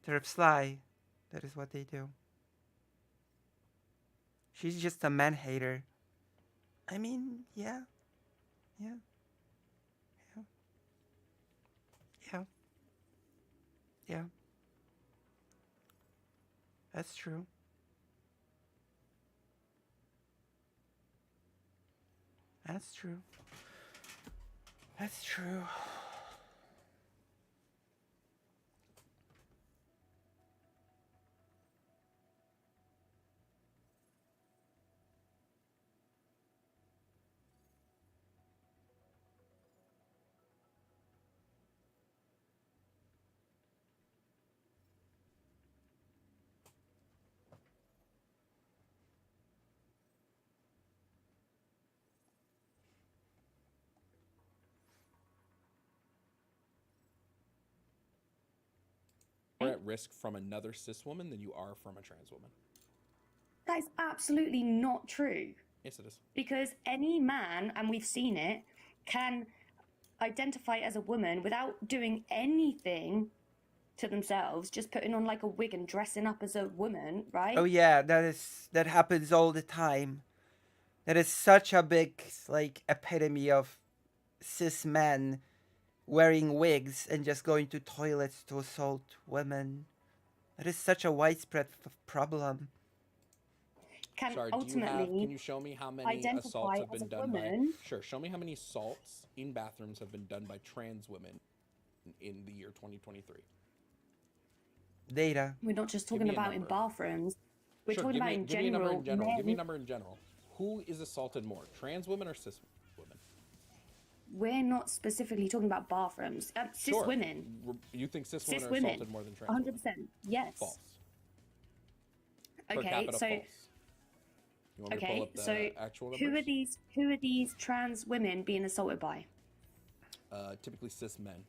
Speaker 2: TERFs lie. That is what they do. She's just a man hater. I mean, yeah. Yeah. Yeah. Yeah. Yeah. That's true. That's true. That's true.
Speaker 13: More at risk from another cis woman than you are from a trans woman.
Speaker 16: That is absolutely not true.
Speaker 13: Yes, it is.
Speaker 16: Because any man, and we've seen it, can identify as a woman without doing anything to themselves, just putting on like a wig and dressing up as a woman, right?
Speaker 2: Oh yeah, that happens all the time. That is such a big like epitome of cis men wearing wigs and just going to toilets to assault women. That is such a widespread problem.
Speaker 16: Can
Speaker 13: Sorry,
Speaker 16: ultimately
Speaker 13: can you show me how many assaults have been done by? Sure, show me how many assaults in bathrooms have been done by trans women in the year 2023.
Speaker 2: Data.
Speaker 16: We're not just talking about in bathrooms. We're
Speaker 13: Sure,
Speaker 16: talking about in
Speaker 13: give me a number in general.
Speaker 16: men.
Speaker 13: Give me a number in general. Who is assaulted more, trans women or cis women?
Speaker 16: We're not specifically talking about bathrooms. Cis
Speaker 13: Sure.
Speaker 16: women.
Speaker 13: You think cis women are
Speaker 16: women.
Speaker 13: assaulted more than trans
Speaker 16: 100%.
Speaker 13: women?
Speaker 16: Yes.
Speaker 13: False.
Speaker 16: Okay,
Speaker 13: Per capita,
Speaker 16: so
Speaker 13: false. You want me to pull up the actual numbers?
Speaker 16: who are these trans women being assaulted by?
Speaker 13: Typically cis men.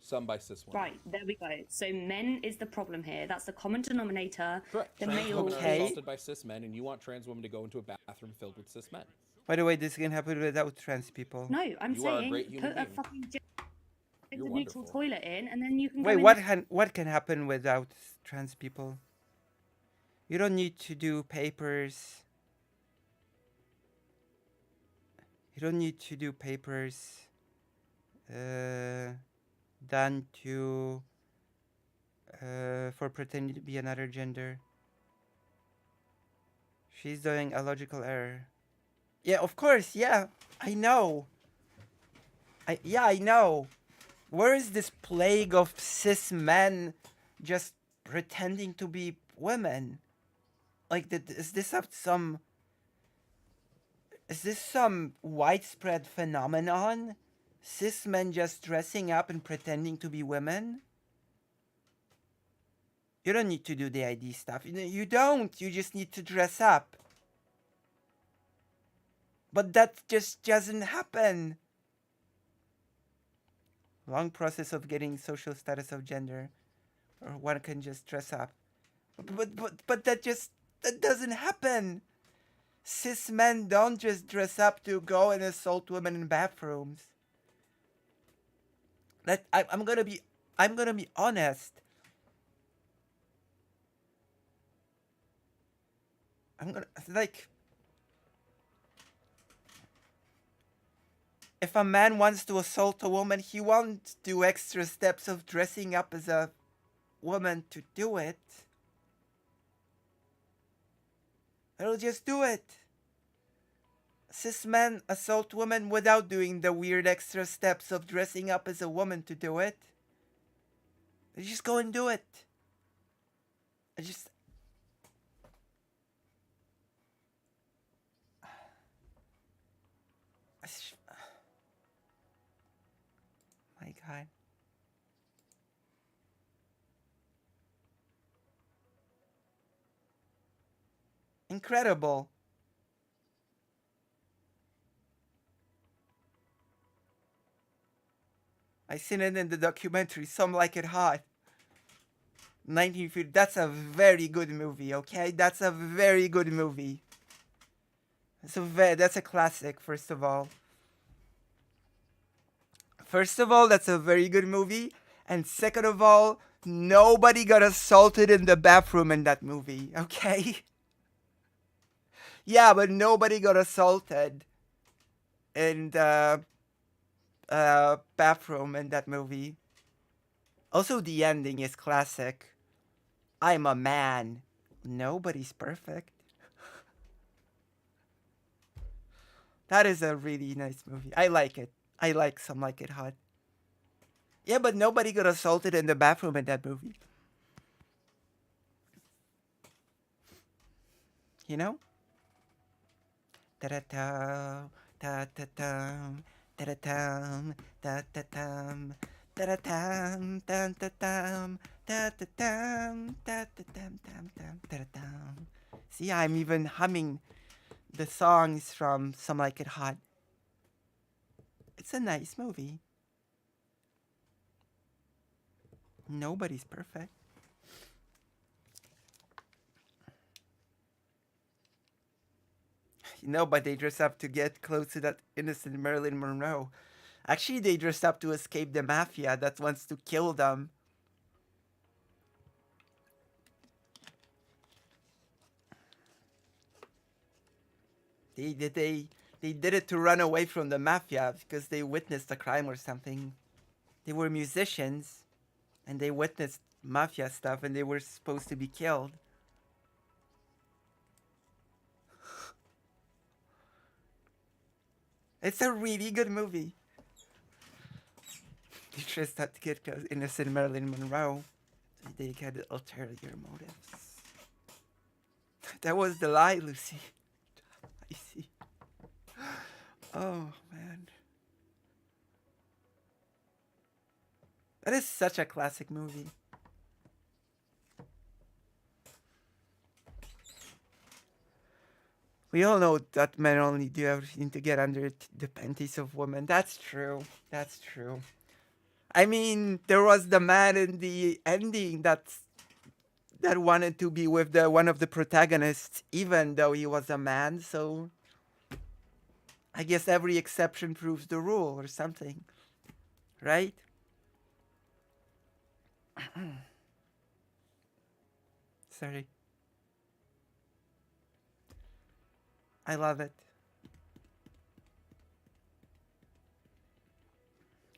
Speaker 13: Some by cis women.
Speaker 16: Right, there we go. So men is the problem here. That's the common denominator.
Speaker 13: Correct.
Speaker 16: The
Speaker 13: Trans
Speaker 16: male
Speaker 13: women are
Speaker 2: Okay.
Speaker 13: assaulted by cis men, and you want trans women to go into a bathroom filled with cis men.
Speaker 2: By the way, this can happen without trans people.
Speaker 16: No, I'm
Speaker 13: You are a
Speaker 16: saying
Speaker 13: great human
Speaker 16: put a
Speaker 13: being.
Speaker 16: fucking
Speaker 13: You're
Speaker 16: gender neutral
Speaker 13: wonderful.
Speaker 16: toilet in, and then you can.
Speaker 2: Wait,
Speaker 16: go
Speaker 2: what can happen without trans people? You don't need to do papers. You don't need to do papers. Done to for pretending to be another gender. She's doing a logical error. Yeah, of course. Yeah, I know. I know. Where is this plague of cis men just pretending to be women? Like, is this some widespread phenomenon? Cis men just dressing up and pretending to be women? You don't need to do the ID stuff. You don't. You just need to dress up. But that just doesn't happen. Long process of getting social status of gender, or one can just dress up. But that doesn't happen. Cis men don't just dress up to go and assault women in bathrooms. I'm gonna be honest. If a man wants to assault a woman, he won't do extra steps of dressing up as a woman to do it. He'll just do it. Cis men assault women without doing the weird extra steps of dressing up as a woman to do it. They just go and do it. My God. Incredible. I seen it in the documentary, Some Like It Hot. 1950. That's a very good movie, okay? That's a very good movie. That's a classic, first of all. First of all, that's a very good movie. And second of all, nobody got assaulted in the bathroom in that movie, okay? Yeah, but nobody got assaulted in the bathroom in that movie. Also, the ending is classic. I'm a man. Nobody's perfect. That is a really nice movie. I like it. I like Some Like It Hot. Yeah, but nobody got assaulted in the bathroom in that movie. You know? Ta-da-tam, ta-ta-tam, ta-da-tam, ta-ta-tam, ta-da-tam, ta-ta-tam, ta-ta-tam, ta-ta-tam, tam-tam, ta-da-tam. See, I'm even humming the songs from Some Like It Hot. It's a nice movie. Nobody's perfect. But they dress up to get close to that innocent Marilyn Monroe. Actually, they dressed up to escape the mafia that wants to kill them. They did it to run away from the mafia because they witnessed a crime or something. They were musicians, and they witnessed mafia stuff, and they were supposed to be killed. It's a really good movie. They dressed up to get innocent Marilyn Monroe. They had ulterior motives. That was the lie, Lucy. I see. Oh, man. That is such a classic movie. We all know that men only do everything to get under the panties of women. That's true. That's true. I mean, there was the man in the ending that wanted to be with the one of the protagonists, even though he was a man. So I guess every exception proves the rule, or something, right? Sorry. I love it.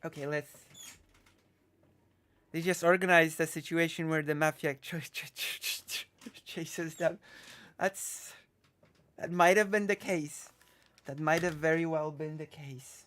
Speaker 2: Okay, they just organized a situation where the mafia chases them. That might have been the case. That might have very well been the case.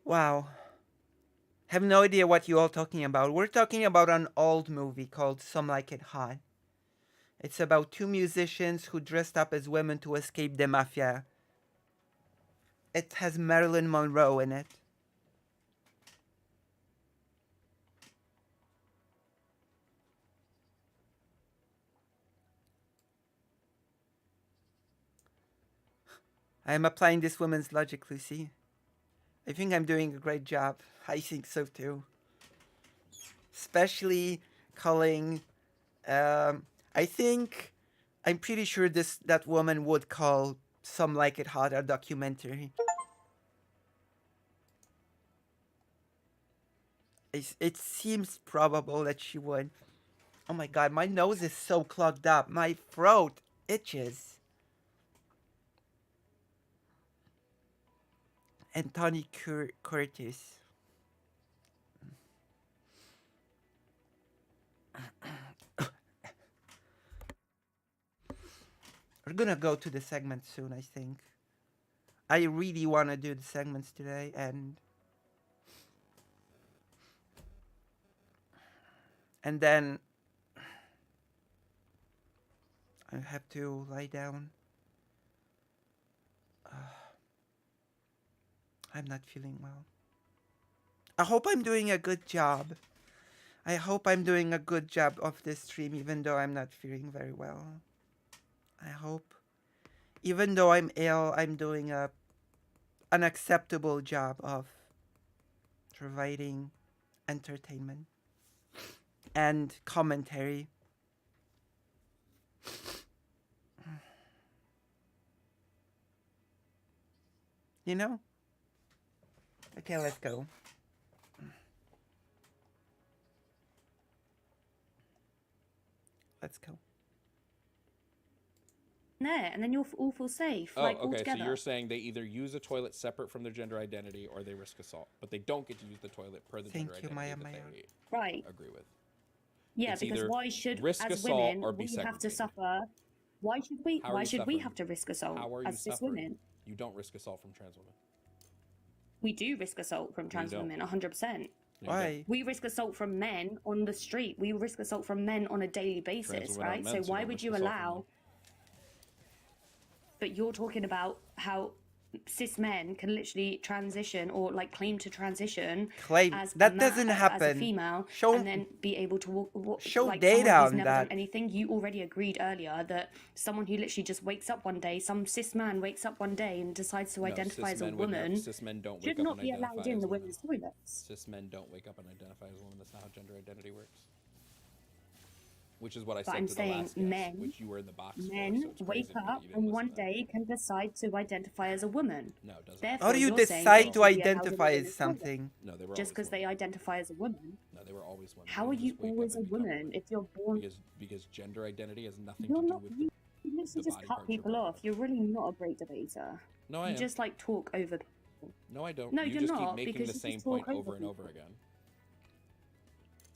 Speaker 2: Wow. Have no idea what you all talking about. We're talking about an old movie called Some Like It Hot. It's about two musicians who dressed up as women to escape the mafia. It has Marilyn Monroe in it. I am applying this woman's logic, Lucy. I think I'm doing a great job. I think so too. Especially calling. I'm pretty sure that woman would call Some Like It Hot a documentary. It seems probable that she would. Oh my god, my nose is so clogged up. My throat itches. Anthony Curtis. We're gonna go to the segment soon, I think. I really want to do the segments today, and then I have to lie down. I'm not feeling well. I hope I'm doing a good job. I hope I'm doing a good job of this stream, even though I'm not feeling very well. I hope. Even though I'm ill, I'm doing an acceptable job of providing entertainment and commentary. You know? Okay, let's go. Let's go.
Speaker 16: There, and then you'll all feel safe.
Speaker 13: Oh,
Speaker 16: like,
Speaker 13: okay.
Speaker 16: altogether.
Speaker 13: So you're saying they either use a toilet separate from their gender identity or they risk assault, but they don't get to use the toilet per the gender identity
Speaker 2: Maya,
Speaker 13: that
Speaker 2: Maya.
Speaker 13: they
Speaker 16: Right.
Speaker 13: agree with.
Speaker 16: Yeah,
Speaker 13: It's
Speaker 16: because
Speaker 13: either
Speaker 16: why should,
Speaker 13: risk
Speaker 16: as
Speaker 13: assault
Speaker 16: women,
Speaker 13: or be
Speaker 16: we have to
Speaker 13: segregated.
Speaker 16: suffer? Why should we?
Speaker 13: How are
Speaker 16: Why
Speaker 13: you
Speaker 16: should we
Speaker 13: suffering?
Speaker 16: have to risk assault
Speaker 13: How are you
Speaker 16: as cis
Speaker 13: suffering?
Speaker 16: women?
Speaker 13: You don't risk assault from trans women.
Speaker 16: We do risk assault from trans
Speaker 13: don't.
Speaker 16: women, 100%.
Speaker 2: Why?
Speaker 16: We risk assault from men on the street. We risk assault from men on a daily
Speaker 13: Trans
Speaker 16: basis,
Speaker 13: women aren't
Speaker 16: right?
Speaker 13: men,
Speaker 16: So
Speaker 13: so
Speaker 16: why
Speaker 13: don't
Speaker 16: would
Speaker 13: risk
Speaker 16: you
Speaker 13: assault from
Speaker 16: allow?
Speaker 13: them.
Speaker 16: But you're talking about how cis men can literally transition or like claim to transition
Speaker 2: Claim
Speaker 16: as
Speaker 2: that
Speaker 16: a
Speaker 2: doesn't
Speaker 16: as
Speaker 2: happen.
Speaker 16: a female,
Speaker 2: Show-
Speaker 16: and then be able to walk.
Speaker 2: show
Speaker 16: like
Speaker 2: data
Speaker 16: someone who's
Speaker 2: on
Speaker 16: never
Speaker 2: that.
Speaker 16: done anything. You already agreed earlier that someone who literally just wakes up one day, some cis man wakes up one day and decides to
Speaker 13: No,
Speaker 16: identify
Speaker 13: cis
Speaker 16: as a
Speaker 13: men would never-
Speaker 16: woman,
Speaker 13: cis men don't
Speaker 16: should
Speaker 13: wake up
Speaker 16: not
Speaker 13: and
Speaker 16: be
Speaker 13: identify
Speaker 16: allowed in
Speaker 13: as
Speaker 16: the
Speaker 13: women.
Speaker 16: women's toilets.
Speaker 13: Cis men don't wake up and identify as women. That's not how gender identity works. Which is what I
Speaker 16: But
Speaker 13: said
Speaker 16: I'm
Speaker 13: to the
Speaker 16: saying
Speaker 13: last guest,
Speaker 16: men,
Speaker 13: which you were in the box for,
Speaker 16: men
Speaker 13: so it's
Speaker 16: wake
Speaker 13: crazy to me that
Speaker 16: up
Speaker 13: you didn't
Speaker 16: and one
Speaker 13: listen to that.
Speaker 16: day can decide to identify as a woman.
Speaker 13: No, it doesn't.
Speaker 16: Therefore,
Speaker 2: How do you
Speaker 16: you're saying
Speaker 2: decide
Speaker 16: they
Speaker 2: to
Speaker 16: should be allowed in the
Speaker 2: identify as
Speaker 16: women's toilet.
Speaker 2: something?
Speaker 13: No, they were
Speaker 16: Just because they identify as a woman.
Speaker 13: No, they were always women.
Speaker 16: How
Speaker 13: They
Speaker 16: are
Speaker 13: didn't
Speaker 16: you
Speaker 13: just wake up
Speaker 16: always a
Speaker 13: and become
Speaker 16: woman if you're born?
Speaker 13: Because gender identity has nothing
Speaker 16: You're
Speaker 13: to do
Speaker 16: not.
Speaker 13: with
Speaker 16: You literally
Speaker 13: the
Speaker 16: just
Speaker 13: body
Speaker 16: cut
Speaker 13: parts you're
Speaker 16: people
Speaker 13: born
Speaker 16: off. You're really not a great debater.
Speaker 13: No, I
Speaker 16: You
Speaker 13: am.
Speaker 16: just like talk over people.
Speaker 13: No, I don't.
Speaker 16: No,
Speaker 13: you
Speaker 16: you're
Speaker 13: just
Speaker 16: not,
Speaker 13: keep making
Speaker 16: because
Speaker 13: the
Speaker 16: you
Speaker 13: same
Speaker 16: just talk
Speaker 13: point
Speaker 16: over
Speaker 13: over and over
Speaker 16: people.
Speaker 13: again.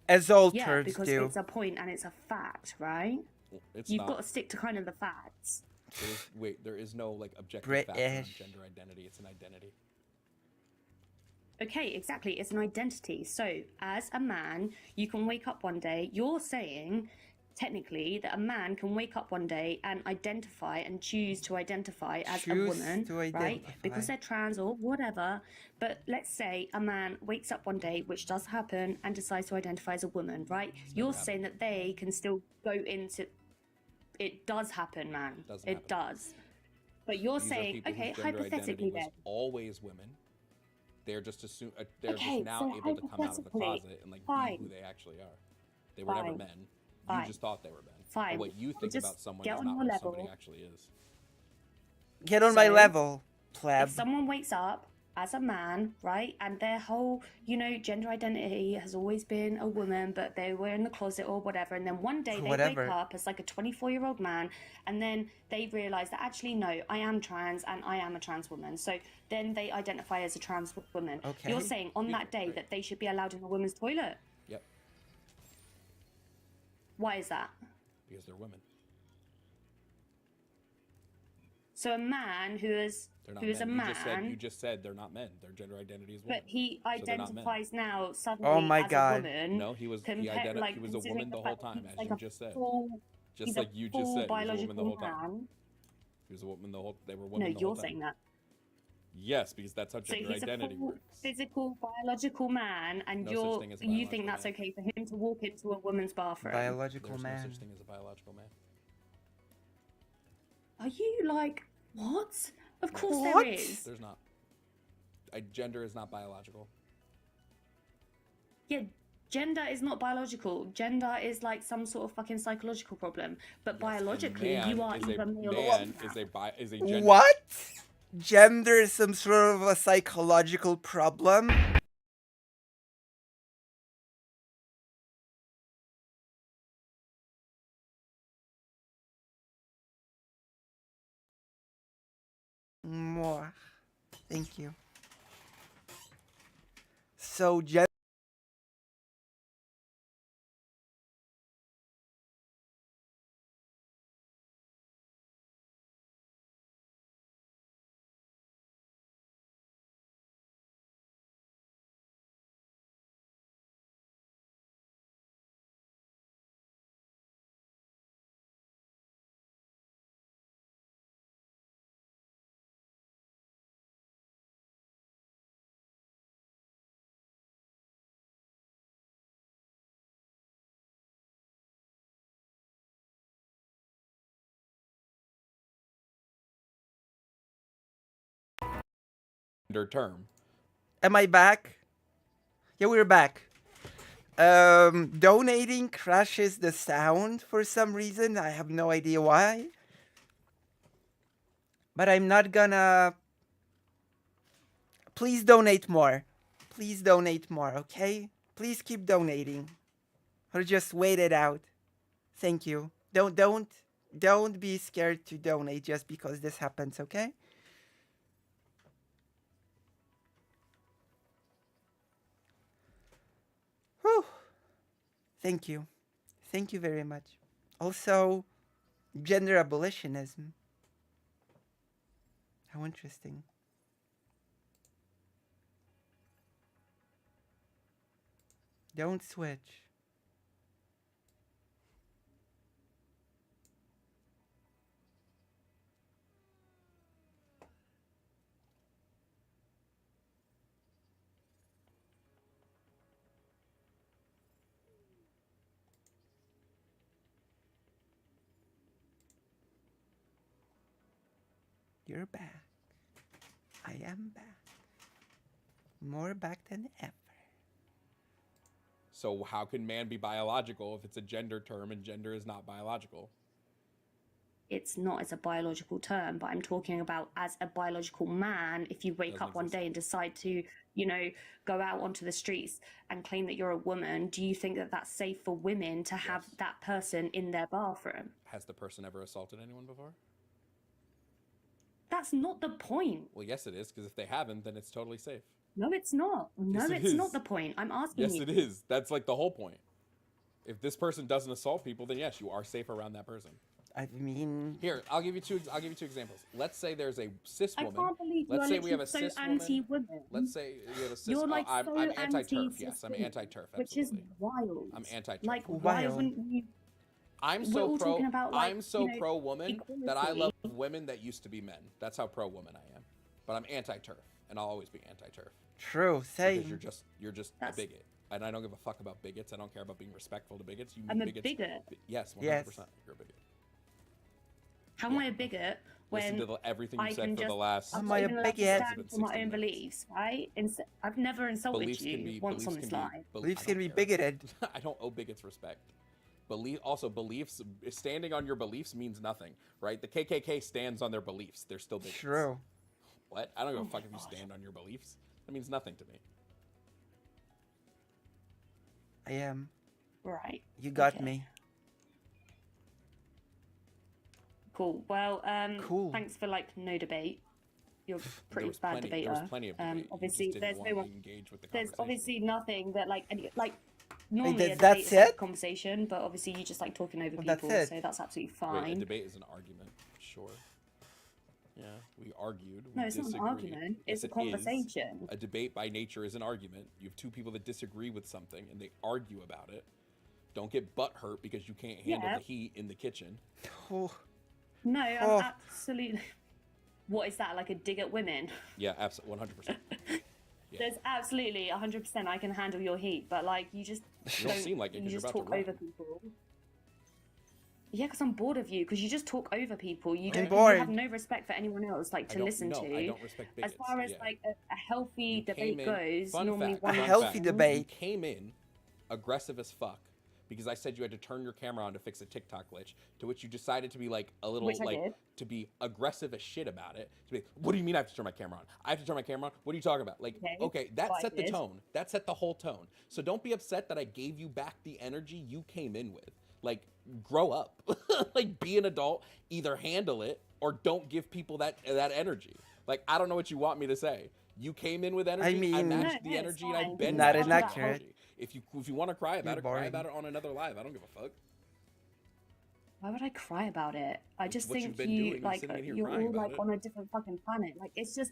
Speaker 2: As all
Speaker 16: Yeah,
Speaker 2: turds
Speaker 16: because
Speaker 2: do.
Speaker 16: it's a point and it's a fact, right?
Speaker 13: It's
Speaker 16: You've
Speaker 13: not.
Speaker 16: got to stick to kind of the facts.
Speaker 13: There is no like objective fact around
Speaker 2: British.
Speaker 13: gender identity. It's an identity.
Speaker 16: Okay, exactly. It's an identity. So, as a man, you can wake up one day. You're saying technically that a man can wake up one day and identify and choose to identify as a
Speaker 2: Choose
Speaker 16: woman,
Speaker 2: to
Speaker 16: right?
Speaker 2: identify.
Speaker 16: Because they're trans or whatever. But let's say a man wakes up one day, which does happen, and decides to identify as a woman, right? You're saying that they can still go into. It does happen, man. It does. But you're
Speaker 13: These are
Speaker 16: saying,
Speaker 13: people
Speaker 16: okay,
Speaker 13: whose gender
Speaker 16: hypothetically
Speaker 13: identity was
Speaker 16: then.
Speaker 13: always women. They're just they're
Speaker 16: Okay,
Speaker 13: just now
Speaker 16: so
Speaker 13: able to come out of the
Speaker 16: hypothetically,
Speaker 13: closet and like be
Speaker 16: fine.
Speaker 13: who they actually are. They were never
Speaker 16: Fine.
Speaker 13: men.
Speaker 16: Fine.
Speaker 13: You just thought they were men.
Speaker 16: Fine.
Speaker 13: But what you think
Speaker 16: Just
Speaker 13: about someone
Speaker 16: get
Speaker 13: is
Speaker 16: on
Speaker 13: not
Speaker 16: your
Speaker 13: what somebody
Speaker 16: level.
Speaker 13: actually is.
Speaker 2: Get on my
Speaker 16: So,
Speaker 2: level, pleb.
Speaker 16: If someone wakes up as a man, right, and their whole, gender identity has always been a woman, but they were in the closet or whatever, and then one day they
Speaker 2: Whatever.
Speaker 16: wake up as like a 24-year-old man, and then they realize that actually, no, I am trans and I am a trans woman. So then they identify as a trans woman.
Speaker 2: Okay.
Speaker 16: You're saying on that day that they should be allowed in the women's toilet.
Speaker 13: Yep.
Speaker 16: Why is that?
Speaker 13: Because they're women.
Speaker 16: So a man who is
Speaker 13: They're not
Speaker 16: who is
Speaker 13: men.
Speaker 16: a
Speaker 13: You just said they're not men. Their gender identity is
Speaker 16: but
Speaker 13: women.
Speaker 16: he
Speaker 13: So they're not men.
Speaker 16: identifies now suddenly
Speaker 2: Oh my
Speaker 16: as
Speaker 2: God.
Speaker 16: a woman.
Speaker 13: No, he was he
Speaker 16: like,
Speaker 13: was a
Speaker 16: considering
Speaker 13: woman the whole
Speaker 16: fact that
Speaker 13: time,
Speaker 16: he's
Speaker 13: as
Speaker 16: like
Speaker 13: you
Speaker 16: a
Speaker 13: just said.
Speaker 16: full-
Speaker 13: Just
Speaker 16: he's
Speaker 13: like
Speaker 16: a
Speaker 13: you just
Speaker 16: full
Speaker 13: said, he was a woman the
Speaker 16: biological
Speaker 13: whole time.
Speaker 16: man.
Speaker 13: He was a woman the whole. They were women
Speaker 16: No,
Speaker 13: the whole
Speaker 16: you're
Speaker 13: time.
Speaker 16: saying that.
Speaker 13: Yes, because that's how
Speaker 16: So
Speaker 13: gender
Speaker 16: he's
Speaker 13: identity
Speaker 16: a full
Speaker 13: works.
Speaker 16: physical, biological man, and
Speaker 13: No such thing as a
Speaker 16: you think
Speaker 13: biological
Speaker 16: that's
Speaker 13: man.
Speaker 16: okay for him to walk into a woman's bathroom?
Speaker 2: Biological
Speaker 13: There's
Speaker 2: man.
Speaker 13: no such thing as a biological man.
Speaker 16: Are you like what? Of course
Speaker 2: What?
Speaker 16: there is.
Speaker 13: There's not. Gender is not biological.
Speaker 16: Yeah, gender is not biological. Gender is like some sort of fucking psychological problem. But biologically,
Speaker 13: Man
Speaker 16: you are
Speaker 13: is
Speaker 16: either
Speaker 13: a
Speaker 16: male or
Speaker 13: man
Speaker 16: female.
Speaker 13: is a gender.
Speaker 2: What? Gender is some sort of a psychological problem? More. Thank you. So,
Speaker 13: Gender term.
Speaker 2: am I back? Yeah, we're back. Donating crashes the sound for some reason. I have no idea why. But I'm not gonna... Please donate more. Please donate more, okay? Please keep donating. Or just wait it out. Thank you. Don't be scared to donate just because this happens, okay? Whew. Thank you. Thank you very much. Also, gender abolitionism. How interesting. Don't switch. You're back. I am back. More back than ever.
Speaker 13: So how can man be biological if it's a gender term and gender is not biological?
Speaker 16: It's not as a biological term, but I'm talking about as a biological man. If you wake up one day and decide to, go out onto the streets and claim that you're a woman, do you think that that's safe for women to have that person in their bathroom?
Speaker 13: Has the person ever assaulted anyone before?
Speaker 16: That's not the point.
Speaker 13: Well, yes, it is, because if they haven't, then it's totally safe.
Speaker 16: No, it's not. No,
Speaker 13: Yes, it
Speaker 16: it's
Speaker 13: is.
Speaker 16: not the point. I'm asking
Speaker 13: Yes,
Speaker 16: you.
Speaker 13: it is. That's like the whole point. If this person doesn't assault people, then yes, you are safe around that person.
Speaker 2: I mean,
Speaker 13: here, I'll give you two examples. Let's say there's a cis woman.
Speaker 16: I can't believe
Speaker 13: Let's
Speaker 16: you're
Speaker 13: say we have a
Speaker 16: literally
Speaker 13: cis
Speaker 16: so
Speaker 13: woman.
Speaker 16: anti-women.
Speaker 13: Let's say we have a cis.
Speaker 16: You're like
Speaker 13: I'm
Speaker 16: so
Speaker 13: anti-turf. Yes, I'm
Speaker 16: anti-cis,
Speaker 13: anti-turf.
Speaker 16: which is
Speaker 13: Absolutely.
Speaker 16: wild.
Speaker 13: I'm anti-turf.
Speaker 16: Like, why
Speaker 2: Wild.
Speaker 16: wouldn't you?
Speaker 13: I'm
Speaker 16: we're
Speaker 13: so
Speaker 16: all
Speaker 13: pro.
Speaker 16: talking about, like,
Speaker 13: I'm so pro woman that I
Speaker 16: equality.
Speaker 13: love women that used to be men. That's how pro woman I am. But I'm anti-turf, and I'll always be anti-turf.
Speaker 2: True,
Speaker 13: Because
Speaker 2: same.
Speaker 13: you're just a bigot, and I don't give a fuck about bigots. I don't care about being respectful to bigots. You
Speaker 16: I'm a
Speaker 13: bigots.
Speaker 16: bigot.
Speaker 13: Yes, 100%.
Speaker 2: Yes.
Speaker 13: You're a bigot.
Speaker 16: How am I a bigot
Speaker 13: Listen
Speaker 16: when
Speaker 13: to everything
Speaker 16: I
Speaker 13: you
Speaker 16: can
Speaker 13: said for
Speaker 16: just,
Speaker 13: the last.
Speaker 16: I'm
Speaker 2: Am
Speaker 16: not
Speaker 2: I a
Speaker 16: even allowed to
Speaker 2: bigot?
Speaker 16: stand for my own beliefs, right? I've never insulted
Speaker 13: Beliefs
Speaker 16: you
Speaker 13: can be
Speaker 16: once on
Speaker 13: beliefs
Speaker 16: this
Speaker 13: can
Speaker 16: live.
Speaker 13: be
Speaker 2: Beliefs
Speaker 13: I
Speaker 2: can
Speaker 13: don't
Speaker 2: be
Speaker 13: care.
Speaker 2: bigoted.
Speaker 13: I don't owe bigots respect. Beliefs. Standing on your beliefs means nothing, right? The KKK stands on their beliefs. They're still bigots.
Speaker 2: True.
Speaker 13: What? I don't give a fuck if you stand on your beliefs. That means nothing to me.
Speaker 2: I am.
Speaker 16: Right.
Speaker 2: You got
Speaker 16: Okay.
Speaker 2: me.
Speaker 16: Cool. Well,
Speaker 2: Cool.
Speaker 16: thanks for like no debate. You're a pretty
Speaker 13: was
Speaker 16: bad
Speaker 13: plenty-
Speaker 16: debater.
Speaker 13: there was plenty of debate. You
Speaker 16: Obviously,
Speaker 13: just didn't
Speaker 16: there's
Speaker 13: want
Speaker 16: no
Speaker 13: to
Speaker 16: one.
Speaker 13: engage with the
Speaker 16: There's
Speaker 13: conversation.
Speaker 16: obviously nothing that like normally a
Speaker 2: that's
Speaker 16: debate is like a
Speaker 2: it?
Speaker 16: conversation, but obviously you just like talking over
Speaker 2: Well, that's
Speaker 16: people,
Speaker 2: it.
Speaker 16: so that's absolutely
Speaker 13: Wait, a
Speaker 16: fine.
Speaker 13: debate is an argument, sure. Yeah, we argued.
Speaker 16: No,
Speaker 13: we
Speaker 16: it's not an
Speaker 13: disagreed.
Speaker 16: argument,
Speaker 13: Yes,
Speaker 16: it's a
Speaker 13: it is.
Speaker 16: conversation.
Speaker 13: A debate by nature is an argument. You have two people that disagree with something and they argue about it. Don't get butt hurt because you can't handle
Speaker 16: Yeah.
Speaker 13: the heat in the kitchen.
Speaker 2: Oh.
Speaker 16: No, I'm
Speaker 2: Oh.
Speaker 16: absolutely. What is that? Like a dig at women?
Speaker 13: Yeah, absolutely, 100%. Yeah.
Speaker 16: There's absolutely 100%. I can handle your heat, but like you just
Speaker 13: You don't seem like it
Speaker 16: you
Speaker 13: 'cause you're
Speaker 16: just
Speaker 13: about to
Speaker 16: talk
Speaker 13: run.
Speaker 16: over people. Yeah, because I'm bored of you. Because you just talk over people. You
Speaker 2: I'm
Speaker 16: don't. You
Speaker 2: bored.
Speaker 16: have no respect for anyone else, like
Speaker 13: I
Speaker 16: to
Speaker 13: don't-
Speaker 16: listen
Speaker 13: no,
Speaker 16: to.
Speaker 13: I don't respect bigots.
Speaker 16: As far as
Speaker 13: Yeah.
Speaker 16: like a healthy
Speaker 13: You
Speaker 16: debate
Speaker 13: came in-
Speaker 16: goes,
Speaker 13: fun
Speaker 16: normally
Speaker 13: fact,
Speaker 16: one
Speaker 13: fun
Speaker 2: healthy
Speaker 13: fact.
Speaker 2: debate.
Speaker 13: You came in aggressive as fuck because I said you had to turn your camera on to fix a TikTok glitch, to which you decided to be like a little
Speaker 16: Which I
Speaker 13: like
Speaker 16: did.
Speaker 13: to be aggressive as shit about it. To be, what do you mean I have to turn my camera on? I have to turn my camera on? What are you talking about? Like, okay, that
Speaker 16: well, I
Speaker 13: set the
Speaker 16: did.
Speaker 13: tone. That set the whole tone. So don't be upset that I gave you back the energy you came in with. Like, grow up. Like, be an adult. Either handle it or don't give people that energy. Like, I don't know what you want me to say. You came in with energy. I
Speaker 2: mean-
Speaker 13: matched
Speaker 16: No,
Speaker 13: the
Speaker 16: it's
Speaker 13: energy, and
Speaker 16: fine.
Speaker 13: I've been
Speaker 2: Not
Speaker 13: matching that
Speaker 2: inaccurate.
Speaker 13: energy. If you want to cry about
Speaker 2: You're
Speaker 13: it, cry
Speaker 2: boring.
Speaker 13: about it on another live. I don't give a fuck.
Speaker 16: Why would I cry about it? I just
Speaker 13: what you've
Speaker 16: think
Speaker 13: been
Speaker 16: you
Speaker 13: doing. You're
Speaker 16: like
Speaker 13: sitting in here
Speaker 16: you're
Speaker 13: crying
Speaker 16: all
Speaker 13: about
Speaker 16: like
Speaker 13: it.
Speaker 16: on a different fucking planet. Like it's just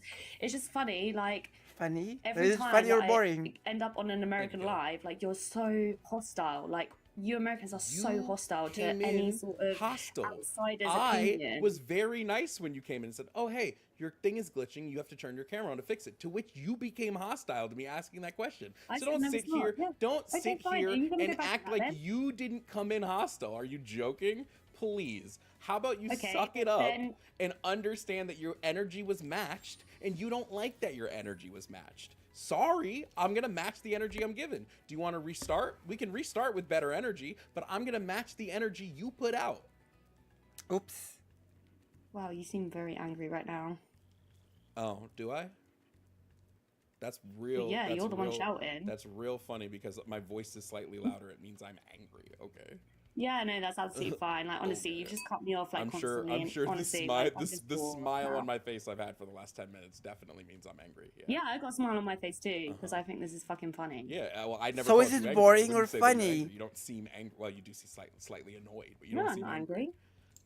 Speaker 16: funny. Like
Speaker 2: Funny?
Speaker 16: every
Speaker 2: Is it
Speaker 16: time
Speaker 2: funny or
Speaker 16: that
Speaker 2: boring?
Speaker 16: I end up on an American
Speaker 13: you.
Speaker 16: live, like you're so hostile. Like you Americans are so
Speaker 13: You
Speaker 16: hostile to
Speaker 13: came
Speaker 16: any
Speaker 13: in
Speaker 16: sort of
Speaker 13: hostile.
Speaker 16: outsider's
Speaker 13: I
Speaker 16: opinion.
Speaker 13: was very nice when you came in and said, "Oh, hey, your thing is glitching. You have to turn your camera on to fix it." To which you became hostile to me asking that question.
Speaker 16: I
Speaker 13: So
Speaker 16: said
Speaker 13: don't
Speaker 16: no,
Speaker 13: sit
Speaker 16: it's not.
Speaker 13: here.
Speaker 16: Yeah.
Speaker 13: Don't
Speaker 16: Okay,
Speaker 13: sit
Speaker 16: fine.
Speaker 13: here
Speaker 16: Are you gonna
Speaker 13: and
Speaker 16: go back to
Speaker 13: act
Speaker 16: that
Speaker 13: like
Speaker 16: then?
Speaker 13: you didn't come in hostile. Are you joking? Please. How about you
Speaker 16: Okay,
Speaker 13: suck it up
Speaker 16: then-
Speaker 13: and understand that your energy was matched and you don't like that your energy was matched? Sorry, I'm going to match the energy I'm given. Do you want to restart? We can restart with better energy, but I'm going to match the energy you put out.
Speaker 2: Oops.
Speaker 16: Wow, you seem very angry right now.
Speaker 13: Oh, do I? That's real.
Speaker 16: Yeah,
Speaker 13: that's
Speaker 16: you're the one
Speaker 13: real-
Speaker 16: shouting.
Speaker 13: That's real funny because my voice is slightly louder. It means I'm angry. Okay.
Speaker 16: Yeah, no, that's absolutely fine. Like honestly, you've just cut me off like
Speaker 13: I'm sure.
Speaker 16: constantly.
Speaker 13: I'm
Speaker 16: and
Speaker 13: sure
Speaker 16: honestly,
Speaker 13: the smile,
Speaker 16: like, I'm just
Speaker 13: the
Speaker 16: bored
Speaker 13: smile
Speaker 16: now.
Speaker 13: on my face I've had for the last 10 minutes definitely means I'm angry. Yeah.
Speaker 16: Yeah, I got a smile on my face too because I think this is fucking funny.
Speaker 13: Yeah. Well, I never.
Speaker 2: So
Speaker 13: called
Speaker 2: is
Speaker 13: you
Speaker 2: it
Speaker 13: angry. I
Speaker 2: boring
Speaker 13: wouldn't
Speaker 2: or
Speaker 13: say that you're
Speaker 2: funny?
Speaker 13: angry. You don't seem angry. Well, you do seem slightly annoyed, but you
Speaker 16: No,
Speaker 13: don't
Speaker 16: I'm
Speaker 13: seem
Speaker 16: not angry.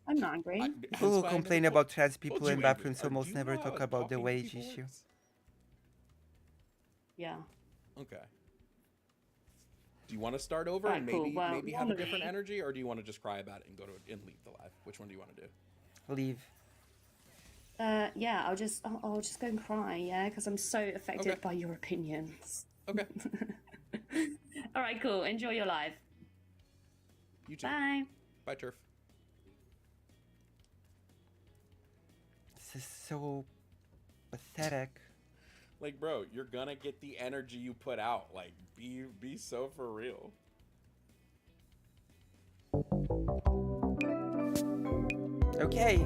Speaker 16: I'm not angry.
Speaker 2: People who
Speaker 13: Hence why I
Speaker 2: complain
Speaker 13: never
Speaker 2: about
Speaker 13: called-
Speaker 2: trans people
Speaker 13: told
Speaker 2: in
Speaker 13: you angry.
Speaker 2: bathrooms
Speaker 13: Do
Speaker 2: almost
Speaker 13: you
Speaker 2: never
Speaker 13: know how
Speaker 2: talk about the
Speaker 13: talking to
Speaker 2: wage
Speaker 13: people
Speaker 2: issue.
Speaker 13: works?
Speaker 16: Yeah.
Speaker 13: Okay. Do you want to start over
Speaker 16: Alright,
Speaker 13: and
Speaker 16: cool.
Speaker 13: maybe
Speaker 16: Well,
Speaker 13: maybe have a different
Speaker 16: normally-
Speaker 13: energy, or do you want to just cry about it and go to and leave the live? Which one do you want to do?
Speaker 2: Leave.
Speaker 16: Yeah, I'll just go and cry. Yeah, because I'm so affected
Speaker 13: Okay.
Speaker 16: by your opinions.
Speaker 13: Okay.
Speaker 16: All right, cool. Enjoy your live.
Speaker 13: You too.
Speaker 16: Bye.
Speaker 13: Bye, Turf.
Speaker 2: This is so pathetic.
Speaker 13: Like, bro, you're gonna get the energy you put out. Like, be so for real.
Speaker 2: Okay.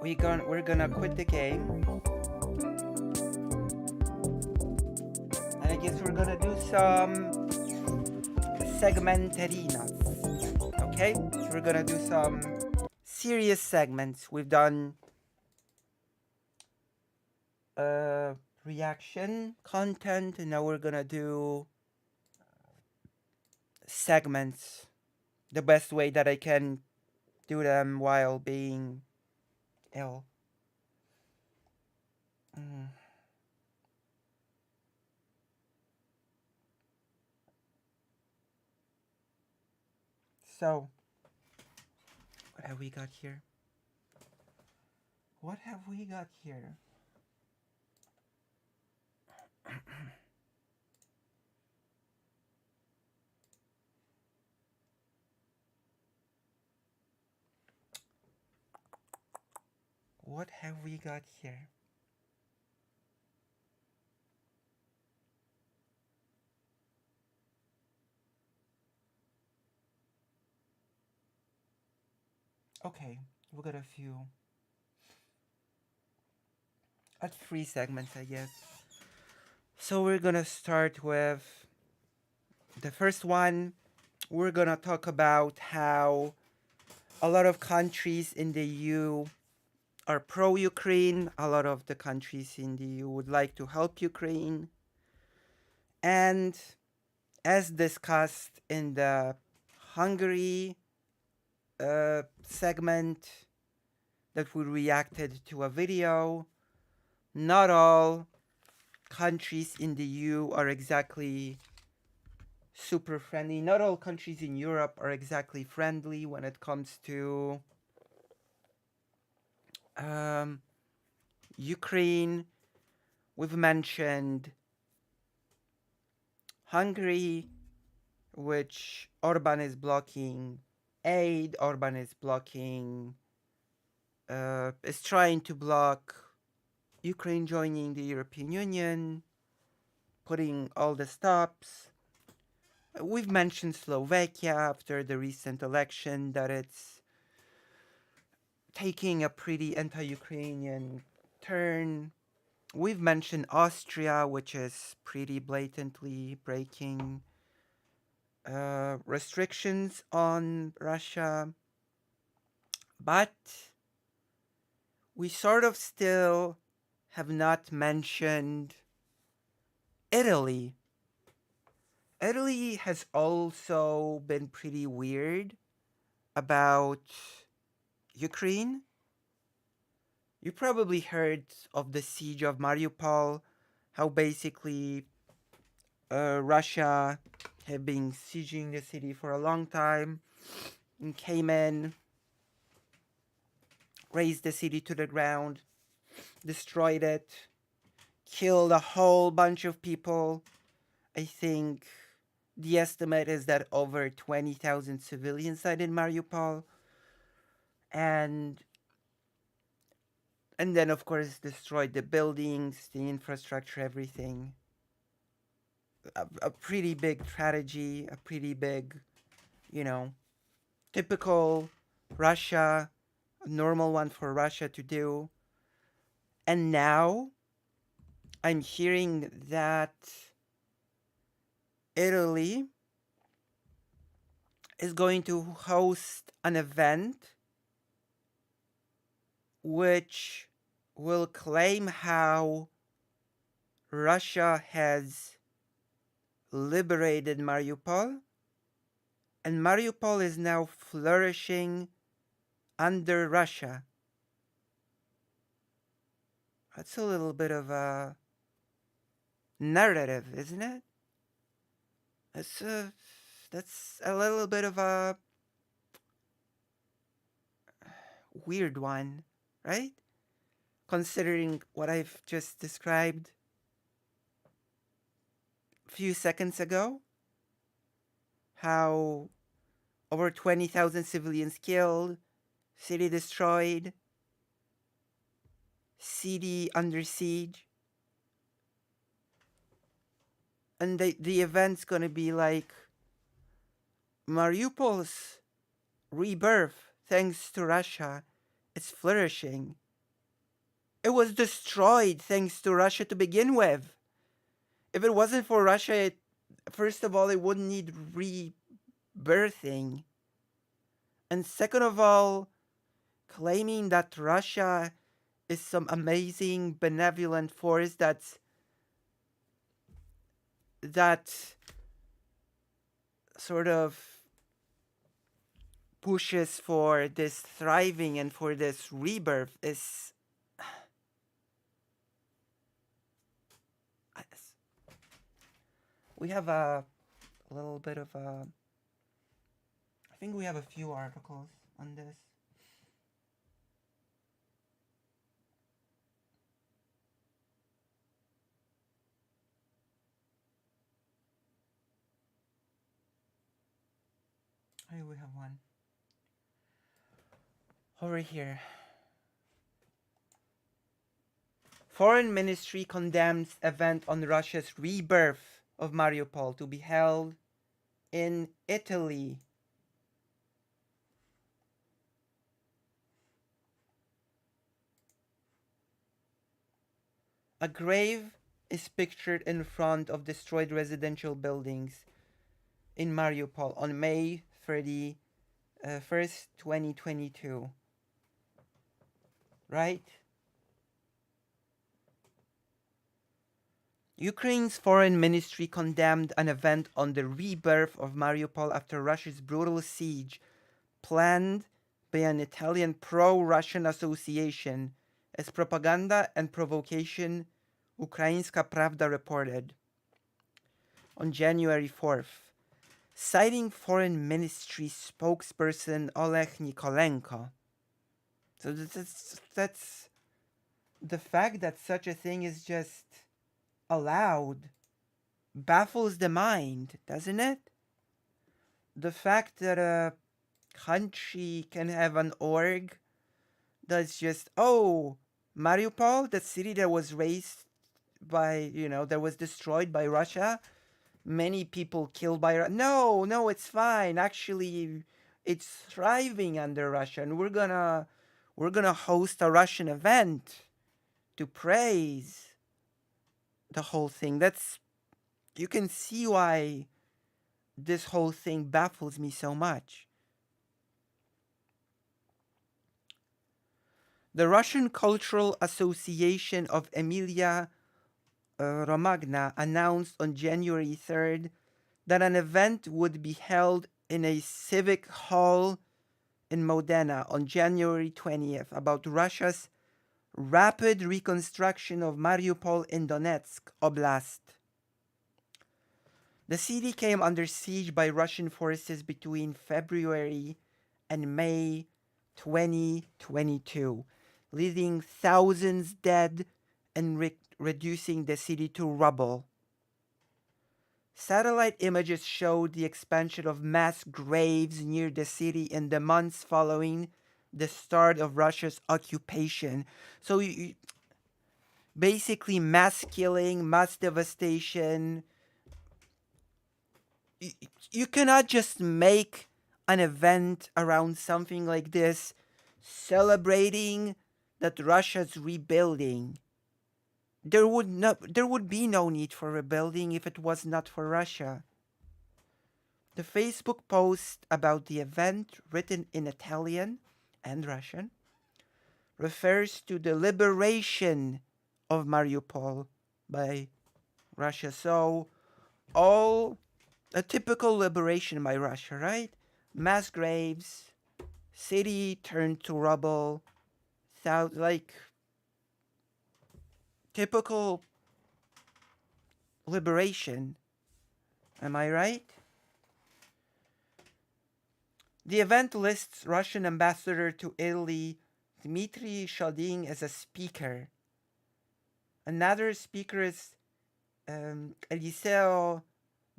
Speaker 2: We're gonna quit the game. And I guess we're gonna do some segmentarinas. Okay? So we're gonna do some serious segments. We've done reaction content, and now we're gonna do segments the best way that I can do them while being ill. So, what have we got here? What have we got here? What have we got here? Okay, we got a few. At 3 segments, I guess. So we're gonna start with the first one. We're gonna talk about how a lot of countries in the EU are pro-Ukraine. A lot of the countries in the EU would like to help Ukraine. And as discussed in the Hungary segment that we reacted to a video, not all countries in the EU are exactly super friendly. Not all countries in Europe are exactly friendly when it comes to Ukraine. We've mentioned Hungary, which Orban is blocking aid. Orban is blocking, is trying to block Ukraine joining the European Union, putting all the stops. We've mentioned Slovakia after the recent election that it's taking a pretty anti-Ukrainian turn. We've mentioned Austria, which is pretty blatantly breaking restrictions on Russia. But we sort of still have not mentioned Italy. Italy has also been pretty weird about Ukraine. You probably heard of the siege of Mariupol, how basically Russia had been sieging the city for a long time and came in, razed the city to the ground, destroyed it, killed a whole bunch of people. I think the estimate is that over 20,000 civilians died in Mariupol. And then, of course, destroyed the buildings, the infrastructure, everything. A pretty big tragedy, a pretty big, typical Russia, a normal one for Russia to do. And now I'm hearing that Italy is going to host an event which will claim how Russia has liberated Mariupol, and Mariupol is now flourishing under Russia. That's a little bit of a narrative, isn't it? That's a little bit of a weird one, right? Considering what I've just described a few seconds ago, how over 20,000 civilians killed, city destroyed, city under siege. And the event's gonna be like Mariupol's rebirth thanks to Russia. It's flourishing. It was destroyed thanks to Russia to begin with. If it wasn't for Russia, first of all, it wouldn't need rebirthing. And second of all, claiming that Russia is some amazing benevolent force that sort of pushes for this thriving and for this rebirth is we have a little bit of a think we have a few articles on this. Oh, we have one. Over here. Foreign Ministry condemns event on Russia's rebirth of Mariupol to be held in Italy. A grave is pictured in front of destroyed residential buildings in Mariupol on May 31st, 2022. Right? Ukraine's foreign ministry condemned an event on the rebirth of Mariupol after Russia's brutal siege planned by an Italian pro-Russian association as propaganda and provocation, Ukrainska Pravda reported on January 4th, citing foreign ministry spokesperson Oleg Nikolenko. So that's the fact that such a thing is just allowed baffles the mind, doesn't it? The fact that a country can have an org that's just, oh, Mariupol, the city that was razed by, that was destroyed by Russia, many people killed by no, it's fine. Actually, it's thriving under Russia, and we're gonna host a Russian event to praise the whole thing. You can see why this whole thing baffles me so much. The Russian Cultural Association of Emilia Romagna announced on January 3rd that an event would be held in a civic hall in Modena on January 20th about Russia's rapid reconstruction of Mariupol in Donetsk Oblast. The city came under siege by Russian forces between February and May 2022, leaving thousands dead and reducing the city to rubble. Satellite images showed the expansion of mass graves near the city in the months following the start of Russia's occupation. So basically mass killing, mass devastation. You cannot just make an event around something like this celebrating that Russia's rebuilding. There would be no need for rebuilding if it was not for Russia. The Facebook post about the event, written in Italian and Russian, refers to the liberation of Mariupol by Russia. So, all a typical liberation by Russia, right? Mass graves, city turned to rubble, like typical liberation. Am I right? The event lists Russian ambassador to Italy, Dmitry Shaldin, as a speaker. Another speaker is Eliseo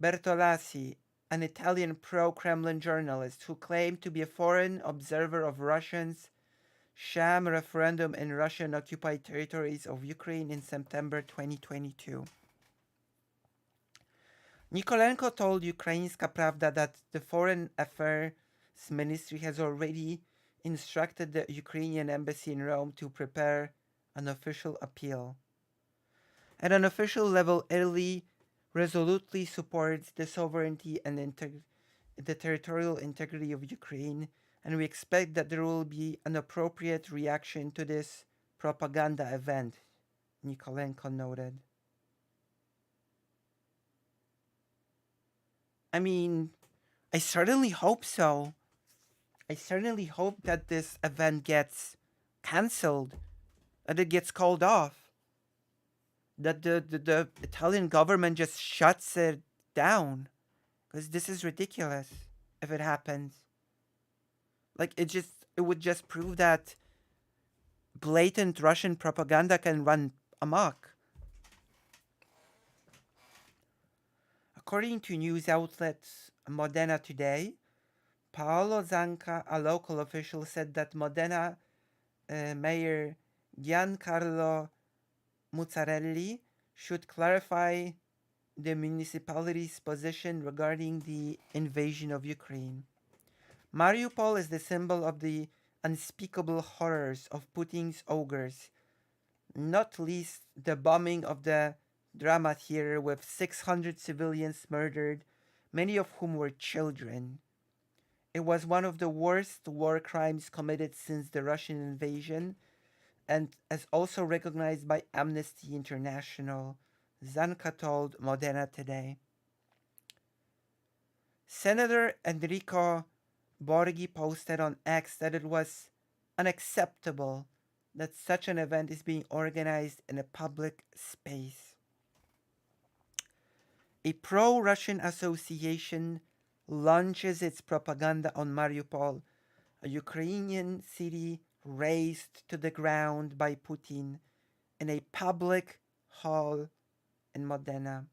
Speaker 2: Bertolazzi, an Italian pro-Kremlin journalist who claimed to be a foreign observer of Russians' sham referendum in Russian-occupied territories of Ukraine in September 2022. Nikolenko told Ukrainska Pravda that the Foreign Affairs Ministry has already instructed the Ukrainian embassy in Rome to prepare an official appeal. At an official level, Italy resolutely supports the sovereignty and the territorial integrity of Ukraine, and we expect that there will be an appropriate reaction to this propaganda event, Nikolenko noted. I mean, I certainly hope so. I certainly hope that this event gets cancelled, that it gets called off, that the Italian government just shuts it down, because this is ridiculous if it happens. Like it would just prove that blatant Russian propaganda can run amok. According to news outlets Modena Today, Paolo Zanca, a local official, said that Modena Mayor Giancarlo Muzzarelli should clarify the municipality's position regarding the invasion of Ukraine. Mariupol is the symbol of the unspeakable horrors of Putin's ogres, not least the bombing of the drama theater with 600 civilians murdered, many of whom were children. It was one of the worst war crimes committed since the Russian invasion, and as also recognized by Amnesty International, Zanca told Modena Today. Senator Enrico Borghi posted on X that it was unacceptable that such an event is being organized in a public space. A pro-Russian association launches its propaganda on Mariupol, a Ukrainian city razed to the ground by Putin, in a public hall in Modena.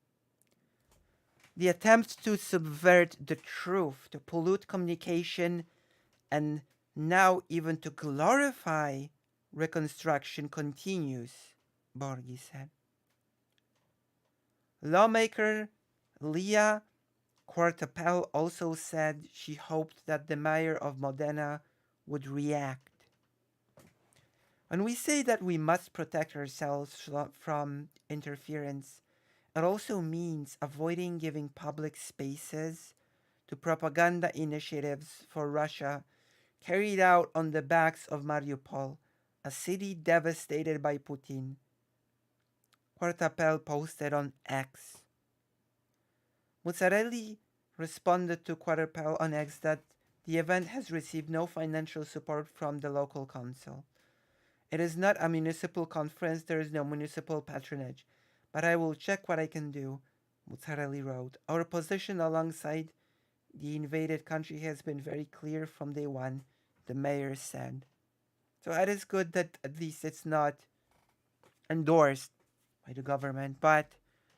Speaker 2: The attempt to subvert the truth, to pollute communication, and now even to glorify reconstruction continues, Borghi said. Lawmaker Leah Quartapel also said she hoped that the mayor of Modena would react. When we say that we must protect ourselves from interference, it also means avoiding giving public spaces to propaganda initiatives for Russia carried out on the backs of Mariupol, a city devastated by Putin. Quartapel posted on X. Muzzarelli responded to Quartapel on X that the event has received no financial support from the local council. It is not a municipal conference, there is no municipal patronage, but I will check what I can do, Muzzarelli wrote. Our position alongside the invaded country has been very clear from day one, the mayor said. So it is good that at least it's not endorsed by the government, but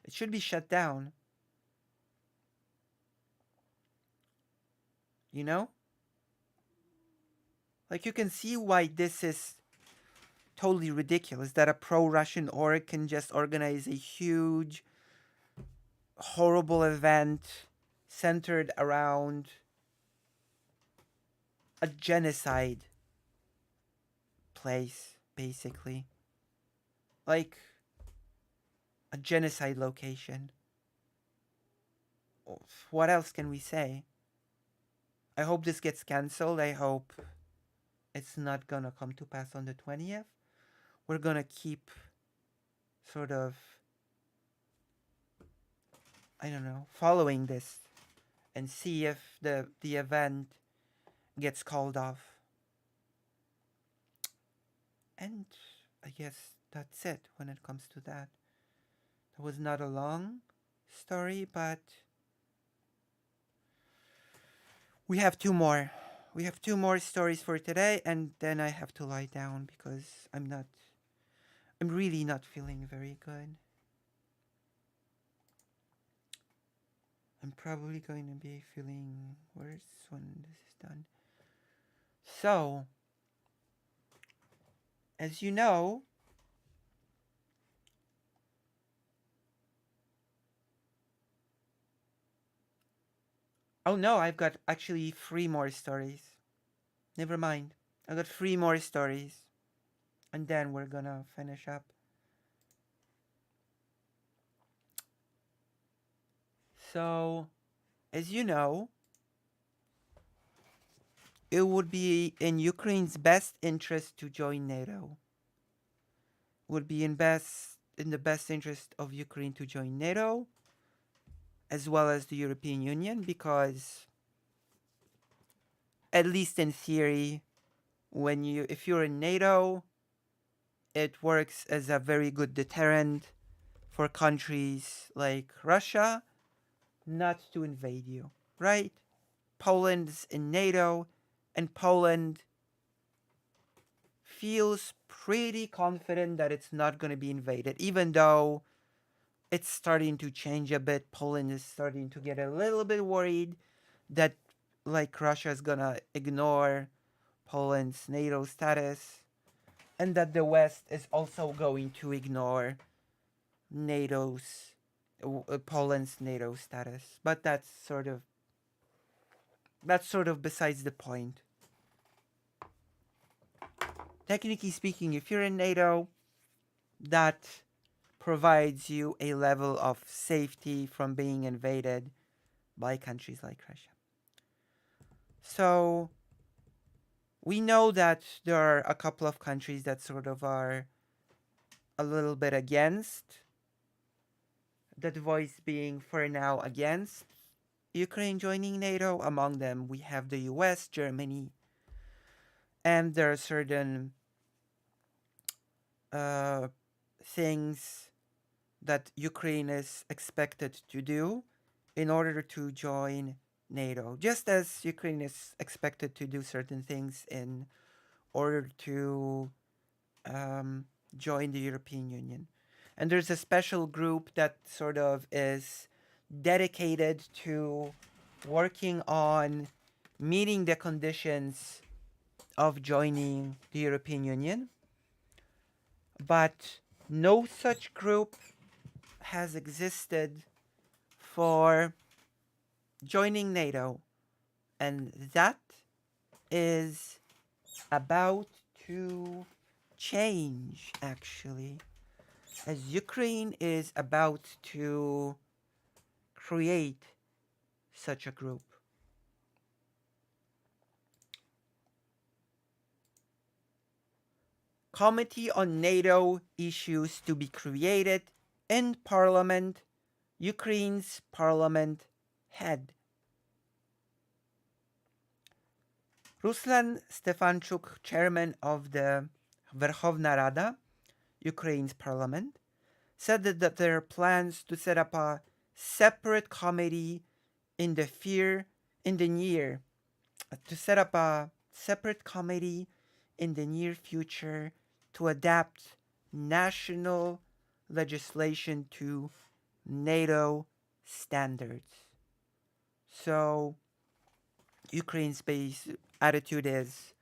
Speaker 2: it should be shut down. You know? Like, you can see why this is totally ridiculous, that a pro-Russian org can just organize a huge, horrible event centered around a genocide place, basically. Like, a genocide location. What else can we say? I hope this gets cancelled. I hope it's not gonna come to pass on the 20th. We're gonna keep sort of, I don't know, following this and see if the event gets called off. And I guess that's it when it comes to that. That was not a long story, but we have two more. We have two more stories for today, and then I have to lie down because I'm really not feeling very good. I'm probably going to be feeling worse when this is done. So, as you know, oh no, I've got actually 3 more stories. Never mind. I got 3 more stories. And then we're gonna finish up. So, as you know, it would be in Ukraine's best interest to join NATO. It would be in the best interest of Ukraine to join NATO, as well as the European Union, because at least in theory, if you're in NATO, it works as a very good deterrent for countries like Russia not to invade you, right? Poland's in NATO, and Poland feels pretty confident that it's not going to be invaded, even though it's starting to change a bit. Poland is starting to get a little bit worried that like Russia's gonna ignore Poland's NATO status, and that the West is also going to ignore Poland's NATO status. But that's sort of besides the point. Technically speaking, if you're in NATO, that provides you a level of safety from being invaded by countries like Russia. So we know that there are a couple of countries that sort of are a little bit against, that voice being for now against Ukraine joining NATO. Among them, we have the US, Germany, and there are certain things that Ukraine is expected to do in order to join NATO, just as Ukraine is expected to do certain things in order to join the European Union. And there's a special group that sort of is dedicated to working on meeting the conditions of joining the European Union. But no such group has existed for joining NATO. And that is about to change, actually, as Ukraine is about to create such a group. Committee on NATO issues to be created in Parliament, Ukraine's Parliament head. Ruslan Stefanchuk, chairman of the Verkhovna Rada, Ukraine's parliament, said that there are plans to set up a separate committee in the near future to adapt national legislation to NATO standards. So Ukraine's base attitude is,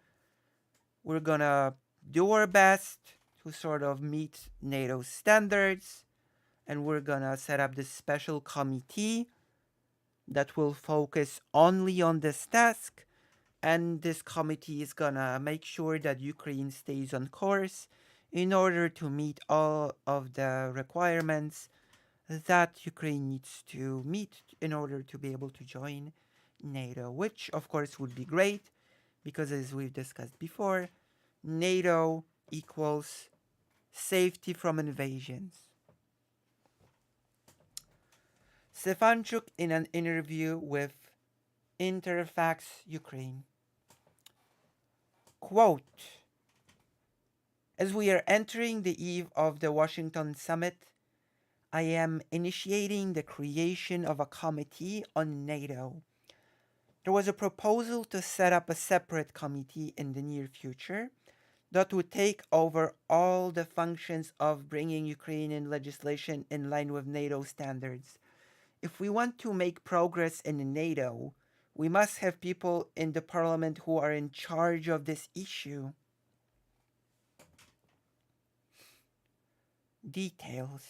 Speaker 2: we're gonna do our best to sort of meet NATO standards, and we're gonna set up this special committee that will focus only on this task, and this committee is gonna make sure that Ukraine stays on course in order to meet all of the requirements that Ukraine needs to meet in order to be able to join NATO, which of course would be great, because as we've discussed before, NATO equals safety from invasions. Stefanchuk, in an interview with Interfax Ukraine, quote, "As we are entering the eve of the Washington summit, I am initiating the creation of a committee on NATO. There was a proposal to set up a separate committee in the near future that would take over all the functions of bringing Ukrainian legislation in line with NATO standards. If we want to make progress in NATO, we must have people in the parliament who are in charge of this issue." Details.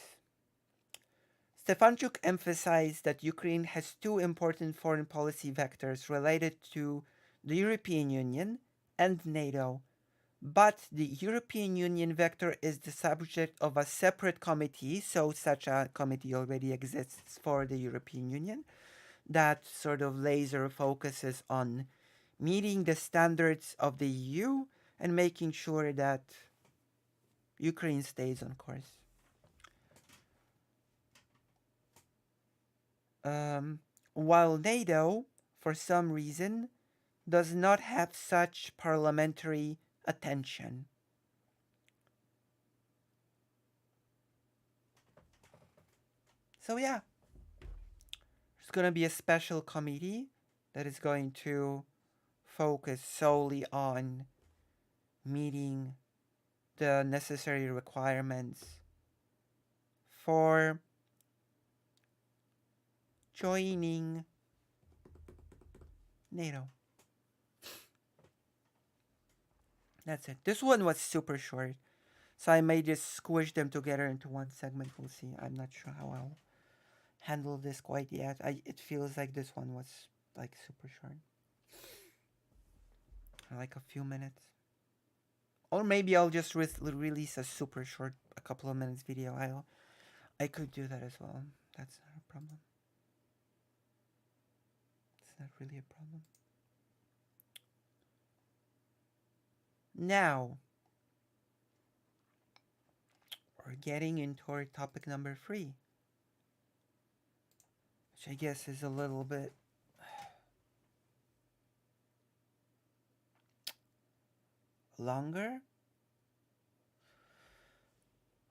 Speaker 2: Stefanchuk emphasized that Ukraine has two important foreign policy vectors related to the European Union and NATO, but the European Union vector is the subject of a separate committee, so such a committee already exists for the European Union, that sort of laser focuses on meeting the standards of the EU and making sure that Ukraine stays on course. While NATO, for some reason, does not have such parliamentary attention. So yeah, there's going to be a special committee that is going to focus solely on meeting the necessary requirements for joining NATO. That's it. This one was super short, so I may just squish them together into one segment. We'll see. I'm not sure how I'll handle this quite yet. It feels like this one was like super short, like a few minutes. Or maybe I'll just release a super short, a couple of minutes video. I could do that as well. That's not a problem. It's not really a problem. Now, we're getting into our topic number 3, which I guess is a little bit longer.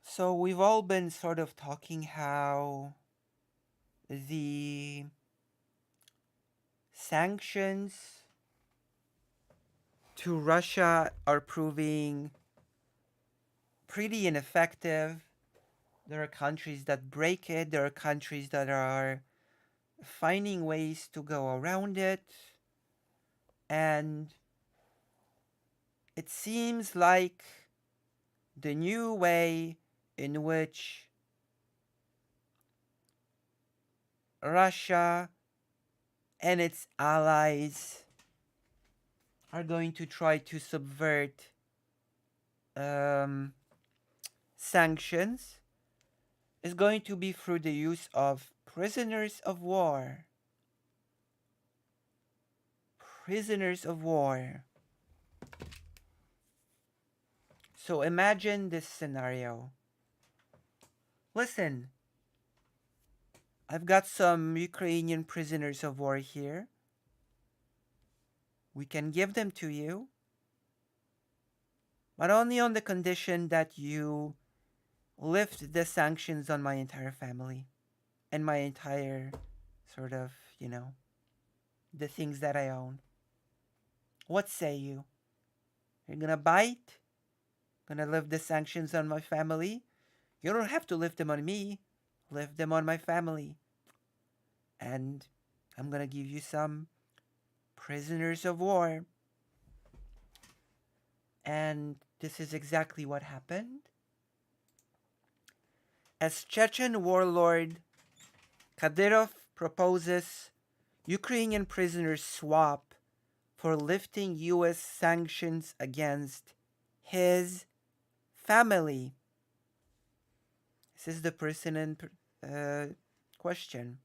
Speaker 2: So we've all been sort of talking how the sanctions to Russia are proving pretty ineffective. There are countries that break it. There are countries that are finding ways to go around it. And it seems like the new way in which Russia and its allies are going to try to subvert sanctions is going to be through the use of prisoners of war. Prisoners of war. So imagine this scenario. Listen, I've got some Ukrainian prisoners of war here. We can give them to you, but only on the condition that you lift the sanctions on my entire family and my entire sort of, the things that I own. What say you? You're gonna bite? Gonna lift the sanctions on my family? You don't have to lift them on me. Lift them on my family. And I'm gonna give you some prisoners of war. And this is exactly what happened. As Chechen warlord Kadyrov proposes Ukrainian prisoners swap for lifting US sanctions against his family. This is the person in question,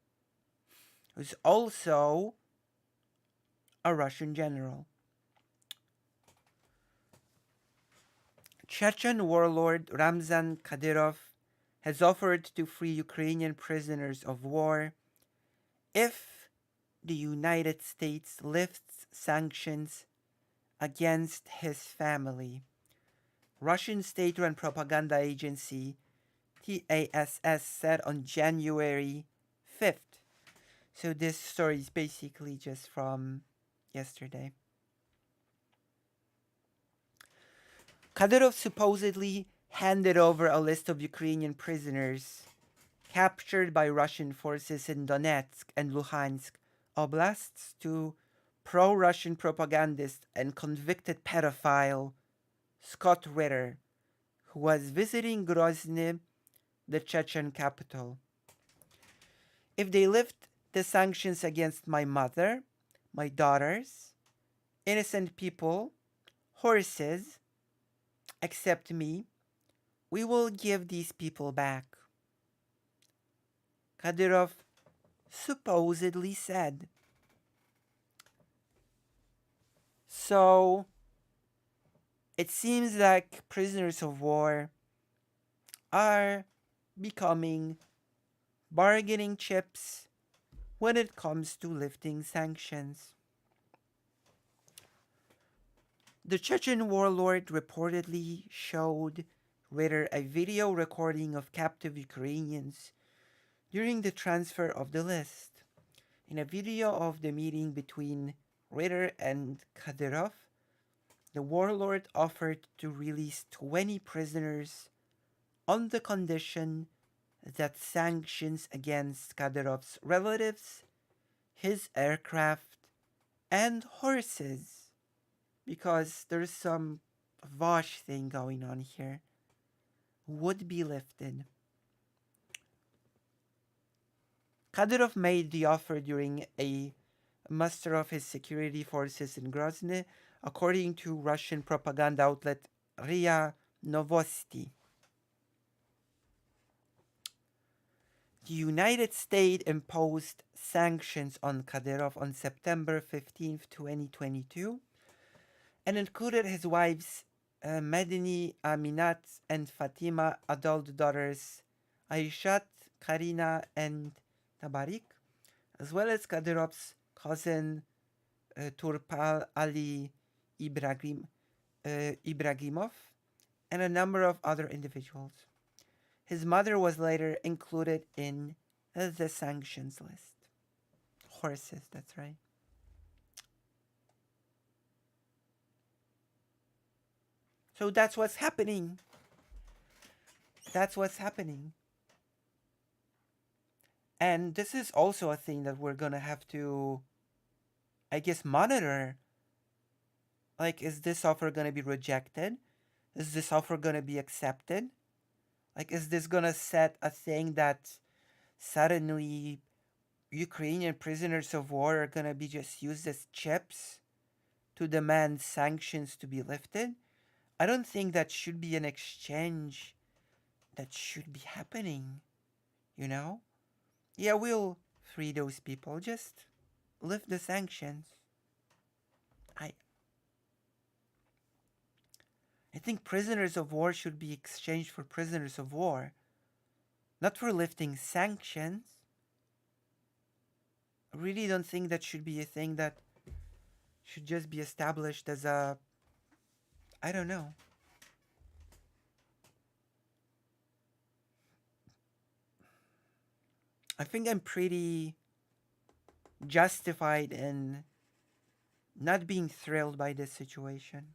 Speaker 2: who's also a Russian general. Chechen warlord Ramzan Kadyrov has offered to free Ukrainian prisoners of war if the United States lifts sanctions against his family. Russian state-run propaganda agency TASS said on January 5th. So this story is basically just from yesterday. Kadyrov supposedly handed over a list of Ukrainian prisoners captured by Russian forces in Donetsk and Luhansk oblasts to pro-Russian propagandist and convicted pedophile Scott Ritter, who was visiting Grozny, the Chechen capital. If they lift the sanctions against my mother, my daughters, innocent people, horses, except me, we will give these people back. Kadyrov supposedly said. So, it seems like prisoners of war are becoming bargaining chips when it comes to lifting sanctions. The Chechen warlord reportedly showed Ritter a video recording of captive Ukrainians during the transfer of the list. In a video of the meeting between Ritter and Kadyrov, the warlord offered to release 20 prisoners on the condition that sanctions against Kadyrov's relatives, his aircraft, and horses, because there's some Vosh thing going on here, would be lifted. Kadyrov made the offer during a muster of his security forces in Grozny, according to Russian propaganda outlet RIA Novosti. The United States imposed sanctions on Kadyrov on September 15, 2022, and included his wives Medini, Aminat, and Fatima, adult daughters Aishat, Karina, and Tabarik, as well as Kadyrov's cousin Turpal Ali Ibragimov, and a number of other individuals. His mother was later included in the sanctions list. Horses, that's right. So that's what's happening. That's what's happening. And this is also a thing that we're gonna have to, I guess, monitor. Like, is this offer gonna be rejected? Is this offer gonna be accepted? Like, is this gonna set a thing that suddenly Ukrainian prisoners of war are gonna be just used as chips to demand sanctions to be lifted? I don't think that should be an exchange that should be happening, you know? Yeah, we'll free those people, just lift the sanctions. I think prisoners of war should be exchanged for prisoners of war, not for lifting sanctions. I really don't think that should be a thing that should just be established as a, I don't know. I think I'm pretty justified in not being thrilled by this situation.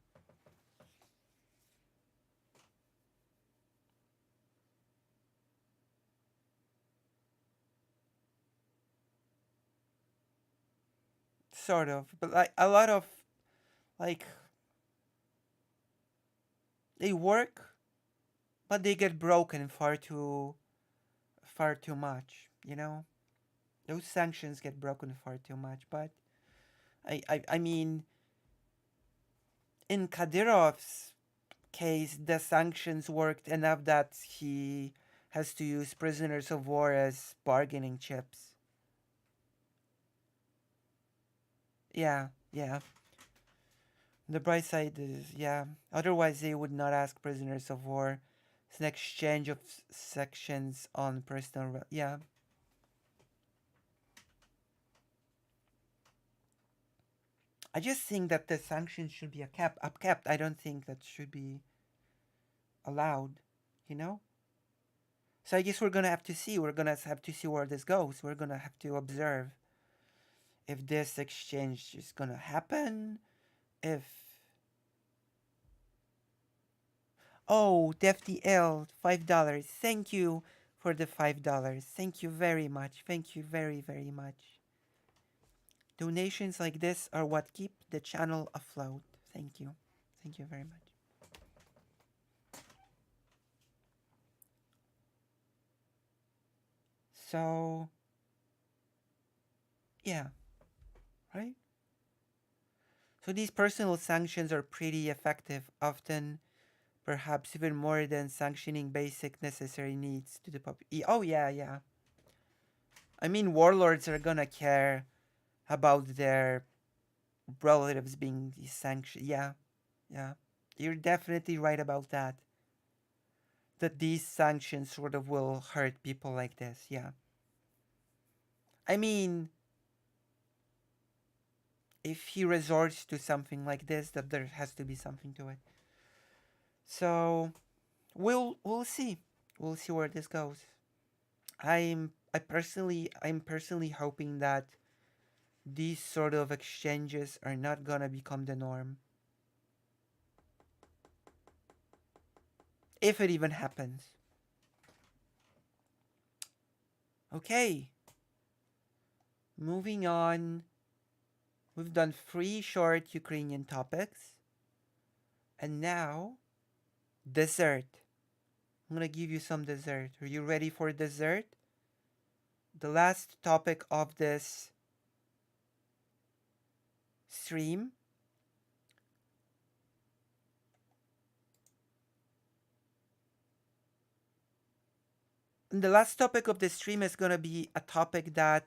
Speaker 2: Sort of, but like a lot of, like, they work, but they get broken far too much, you know? Those sanctions get broken far too much, but I mean, in Kadyrov's case, the sanctions worked enough that he has to use prisoners of war as bargaining chips. Yeah. The bright side is, yeah. Otherwise, they would not ask prisoners of war. It's an exchange of sections on personal. Yeah. I just think that the sanctions should be upkept. I don't think that should be allowed, you know? So I guess we're gonna have to see. We're gonna have to see where this goes. We're gonna have to observe if this exchange is gonna happen. If Defty L, $5. Thank you for the $5. Thank you very much. Thank you very, very much. Donations like this are what keep the channel afloat. Thank you. Thank you very much. So, yeah, right? So these personal sanctions are pretty effective, often perhaps even more than sanctioning basic necessary needs to the public. Oh, yeah. I mean, warlords are gonna care about their relatives being sanctioned. Yeah. You're definitely right about that. That these sanctions sort of will hurt people like this. Yeah. I mean, if he resorts to something like this, that there has to be something to it. So we'll see. We'll see where this goes. I'm personally hoping that these sort of exchanges are not gonna become the norm. If it even happens. Okay. Moving on. We've done 3 short Ukrainian topics. And now, dessert. I'm gonna give you some dessert. Are you ready for dessert? The last topic of this stream and the last topic of the stream is gonna be a topic that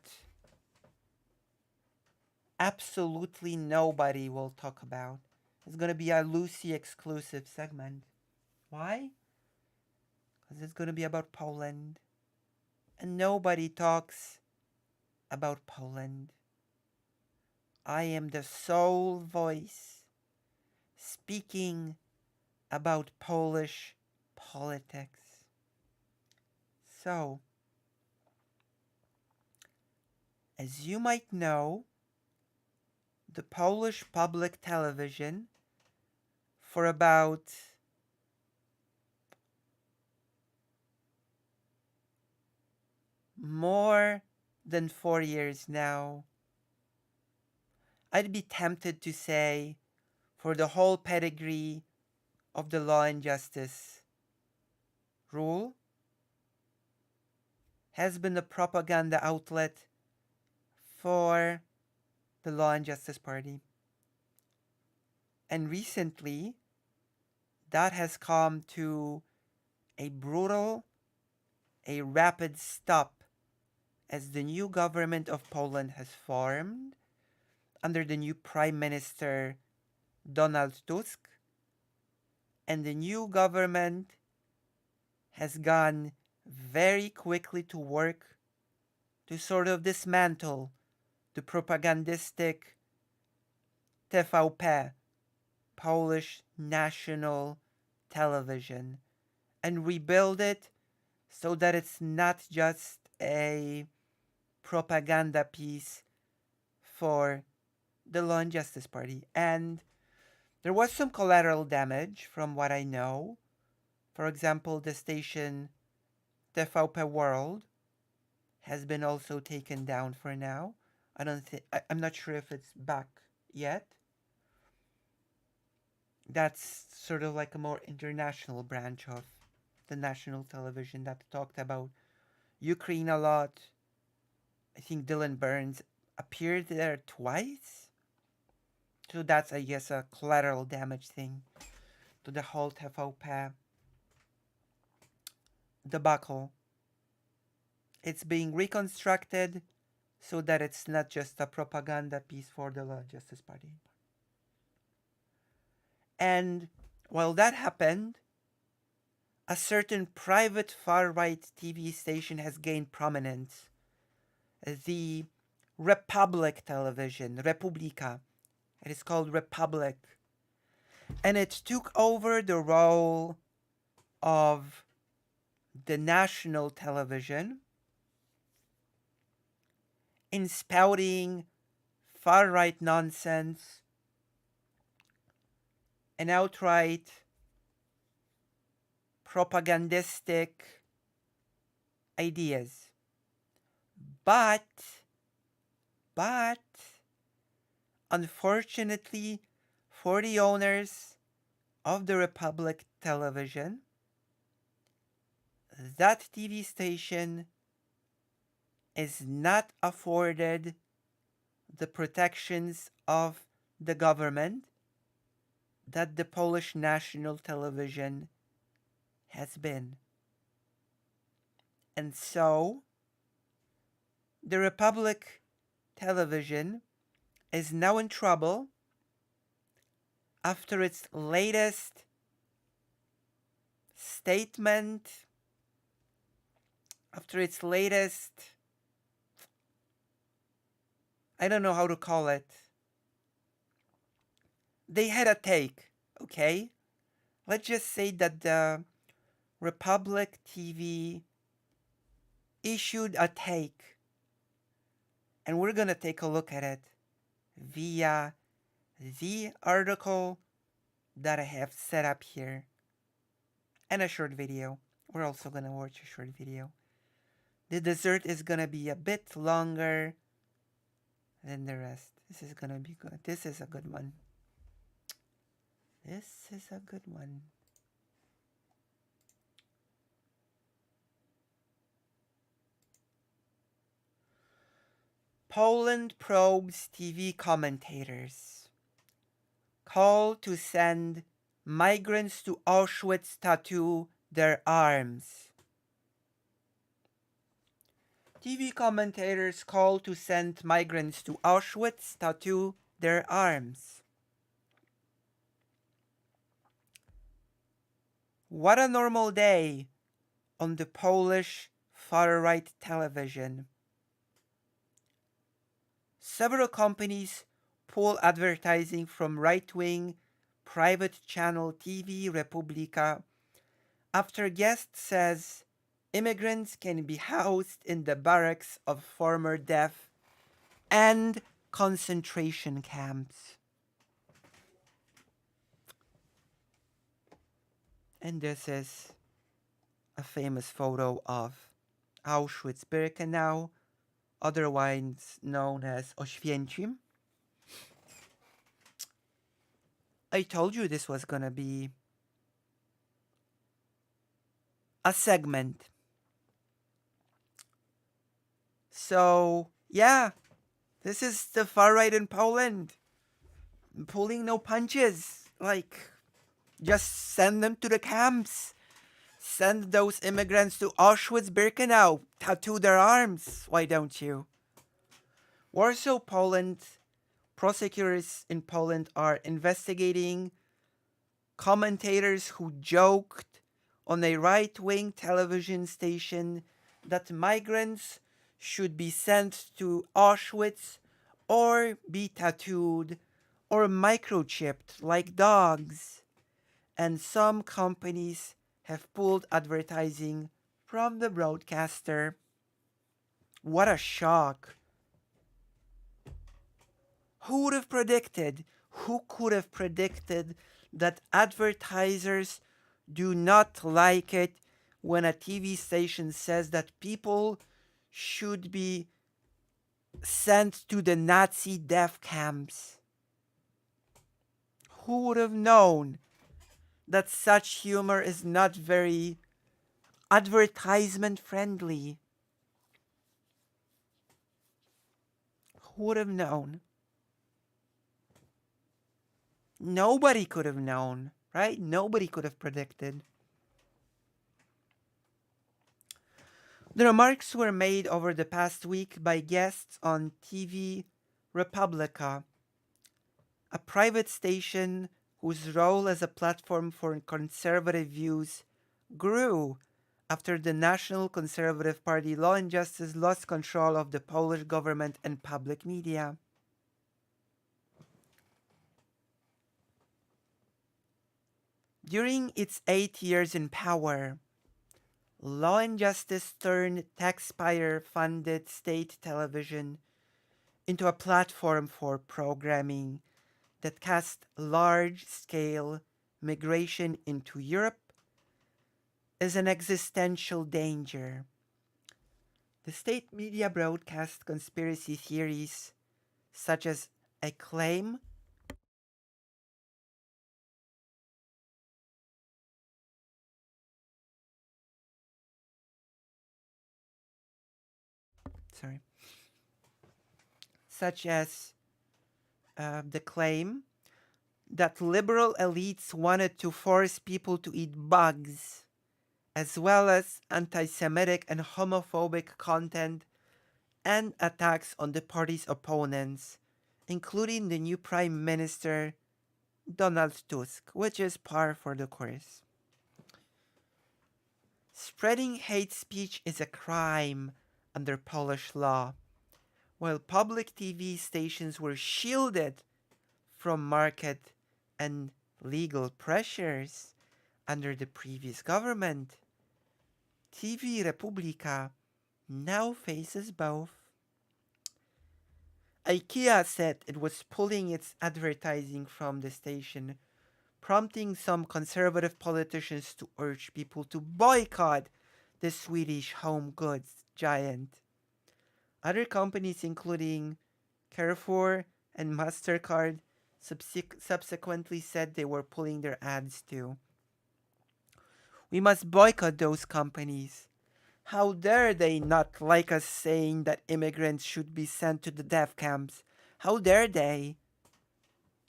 Speaker 2: absolutely nobody will talk about. It's gonna be a Lucy exclusive segment. Why? Because it's gonna be about Poland. And nobody talks about Poland. I am the sole voice speaking about Polish politics. So, as you might know, the Polish public television for about more than 4 years now, I'd be tempted to say for the whole pedigree of the Law and Justice rule, has been a propaganda outlet for the Law and Justice Party. And recently, that has come to a brutal, a rapid stop as the new government of Poland has formed under the new Prime Minister Donald Tusk, and the new government has gone very quickly to work to sort of dismantle the propagandistic TVP, Polish National Television, and rebuild it so that it's not just a propaganda piece for the Law and Justice Party. And there was some collateral damage from what I know. For example, the station TVP World has been also taken down for now. I'm not sure if it's back yet. That's sort of like a more international branch of the national television that talked about Ukraine a lot. I think Dylan Burns appeared there twice. So that's, I guess, a collateral damage thing to the whole TVP debacle. It's being reconstructed so that it's not just a propaganda piece for the Law and Justice Party. And while that happened, a certain private far-right TV station has gained prominence. The Republic television, Republika. It is called Republic. And it took over the role of the national television in spouting far-right nonsense and outright propagandistic ideas. But, unfortunately for the owners of the Republic television, that TV station is not afforded the protections of the government that the Polish national television has been. And so, the Republic television is now in trouble after its latest statement, after its latest, I don't know how to call it. They had a take, okay? Let's just say that the Republic TV issued a take and we're gonna take a look at it via the article that I have set up here and a short video. We're also gonna watch a short video. The dessert is gonna be a bit longer than the rest. This is gonna be good. This is a good one. This is a good one. Poland probes TV commentators. Call to send migrants to Auschwitz tattoo their arms. TV commentators call to send migrants to Auschwitz tattoo their arms. What a normal day on the Polish far-right television. Several companies pull advertising from right-wing private channel TV Republika after guest says immigrants can be housed in the barracks of former death and concentration camps. And this is a famous photo of Auschwitz-Birkenau, otherwise known as Oświęcim. I told you this was gonna be a segment. So, yeah, this is the far right in Poland. Pulling no punches. Like, just send them to the camps. Send those immigrants to Auschwitz-Birkenau. Tattoo their arms. Why don't you? Warsaw, Poland. Prosecutors in Poland are investigating commentators who joked on a right-wing television station that migrants should be sent to Auschwitz or be tattooed or microchipped like dogs. And some companies have pulled advertising from the broadcaster. What a shock. Who would have predicted? Who could have predicted that advertisers do not like it when a TV station says that people should be sent to the Nazi death camps? Who would have known that such humor is not very advertisement friendly? Who would have known? Nobody could have known, right? Nobody could have predicted. The remarks were made over the past week by guests on TV Republika, a private station whose role as a platform for conservative views grew after the National Conservative Party Law and Justice lost control of the Polish government and public media. During its 8 years in power, Law and Justice turned taxpayer-funded state television into a platform for programming that cast large-scale migration into Europe as an existential danger. The state media broadcast conspiracy theories such as a claim the claim that liberal elites wanted to force people to eat bugs, as well as anti-Semitic and homophobic content and attacks on the party's opponents, including the new Prime Minister Donald Tusk, which is par for the course. Spreading hate speech is a crime under Polish law, while public TV stations were shielded from market and legal pressures under the previous government. TV Republika now faces both. IKEA said it was pulling its advertising from the station, prompting some conservative politicians to urge people to boycott the Swedish home goods giant. Other companies, including Carrefour and MasterCard, subsequently said they were pulling their ads too. We must boycott those companies. How dare they not like us saying that immigrants should be sent to the death camps? How dare they?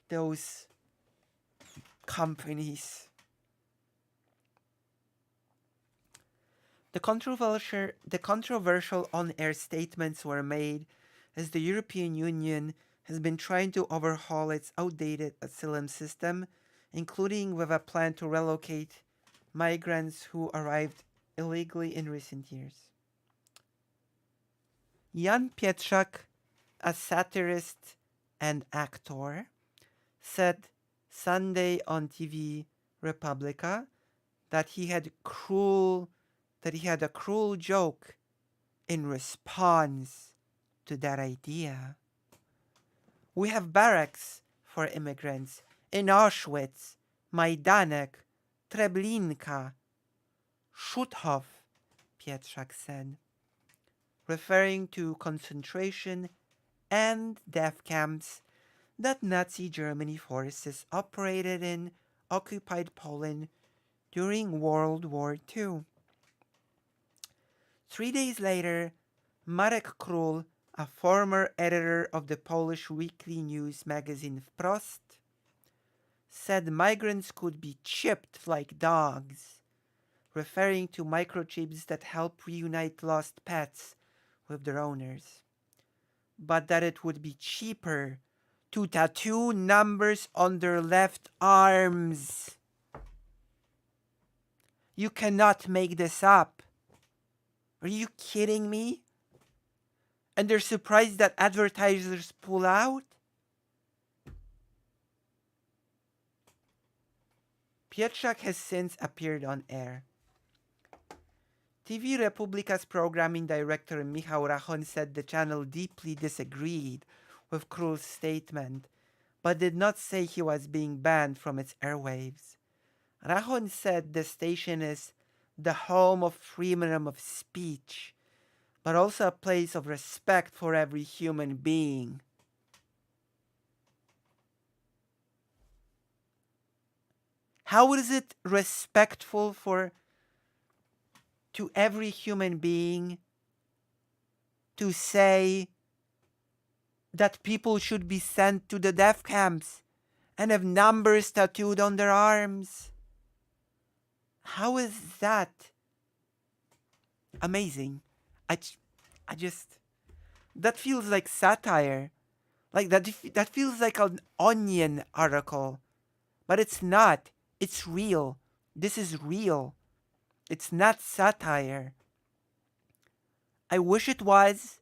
Speaker 2: Those companies. The controversial on-air statements were made as the European Union has been trying to overhaul its outdated asylum system, including with a plan to relocate migrants who arrived illegally in recent years. Jan Pietrzak, a satirist and actor, said Sunday on TV Republica that he had a cruel joke in response to that idea. We have barracks for immigrants in Auschwitz, Majdanek, Treblinka, Schutthof, Pietrzak said, referring to concentration and death camps that Nazi Germany forces operated in occupied Poland during World War II. 3 days later, Marek Król, a former editor of the Polish weekly news magazine Wprost, said migrants could be chipped like dogs, referring to microchips that help reunite lost pets with their owners, but that it would be cheaper to tattoo numbers on their left arms. You cannot make this up. Are you kidding me? And they're surprised that advertisers pull out? Pietrzak has since appeared on air. TV Republica's programming director Michał Rachon said the channel deeply disagreed with Król's statement, but did not say he was being banned from its airwaves. Rachon said the station is the home of freedom of speech, but also a place of respect for every human being. How is it respectful to every human being to say that people should be sent to the death camps and have numbers tattooed on their arms? How is that amazing? I just, that feels like satire. Like that feels like an Onion article. But it's not. It's real. This is real. It's not satire. I wish it was,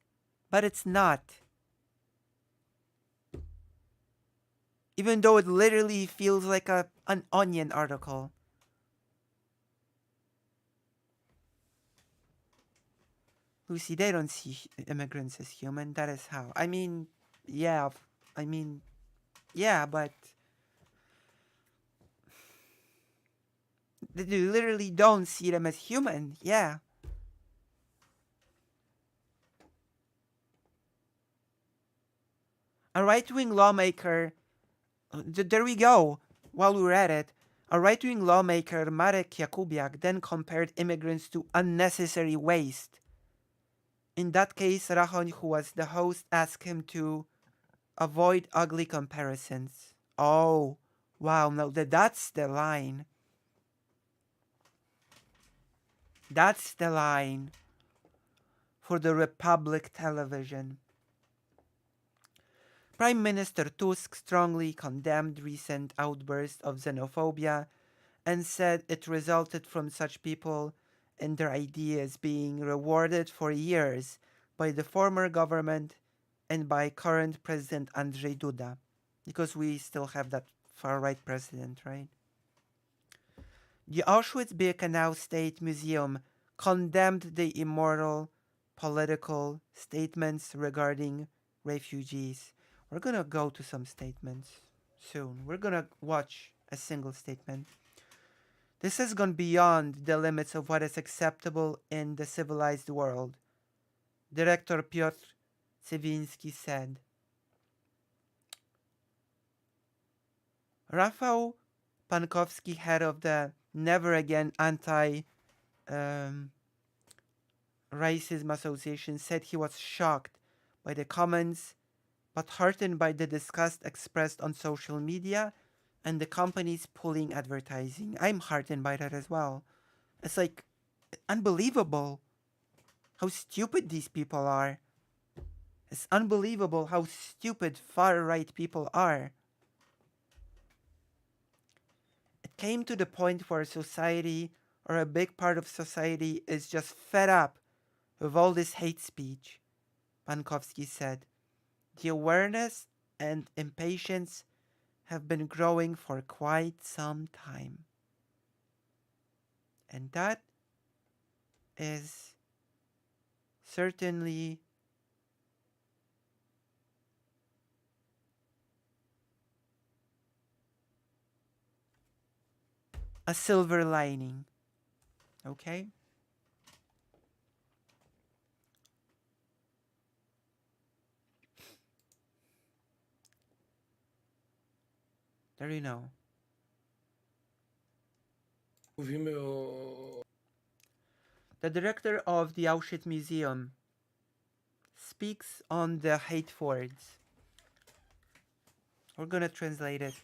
Speaker 2: but it's not. Even though it literally feels like an Onion article. Lucy, they don't see immigrants as human. That is how. Yeah, but they literally don't see them as human. Yeah. A right-wing lawmaker, there we go, while we were at it, a right-wing lawmaker, Marek Jakubiak, then compared immigrants to unnecessary waste. In that case, Rachon, who was the host, asked him to avoid ugly comparisons. Oh, wow, no, that's the line. That's the line for the Republic television. Prime Minister Tusk strongly condemned recent outbursts of xenophobia and said it resulted from such people and their ideas being rewarded for years by the former government and by current President Andrzej Duda, because we still have that far-right president, right? The Auschwitz-Birkenau State Museum condemned the immoral political statements regarding refugees. We're gonna go to some statements soon. We're gonna watch a single statement. This has gone beyond the limits of what is acceptable in the civilized world. Director Piotr Cywiński said. Rafał Pankowski, head of the Never Again Anti Racism Association, said he was shocked by the comments but heartened by the disgust expressed on social media and the companies pulling advertising. I'm heartened by that as well. It's like unbelievable how stupid these people are. It's unbelievable how stupid far-right people are. It came to the point where society, or a big part of society, is just fed up with all this hate speech, Pankowski said. The awareness and impatience have been growing for quite some time. And that is certainly a silver lining. Okay? There you know.
Speaker 17: Mówimy o...
Speaker 2: The director of the Auschwitz Museum speaks on the hate words. We're gonna translate it.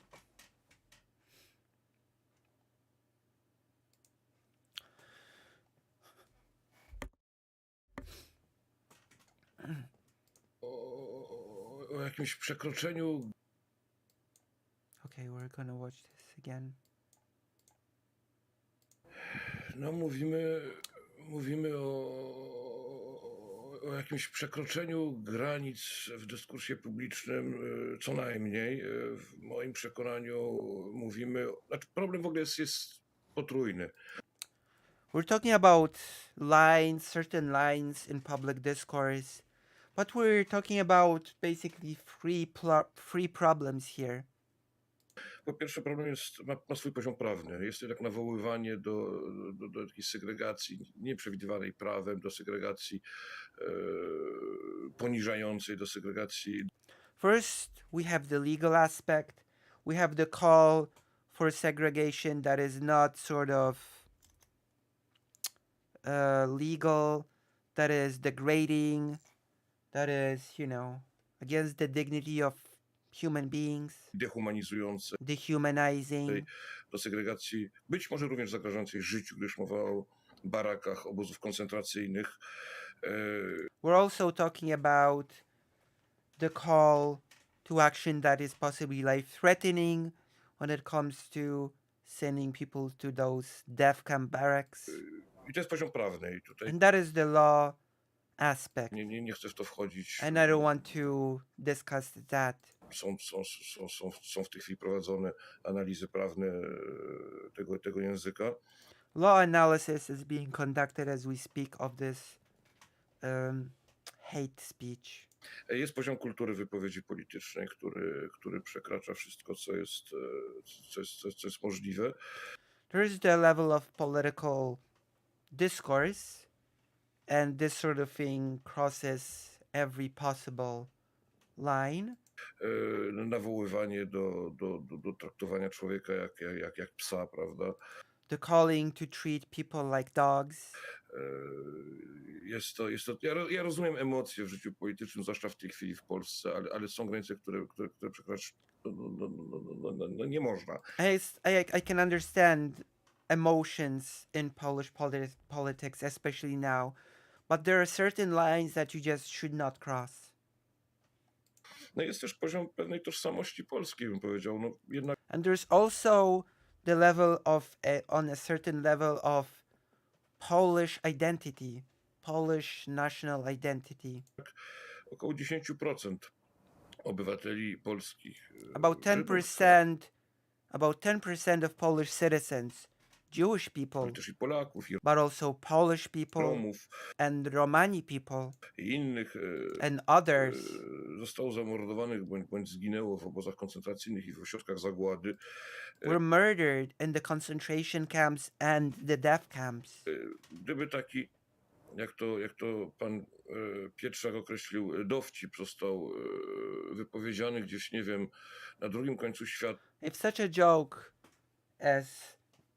Speaker 17: o jakimś przekroczeniu...
Speaker 2: Okay, we're gonna watch this again.
Speaker 17: No mówimy o jakimś przekroczeniu granic w dyskursie publicznym, co najmniej. W moim przekonaniu mówimy... Znaczy problem w ogóle jest potrójny.
Speaker 2: We're talking about lines, certain lines in public discourse, but we're talking about basically three problems here.
Speaker 17: Po pierwsze, problem ma swój poziom prawny. Jest to jednak nawoływanie do takiej segregacji nieprzewidywanej prawem, do segregacji poniżającej, do segregacji.
Speaker 2: First, we have the legal aspect. We have the call for segregation that is not sort of legal, that is degrading, that is, you know, against the dignity of human beings.
Speaker 17: Dehumanizującej.
Speaker 2: Dehumanizing.
Speaker 17: Do segregacji, być może również zagrażającej życiu, gdyż mowa o barakach obozów koncentracyjnych.
Speaker 2: We're also talking about the call to action that is possibly life-threatening when it comes to sending people to those death camp barracks.
Speaker 17: I to jest poziom prawny. I tutaj
Speaker 2: And that is the law aspect.
Speaker 17: Nie chcę w to wchodzić.
Speaker 2: And I don't want to discuss that.
Speaker 17: Są w tej chwili prowadzone analizy prawne tego języka.
Speaker 2: Law analysis is being conducted as we speak of this hate speech.
Speaker 17: Jest poziom kultury wypowiedzi politycznej, który przekracza wszystko, co jest możliwe.
Speaker 2: There is the level of political discourse, and this sort of thing crosses every possible line.
Speaker 17: Nawoływanie do traktowania człowieka jak psa, prawda?
Speaker 2: The calling to treat people like dogs.
Speaker 17: Ja rozumiem emocje w życiu politycznym, zwłaszcza w tej chwili w Polsce, ale są granice, które przekraczać nie można.
Speaker 2: I can understand emotions in Polish politics, especially now, but there are certain lines that you just should not cross.
Speaker 17: No jest też poziom pewnej tożsamości polskiej, bym powiedział. No, jednak...
Speaker 2: And there's also the level of, on a certain level of Polish identity, Polish national identity.
Speaker 17: Około 10% obywateli polskich.
Speaker 2: About 10% of Polish citizens Jewish people,
Speaker 17: ale też i Polaków, i
Speaker 2: but also Polish people
Speaker 17: Romów
Speaker 2: and Romani people
Speaker 17: i innych
Speaker 2: and others
Speaker 17: zostało zamordowanych bądź zginęło w obozach koncentracyjnych i w ośrodkach zagłady.
Speaker 2: were murdered in the concentration camps and the death camps.
Speaker 17: Gdyby taki, jak to pan Pietrzak określił, dowcip został wypowiedziany gdzieś, nie wiem, na drugim końcu świata.
Speaker 2: If such a joke, as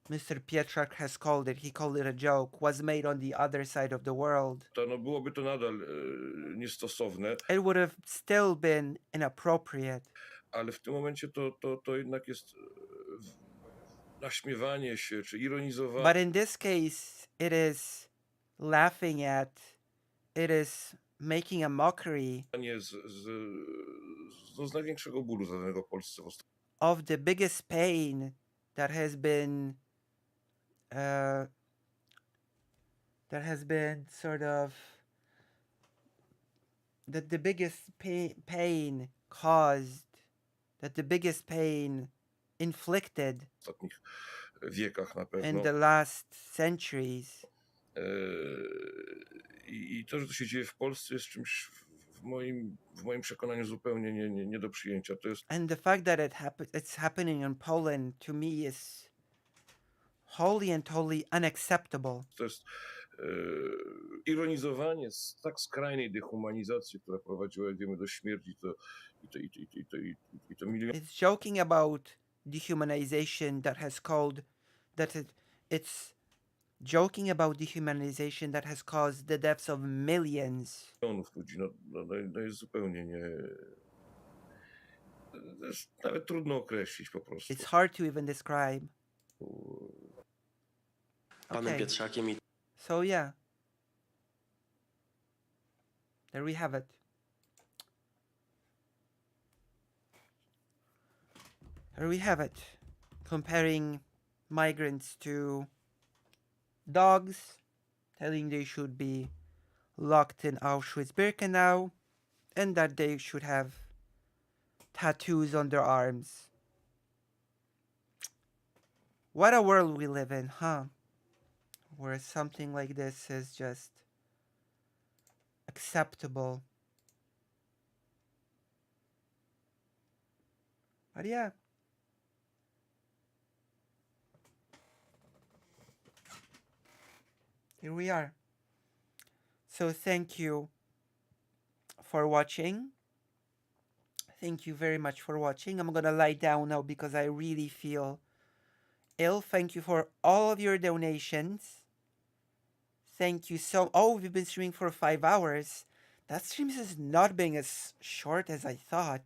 Speaker 2: Mr. Pietrzak has called it, he called it a joke, was made on the other side of the world,
Speaker 17: No, byłoby to nadal niestosowne.
Speaker 2: it would have still been inappropriate.
Speaker 17: Ale w tym momencie to jednak jest naśmiewanie się czy ironizowanie.
Speaker 2: But in this case, it is laughing at, it is making a mockery
Speaker 17: Z największego bólu zadanego Polsce
Speaker 2: of the biggest pain that has been sort of that the biggest pain caused, that the biggest pain inflicted
Speaker 17: w ostatnich wiekach na pewno.
Speaker 2: in the last centuries.
Speaker 17: I to, że to się dzieje w Polsce, jest czymś w moim przekonaniu zupełnie nie do przyjęcia. To jest...
Speaker 2: And the fact that it's happening in Poland to me is wholly and totally unacceptable.
Speaker 17: To jest ironizowanie z tak skrajnej dehumanizacji, która prowadziła, jak wiemy, do śmierci, to miliony.
Speaker 2: It's joking about dehumanization that has called it's joking about dehumanization that has caused the deaths of millions.
Speaker 17: Milionów ludzi, no jest zupełnie to jest nawet trudno określić po prostu.
Speaker 2: It's hard to even describe.
Speaker 18: Panem Pietrzakiem i
Speaker 2: So yeah. There we have it. There we have it. Comparing migrants to dogs, telling they should be locked in Auschwitz-Birkenau, and that they should have tattoos on their arms. What a world we live in, huh? Where something like this is just acceptable. But yeah. Here we are. So thank you for watching. Thank you very much for watching. I'm gonna lie down now because I really feel ill. Thank you for all of your donations. Thank you so... Oh, we've been streaming for 5 hours. That stream is not being as short as I thought.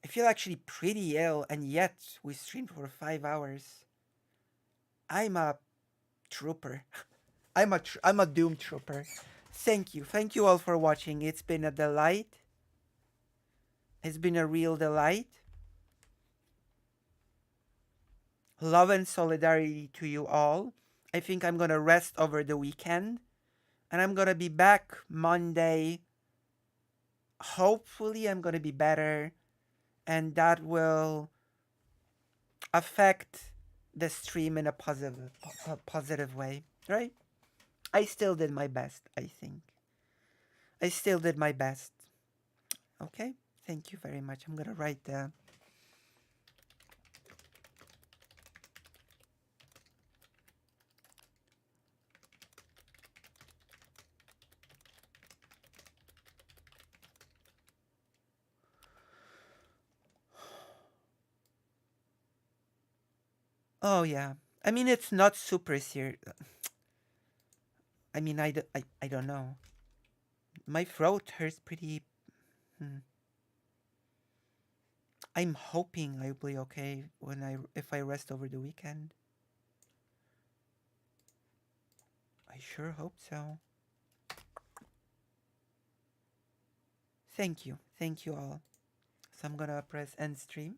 Speaker 2: I feel actually pretty ill, and yet we streamed for 5 hours. I'm a trooper. I'm a doom trooper. Thank you all for watching. It's been a delight. It's been a real delight. Love and solidarity to you all. I think I'm gonna rest over the weekend, and I'm gonna be back Monday. Hopefully I'm gonna be better, and that will affect the stream in a positive way, right? I still did my best, I think. I still did my best. Okay? Thank you very much. I'm gonna write the... Oh, yeah. I mean, it's not super serious. I mean, I don't know. My throat hurts pretty... I'm hoping I'll be okay if I rest over the weekend. I sure hope so. Thank you all. So I'm gonna press end stream.